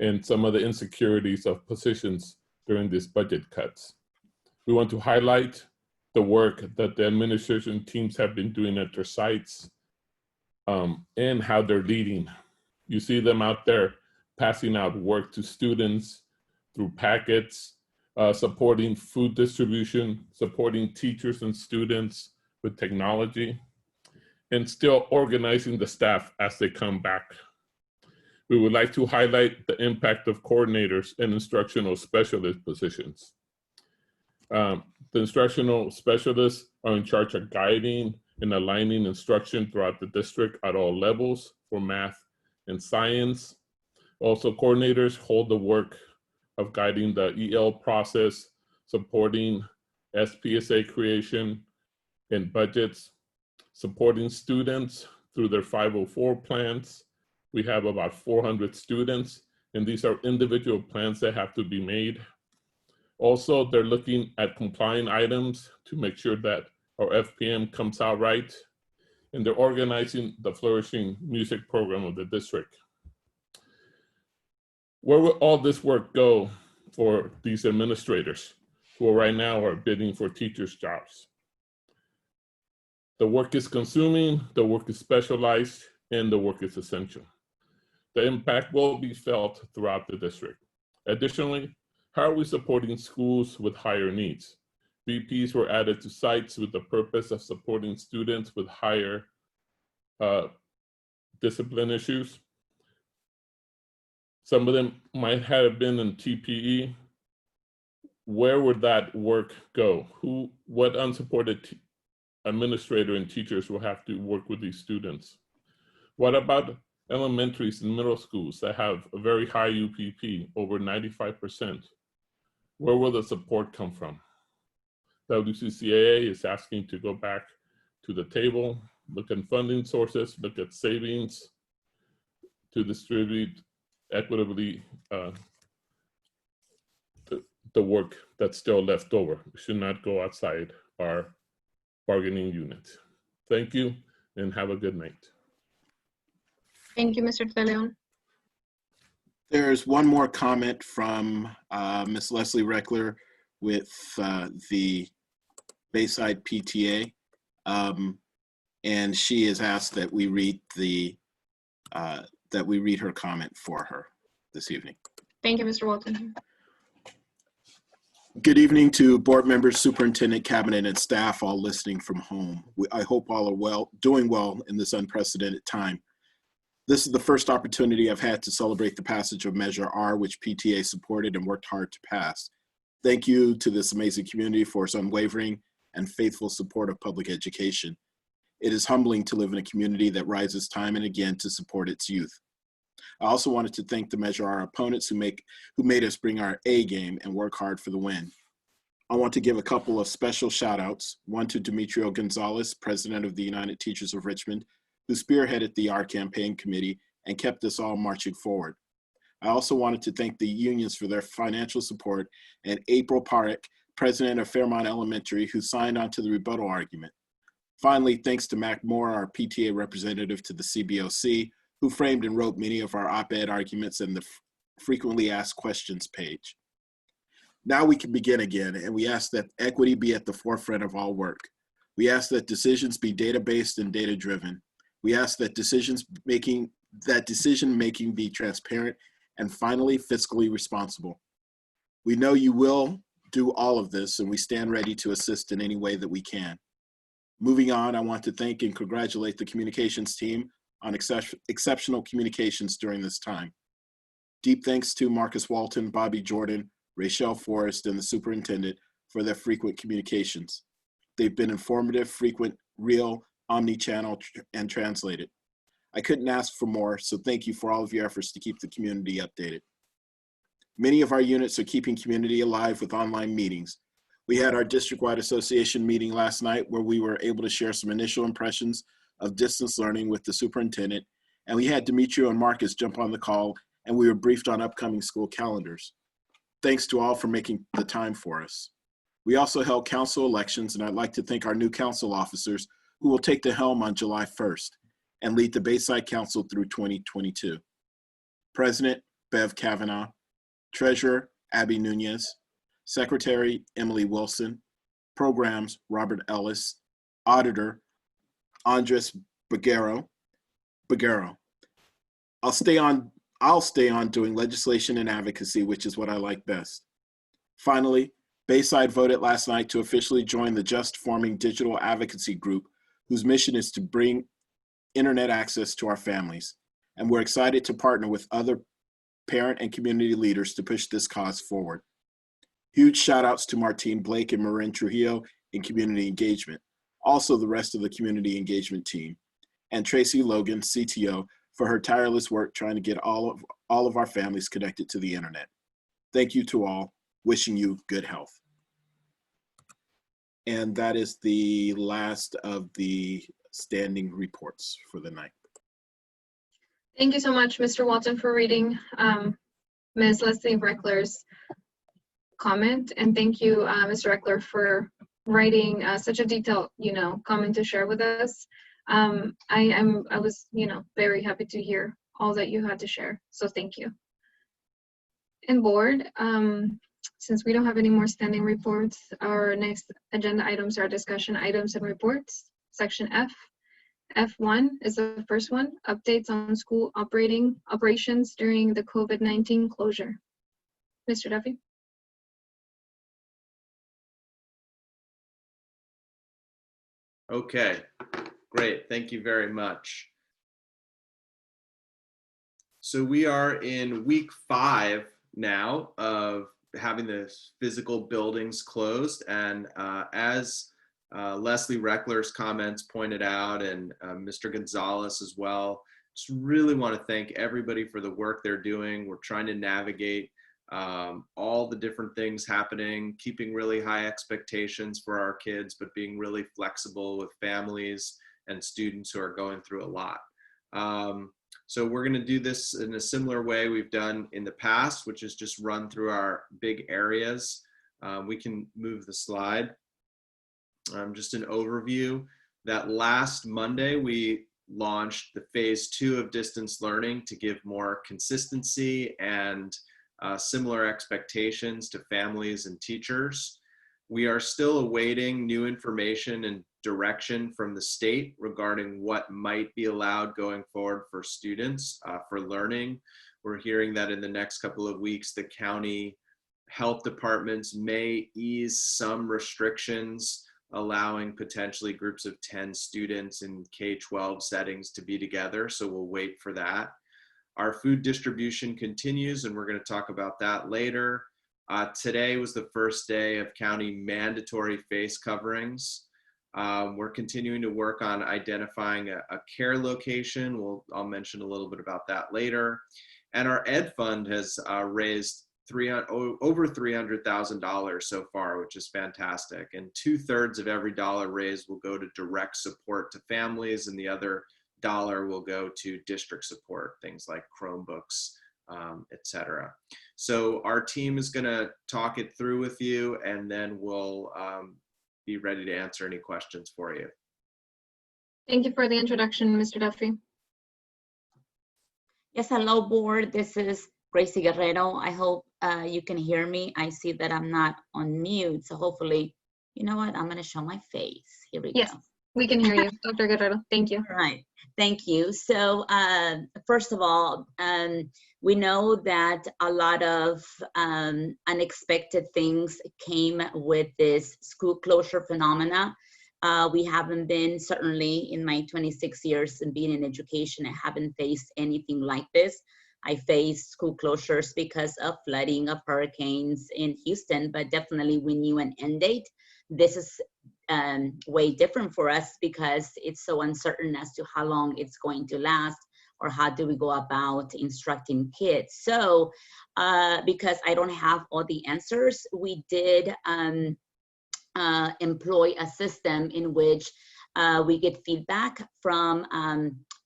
and some of the insecurities of positions during these budget cuts. We want to highlight the work that the administration teams have been doing at their sites and how they're leading. You see them out there passing out work to students through packets, supporting food distribution, supporting teachers and students with technology, and still organizing the staff as they come back. We would like to highlight the impact of coordinators and instructional specialist positions. The instructional specialists are in charge of guiding and aligning instruction throughout the district at all levels for math and science. Also, coordinators hold the work of guiding the EL process, supporting SPSA creation and budgets, supporting students through their 504 plans. We have about 400 students, and these are individual plans that have to be made. Also, they're looking at compliant items to make sure that our FPM comes out right, and they're organizing the flourishing music program of the district. Where will all this work go for these administrators? who right now are bidding for teachers' jobs. The work is consuming, the work is specialized, and the work is essential. The impact will be felt throughout the district. Additionally, how are we supporting schools with higher needs? VPs were added to sites with the purpose of supporting students with higher discipline issues. Some of them might have been in TPE. Where would that work go? What unsupported administrator and teachers will have to work with these students? What about elementaries and middle schools that have a very high UPP, over 95%? Where will the support come from? WCCAA is asking to go back to the table, look at funding sources, look at savings to distribute equitably the work that's still left over. We should not go outside our bargaining unit. Thank you and have a good night. Thank you, Mr. De Leon. There's one more comment from Ms. Leslie Reckler with the Bayside PTA, and she has asked that we read her comment for her this evening. Thank you, Mr. Walton. Good evening to board members, superintendent, cabinet, and staff all listening from home. I hope all are doing well in this unprecedented time. This is the first opportunity I've had to celebrate the passage of Measure R, which PTA supported and worked hard to pass. Thank you to this amazing community for its unwavering and faithful support of public education. It is humbling to live in a community that rises time and again to support its youth. I also wanted to thank the Measure R opponents who made us bring our A game and work hard for the win. I want to give a couple of special shout outs, one to Demetrio Gonzalez, president of the United Teachers of Richmond, who spearheaded the R campaign committee and kept us all marching forward. I also wanted to thank the unions for their financial support and April Parekh, president of Fairmont Elementary, who signed on to the rebuttal argument. Finally, thanks to Mac Moore, our PTA representative to the CBOC, who framed and wrote many of our op-ed arguments in the frequently asked questions page. Now we can begin again, and we ask that equity be at the forefront of all work. We ask that decisions be data-based and data-driven. We ask that decision-making be transparent and finally fiscally responsible. We know you will do all of this, and we stand ready to assist in any way that we can. Moving on, I want to thank and congratulate the communications team on exceptional communications during this time. Deep thanks to Marcus Walton, Bobby Jordan, Rachelle Forrest, and the superintendent for their frequent communications. They've been informative, frequent, real, omni-channel, and translated. I couldn't ask for more, so thank you for all of your efforts to keep the community updated. Many of our units are keeping community alive with online meetings. We had our district-wide association meeting last night where we were able to share some initial impressions of distance learning with the superintendent, and we had Demetrio and Marcus jump on the call, and we were briefed on upcoming school calendars. Thanks to all for making the time for us. We also held council elections, and I'd like to thank our new council officers who will take the helm on July 1st and lead the Bayside Council through 2022. President, Bev Kavanaugh, Treasurer, Abby Nunez, Secretary, Emily Wilson, Programs, Robert Ellis, Auditor, Andres Baguero. I'll stay on doing legislation and advocacy, which is what I like best. Finally, Bayside voted last night to officially join the just forming digital advocacy group, whose mission is to bring internet access to our families. And we're excited to partner with other parent and community leaders to push this cause forward. Huge shout outs to Martine Blake and Marin Trujillo in community engagement. Also the rest of the community engagement team, and Tracy Logan, CTO, for her tireless work trying to get all of our families connected to the internet. Thank you to all, wishing you good health. And that is the last of the standing reports for the night. Thank you so much, Mr. Walton, for reading Ms. Leslie Reckler's comment, and thank you, Mr. Reckler, for writing such a detailed, comment to share with us. I was, very happy to hear all that you had to share. So thank you. And board, Since we don't have any more standing reports, our next agenda items are discussion items and reports. Section F. F1 is the first one, updates on school operations during the COVID-19 closure. Mr. Duffy? Okay, great. Thank you very much. So we are in week 5 now of having the physical buildings closed. And as Leslie Reckler's comments pointed out, and Mr. Gonzalez as well, just really want to thank everybody for the work they're doing. We're trying to navigate all the different things happening, keeping really high expectations for our kids, but being really flexible with families and students who are going through a lot. So we're going to do this in a similar way we've done in the past, which is just run through our big areas. We can move the slide. Just an overview that last Monday, we launched the phase 2 of distance learning to give more consistency and similar expectations to families and teachers. We are still awaiting new information and direction from the state regarding what might be allowed going forward for students for learning. We're hearing that in the next couple of weeks, the county health departments may ease some restrictions, allowing potentially groups of 10 students in K-12 settings to be together. So we'll wait for that. Our food distribution continues, and we're going to talk about that later. Today was the first day of county mandatory face coverings. We're continuing to work on identifying a care location. I'll mention a little bit about that later. And our Ed Fund has raised over $300,000 so far, which is fantastic. And 2/3 of every dollar raised will go to direct support to families, and the other dollar will go to district support, things like Chromebooks, etc. So our team is going to talk it through with you, and then we'll be ready to answer any questions for you. Thank you for the introduction, Mr. Duffy. Yes, hello board. This is Gracie Guerrero. I hope you can hear me. I see that I'm not on mute, so hopefully, you know what? I'm going to show my face. Here we go. Yes, we can hear you, Dr. Guerrero. Thank you. All right. Thank you. So first of all, we know that a lot of unexpected things came with this school closure phenomena. We haven't been, certainly in my 26 years in being in education, I haven't faced anything like this. I faced school closures because of flooding, of hurricanes in Houston, but definitely we knew an end date. This is way different for us because it's so uncertain as to how long it's going to last, or how do we go about instructing kids. So because I don't have all the answers, we did employ a system in which we get feedback from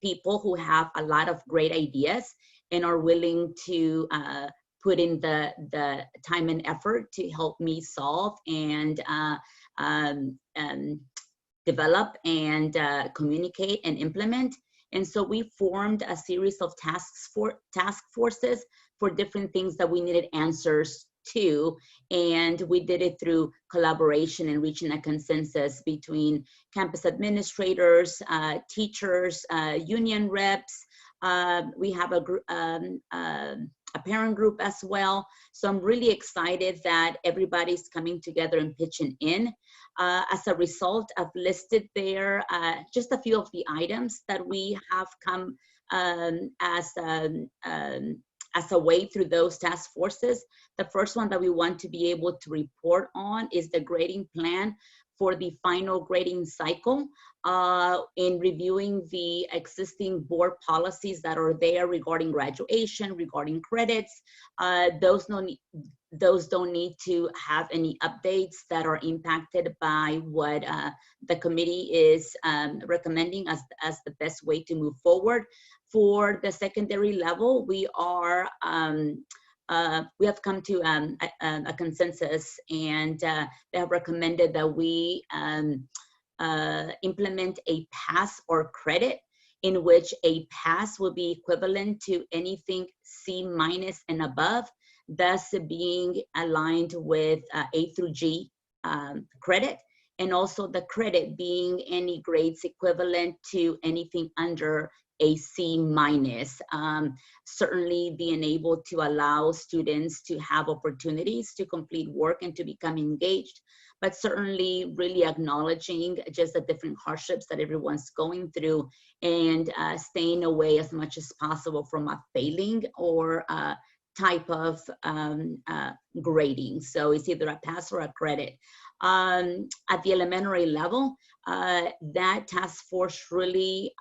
people who have a lot of great ideas and are willing to put in the time and effort to help me solve and develop and communicate and implement. And so we formed a series of task forces for different things that we needed answers to, and we did it through collaboration and reaching a consensus between campus administrators, teachers, union reps. We have a parent group as well. So I'm really excited that everybody's coming together and pitching in. As a result, I've listed there just a few of the items that we have come as a way through those task forces. The first one that we want to be able to report on is the grading plan for the final grading cycle, in reviewing the existing board policies that are there regarding graduation, regarding credits. Those don't need to have any updates that are impacted by what the committee is recommending as the best way to move forward. For the secondary level, we have come to a consensus, and they have recommended that we implement a pass or credit, in which a pass will be equivalent to anything C- and above. thus being aligned with A through G credit, and also the credit being any grades equivalent to anything under a C minus. Certainly being able to allow students to have opportunities to complete work and to become engaged, but certainly really acknowledging just the different hardships that everyone's going through, and staying away as much as possible from a failing or type of grading. So it's either a pass or a credit. At the elementary level, that task force really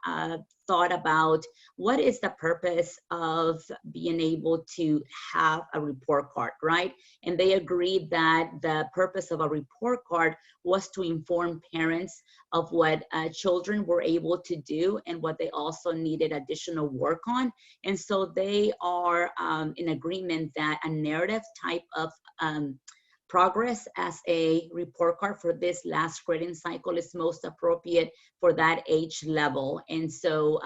thought about what is the purpose of being able to have a report card, right? And they agreed that the purpose of a report card was to inform parents of what children were able to do and what they also needed additional work on. And so they are in agreement that a narrative type of progress as a report card for this last grading cycle is most appropriate for that age level. And so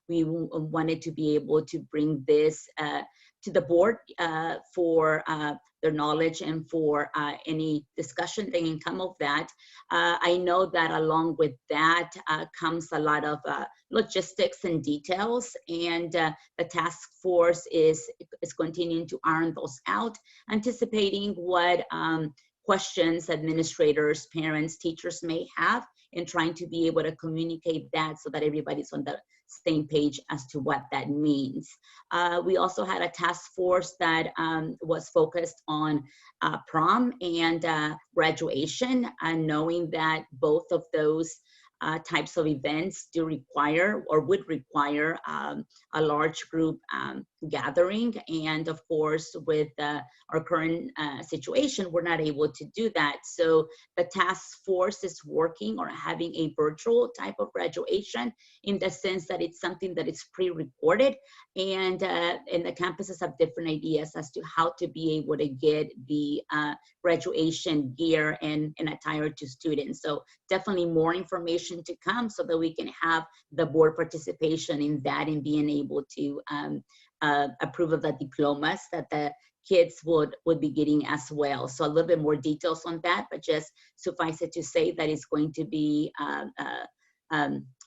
we wanted to be able to bring this to the board for their knowledge and for any discussion that can come of that. I know that along with that comes a lot of logistics and details, and the task force is continuing to iron those out, anticipating what questions administrators, parents, teachers may have, and trying to be able to communicate that so that everybody's on the same page as to what that means. We also had a task force that was focused on prom and graduation, knowing that both of those types of events do require or would require a large group gathering. And of course, with our current situation, we're not able to do that. So the task force is working or having a virtual type of graduation, in the sense that it's something that is pre-recorded, and the campuses have different ideas as to how to be able to get the graduation gear and attire to students. So definitely more information to come so that we can have the board participation in that and being able to approve of the diplomas that the kids would be getting as well. So a little bit more details on that, but just suffice it to say that it's going to be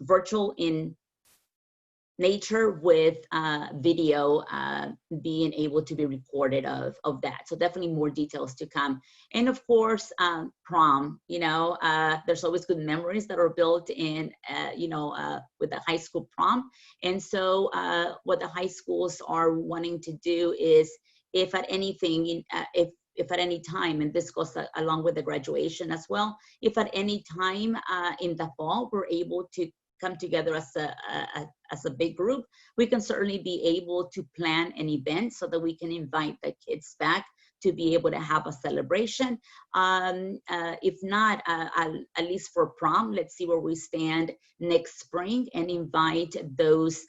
virtual in nature, with video being able to be recorded of that. So definitely more details to come. And of course, prom, you know, there's always good memories that are built in, you know, with the high school prom. And so what the high schools are wanting to do is, if at anything, if at any time, and this goes along with the graduation as well, if at any time in the fall we're able to come together as a big group, we can certainly be able to plan an event so that we can invite the kids back to be able to have a celebration. If not, at least for prom, let's see where we stand next spring and invite those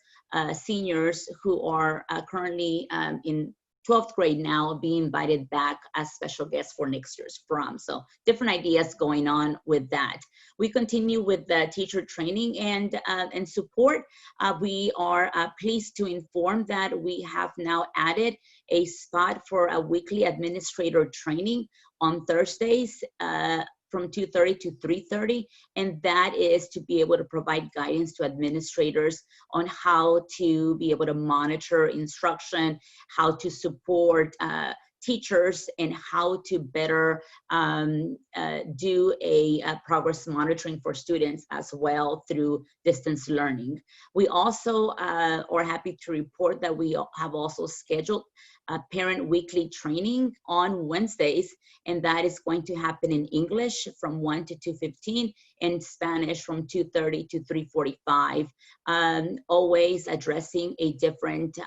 seniors who are currently in 12th grade now, being invited back as special guests for next year's prom. So different ideas going on with that. We continue with the teacher training and support. We are pleased to inform that we have now added a spot for a weekly administrator training on Thursdays from 2:30 to 3:30, and that is to be able to provide guidance to administrators on how to be able to monitor instruction, how to support teachers, and how to better do a progress monitoring for students as well through distance learning. We also are happy to report that we have also scheduled a parent weekly training on Wednesdays, and that is going to happen in English from 1 to 2:15, and Spanish from 2:30 to 3:45, always addressing a different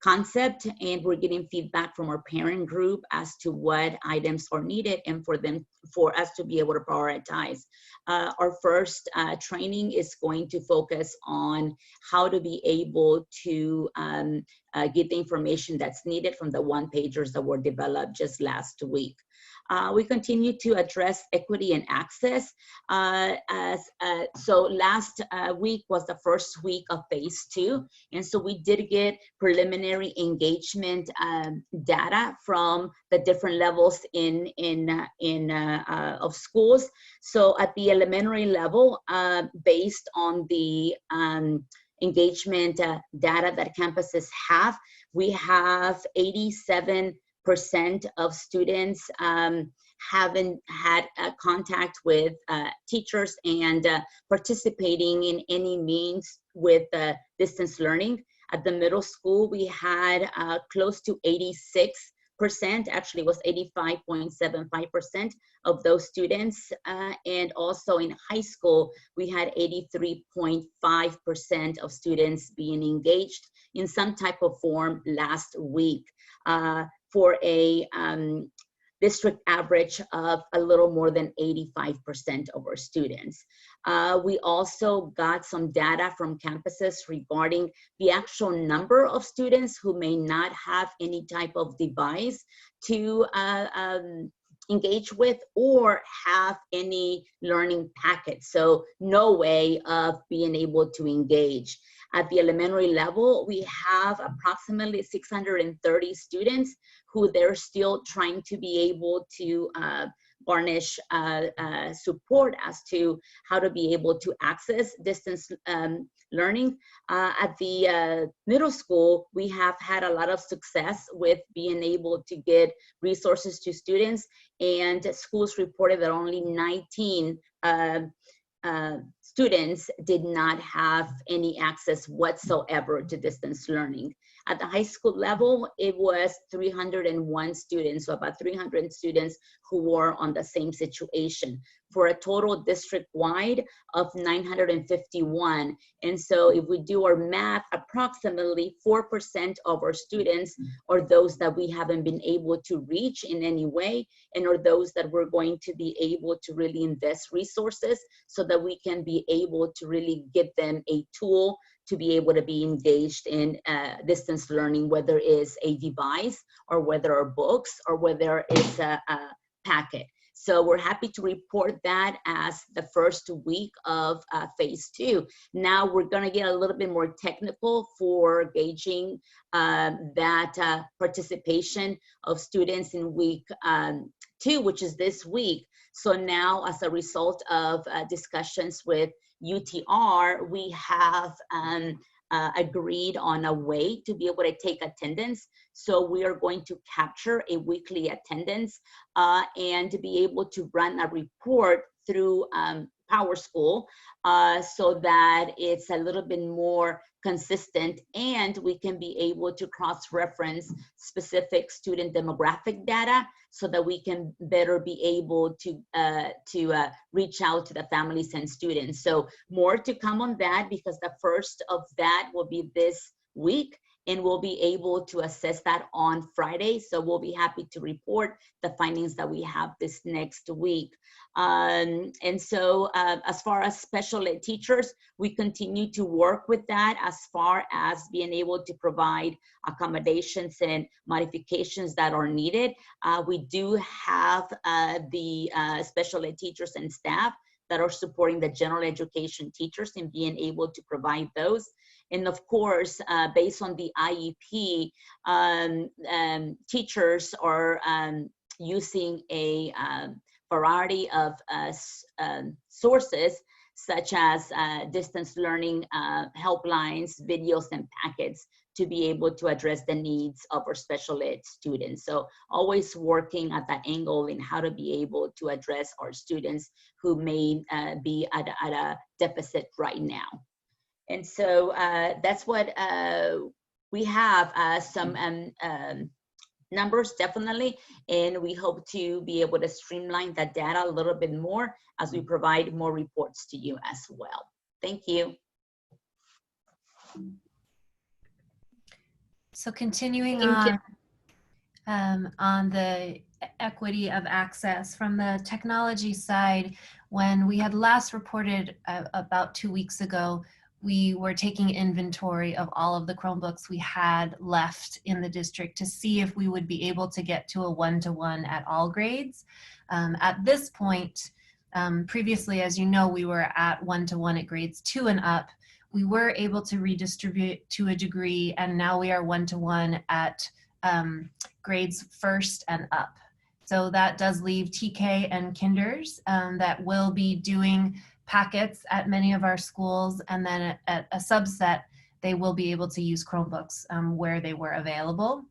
concept, and we're getting feedback from our parent group as to what items are needed and for us to be able to prioritize. Our first training is going to focus on how to be able to get the information that's needed from the one-pagers that were developed just last week. We continue to address equity and access. So last week was the first week of phase 2. And so we did get preliminary engagement data from the different levels of schools. So at the elementary level, based on the engagement data that campuses have, we have 87% of students haven't had contact with teachers and participating in any means with distance learning. At the middle school, we had close to 86%, actually it was 85.75% of those students. And also in high school, we had 83.5% of students being engaged in some type of form last week. For a district average of a little more than 85% of our students. We also got some data from campuses regarding the actual number of students who may not have any type of device to engage with or have any learning packets. So no way of being able to engage. At the elementary level, we have approximately 630 students who they're still trying to be able to garnish support as to how to be able to access distance learning. At the middle school, we have had a lot of success with being able to get resources to students, and schools reported that only 19 students did not have any access whatsoever to distance learning. At the high school level, it was 301 students, so about 300 students who were on the same situation, for a total district-wide of 951. And so if we do our math, approximately 4% of our students are those that we haven't been able to reach in any way, and are those that we're going to be able to really invest resources so that we can be able to really give them a tool to be able to be engaged in distance learning, whether it's a device or whether are books or whether it's a packet. So we're happy to report that as the first week of phase 2. Now we're gonna get a little bit more technical for gauging that participation of students in week 2, which is this week. So now, as a result of discussions with UTR, we have agreed on a way to be able to take attendance. So we are going to capture a weekly attendance and to be able to run a report through PowerSchool so that it's a little bit more consistent, and we can be able to cross-reference specific student demographic data so that we can better be able to reach out to the families and students. So more to come on that, because the first of that will be this week, and we'll be able to assess that on Friday. So we'll be happy to report the findings that we have this next week. And so as far as special ed teachers, we continue to work with that as far as being able to provide accommodations and modifications that are needed. We do have the special ed teachers and staff that are supporting the general education teachers in being able to provide those. And of course, based on the IEP, teachers are using a variety of sources, such as distance learning helplines, videos, and packets to be able to address the needs of our special ed students. So always working at that angle in how to be able to address our students who may be at a deficit right now. And so that's what we have, some numbers definitely, and we hope to be able to streamline that data a little bit more as we provide more reports to you as well. Thank you. So continuing Thank on the equity of access from the technology side, when we had last reported about 2 weeks ago, we were taking inventory of all of the Chromebooks we had left in the district to see if we would be able to get to a one-to-one at all grades. At this point, previously, as you know, we were at one-to-one at grades 2 and up. We were able to redistribute to a degree, and now we are one-to-one at grades 1st and up. So that does leave TK and kinders that will be doing packets at many of our schools, and then at a subset, they will be able to use Chromebooks where they were available.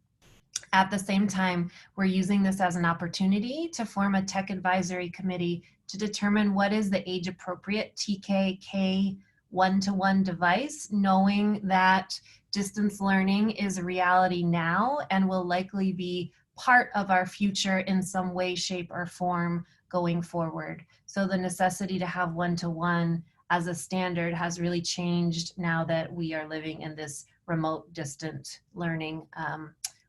At the same time, we're using this as an opportunity to form a tech advisory committee to determine what is the age-appropriate TK-K one-to-one device, knowing that distance learning is a reality now and will likely be part of our future in some way, shape, or form going forward. So the necessity to have one-to-one as a standard has really changed now that we are living in this remote distant learning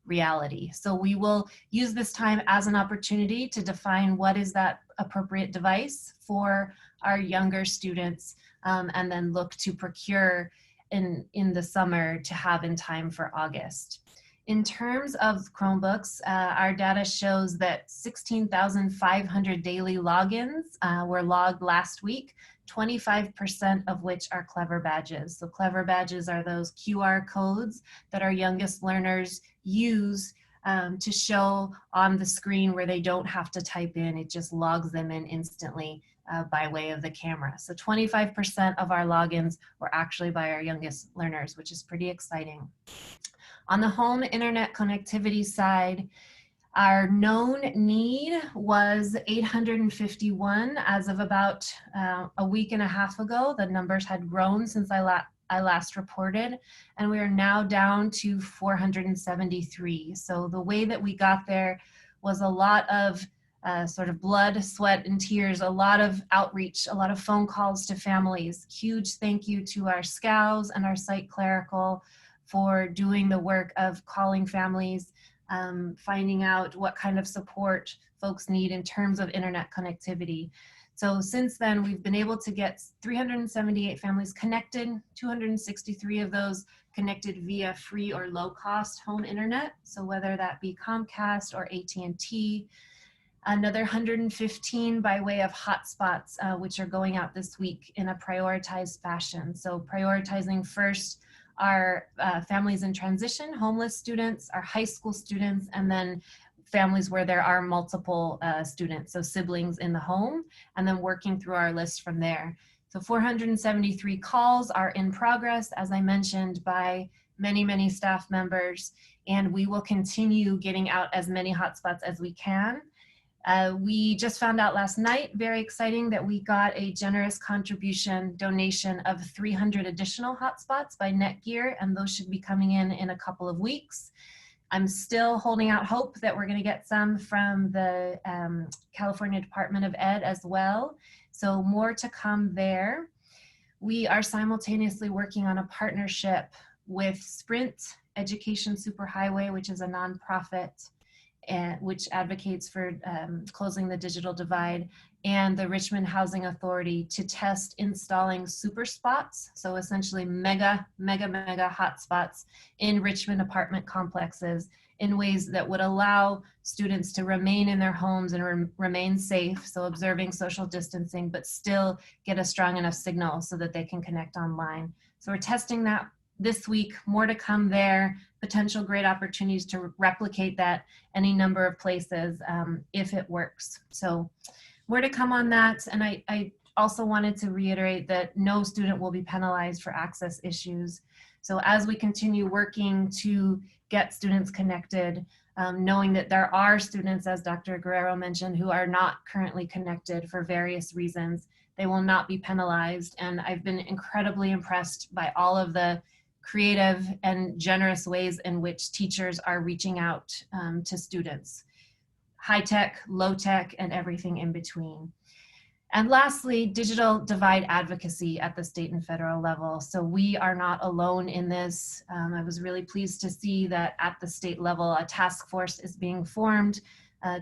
reality. So we will use this time as an opportunity to define what is that appropriate device for our younger students, and then look to procure in the summer to have in time for August. In terms of Chromebooks, our data shows that 16,500 daily logins were logged last week, 25% of which are Clever Badges. So Clever Badges are those QR codes that our youngest learners use to show on the screen where they don't have to type in, it just logs them in instantly by way of the camera. So 25% of our logins were actually by our youngest learners, which is pretty exciting. On the home internet connectivity side, our known need was 851 as of about a week and a half ago. The numbers had grown since I last reported, and we are now down to 473. So the way that we got there was a lot of sort of blood, sweat, and tears, a lot of outreach, a lot of phone calls to families. Huge thank you to our SCOWs and our site clerical for doing the work of calling families, finding out what kind of support folks need in terms of internet connectivity. So since then, we've been able to get 378 families connected, 263 of those connected via free or low-cost home internet. So whether that be Comcast or AT&T, another 115 by way of hotspots, which are going out this week in a prioritized fashion. So prioritizing first our families in transition, homeless students, our high school students, and then families where there are multiple students, so siblings in the home, and then working through our list from there. So 473 calls are in progress, as I mentioned, by many staff members, and we will continue getting out as many hotspots as we can. We just found out last night, very exciting, that we got a generous contribution donation of 300 additional hotspots by Netgear, and those should be coming in a couple of weeks. I'm still holding out hope that we're going to get some from the California Department of Ed as well. So more to come there. We are simultaneously working on a partnership with Sprint Education Superhighway, which is a nonprofit which advocates for closing the digital divide, and the Richmond Housing Authority to test installing super spots, so essentially mega hotspots in Richmond apartment complexes in ways that would allow students to remain in their homes and remain safe, so observing social distancing, but still get a strong enough signal so that they can connect online. So we're testing that this week, more to come there, potential great opportunities to replicate that any number of places if it works. So more to come on that. And I also wanted to reiterate that no student will be penalized for access issues. So as we continue working to get students connected, knowing that there are students, as Dr. Guerrero mentioned, who are not currently connected for various reasons, they will not be penalized. And I've been incredibly impressed by all of the creative and generous ways in which teachers are reaching out to students. High tech, low tech, and everything in between. And lastly, digital divide advocacy at the state and federal level. So we are not alone in this. I was really pleased to see that at the state level, a task force is being formed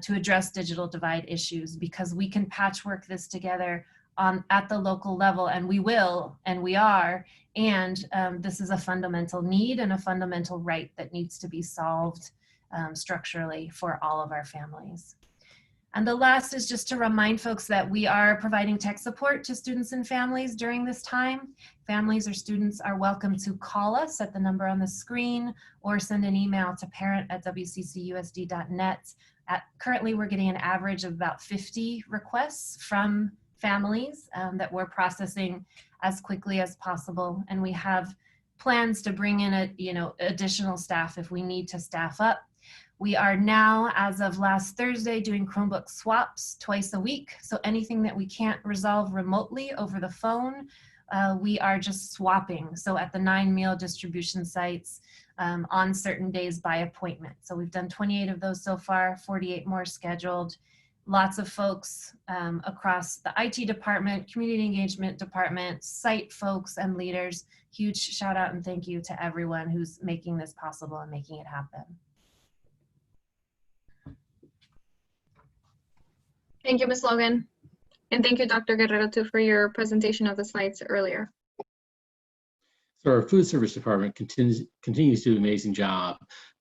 to address digital divide issues, because we can patchwork this together at the local level, and we will, and we are. And this is a fundamental need and a fundamental right that needs to be solved structurally for all of our families. And the last is just to remind folks that we are providing tech support to students and families during this time. Families or students are welcome to call us at the number on the screen or send an email to parent@wccusd.net. Currently, we're getting an average of about 50 requests from families that we're processing as quickly as possible. And we have plans to bring in additional staff if we need to staff up. We are now, as of last Thursday, doing Chromebook swaps twice a week. So anything that we can't resolve remotely over the phone, we are just swapping. So at the 9 meal distribution sites on certain days by appointment. So we've done 28 of those so far, 48 more scheduled. Lots of folks across the IT department, community engagement department, site folks and leaders. Huge shout out and thank you to everyone who's making this possible and making it happen. Thank you, Ms. Logan. And thank you, Dr. Guerrero, too, for your presentation of the slides earlier. So our food service department continues to do an amazing job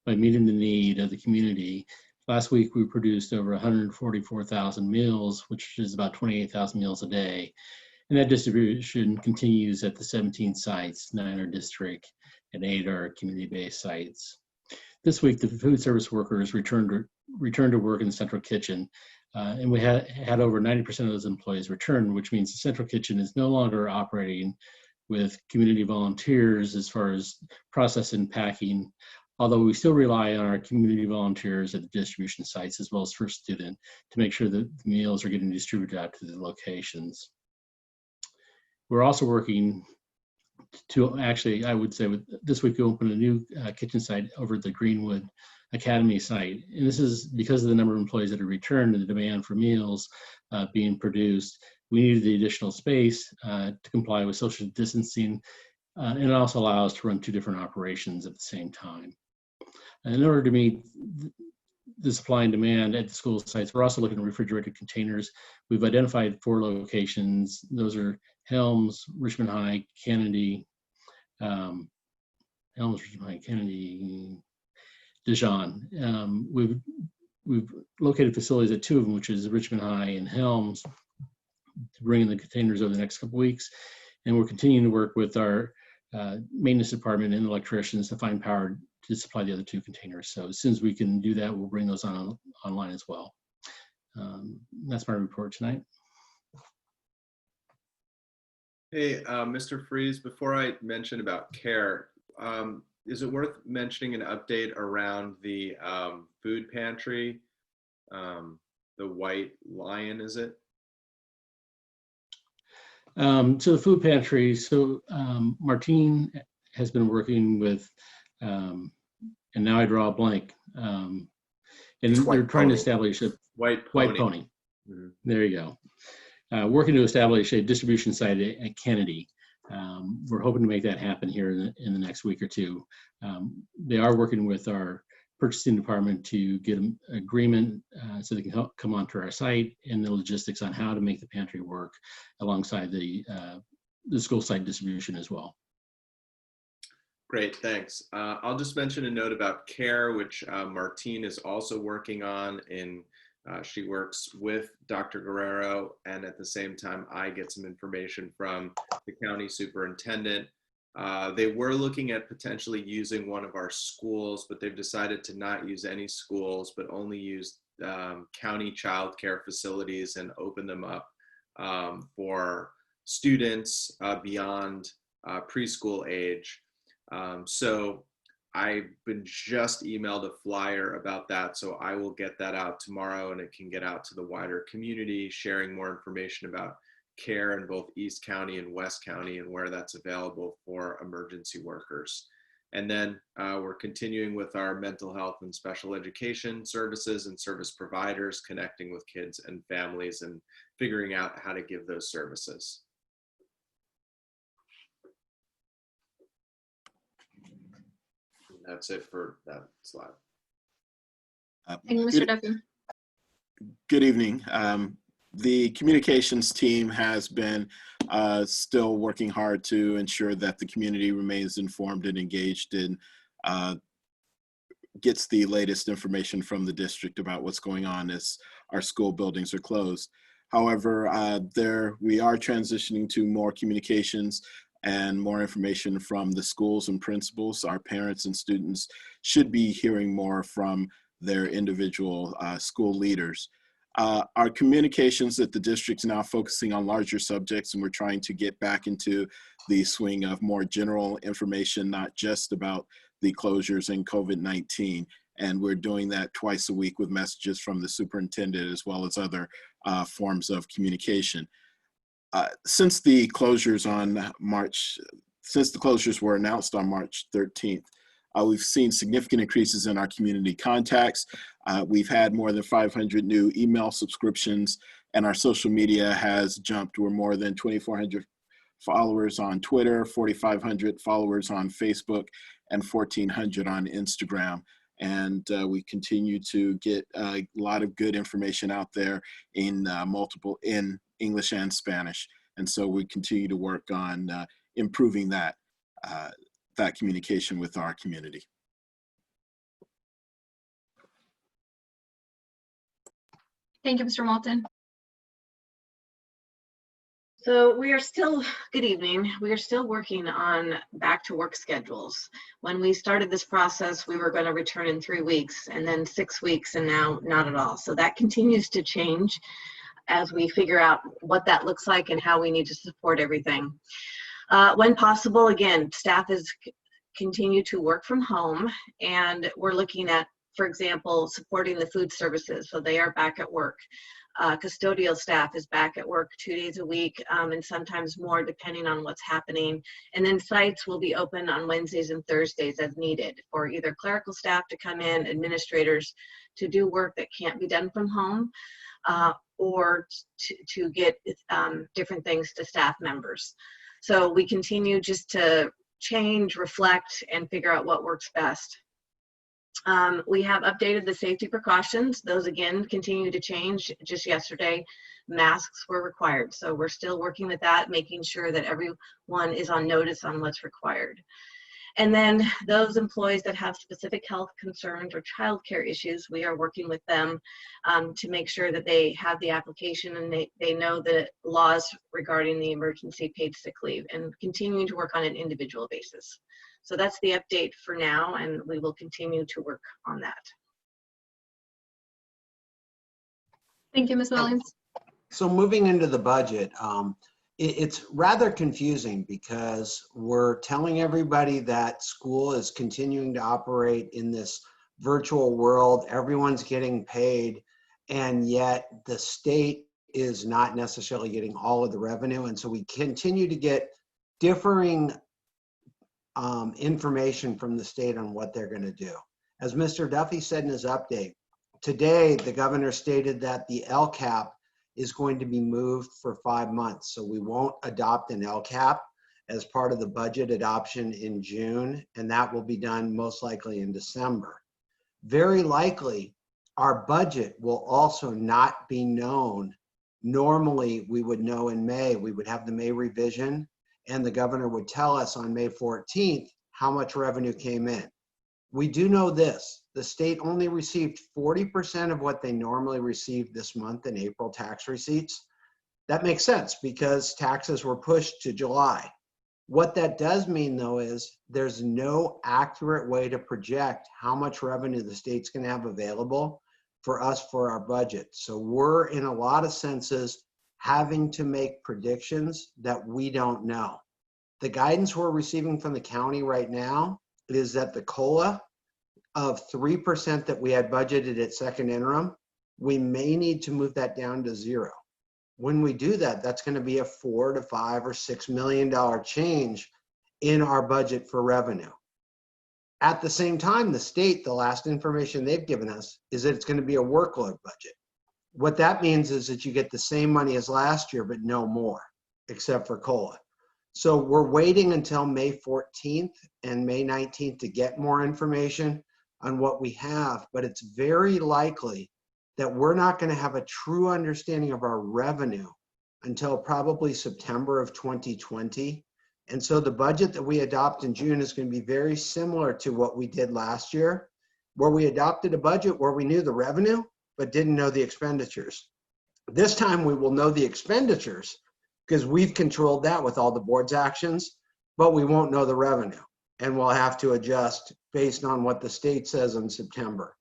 by meeting the need of the community. Last week, we produced over 144,000 meals, which is about 28,000 meals a day. And that distribution continues at the 17 sites, 9 our district, and 8 are community-based sites. This week, the food service workers returned to work in the central kitchen. And we had over 90% of those employees return, which means the central kitchen is no longer operating with community volunteers as far as process and packing, although we still rely on our community volunteers at the distribution sites as well as First Student to make sure that the meals are getting distributed out to the locations. We're also working to actually, I would say, this week we opened a new kitchen site over at the Greenwood Academy site. And this is because of the number of employees that have returned and the demand for meals being produced. We needed the additional space to comply with social distancing, and it also allows us to run 2 different operations at the same time. And in order to meet the supply and demand at the school sites, we're also looking at refrigerated containers. We've identified 4 locations. Those are Helms, Richmond High, Kennedy, Dijon. We've located facilities at 2 of them, which is Richmond High and Helms, to bring in the containers over the next couple of weeks. And we're continuing to work with our maintenance department and electricians to find power to supply the other 2 containers. So as soon as we can do that, we'll bring those online as well. That's my report tonight. Hey, Mr. Freeze, before I mention about CARE, is it worth mentioning an update around the food pantry, the White Lion, is it? So the food pantry, Martine has been working with, and now I draw a blank, and they're trying to establish a White Pony. Mm-hmm. There you go. Working to establish a distribution site at Kennedy. We're hoping to make that happen here in the next week or 2. They are working with our purchasing department to get an agreement so they can come onto our site, and the logistics on how to make the pantry work alongside the school site distribution as well. Great, thanks. I'll just mention a note about CARE, which Martine is also working on. She works with Dr. Guerrero, and at the same time, I get some information from the county superintendent. They were looking at potentially using one of our schools, but they've decided to not use any schools, but only use county childcare facilities and open them up for students beyond preschool age. So I've been just emailed a flyer about that, so I will get that out tomorrow and it can get out to the wider community, sharing more information about CARE in both East County and West County and where that's available for emergency workers. And then we're continuing with our mental health and special education services and service providers, connecting with kids and families and figuring out how to give those services. That's it for that slide. Thank you, Mr. Duffy. Good evening. The communications team has been still working hard to ensure that the community remains informed and engaged and gets the latest information from the district about what's going on as our school buildings are closed. However, we are transitioning to more communications and more information from the schools and principals. Our parents and students should be hearing more from their individual school leaders. Our communications at the district's now focusing on larger subjects, and we're trying to get back into the swing of more general information, not just about the closures and COVID-19. And we're doing that twice a week with messages from the superintendent as well as other forms of communication. Since the closures were announced on March 13th, we've seen significant increases in our community contacts. We've had more than 500 new email subscriptions, and our social media has jumped. We're more than 2,400 followers on Twitter, 4,500 followers on Facebook, and 1,400 on Instagram. And we continue to get a lot of good information out there in in English and Spanish. And so we continue to work on improving that communication with our community. Thank you, Mr. Moulton. So we are still, good evening, we are still working on back to work schedules. When we started this process, we were going to return in 3 weeks and then 6 weeks, and now not at all. So that continues to change as we figure out what that looks like and how we need to support everything. When possible, again, staff is continue to work from home, and we're looking at, for example, supporting the food services, so they are back at work. Custodial staff is back at work 2 days a week, and sometimes more depending on what's happening. And then sites will be open on Wednesdays and Thursdays as needed for either clerical staff to come in, administrators to do work that can't be done from home, or to get different things to staff members. So we continue just to change, reflect, and figure out what works best. We have updated the safety precautions. Those again continue to change. Just yesterday, masks were required. So we're still working with that, making sure that everyone is on notice on what's required. And then those employees that have specific health concerns or childcare issues, we are working with them to make sure that they have the application and they know the laws regarding the emergency paid sick leave, and continuing to work on an individual basis. So that's the update for now, and we will continue to work on that. Thank you, Ms. Williams. So moving into the budget, it's rather confusing because we're telling everybody that school is continuing to operate in this virtual world. Everyone's getting paid, and yet the state is not necessarily getting all of the revenue. And so we continue to get differing information from the state on what they're going to do. As Mr. Duffy said in his update, today the governor stated that the LCAP is going to be moved for 5 months. So we won't adopt an LCAP as part of the budget adoption in June, and that will be done most likely in December. Very likely, our budget will also not be known. Normally, we would know in May. We would have the May revision, and the governor would tell us on May 14th how much revenue came in. We do know this: the state only received 40% of what they normally received this month in April tax receipts. That makes sense because taxes were pushed to July. What that does mean, though, is there's no accurate way to project how much revenue the state's going to have available for us for our budget. So we're, in a lot of senses, having to make predictions that we don't know. The guidance we're receiving from the county right now is that the COLA of 3% that we had budgeted at second interim, we may need to move that down to 0. When we do that, that's going to be a $4 to $5 or $6 million change in our budget for revenue. At the same time, the state, the last information they've given us is that it's going to be a workload budget. What that means is that you get the same money as last year, but no more, except for COLA. So we're waiting until May 14th and May 19th to get more information on what we have, but it's very likely that we're not going to have a true understanding of our revenue until probably September of 2020. And so the budget that we adopt in June is going to be very similar to what we did last year, where we adopted a budget where we knew the revenue, but didn't know the expenditures. This time we will know the expenditures because we've controlled that with all the board's actions, but we won't know the revenue. And we'll have to adjust based on what the state says in September.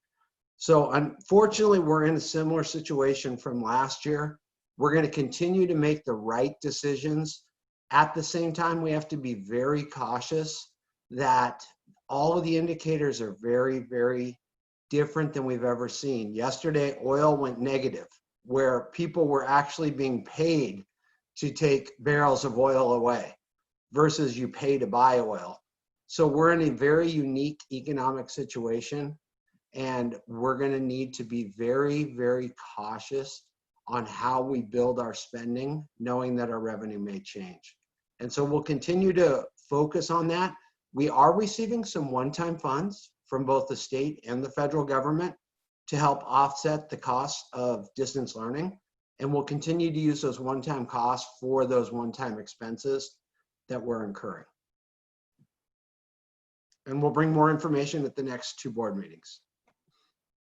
So unfortunately, we're in a similar situation from last year. We're going to continue to make the right decisions. At the same time, we have to be very cautious that all of the indicators are very, very different than we've ever seen. Yesterday, oil went negative, where people were actually being paid to take barrels of oil away versus you pay to buy oil. So we're in a very unique economic situation, and we're going to need to be very, very cautious on how we build our spending, knowing that our revenue may change. And so we'll continue to focus on that. We are receiving some one-time funds from both the state and the federal government to help offset the costs of distance learning. And we'll continue to use those one-time costs for those one-time expenses that we're incurring. And we'll bring more information at the next 2 board meetings.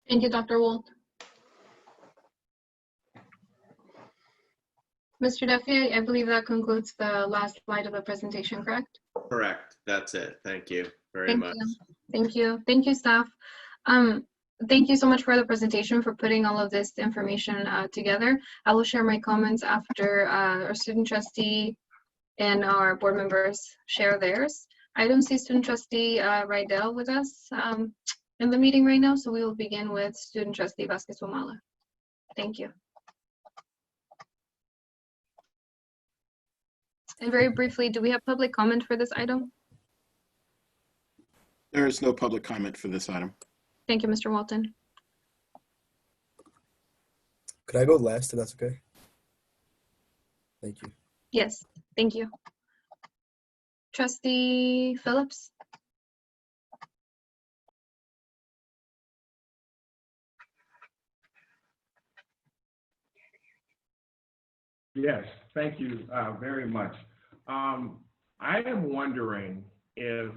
Thank you, Dr. Wold. Mr. Duffy, I believe that concludes the last slide of the presentation, correct? Correct. That's it. Thank you very much. Thank you. Thank you, staff. Thank you so much for the presentation, for putting all of this information together. I will share my comments after our student trustee and our board members share theirs. I don't see student trustee Rydell with us in the meeting right now, so we will begin with student trustee Vasquez-Wamala. Thank you. And very briefly, do we have public comment for this item? There is no public comment for this item. Thank you, Mr. Walton. Could I go last if that's okay? Thank you. Yes, thank you. Trustee Phillips? Yes, thank you very much. I am wondering if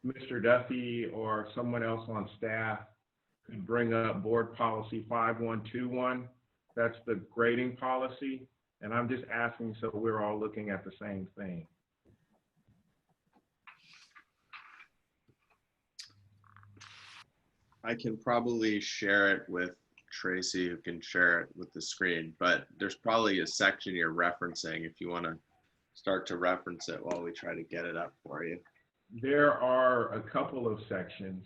Mr. Duffy or someone else on staff could bring up board policy 5121. That's the grading policy. And I'm just asking so we're all looking at the same thing. I can probably share it with Tracy, who can share it with the screen, but there's probably a section you're referencing if you want to start to reference it while we try to get it up for you. There are a couple of sections,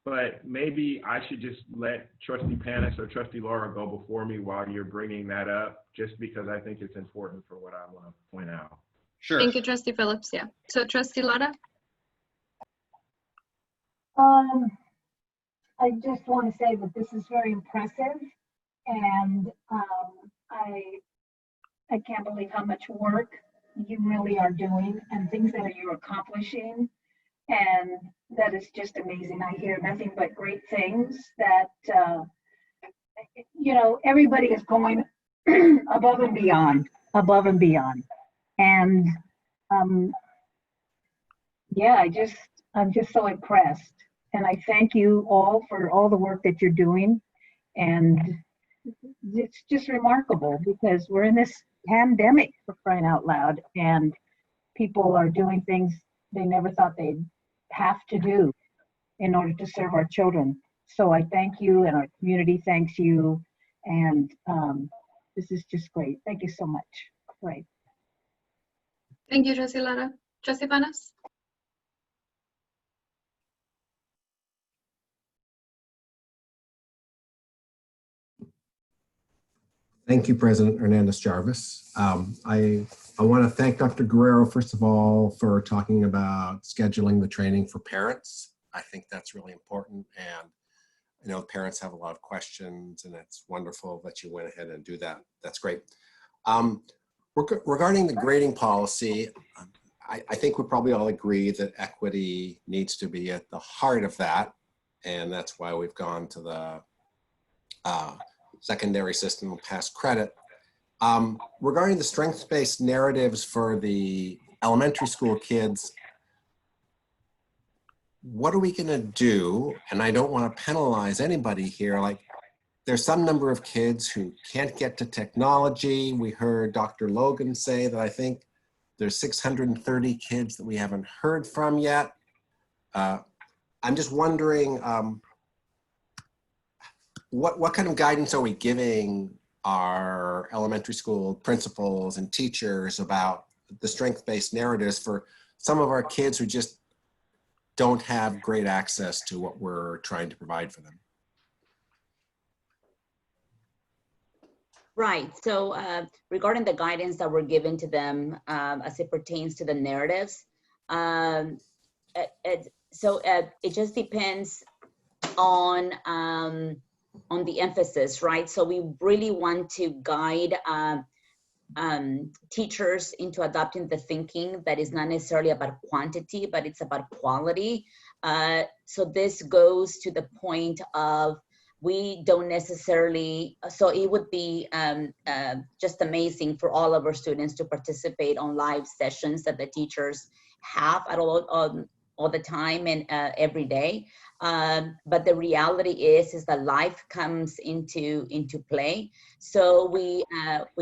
but maybe I should just let Trustee Panis or Trustee Laura go before me while you're bringing that up, just because I think it's important for what I want to point out. Sure. Thank you, Trustee Phillips. Yeah. So Trustee Laura? I just want to say that this is very impressive, and I can't believe how much work you really are doing and things that you're accomplishing, and that is just amazing. I hear nothing but great things that you know, everybody is going above and beyond, and yeah, I'm just so impressed. And I thank you all for all the work that you're doing. And it's just remarkable because we're in this pandemic, for crying out loud, and people are doing things they never thought they'd have to do in order to serve our children. So I thank you, and our community thanks you. And this is just great. Thank you so much. Great. Thank you, Trustee Lara. Trustee Panas? Thank you, President Hernandez-Jarvis. I want to thank Dr. Guerrero, first of all, for talking about scheduling the training for parents. I think that's really important. And I know parents have a lot of questions, and it's wonderful that you went ahead and do that. That's great. Regarding the grading policy, I think we probably all agree that equity needs to be at the heart of that. And that's why we've gone to the secondary system will pass credit. Regarding the strengths-based narratives for the elementary school kids, what are we going to do? And I don't want to penalize anybody here. Like, there's some number of kids who can't get to technology. We heard Dr. Logan say that I think there's 630 kids that we haven't heard from yet. I'm just wondering, what kind of guidance are we giving our elementary school principals and teachers about the strength-based narratives for some of our kids who just don't have great access to what we're trying to provide for them? Right. So regarding the guidance that we're given to them as it pertains to the narratives, it just depends on the emphasis, right? So we really want to guide teachers into adopting the thinking that is not necessarily about quantity, but it's about quality. So this goes to the point of we don't necessarily, so it would be just amazing for all of our students to participate on live sessions that the teachers have at all the time and every day. But the reality is that life comes into play. So we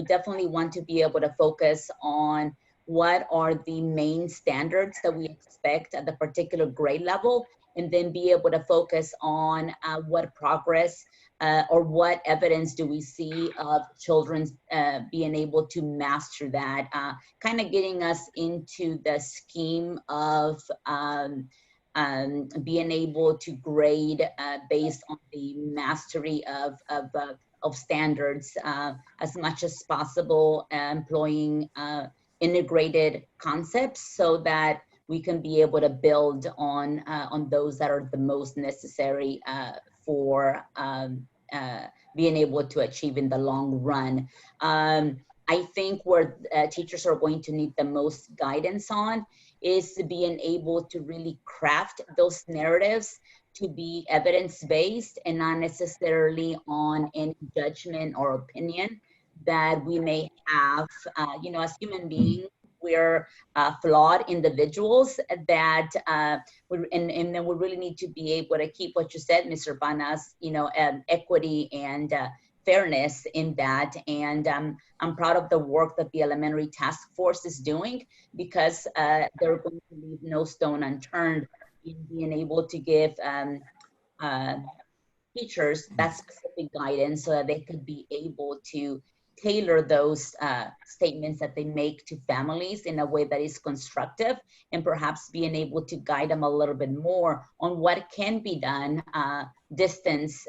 definitely want to be able to focus on what are the main standards that we expect at the particular grade level, and then be able to focus on what progress or what evidence do we see of children being able to master that, kind of getting us into the scheme of being able to grade based on the mastery of standards as much as possible, employing integrated concepts so that we can be able to build on those that are the most necessary for being able to achieve in the long run. I think where teachers are going to need the most guidance on is being able to really craft those narratives to be evidence-based and not necessarily on any judgment or opinion that we may have. You know, as human beings, we're flawed individuals that and then we really need to be able to keep what you said, Mr. Banas, you know, equity and fairness in that. And I'm proud of the work that the elementary task force is doing, because they're going to leave no stone unturned in being able to give teachers that specific guidance so that they could be able to tailor those statements that they make to families in a way that is constructive, and perhaps being able to guide them a little bit more on what can be done distance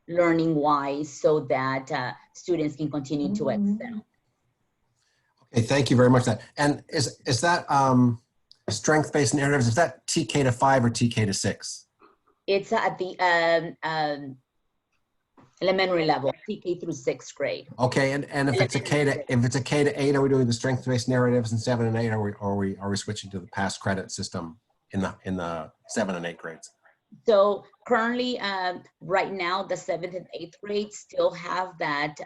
learning wise, so that students can continue to excel. Okay, thank you very much. And is that strength-based narratives, is that TK to 5 or TK to 6? It's at the elementary level, TK through 6th grade. Okay, and if it's a K to 8, are we doing the strength-based narratives in 7 and 8, or are we switching to the pass credit system in the 7 and 8 grades? So currently, right now, the 7th and 8th grades still have that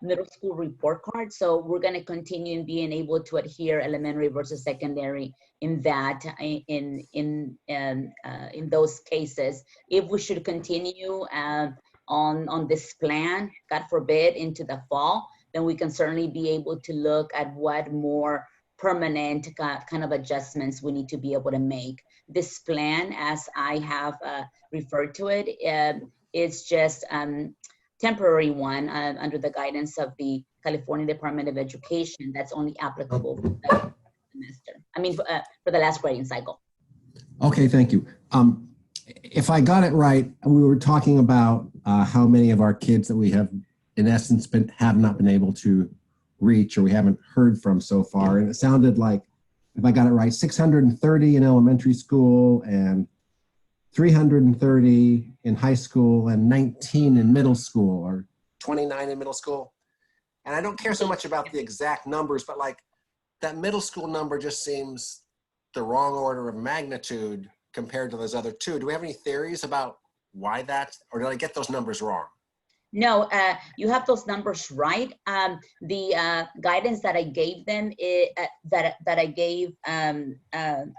middle school report card. So we're going to continue in being able to adhere elementary versus secondary in that, in those cases. If we should continue on this plan, God forbid, into the fall, then we can certainly be able to look at what more permanent kind of adjustments we need to be able to make. This plan, as I have referred to it, is just temporary one under the guidance of the California Department of Education. That's only applicable for the semester. I mean, for the last grading cycle. Okay, thank you. If I got it right, we were talking about how many of our kids that we have, in essence, have not been able to reach, or we haven't heard from so far. And it sounded like, if I got it right, 630 in elementary school and 330 in high school and 19 in middle school, or 29 in middle school. And I don't care so much about the exact numbers, but like that middle school number just seems the wrong order of magnitude compared to those other two. Do we have any theories about why that, or did I get those numbers wrong? No, you have those numbers right. The guidance that I gave them, that I gave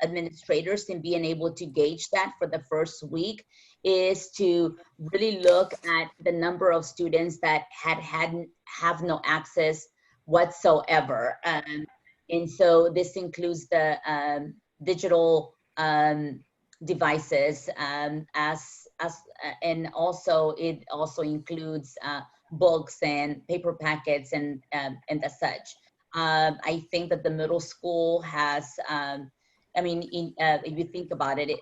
administrators in being able to gauge that for the first week, is to really look at the number of students that have no access whatsoever. And so this includes the digital devices, and also it also includes books and paper packets and as such. I think that the middle school has, I mean, if you think about it,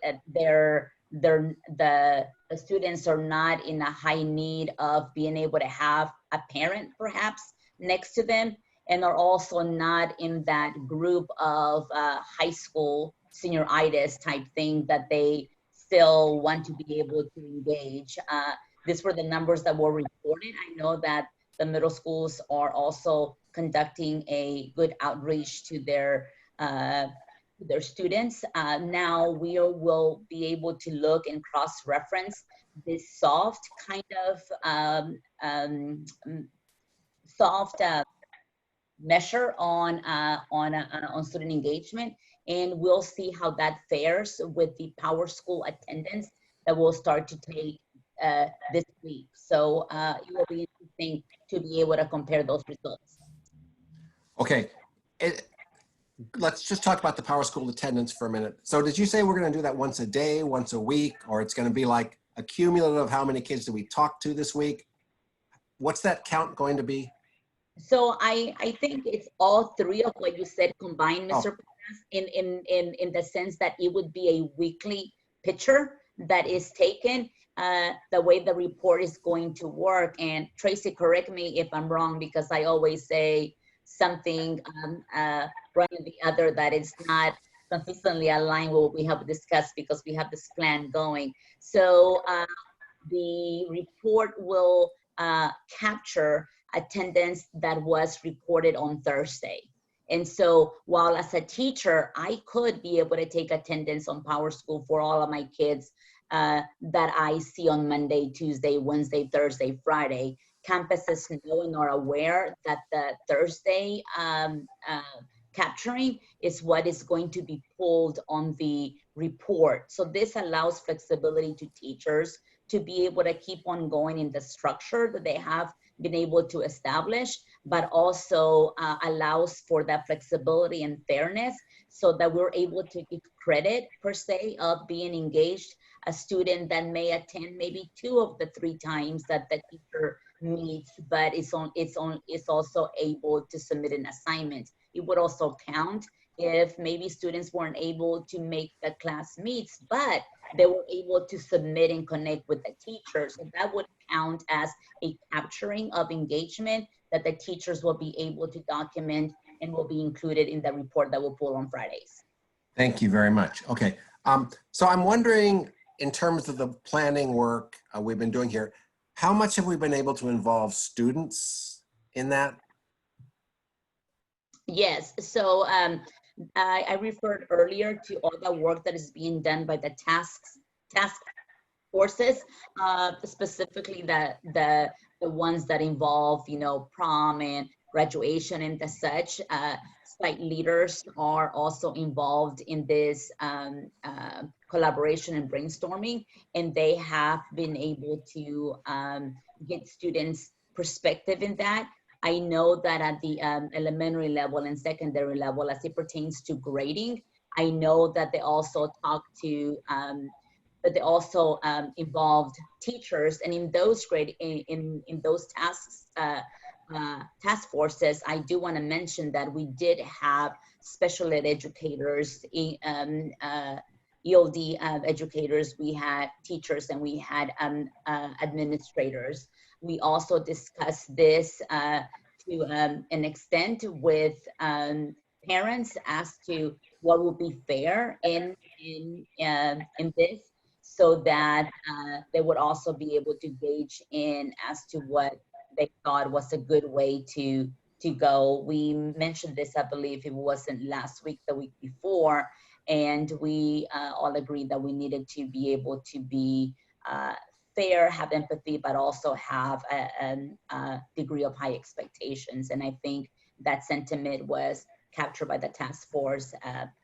the students are not in a high need of being able to have a parent perhaps next to them, and are also not in that group of high school senioritis type thing that they still want to be able to engage. These were the numbers that were reported. I know that the middle schools are also conducting a good outreach to their students. Now we will be able to look and cross-reference this soft kind of soft measure on student engagement, and we'll see how that fares with the Power School attendance that will start to take this week. So it will be interesting to be able to compare those results. Okay, let's just talk about the Power School attendance for a minute. So did you say we're going to do that once a day, once a week, or it's going to be like a cumulative of how many kids did we talk to this week? What's that count going to be? So I think it's all three of what you said combined, Mr. in the sense that it would be a weekly picture that is taken, the way the report is going to work. And Tracy, correct me if I'm wrong, because I always say something one or the other that is not consistently aligned with what we have discussed, because we have this plan going. So the report will capture attendance that was reported on Thursday. And so while as a teacher, I could be able to take attendance on Power School for all of my kids that I see on Monday, Tuesday, Wednesday, Thursday, Friday, campuses know and are aware that the Thursday capturing is what is going to be pulled on the report. So this allows flexibility to teachers to be able to keep on going in the structure that they have been able to establish, but also allows for that flexibility and fairness, so that we're able to give credit per se of being engaged. A student that may attend maybe 2 of the 3 times that the teacher meets, but it's also able to submit an assignment. It would also count if maybe students weren't able to make the class meets, but they were able to submit and connect with the teachers. So that would count as a capturing of engagement that the teachers will be able to document and will be included in the report that we'll pull on Fridays. Thank you very much. Okay, so I'm wondering, in terms of the planning work we've been doing here, how much have we been able to involve students in that? Yes, so I referred earlier to all the work that is being done by the task forces, specifically the ones that involve, you know, prom and graduation and the such. Site leaders are also involved in this collaboration and brainstorming, and they have been able to get students' perspective in that. I know that at the elementary level and secondary level, as it pertains to grading, I know that they also talk to, that they also involved teachers, and in those in those tasks, task forces, I do want to mention that we did have special ed educators, ELD educators, we had teachers, and we had administrators. We also discussed this to an extent with parents as to what would be fair in this, so that they would also be able to gauge in as to what they thought was a good way to go. We mentioned this, I believe it wasn't last week, the week before, and we all agreed that we needed to be able to be fair, have empathy, but also have a degree of high expectations. And I think that sentiment was captured by the task force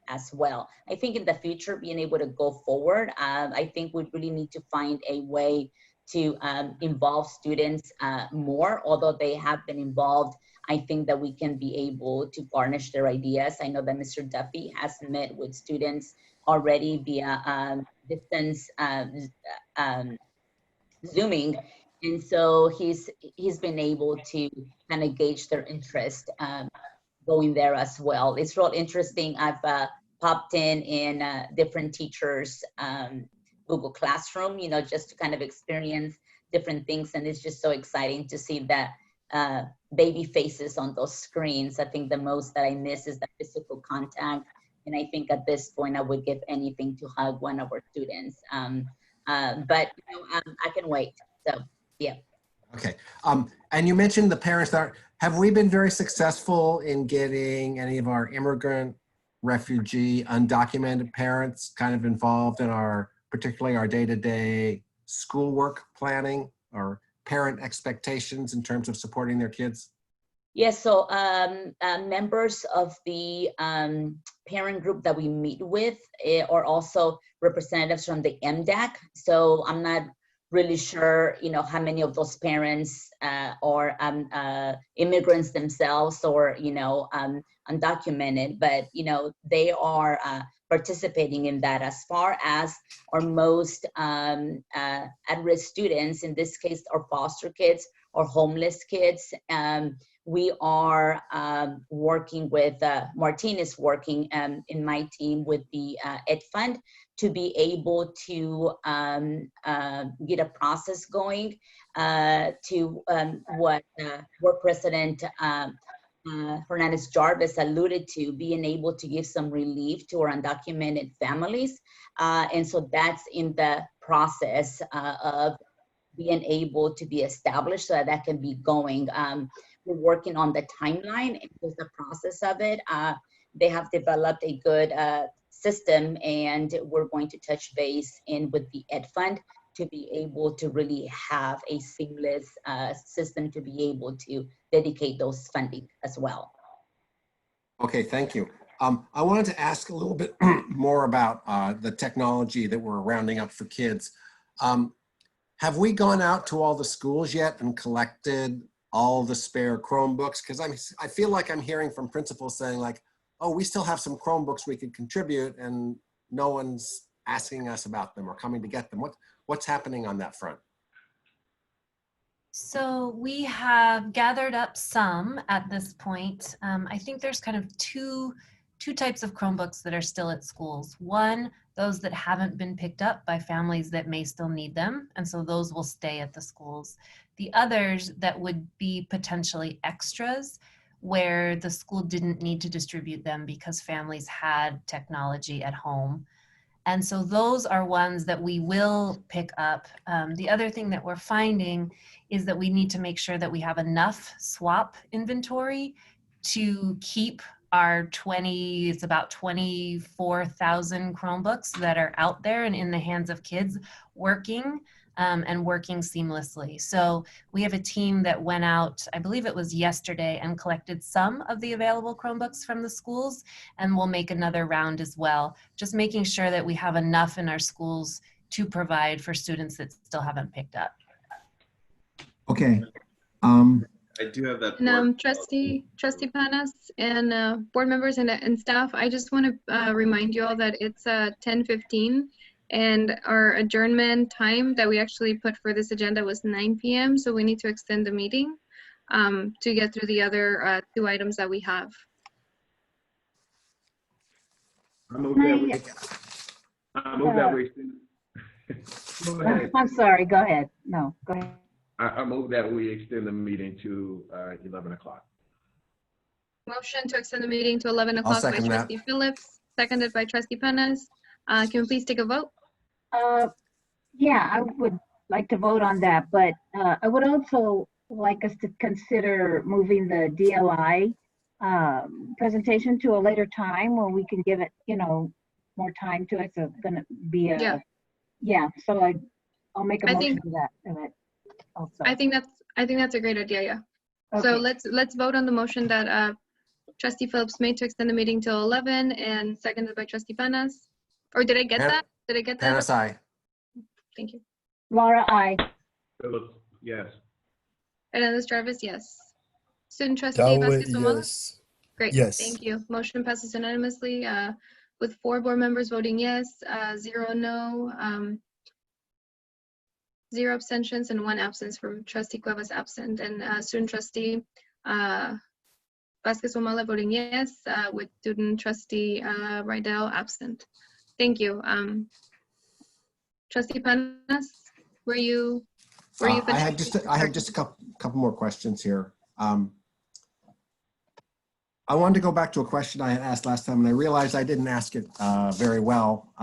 as well. I think in the future, being able to go forward, I think we really need to find a way to involve students more, although they have been involved. I think that we can be able to garnish their ideas. I know that Mr. Duffy has met with students already via distance Zooming. And so he's been able to kind of gauge their interest going there as well. It's real interesting. I've popped in different teachers' Google Classroom, you know, just to kind of experience different things. And it's just so exciting to see that baby faces on those screens. I think the most that I miss is the physical contact. And I think at this point, I would give anything to hug one of our students. But you know, I can wait. So, yeah. Okay. And you mentioned the parents that have we been very successful in getting any of our immigrant, refugee, undocumented parents kind of involved in our, particularly our day-to-day schoolwork planning or parent expectations in terms of supporting their kids? Yes, so members of the parent group that we meet with are also representatives from the MDAC. So I'm not really sure, you know, how many of those parents are immigrants themselves or, you know, undocumented, but, you know, they are participating in that. As far as our most at-risk students, in this case, our foster kids or homeless kids, we are working with, Martine is working in my team with the Ed Fund to be able to get a process going to what President Hernandez Jarvis alluded to, being able to give some relief to our undocumented families. And so that's in the process of being able to be established so that that can be going. We're working on the timeline and just the process of it. They have developed a good system, and we're going to touch base in with the Ed Fund to be able to really have a seamless system to be able to dedicate those funding as well. Okay, thank you. I wanted to ask a little bit more about the technology that we're rounding up for kids. Have we gone out to all the schools yet and collected all the spare Chromebooks? Because I feel like I'm hearing from principals saying like, oh, we still have some Chromebooks we could contribute and no one's asking us about them or coming to get them. What's happening on that front? So we have gathered up some at this point. I think there's kind of two types of Chromebooks that are still at schools. One, those that haven't been picked up by families that may still need them, and so those will stay at the schools. The others that would be potentially extras, where the school didn't need to distribute them because families had technology at home. And so those are ones that we will pick up. The other thing that we're finding is that we need to make sure that we have enough swap inventory to keep our it's about 24,000 Chromebooks that are out there and in the hands of kids working and working seamlessly. So we have a team that went out, I believe it was yesterday, and collected some of the available Chromebooks from the schools, and we'll make another round as well, just making sure that we have enough in our schools to provide for students that still haven't picked up. Okay. I do have that. And Trustee Panas and board members and staff, I just want to remind you all that it's 10:15 and our adjournment time that we actually put for this agenda was 9 p.m. So we need to extend the meeting to get through the other 2 items that we have. I move that we Go ahead. I'm sorry, go ahead. No, go ahead. I move that we extend the meeting to 11 o'clock. Motion to extend the meeting to 11 o'clock by Trustee Phillips, seconded by Trustee Panas. Can we please take a vote? Yeah, I would like to vote on that, but I would also like us to consider moving the DLI presentation to a later time where we can give it, you know, more time to it. So it's going to be a, yeah. So I'll make a I motion think to that also. I think that's a great idea. Yeah. So Okay. let's vote on the motion that Trustee Phillips made to extend the meeting till 11 and seconded by Trustee Panas. Or did I get that? Did I get that? Panas, aye. Thank you. Laura, aye. Phillips, yes. Hernandez Jarvis, yes. Student Trustee Dawit, Vasquez Omala? yes. Great, Yes. thank you. Motion passes unanimously with 4 board members voting yes, 0 no, 0 abstentions, and 1 absence from Trustee Cuevas absent. And Student Trustee Vasquez Omala voting yes, with Student Trustee Rydell absent. Thank you. Trustee Panas, were you I finished? had just a couple more questions here. I wanted to go back to a question I had asked last time, and I realized I didn't ask it very well.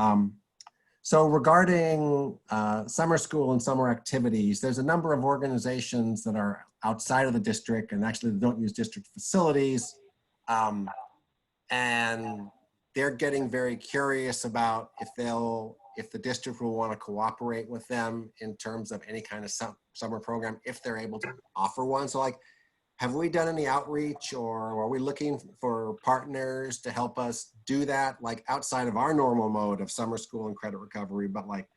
So regarding summer school and summer activities, there's a number of organizations that are outside of the district and actually don't use district facilities. And they're getting very curious about if the district will want to cooperate with them in terms of any kind of summer program, if they're able to offer one. So like, have we done any outreach, or are we looking for partners to help us do that, like outside of our normal mode of summer school and credit recovery, but like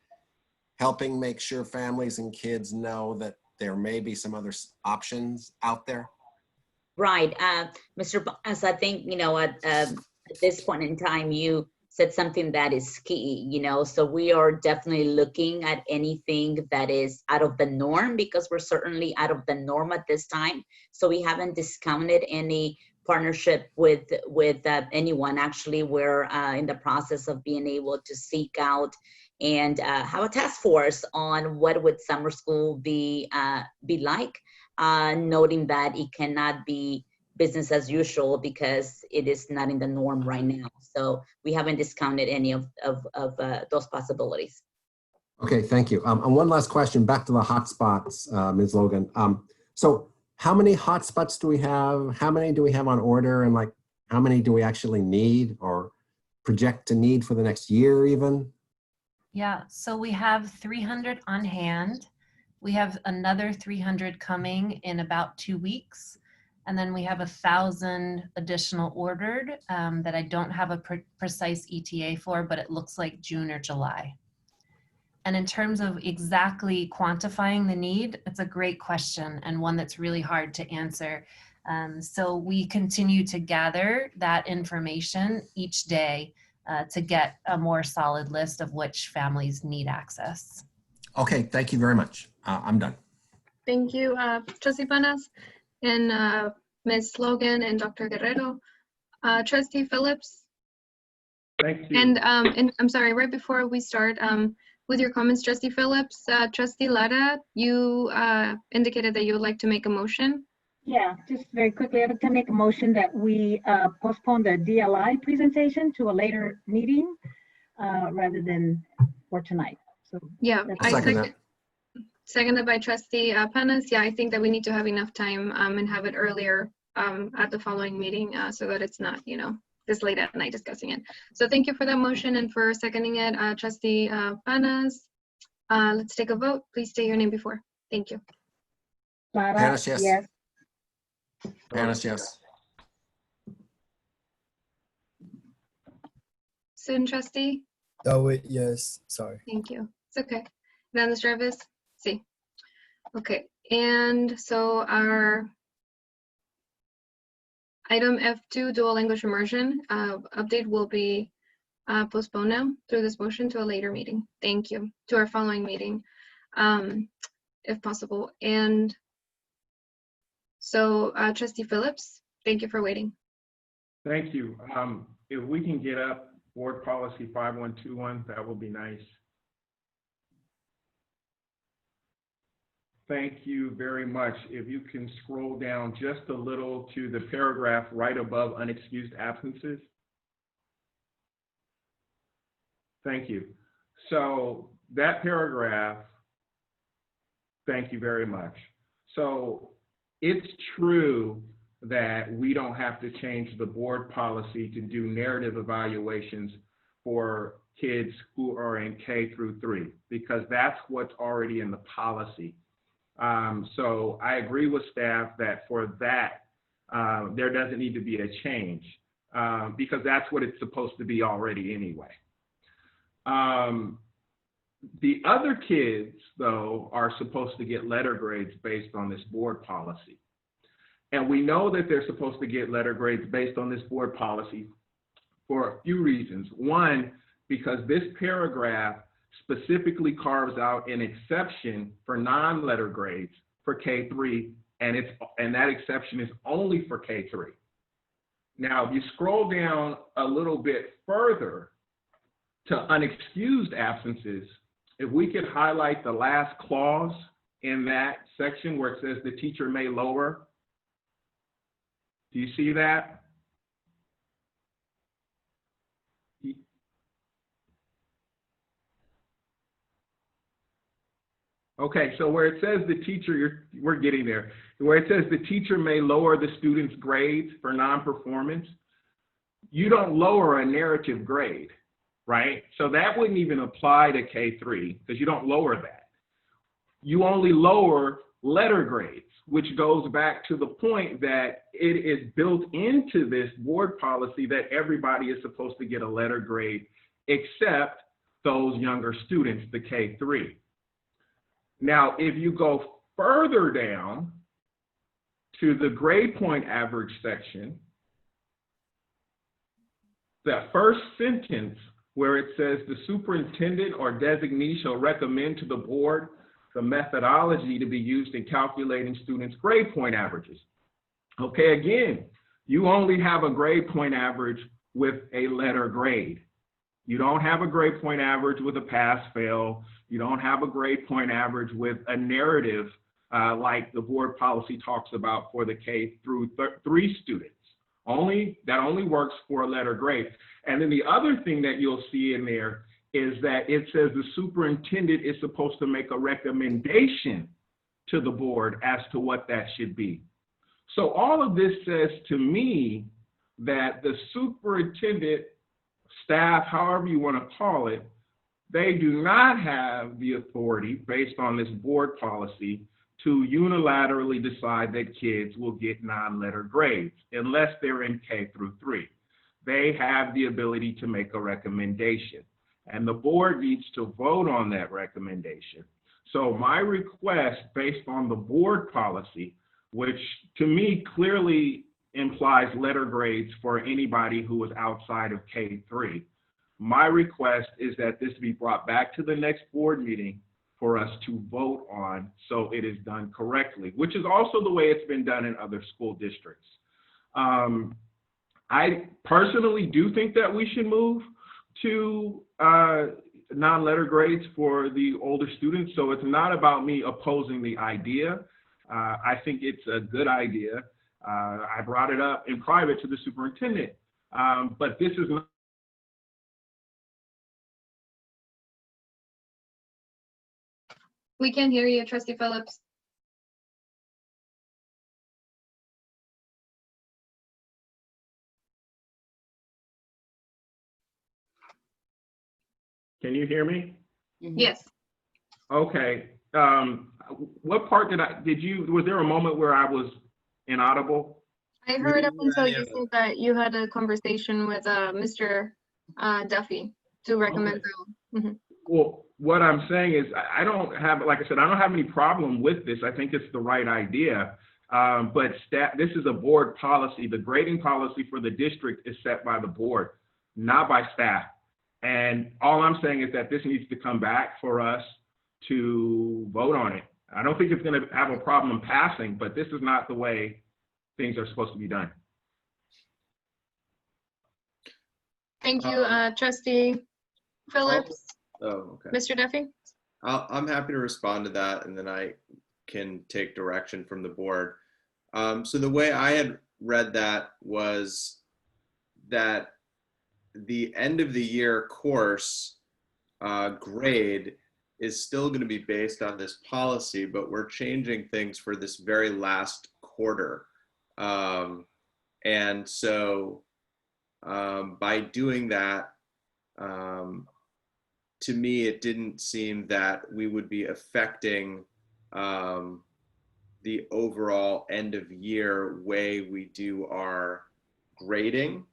helping make sure families and kids know that there may be some other options out there? Right. Mr. As I think, at this point in time, you said something that is key, so we are definitely looking at anything that is out of the norm, because we're certainly out of the norm at this time. So we haven't discounted any partnership with anyone. Actually, we're in the process of being able to seek out and have a task force on what would summer school be like, noting that it cannot be business as usual because it is not in the norm right now. So we haven't discounted any of those possibilities. Okay, thank you. And one last question, back to the hotspots, Ms. Logan. So how many hotspots do we have? How many do we have on order? And like, how many do we actually need or project to need for the next year even? Yeah, so we have 300 on hand. We have another 300 coming in about 2 weeks. And then we have 1,000 additional ordered that I don't have a precise ETA for, but it looks like June or July. And in terms of exactly quantifying the need, it's a great question and one that's really hard to answer. So we continue to gather that information each day to get a more solid list of which families need access. Okay, thank you very much. I'm done. Thank you, Trustee Panas and Ms. Logan and Dr. Guerrero. Trustee Phillips. Thank you. And I'm sorry, right before we start with your comments, Trustee Phillips, Trustee Lara, you indicated that you would like to make a motion. Yeah, just very quickly, I'd like to make a motion that we postpone the DLI presentation to a later meeting rather than for tonight. So yeah, I second that. Seconded by Trustee Panas. Yeah, I think that we need to have enough time and have it earlier at the following meeting so that it's not, this late at night discussing it. So thank you for that motion and for seconding it, Trustee Panas. Let's take a vote. Please state your name before. Thank you. Panas, yes. Yes. Panas, yes. Student Trustee? Dawit, yes. Sorry. Thank you. It's okay. Hernandez Jarvis? See. Okay, and so our item F2, dual language immersion update will be postponed now through this motion to a later meeting. Thank you. To our following meeting, if possible. And so Trustee Phillips, thank you for waiting. Thank you. If we can get up board policy 5121, that would be nice. Thank you very much. If you can scroll down just a little to the paragraph right above unexcused absences. Thank you. So that paragraph, thank you very much. So it's true that we don't have to change the board policy to do narrative evaluations for kids who are in K through 3, because that's what's already in the policy. So I agree with staff that for that, there doesn't need to be a change, because that's what it's supposed to be already anyway. The other kids, though, are supposed to get letter grades based on this board policy. And we know that they're supposed to get letter grades based on this board policy for a few reasons. One, because this paragraph specifically carves out an exception for non-letter grades for K3, and that exception is only for K3. Now, if you scroll down a little bit further to unexcused absences, if we could highlight the last clause in that section where it says the teacher may lower. Do you see that? Okay, so where it says the teacher, we're getting there. Where it says the teacher may lower the student's grades for non-performance, you don't lower a narrative grade, right? So that wouldn't even apply to K3 because you don't lower that. You only lower letter grades, which goes back to the point that it is built into this board policy that everybody is supposed to get a letter grade except those younger students, the K3. Now, if you go further down to the grade point average section, that first sentence where it says the superintendent or designee shall recommend to the board the methodology to be used in calculating students' grade point averages. Okay, again, you only have a grade point average with a letter grade. You don't have a grade point average with a pass-fail. You don't have a grade point average with a narrative like the board policy talks about for the K through 3 students. That only works for a letter grade. And then the other thing that you'll see in there is that it says the superintendent is supposed to make a recommendation to the board as to what that should be. So all of this says to me that the superintendent, staff, however you want to call it, they do not have the authority based on this board policy to unilaterally decide that kids will get non-letter grades unless they're in K through 3. They have the ability to make a recommendation, and the board needs to vote on that recommendation. So my request based on the board policy, which to me clearly implies letter grades for anybody who is outside of K3, my request is that this be brought back to the next board meeting for us to vote on so it is done correctly, which is also the way it's been done in other school districts. I personally do think that we should move to non-letter grades for the older students. So it's not about me opposing the idea. I think it's a good idea. I brought it up in private to the superintendent, but this is not. We can't hear you, Trustee Phillips. Can you hear me? Yes. Okay. What part was there a moment where I was inaudible? I heard up until you said that you had a conversation with Mr. Duffy to recommend. Okay. Well, what I'm saying is I don't have, like I said, I don't have any problem with this. I think it's the right idea. But this is a board policy. The grading policy for the district is set by the board, not by staff. And all I'm saying is that this needs to come back for us to vote on it. I don't think it's going to have a problem passing, but this is not the way things are supposed to be done. Thank you, Trustee Phillips. Oh, okay. Mr. Duffy? I'm happy to respond to that, and then I can take direction from the board. So the way I had read that was that the end of the year course grade is still going to be based on this policy, but we're changing things for this very last quarter. And so by doing that, to me, it didn't seem that we would be affecting the overall end of year way we do our grading.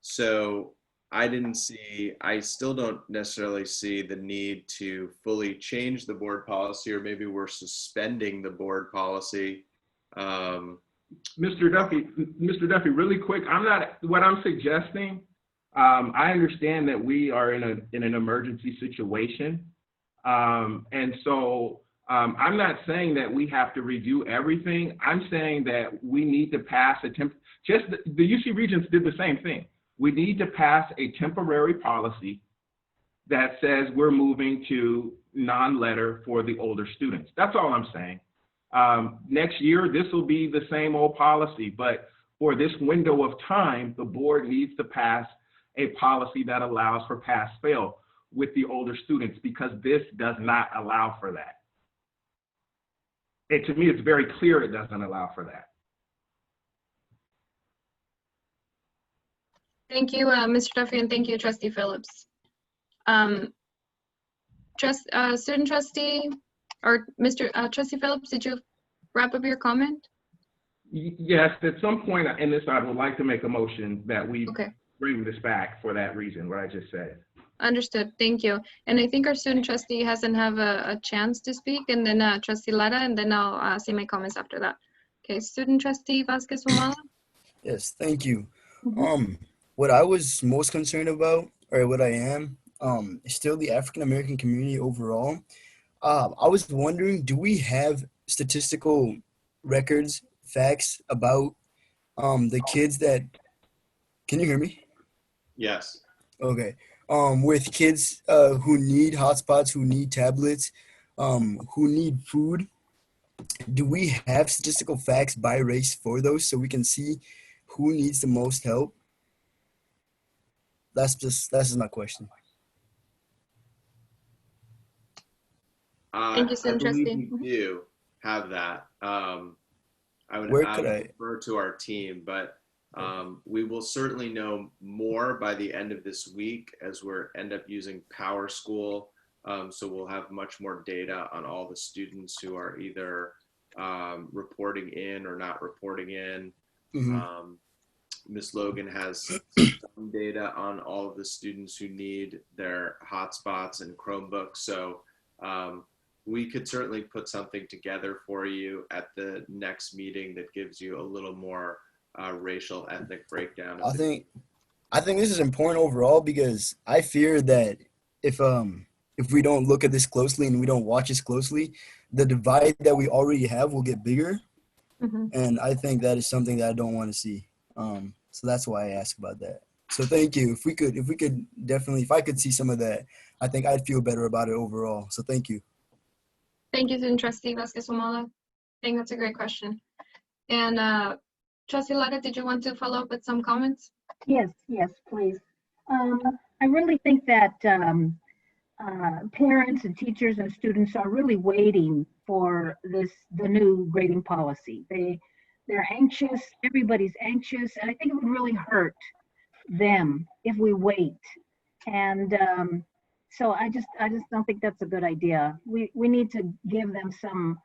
So I still don't necessarily see the need to fully change the board policy, or maybe we're suspending the board policy. Mr. Duffy, really quick, what I'm suggesting, I understand that we are in an emergency situation. And so I'm not saying that we have to review everything. I'm saying that we need to pass just the UC Regents did the same thing. We need to pass a temporary policy that says we're moving to non-letter for the older students. That's all I'm saying. Next year, this will be the same old policy, but for this window of time, the board needs to pass a policy that allows for pass-fail with the older students, because this does not allow for that. And to me, it's very clear it doesn't allow for that. Thank you, Mr. Duffy, and thank you, Trustee Phillips. Student trustee, or Trustee Phillips, did you wrap up your comment? Yes, at some point in this, I would like to make a motion that we bring this back for that reason, what I just said. Understood, thank you. And I think our student trustee hasn't have a chance to speak, and then Trustee Lara, and then I'll say my comments after that. Okay, student trustee Vasquez Humala. Yes, thank you. What I was most concerned about, or what I am, is still the African American community overall. I was wondering, do we have statistical records, facts about the kids that, can you hear me? Yes. Okay. With kids who need hotspots, who need tablets, who need food, do we have statistical facts by race for those so we can see who needs the most help? That's just my question. Thank you, student I believe trustee. we do have that. I would refer to our team, but we will certainly know more by the end of this week as we're end up using Power School. So we'll have much more data on all the students who are either reporting in or not reporting in. Ms. Logan has some data on all of the students who need their hotspots and Chromebooks. So we could certainly put something together for you at the next meeting that gives you a little more racial, ethnic breakdown. I think this is important overall, because I fear that if we don't look at this closely and we don't watch this closely, the divide that we already have will get bigger. And I think that is something that I don't want to see. So that's why I asked about that. So thank you. If I could see some of that, I think I'd feel better about it overall. So thank you. Thank you, student trustee Vasquez Humala. I think that's a great question. And Trustee Lara, did you want to follow up with some comments? Yes, please. I really think that parents and teachers and students are really waiting for the new grading policy. They're anxious, everybody's anxious, and I think it would really hurt them if we wait. And so I just don't think that's a good idea. We need to give them some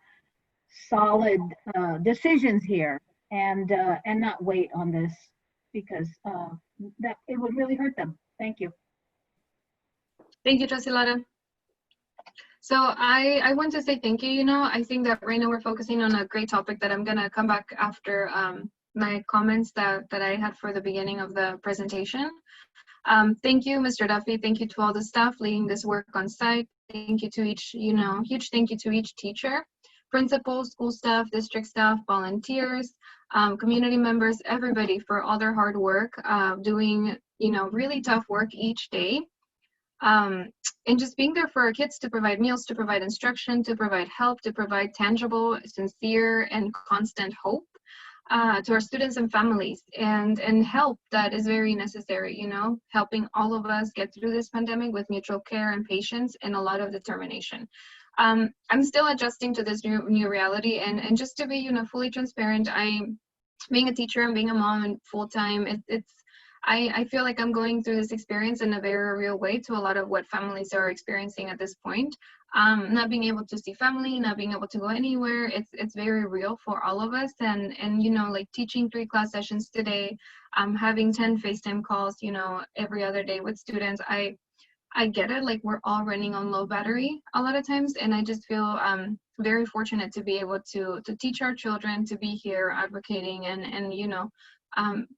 solid decisions here, and not wait on this, because that it would really hurt them. Thank you. Thank you, Trustee Lara. So I want to say thank you. I think that right now we're focusing on a great topic that I'm gonna come back after my comments that I had for the beginning of the presentation. Thank you, Mr. Duffy. Thank you to all the staff leading this work on site. Thank you to each, huge thank you to each teacher, principal, school staff, district staff, volunteers, community members, everybody for all their hard work, doing, really tough work each day. And just being there for our kids to provide meals, to provide instruction, to provide help, to provide tangible, sincere, and constant hope to our students and families, and help that is very necessary, helping all of us get through this pandemic with mutual care and patience and a lot of determination. I'm still adjusting to this new reality, and just to be, fully transparent, being a teacher and being a mom and full-time, I feel like I'm going through this experience in a very real way to a lot of what families are experiencing at this point. Not being able to see family, not being able to go anywhere, it's very real for all of us. And you know, like teaching 3 class sessions today, having 10 FaceTime calls, you know, every other day with students. I get it, like we're all running on low battery a lot of times, and I just feel very fortunate to be able to teach our children, to be here advocating and you know,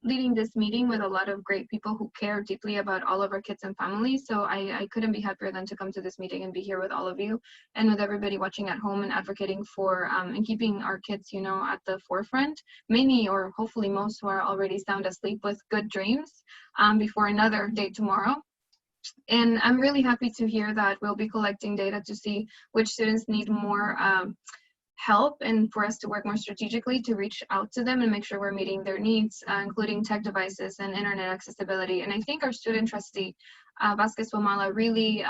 leading this meeting with a lot of great people who care deeply about all of our kids and families. So I couldn't be happier than to come to this meeting and be here with all of you and with everybody watching at home and advocating for and keeping our kids, you know, at the forefront. Many or hopefully most who are already sound asleep with good dreams before another day tomorrow. And I'm really happy to hear that we'll be collecting data to see which students need more help and for us to work more strategically to reach out to them and make sure we're meeting their needs, including tech devices and internet accessibility. And I think our student trustee, Vasquez Wamala, really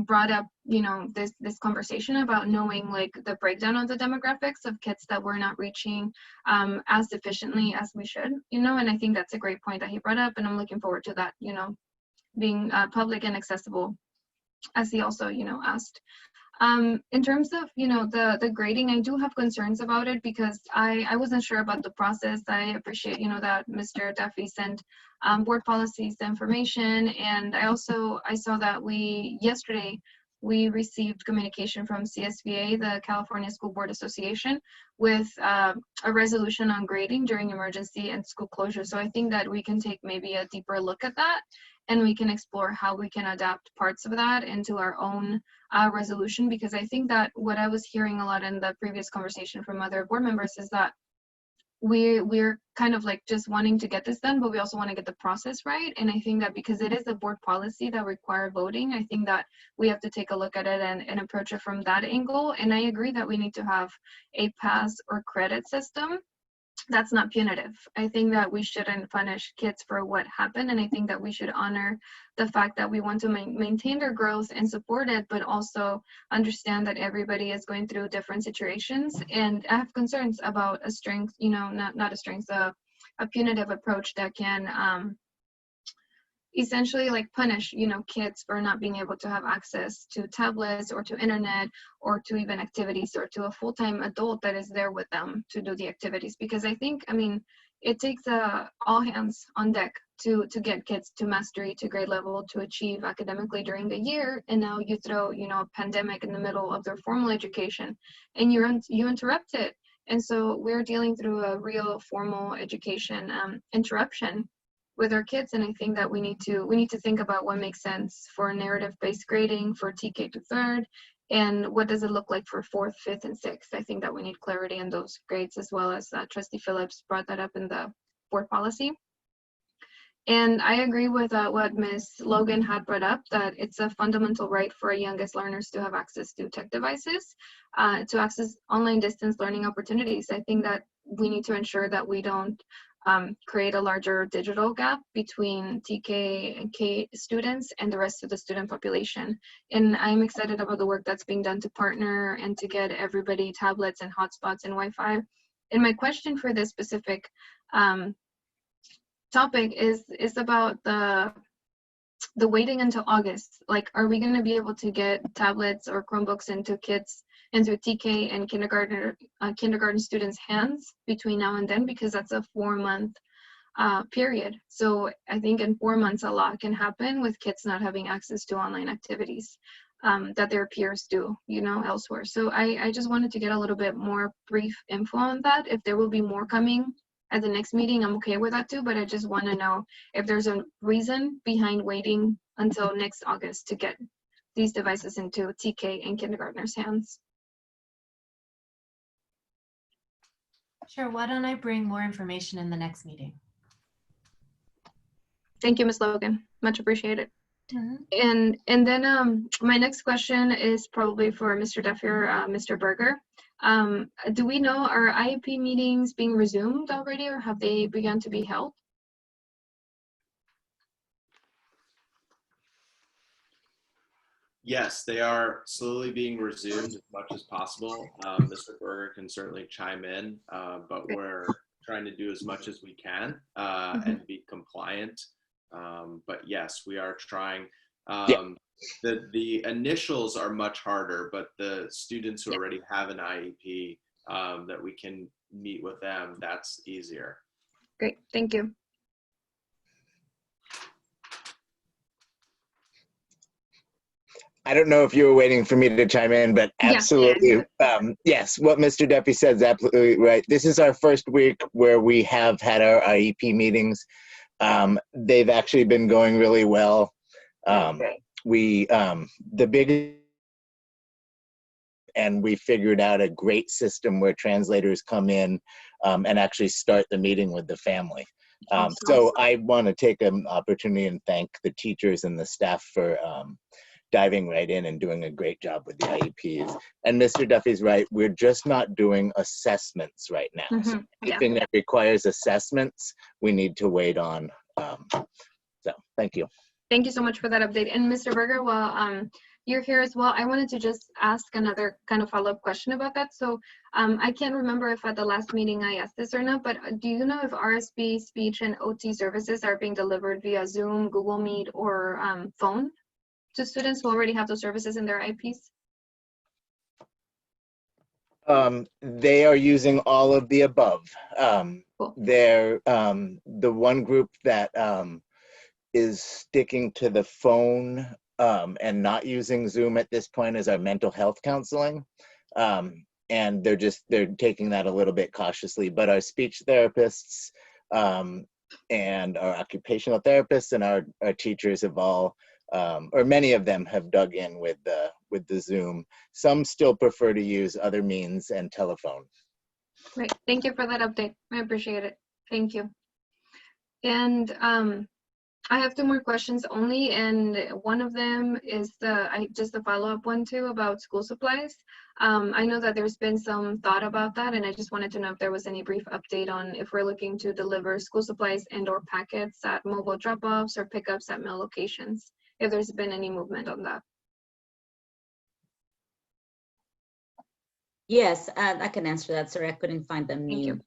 brought up, you know, this conversation about knowing like the breakdown of the demographics of kids that we're not reaching as efficiently as we should, you know, and I think that's a great point that he brought up, and I'm looking forward to that, you know, being public and accessible, as he also, you know, asked. In terms of, you know, the grading, I do have concerns about it because I wasn't sure about the process. I appreciate, you know, that Mr. Duffy sent board policies information, and I saw that yesterday we received communication from CSVA, the California School Board Association, with a resolution on grading during emergency and school closure. So I think that we can take maybe a deeper look at that, and we can explore how we can adapt parts of that into our own resolution, because I think that what I was hearing a lot in the previous conversation from other board members is that we're kind of like just wanting to get this done, but we also want to get the process right. And I think that because it is a board policy that require voting, I think that we have to take a look at it and approach it from that angle. And I agree that we need to have a pass or credit system that's not punitive. I think that we shouldn't punish kids for what happened, and I think that we should honor the fact that we want to maintain their growth and support it, but also understand that everybody is going through different situations. And I have concerns about a strength, you know, not a strength, a punitive approach that can essentially like punish, you know, kids for not being able to have access to tablets or to internet or to even activities or to a full-time adult that is there with them to do the activities. Because I think, I mean, it takes all hands on deck to get kids to mastery, to grade level, to achieve academically during the year. And now you throw, you know, a pandemic in the middle of their formal education and you interrupt it. And so we're dealing through a real formal education interruption with our kids, and I think that we need to think about what makes sense for narrative-based grading for TK to 3rd, and what does it look like for 4th, 5th, and 6th. I think that we need clarity in those grades, as well as Trustee Phillips brought that up in the board policy. And I agree with what Ms. Logan had brought up, that it's a fundamental right for our youngest learners to have access to tech devices, to access online distance learning opportunities. I think that we need to ensure that we don't create a larger digital gap between TK and K students and the rest of the student population. And I'm excited about the work that's being done to partner and to get everybody tablets and hotspots and Wi-Fi. And my question for this specific topic is about the waiting until August. Like, are we going to be able to get tablets or Chromebooks into TK and kindergarten students' hands between now and then? Because that's a 4-month period. So I think in 4 months, a lot can happen with kids not having access to online activities that their peers do, you know, elsewhere. So I just wanted to get a little bit more brief info on that. If there will be more coming at the next meeting, I'm okay with that too, but I just want to know if there's a reason behind waiting until next August to get these devices into TK and kindergartners' hands. Sure, why don't I bring more information in the next meeting? Thank you, Ms. Logan, much appreciated. And then my next question is probably for Mr. Duffy or Mr. Berger. Do we know, are IEP meetings being resumed already, or have they begun to be held? Yes, they are slowly being resumed as much as possible. Mr. Berger can certainly chime in, but we're trying to do as much as we can and be compliant. But yes, we are trying. The initials are much harder, but the students who already have an IEP that we can meet with them, that's easier. Great, thank you. I don't know if you were waiting for me to chime in, but absolutely. Yes, what Mr. Duffy said is absolutely right. This is our first week where we have had our IEP meetings. They've actually been going really well. The big, and we figured out a great system where translators come in and actually start the meeting with the family. So I want to take an opportunity and thank the teachers and the staff for diving right in and doing a great job with the IEPs. And Mr. Duffy's right, we're just not doing assessments right now. So anything that requires assessments, we need to wait on. So thank you. Thank you so much for that update. And Mr. Berger, while you're here as well, I wanted to just ask another kind of follow-up question about that. So I can't remember if at the last meeting I asked this or not, but do you know if RSB, speech, and OT services are being delivered via Zoom, Google Meet, or phone to students who already have those services in their IEPs? They are using all of the above. They're the one group that is sticking to the phone and not using Zoom at this point is our mental health counseling. And they're taking that a little bit cautiously, but our speech therapists and our occupational therapists and our teachers have all, or many of them have dug in with the Zoom. Some still prefer to use other means and telephone. Great, thank you for that update. I appreciate it. Thank you. And I have two more questions only, and one of them is just a follow-up one too about school supplies. I know that there's been some thought about that, and I just wanted to know if there was any brief update on if we're looking to deliver school supplies and/or packets at mobile drop-offs or pickups at mail locations, if there's been any movement on that. Yes, I can answer that. Sorry, I couldn't find the mute.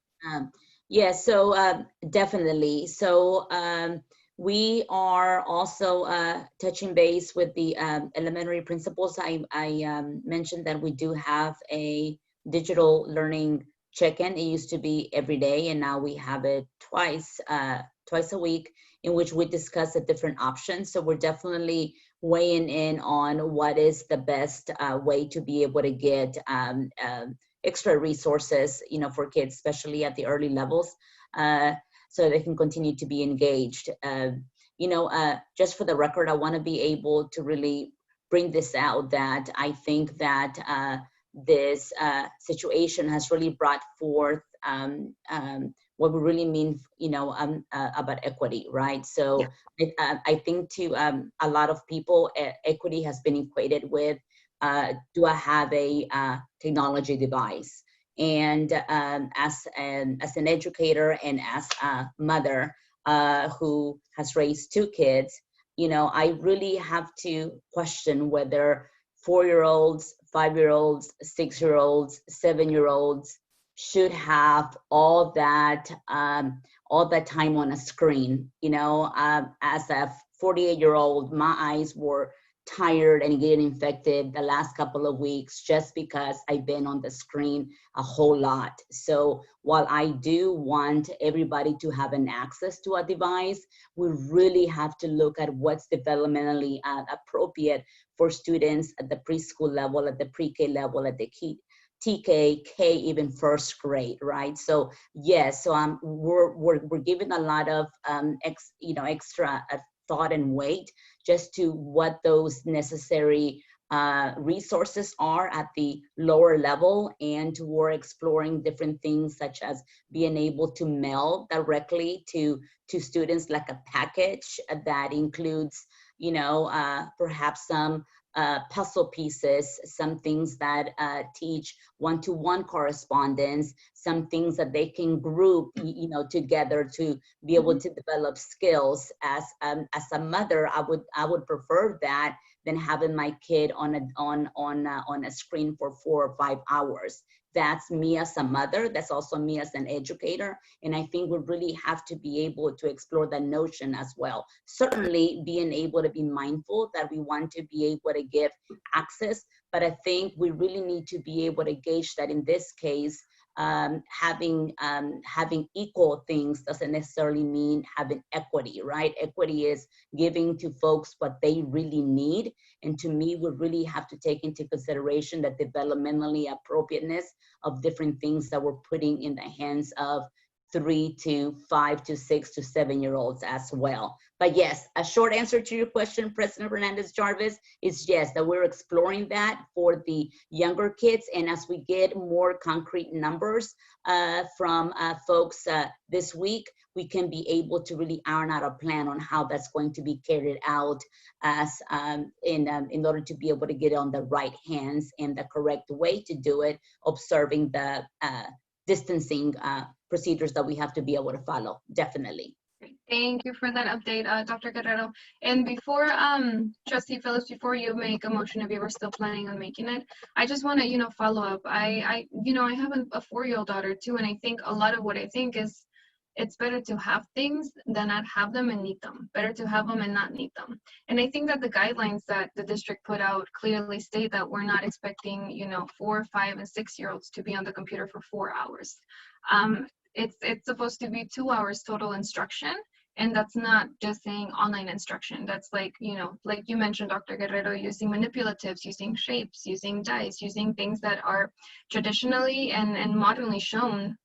Yeah, so definitely. So we are also touching base with the elementary principals. I mentioned that we do have a digital learning check-in. It used to be every day, and now we have it twice a week, in which we discuss the different options. So we're definitely weighing in on what is the best way to be able to get extra resources, for kids, especially at the early levels, so they can continue to be engaged. Just for the record, I want to be able to really bring this out, that I think that this situation has really brought forth what we really mean, about equity, right? So I think to a lot of people, equity has been equated with, do I have a technology device? And as an educator and as a mother who has raised two kids, I really have to question whether 4-year-olds, 5-year-olds, 6-year-olds, 7-year-olds should have all that time on a screen. As a 48-year-old, my eyes were tired and getting infected the last couple of weeks just because I've been on the screen a whole lot. So while I do want everybody to have an access to a device, we really have to look at what's developmentally appropriate for students at the preschool level, at the pre-K level, at the TK, K, even first grade, right? So yes, so we're giving a lot of extra thought and weight just to what those necessary resources are at the lower level, and we're exploring different things such as being able to mail directly to students, like a package that includes, perhaps some puzzle pieces, some things that teach one-to-one correspondence, some things that they can group, together to be able to develop skills. As a mother, I would prefer that than having my kid on a screen for 4 or 5 hours. That's me as a mother. That's also me as an educator. And I think we really have to be able to explore that notion as well. Certainly being able to be mindful that we want to be able to give access, but I think we really need to be able to gauge that in this case, having equal things doesn't necessarily mean having equity, right? Equity is giving to folks what they really need. And to me, we really have to take into consideration the developmentally appropriateness of different things that we're putting in the hands of 3 to 5 to 6 to 7-year-olds as well. But yes, a short answer to your question, President Hernandez Jarvis, is yes, that we're exploring that for the younger kids. And as we get more concrete numbers from folks this week, we can be able to really iron out a plan on how that's going to be carried out as in order to be able to get it on the right hands and the correct way to do it, observing the distancing procedures that we have to be able to follow, definitely. Thank you for that update, Dr. Guerrero. And before, Trustee Phillips, before you make a motion, if you were still planning on making it, I just want to, follow up. I have a 4-year-old daughter too, and I think a lot of what I think is it's better to have things than not have them and need them. Better to have them and not need them. And I think that the guidelines that the district put out clearly state that we're not expecting, 4, 5, and 6-year-olds to be on the computer for 4 hours. It's supposed to be 2 hours total instruction. And that's not just saying online instruction. That's like, like you mentioned, Dr. Guerrero, using manipulatives, using shapes, using dice, using things that are traditionally and modernly shown,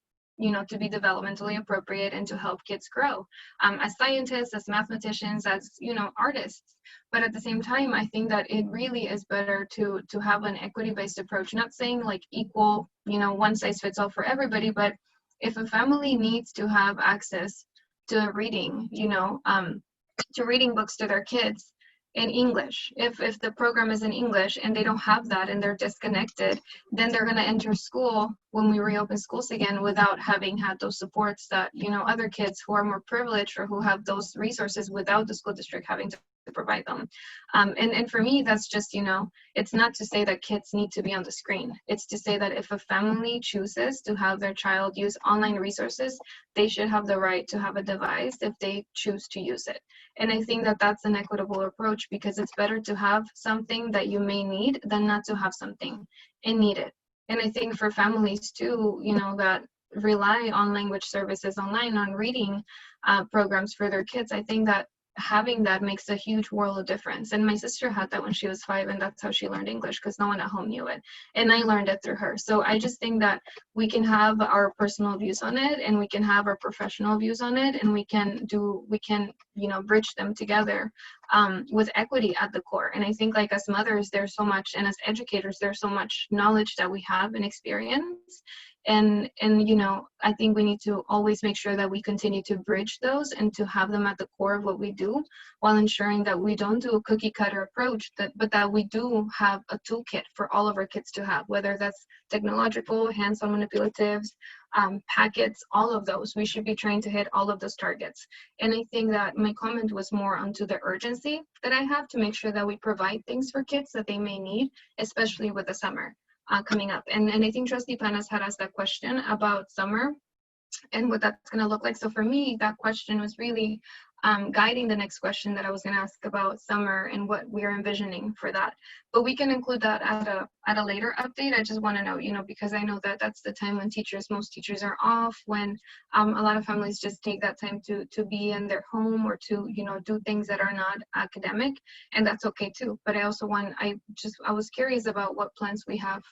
to be developmentally appropriate and to help kids grow as scientists, as mathematicians, as, artists. But at the same time, I think that it really is better to have an equity-based approach, not saying like equal, one size fits all for everybody, but if a family needs to have access to reading, to reading books to their kids in English. If the program is in English and they don't have that and they're disconnected, then they're going to enter school when we reopen schools again without having had those supports that, other kids who are more privileged or who have those resources without the school district having to provide them. And for me, that's just, it's not to say that kids need to be on the screen. It's to say that if a family chooses to have their child use online resources, they should have the right to have a device if they choose to use it. And I think that that's an equitable approach because it's better to have something that you may need than not to have something and need it. And I think for families too, that rely on language services online, on reading programs for their kids, I think that having that makes a huge world of difference. And my sister had that when she was 5, and that's how she learned English because no one at home knew it. And I learned it through her. So I just think that we can have our personal views on it and we can have our professional views on it, and we can bridge them together with equity at the core. And I think like as mothers, there's so much, and as educators, there's so much knowledge that we have and experience. And I think we need to always make sure that we continue to bridge those and to have them at the core of what we do, while ensuring that we don't do a cookie cutter approach, but that we do have a toolkit for all of our kids to have, whether that's technological, hands-on manipulatives, packets, all of those. We should be trying to hit all of those targets. And I think that my comment was more onto the urgency that I have to make sure that we provide things for kids that they may need, especially with the summer coming up. And I think Trustee Panas had asked that question about summer and what that's going to look like. So for me, that question was really guiding the next question that I was going to ask about summer and what we're envisioning for that. But we can include that at a later update. I just want to know, because I know that that's the time when most teachers are off, when a lot of families just take that time to be in their home or to, do things that are not academic, and that's okay too. But I also I was curious about what plans we have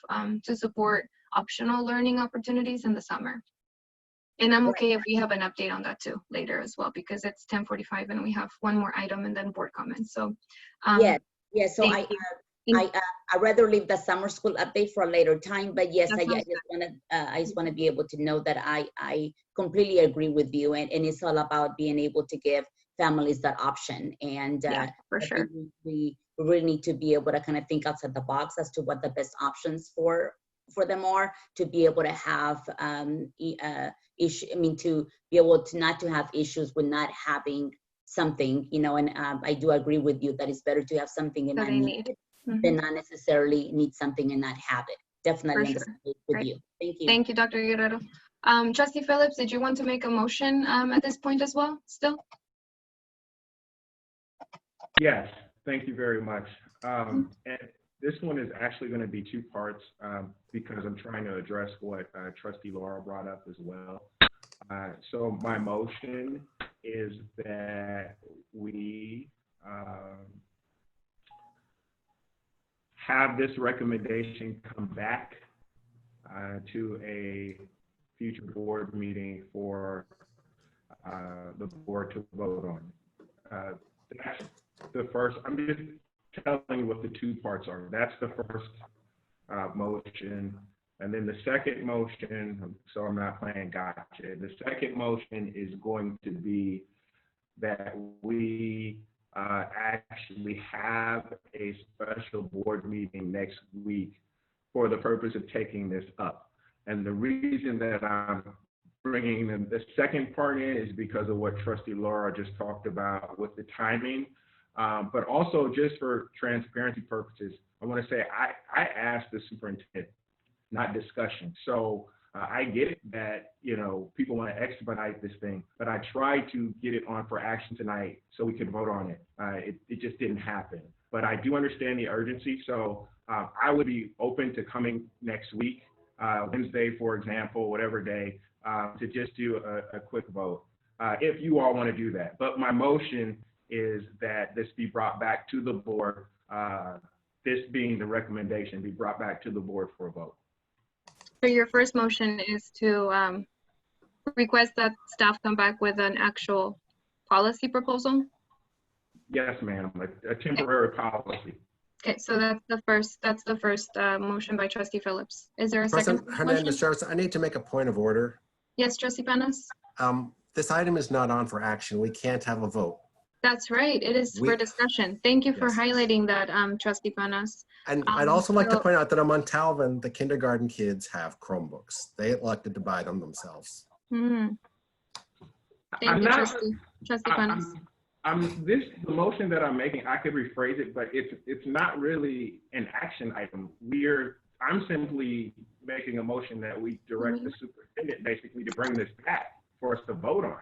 to support optional learning opportunities in the summer. And I'm okay if we have an update on that too later as well, because it's 10:45 and we have one more item and then board comments. So yeah. So I rather leave the summer school update for a later time. But yes, I just want to be able to know that I completely agree with you, and it's all about being able to give families that option. And for sure, we really need to be able to kind of think outside the box as to what the best options for them are, to be able to have to be able to not to have issues with not having something, you know, and I do agree with you that it's better to have something and That not they need need. it than not necessarily need something and not have it. Definitely For on the sure. same page with Right. you. Thank you. Thank you, Dr. Guerrero. Trustee Phillips, did you want to make a motion at this point as well, still? Yes, thank you very much. And this one is actually going to be two parts because I'm trying to address what Trustee Laura brought up as well. So my motion is that we have this recommendation come back to a future board meeting for the board to vote on. That's the first. I'm just telling you what the two parts are. That's the first motion. And then the second motion, so I'm not playing gotcha. The second motion is going to be that we actually have a special board meeting next week for the purpose of taking this up. And the reason that I'm bringing the second part in is because of what Trustee Laura just talked about with the timing. But also just for transparency purposes, I want to say I asked the superintendent, not discussion. So I get it that, you know, people want to expedite this thing, but I tried to get it on for action tonight so we could vote on it. It just didn't happen. But I do understand the urgency. So I would be open to coming next week, Wednesday, for example, whatever day, to just do a quick vote, if you all want to do that. But my motion is that this be brought back to the board, this being the recommendation, be brought back to the board for a vote. So your first motion is to request that staff come back with an actual policy proposal? Yes, ma'am, a temporary policy. Okay, so that's the first motion by Trustee Phillips. Is there a President second Hernandez motion? Jarvis, I need to make a point of order. Yes, Trustee Panas? This item is not on for action. We can't have a vote. That's right, it is for discussion. Thank you for Yes. highlighting that, Trustee Panas. And I'd also like to so- point out that on Montalvan, the kindergarten kids have Chromebooks. They elected to buy them themselves. Thank you, Trustee Panas. The motion that I'm making, I could rephrase it, but it's not really an action item. I'm simply making a motion that we direct the superintendent basically to bring this back for us to vote on.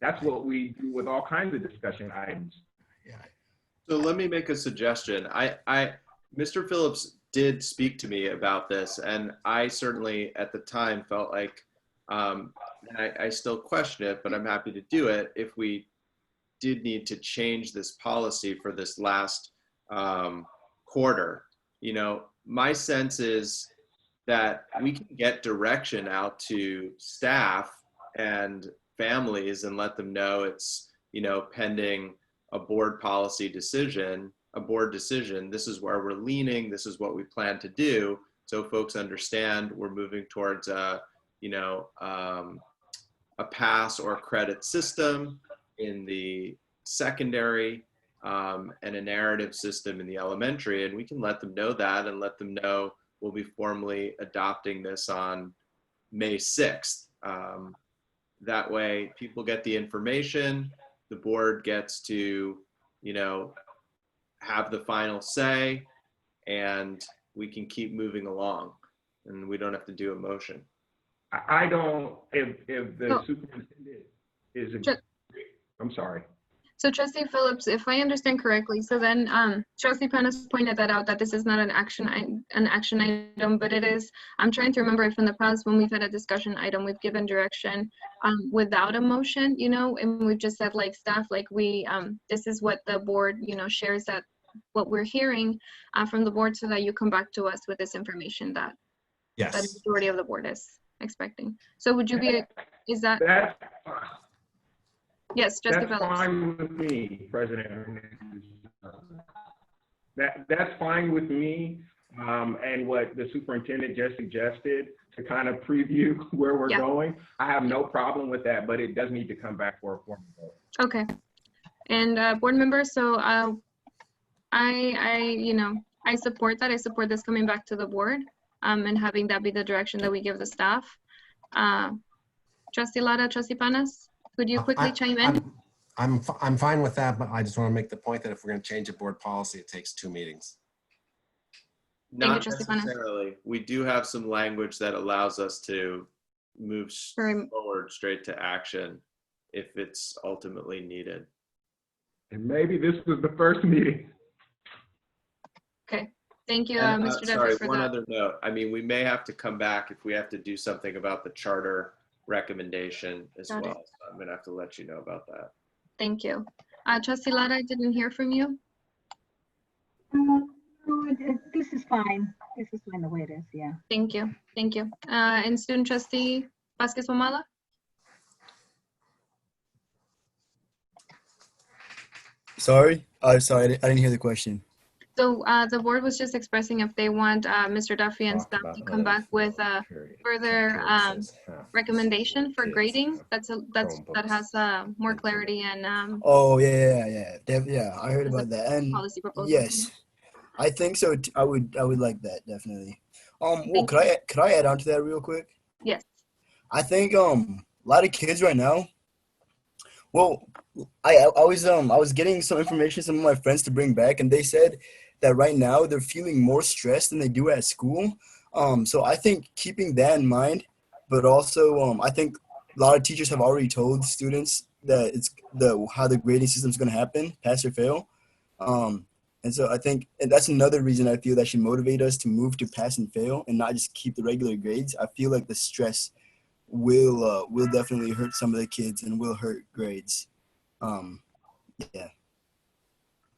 That's what we do with all kinds of discussion items. So let me make a suggestion. Mr. Phillips did speak to me about this, and I certainly at the time felt like, and I still question it, but I'm happy to do it if we did need to change this policy for this last quarter. You know, my sense is that we can get direction out to staff and families and let them know it's, you know, pending a board policy decision, a board decision. This is where we're leaning. This is what we plan to do. So folks understand we're moving towards a, you know, a pass or credit system in the secondary and a narrative system in the elementary. And we can let them know that and let them know we'll be formally adopting this on May 6th. That way people get the information, the board gets to, you know, have the final say, and we can keep moving along and we don't have to do a motion. I don't, if the superintendent is, I'm sorry. So Trustee Phillips, if I understand correctly, so then Trustee Panas pointed that out, that this is not an action item, but it is. I'm trying to remember if in the past when we've had a discussion item, we've given direction without a motion, you know, and we've just said like staff, like we, this is what the board, you know, shares that what we're hearing from the board, so that you come back to us with this information that yes, that the majority of the board is expecting. So would you be, is that? Yes, Trustee Phillips. That's fine with me, President Hernandez. That's fine with me. And what the superintendent just suggested to kind of preview where we're going, I have no problem with that, but it does need to come back for a formal vote. Okay. And board members, so you know, I support that. I support this coming back to the board and having that be the direction that we give the staff. Trustee Lara, Trustee Panas, could you quickly chime in? I'm fine with that, but I just want to make the point that if we're going to change a board policy, it takes 2 meetings. Not necessarily. We do have some language that allows us to move forward straight to action if it's ultimately needed. And maybe this was the first meeting. Okay, thank you, And, Mr. sorry, Duffy, for one that. other note. I mean, we may have to come back if we have to do something about the charter recommendation as Got it. well. So I'm going to have to let you know about that. Thank you. Trustee Lara, I didn't hear from you. No, this is fine. This is fine the way it is, yeah. Thank you, thank you. And student trustee Vasquez Wamala? Sorry, sorry, I didn't hear the question. So the board was just expressing if they want Mr. Duffy and staff to come back with a further recommendation for grading. That has more clarity and Oh yeah, I heard about that. And policy proposal. yes, I think so. I would like that definitely. Well, could I add on to that real quick? Yes. I think a lot of kids right now. Well, I was getting some information some of my friends to bring back, and they said that right now they're feeling more stressed than they do at school. So I think keeping that in mind, but also I think a lot of teachers have already told students that it's how the grading system is going to happen, pass or fail. And so I think, and that's another reason I feel that should motivate us to move to pass and fail and not just keep the regular grades. I feel like the stress will definitely hurt some of the kids and will hurt grades. Yeah.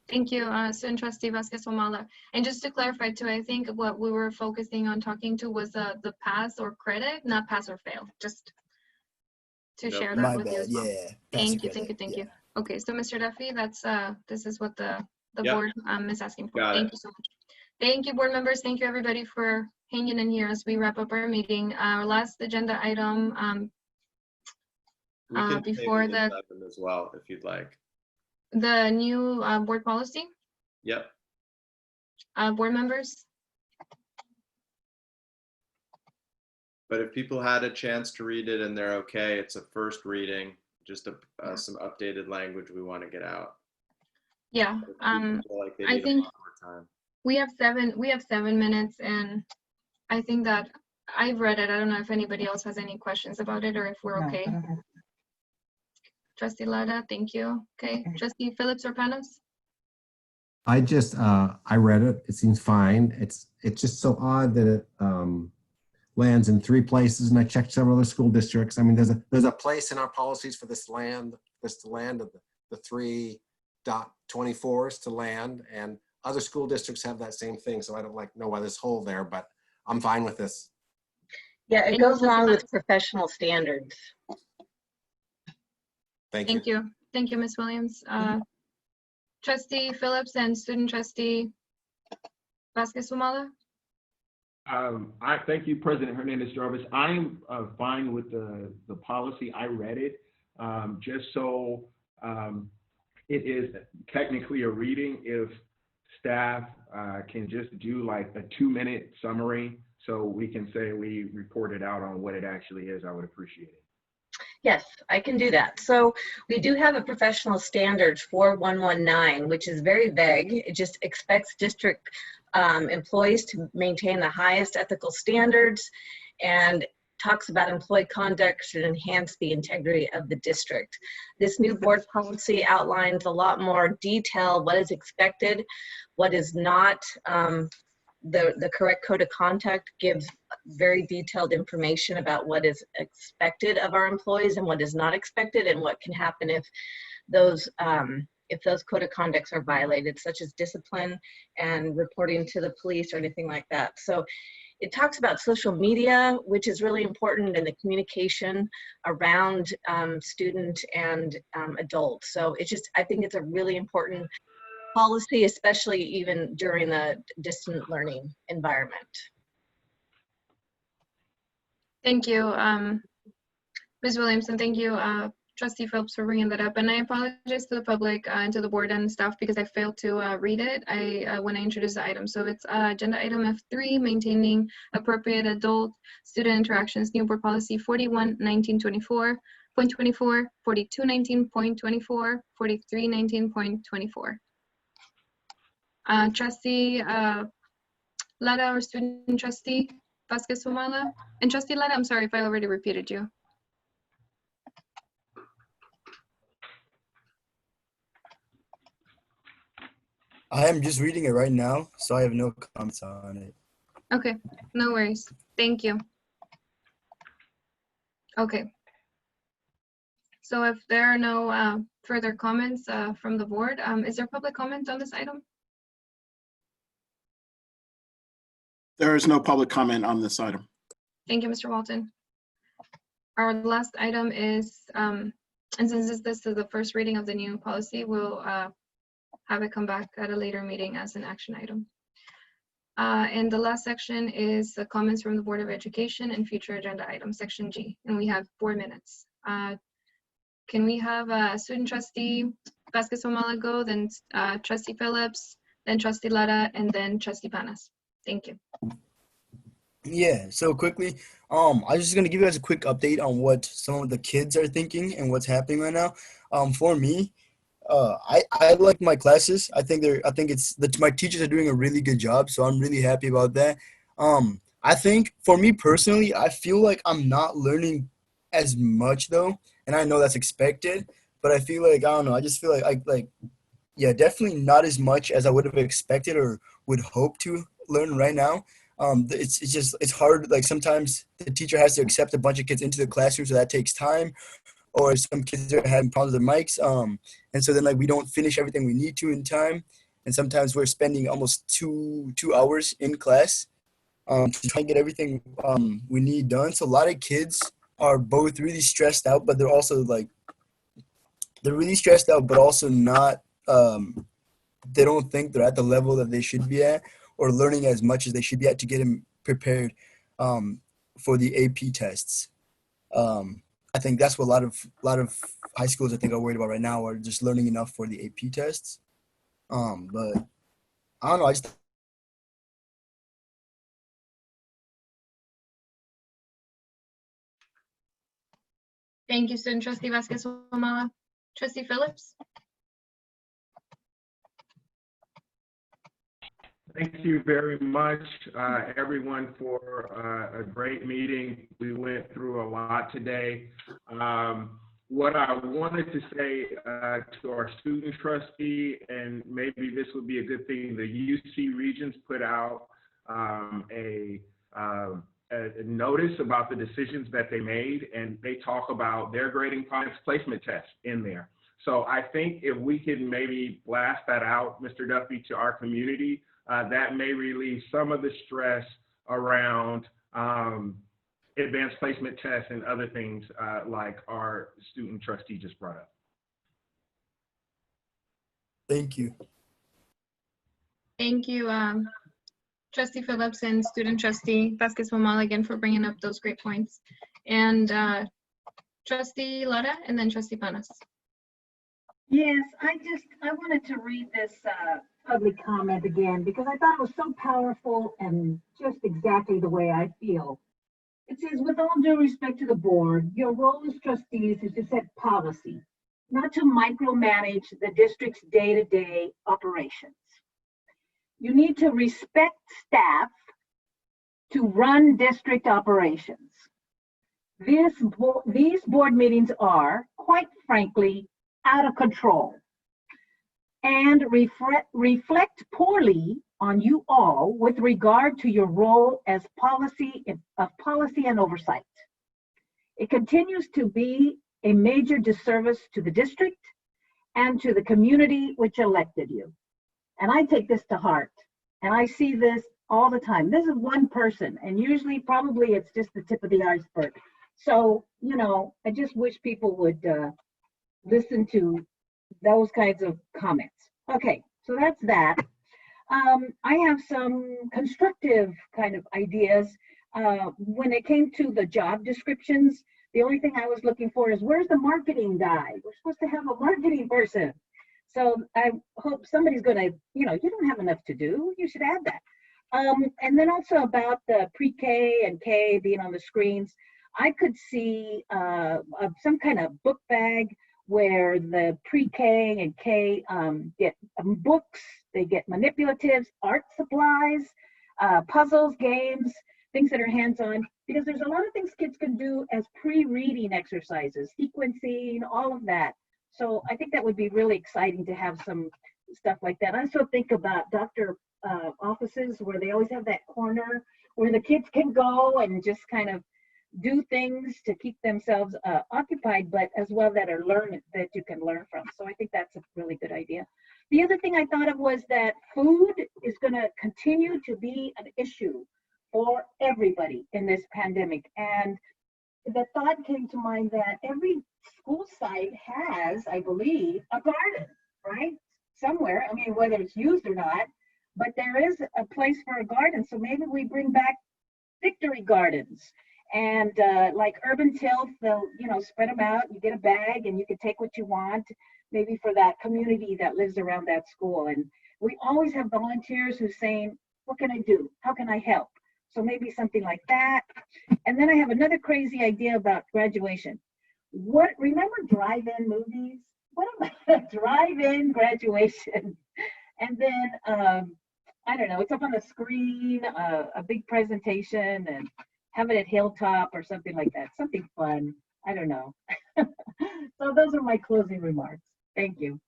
Thank you, student trustee Vasquez Wamala. And just to clarify too, I think what we were focusing on talking to was the pass or credit, not pass or fail. Just to share that with you as well. Yeah. Thank you. Okay, so Mr. Duffy, that's this is what the board is asking for. Thank you so much. Thank you, board members. Thank you, everybody, for hanging in here as we wrap up our meeting. Our last agenda item We can before table this item as well, if you'd like. the new board policy. Yep. Board members. But if people had a chance to read it and they're okay, it's a first reading, just some updated language we want to get out. Yeah. I think we have 7 minutes, and I think that I've read it. I don't know if anybody else has any questions about it or if we're okay. Trustee Lada, thank you. Okay. Trustee Phillips or Panos? I just, I read it. It seems fine. It's just so odd that it lands in 3 places, and I checked several other school districts. I mean, there's a place in our policies for this land of the 3.24s to land, and other school districts have that same thing. So I don't know why there's hole there, but I'm fine with this. Yeah, it goes along with professional standards. Thank you. Thank you, Ms. Williams. Trustee Phillips and student trustee Vasquez Wamala? I thank you, President Hernandez Jarvis. I'm fine with the policy. I read it just so it is technically a reading. If staff can just do like a 2-minute summary so we can say we reported out on what it actually is, I would appreciate it. Yes, I can do that. So we do have a professional standards 4119, which is very vague. It just expects district employees to maintain the highest ethical standards and talks about employee conduct should enhance the integrity of the district. This new board policy outlines a lot more detail, what is expected, what is not. The correct code of conduct gives very detailed information about what is expected of our employees and what is not expected, and what can happen if those code of conducts are violated, such as discipline and reporting to the police or anything like that. So it talks about social media, which is really important in the communication around student and adult. So it's just, I think it's a really important policy, especially even during the distant learning environment. Thank you, Ms. Williamson. Thank you, Trustee Phillips for bringing that up. And I apologize to the public and to the board and staff because I failed to read it when I introduced the item. So it's agenda item F3, maintaining appropriate adult student interactions, new board policy 41-1924.24, 42-19.24, 43-19.24. Trustee Lara or student trustee Vasquez-Humala. And Trustee Lara, I'm sorry if I already repeated you. I am just reading it right now, so I have no comments on it. Okay, no worries. Thank you. Okay. So if there are no further comments from the board, is there public comment on this item? There is no public comment on this item. Thank you, Mr. Walton. Our last item is, and since this is the first reading of the new policy, we'll have it come back at a later meeting as an action item. And the last section is the comments from the Board of Education and future agenda items, section G, and we have 4 minutes. Can we have student trustee Vasquez-Humala go, then trustee Phillips, then trustee Lara, and then trustee Panas? Thank you. Yeah, so quickly, I was just gonna give you guys a quick update on what some of the kids are thinking and what's happening right now. For me, I like my classes. I think my teachers are doing a really good job, so I'm really happy about that. I think for me personally, I feel like I'm not learning as much though, and I know that's expected, but I feel like, I don't know, I just feel like yeah, definitely not as much as I would have expected or would hope to learn right now. It's hard. Like sometimes the teacher has to accept a bunch of kids into the classroom, so that takes time. Or some kids are having problems with their mics, and so then like we don't finish everything we need to in time. And sometimes we're spending almost two hours in class to try and get everything we need done. So a lot of kids are both really stressed out, but they're really stressed out, but also not. They don't think they're at the level that they should be at, or learning as much as they should be at to get them prepared for the AP tests. I think that's what a lot of high schools I think are worried about right now, are just learning enough for the AP tests. But I don't know. Thank you, student trustee Vasquez-Humala. Trustee Phillips. Thank you very much, everyone, for a great meeting. We went through a lot today. What I wanted to say to our student trustee, and maybe this would be a good thing, the UC Regents put out a notice about the decisions that they made, and they talk about their grading products placement test in there. So I think if we can maybe blast that out, Mr. Duffy, to our community, that may relieve some of the stress around advanced placement tests and other things like our student trustee just brought up. Thank you. Thank you, Trustee Phillips and student trustee Vasquez-Humala again for bringing up those great points. And Trustee Lara, and then Trustee Panas. Yes, I wanted to read this public comment again because I thought it was so powerful and just exactly the way I feel. It says, with all due respect to the board, your role as trustees is to set policy, not to micromanage the district's day-to-day operations. You need to respect staff to run district operations. These board meetings are, quite frankly, out of control and reflect poorly on you all with regard to your role as policy and oversight. It continues to be a major disservice to the district and to the community which elected you. And I take this to heart, and I see this all the time. This is one person, and usually probably it's just the tip of the iceberg. So, you know, I just wish people would listen to those kinds of comments. Okay, so that's that. I have some constructive kind of ideas. When it came to the job descriptions, The only thing I was looking for is where's the marketing guy? We're supposed to have a marketing person. So I hope somebody's gonna, you don't have enough to do. You should add that. And then also about the pre-K and K being on the screens, I could see some kind of book bag where the pre-K and K get books, they get manipulatives, art supplies, puzzles, games, things that are hands-on, because there's a lot of things kids can do as pre-reading exercises, sequencing, all of that. So I think that would be really exciting to have some stuff like that. I also think about doctor offices where they always have that corner where the kids can go and just kind of do things to keep themselves occupied, but as well that you can learn from. So I think that's a really good idea. The other thing I thought of was that food is going to continue to be an issue for everybody in this pandemic. And the thought came to mind that every school site has, I believe, a garden, right? Somewhere, I mean, whether it's used or not, but there is a place for a garden. So maybe we bring back victory gardens and like urban tilth, they'll, spread them out. You get a bag and you can take what you want, maybe for that community that lives around that school. And we always have volunteers who's saying, what can I do? How can I help? So maybe something like that. And then I have another crazy idea about graduation. Remember drive-in movies? What about a drive-in graduation? And then, I don't know, it's up on the screen, a big presentation, and have it at Hilltop or something like that. Something fun. I don't know. So those are my closing remarks. Thank you.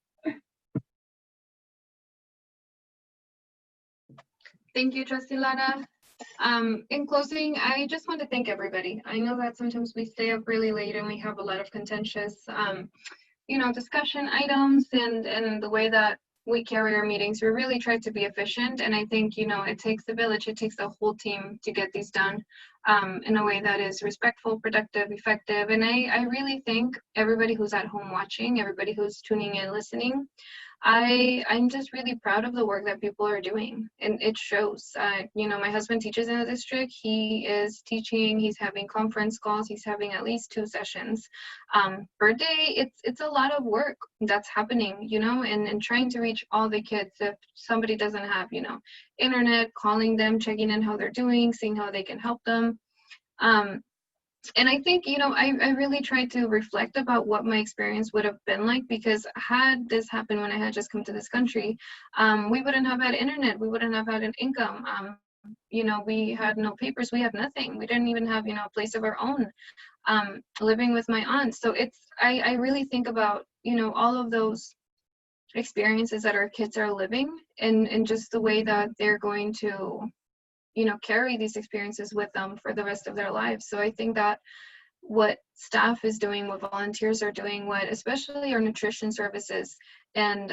Thank you, Trustee Lara. In closing, I just want to thank everybody. I know that sometimes we stay up really late and we have a lot of contentious, discussion items and the way that we carry our meetings. We really try to be efficient. And I think, it takes a village, it takes a whole team to get these done in a way that is respectful, productive, effective. And I really thank everybody who's at home watching, everybody who's tuning in, listening. I'm just really proud of the work that people are doing, and it shows. My husband teaches in the district. He is teaching, he's having conference calls, he's having at least 2 sessions per day. It's a lot of work that's happening, and trying to reach all the kids. If somebody doesn't have, internet, calling them, checking in how they're doing, seeing how they can help them. And I think, I really tried to reflect about what my experience would have been like, because had this happened when I had just come to this country, we wouldn't have had internet, we wouldn't have had an income. We had no papers, we had nothing. We didn't even have, a place of our own, living with my aunt. So I really think about, all of those experiences that our kids are living and just the way that they're going to carry these experiences with them for the rest of their lives. So I think that what staff is doing, what volunteers are doing, what especially our nutrition services and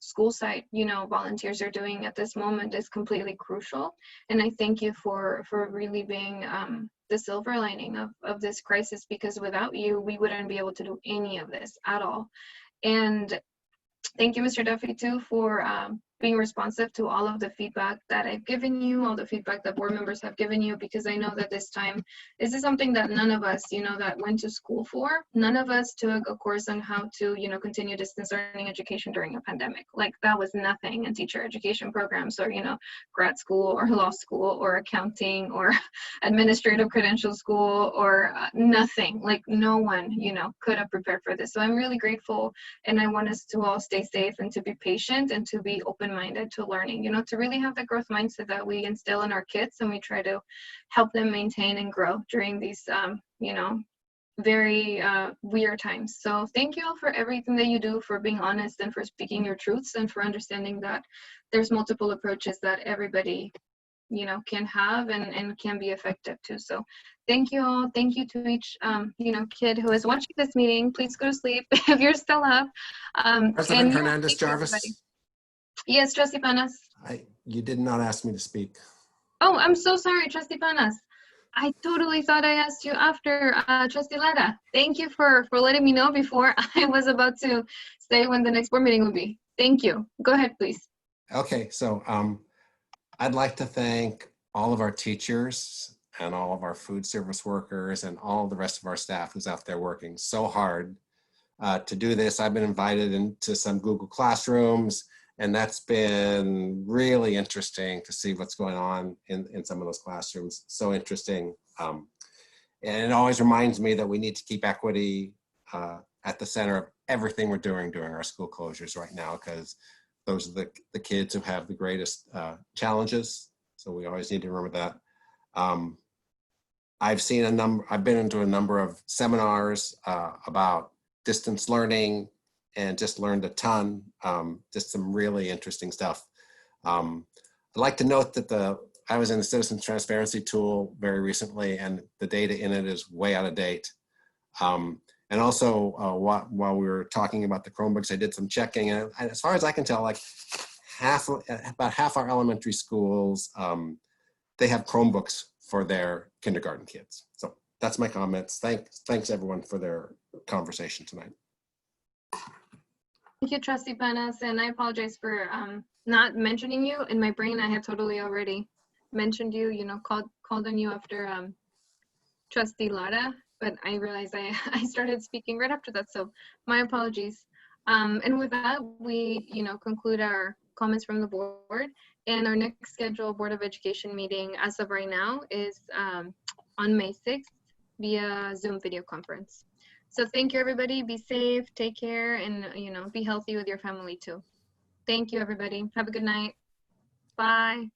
school site, volunteers are doing at this moment is completely crucial. And I thank you for really being the silver lining of this crisis, because without you, we wouldn't be able to do any of this at all. And thank you, Mr. Duffy, too, for being responsive to all of the feedback that I've given you, all the feedback that board members have given you, because I know that this is something that none of us, that went to school for. None of us took a course on how to, continue distance learning education during a pandemic. Like, that was nothing in teacher education programs or, grad school or law school or accounting or administrative credential school or nothing. Like, no one, could have prepared for this. So I'm really grateful, and I want us to all stay safe and to be patient and to be open-minded to learning, to really have the growth mindset that we instill in our kids, and we try to help them maintain and grow during these, very weird times. So thank you all for everything that you do, for being honest and for speaking your truths, and for understanding that there's multiple approaches that everybody, can have and can be effective too. So thank you all. Thank you to each, kid who is watching this meeting. Please go to sleep if you're still up. President Hernandez Jarvis. Yes, Trustee Panas. You did not ask me to speak. Oh, I'm so sorry, Trustee Panas. I totally thought I asked you after Trustee Lara. Thank you for letting me know before I was about to say when the next board meeting would be. Thank you. Go ahead, please. Okay, so I'd like to thank all of our teachers and all of our food service workers and all the rest of our staff who's out there working so hard to do this. I've been invited into some Google Classrooms, and that's been really interesting to see what's going on in some of those classrooms. So interesting. And it always reminds me that we need to keep equity at the center of everything we're doing during our school closures right now, because those are the kids who have the greatest challenges. So we always need to remember that. I've been into a number of seminars about distance learning and just learned a ton, just some really interesting stuff. I'd like to note that I was in the Citizen Transparency tool very recently, and the data in it is way out of date. And also, while we were talking about the Chromebooks, I did some checking, and as far as I can tell, like about half our elementary schools, they have Chromebooks for their kindergarten kids. So that's my comments. Thanks everyone for their conversation tonight. Thank you, Trustee Panas, and I apologize for not mentioning you. In my brain, I had totally already mentioned you, called on you after Trustee Lara, but I realized I started speaking right after that, so my apologies. And with that, we conclude our comments from the board, and our next scheduled Board of Education meeting as of right now is on May 6th via Zoom video conference. So thank you, everybody. Be safe, take care, and be healthy with your family too. Thank you, everybody. Have a good night. Bye.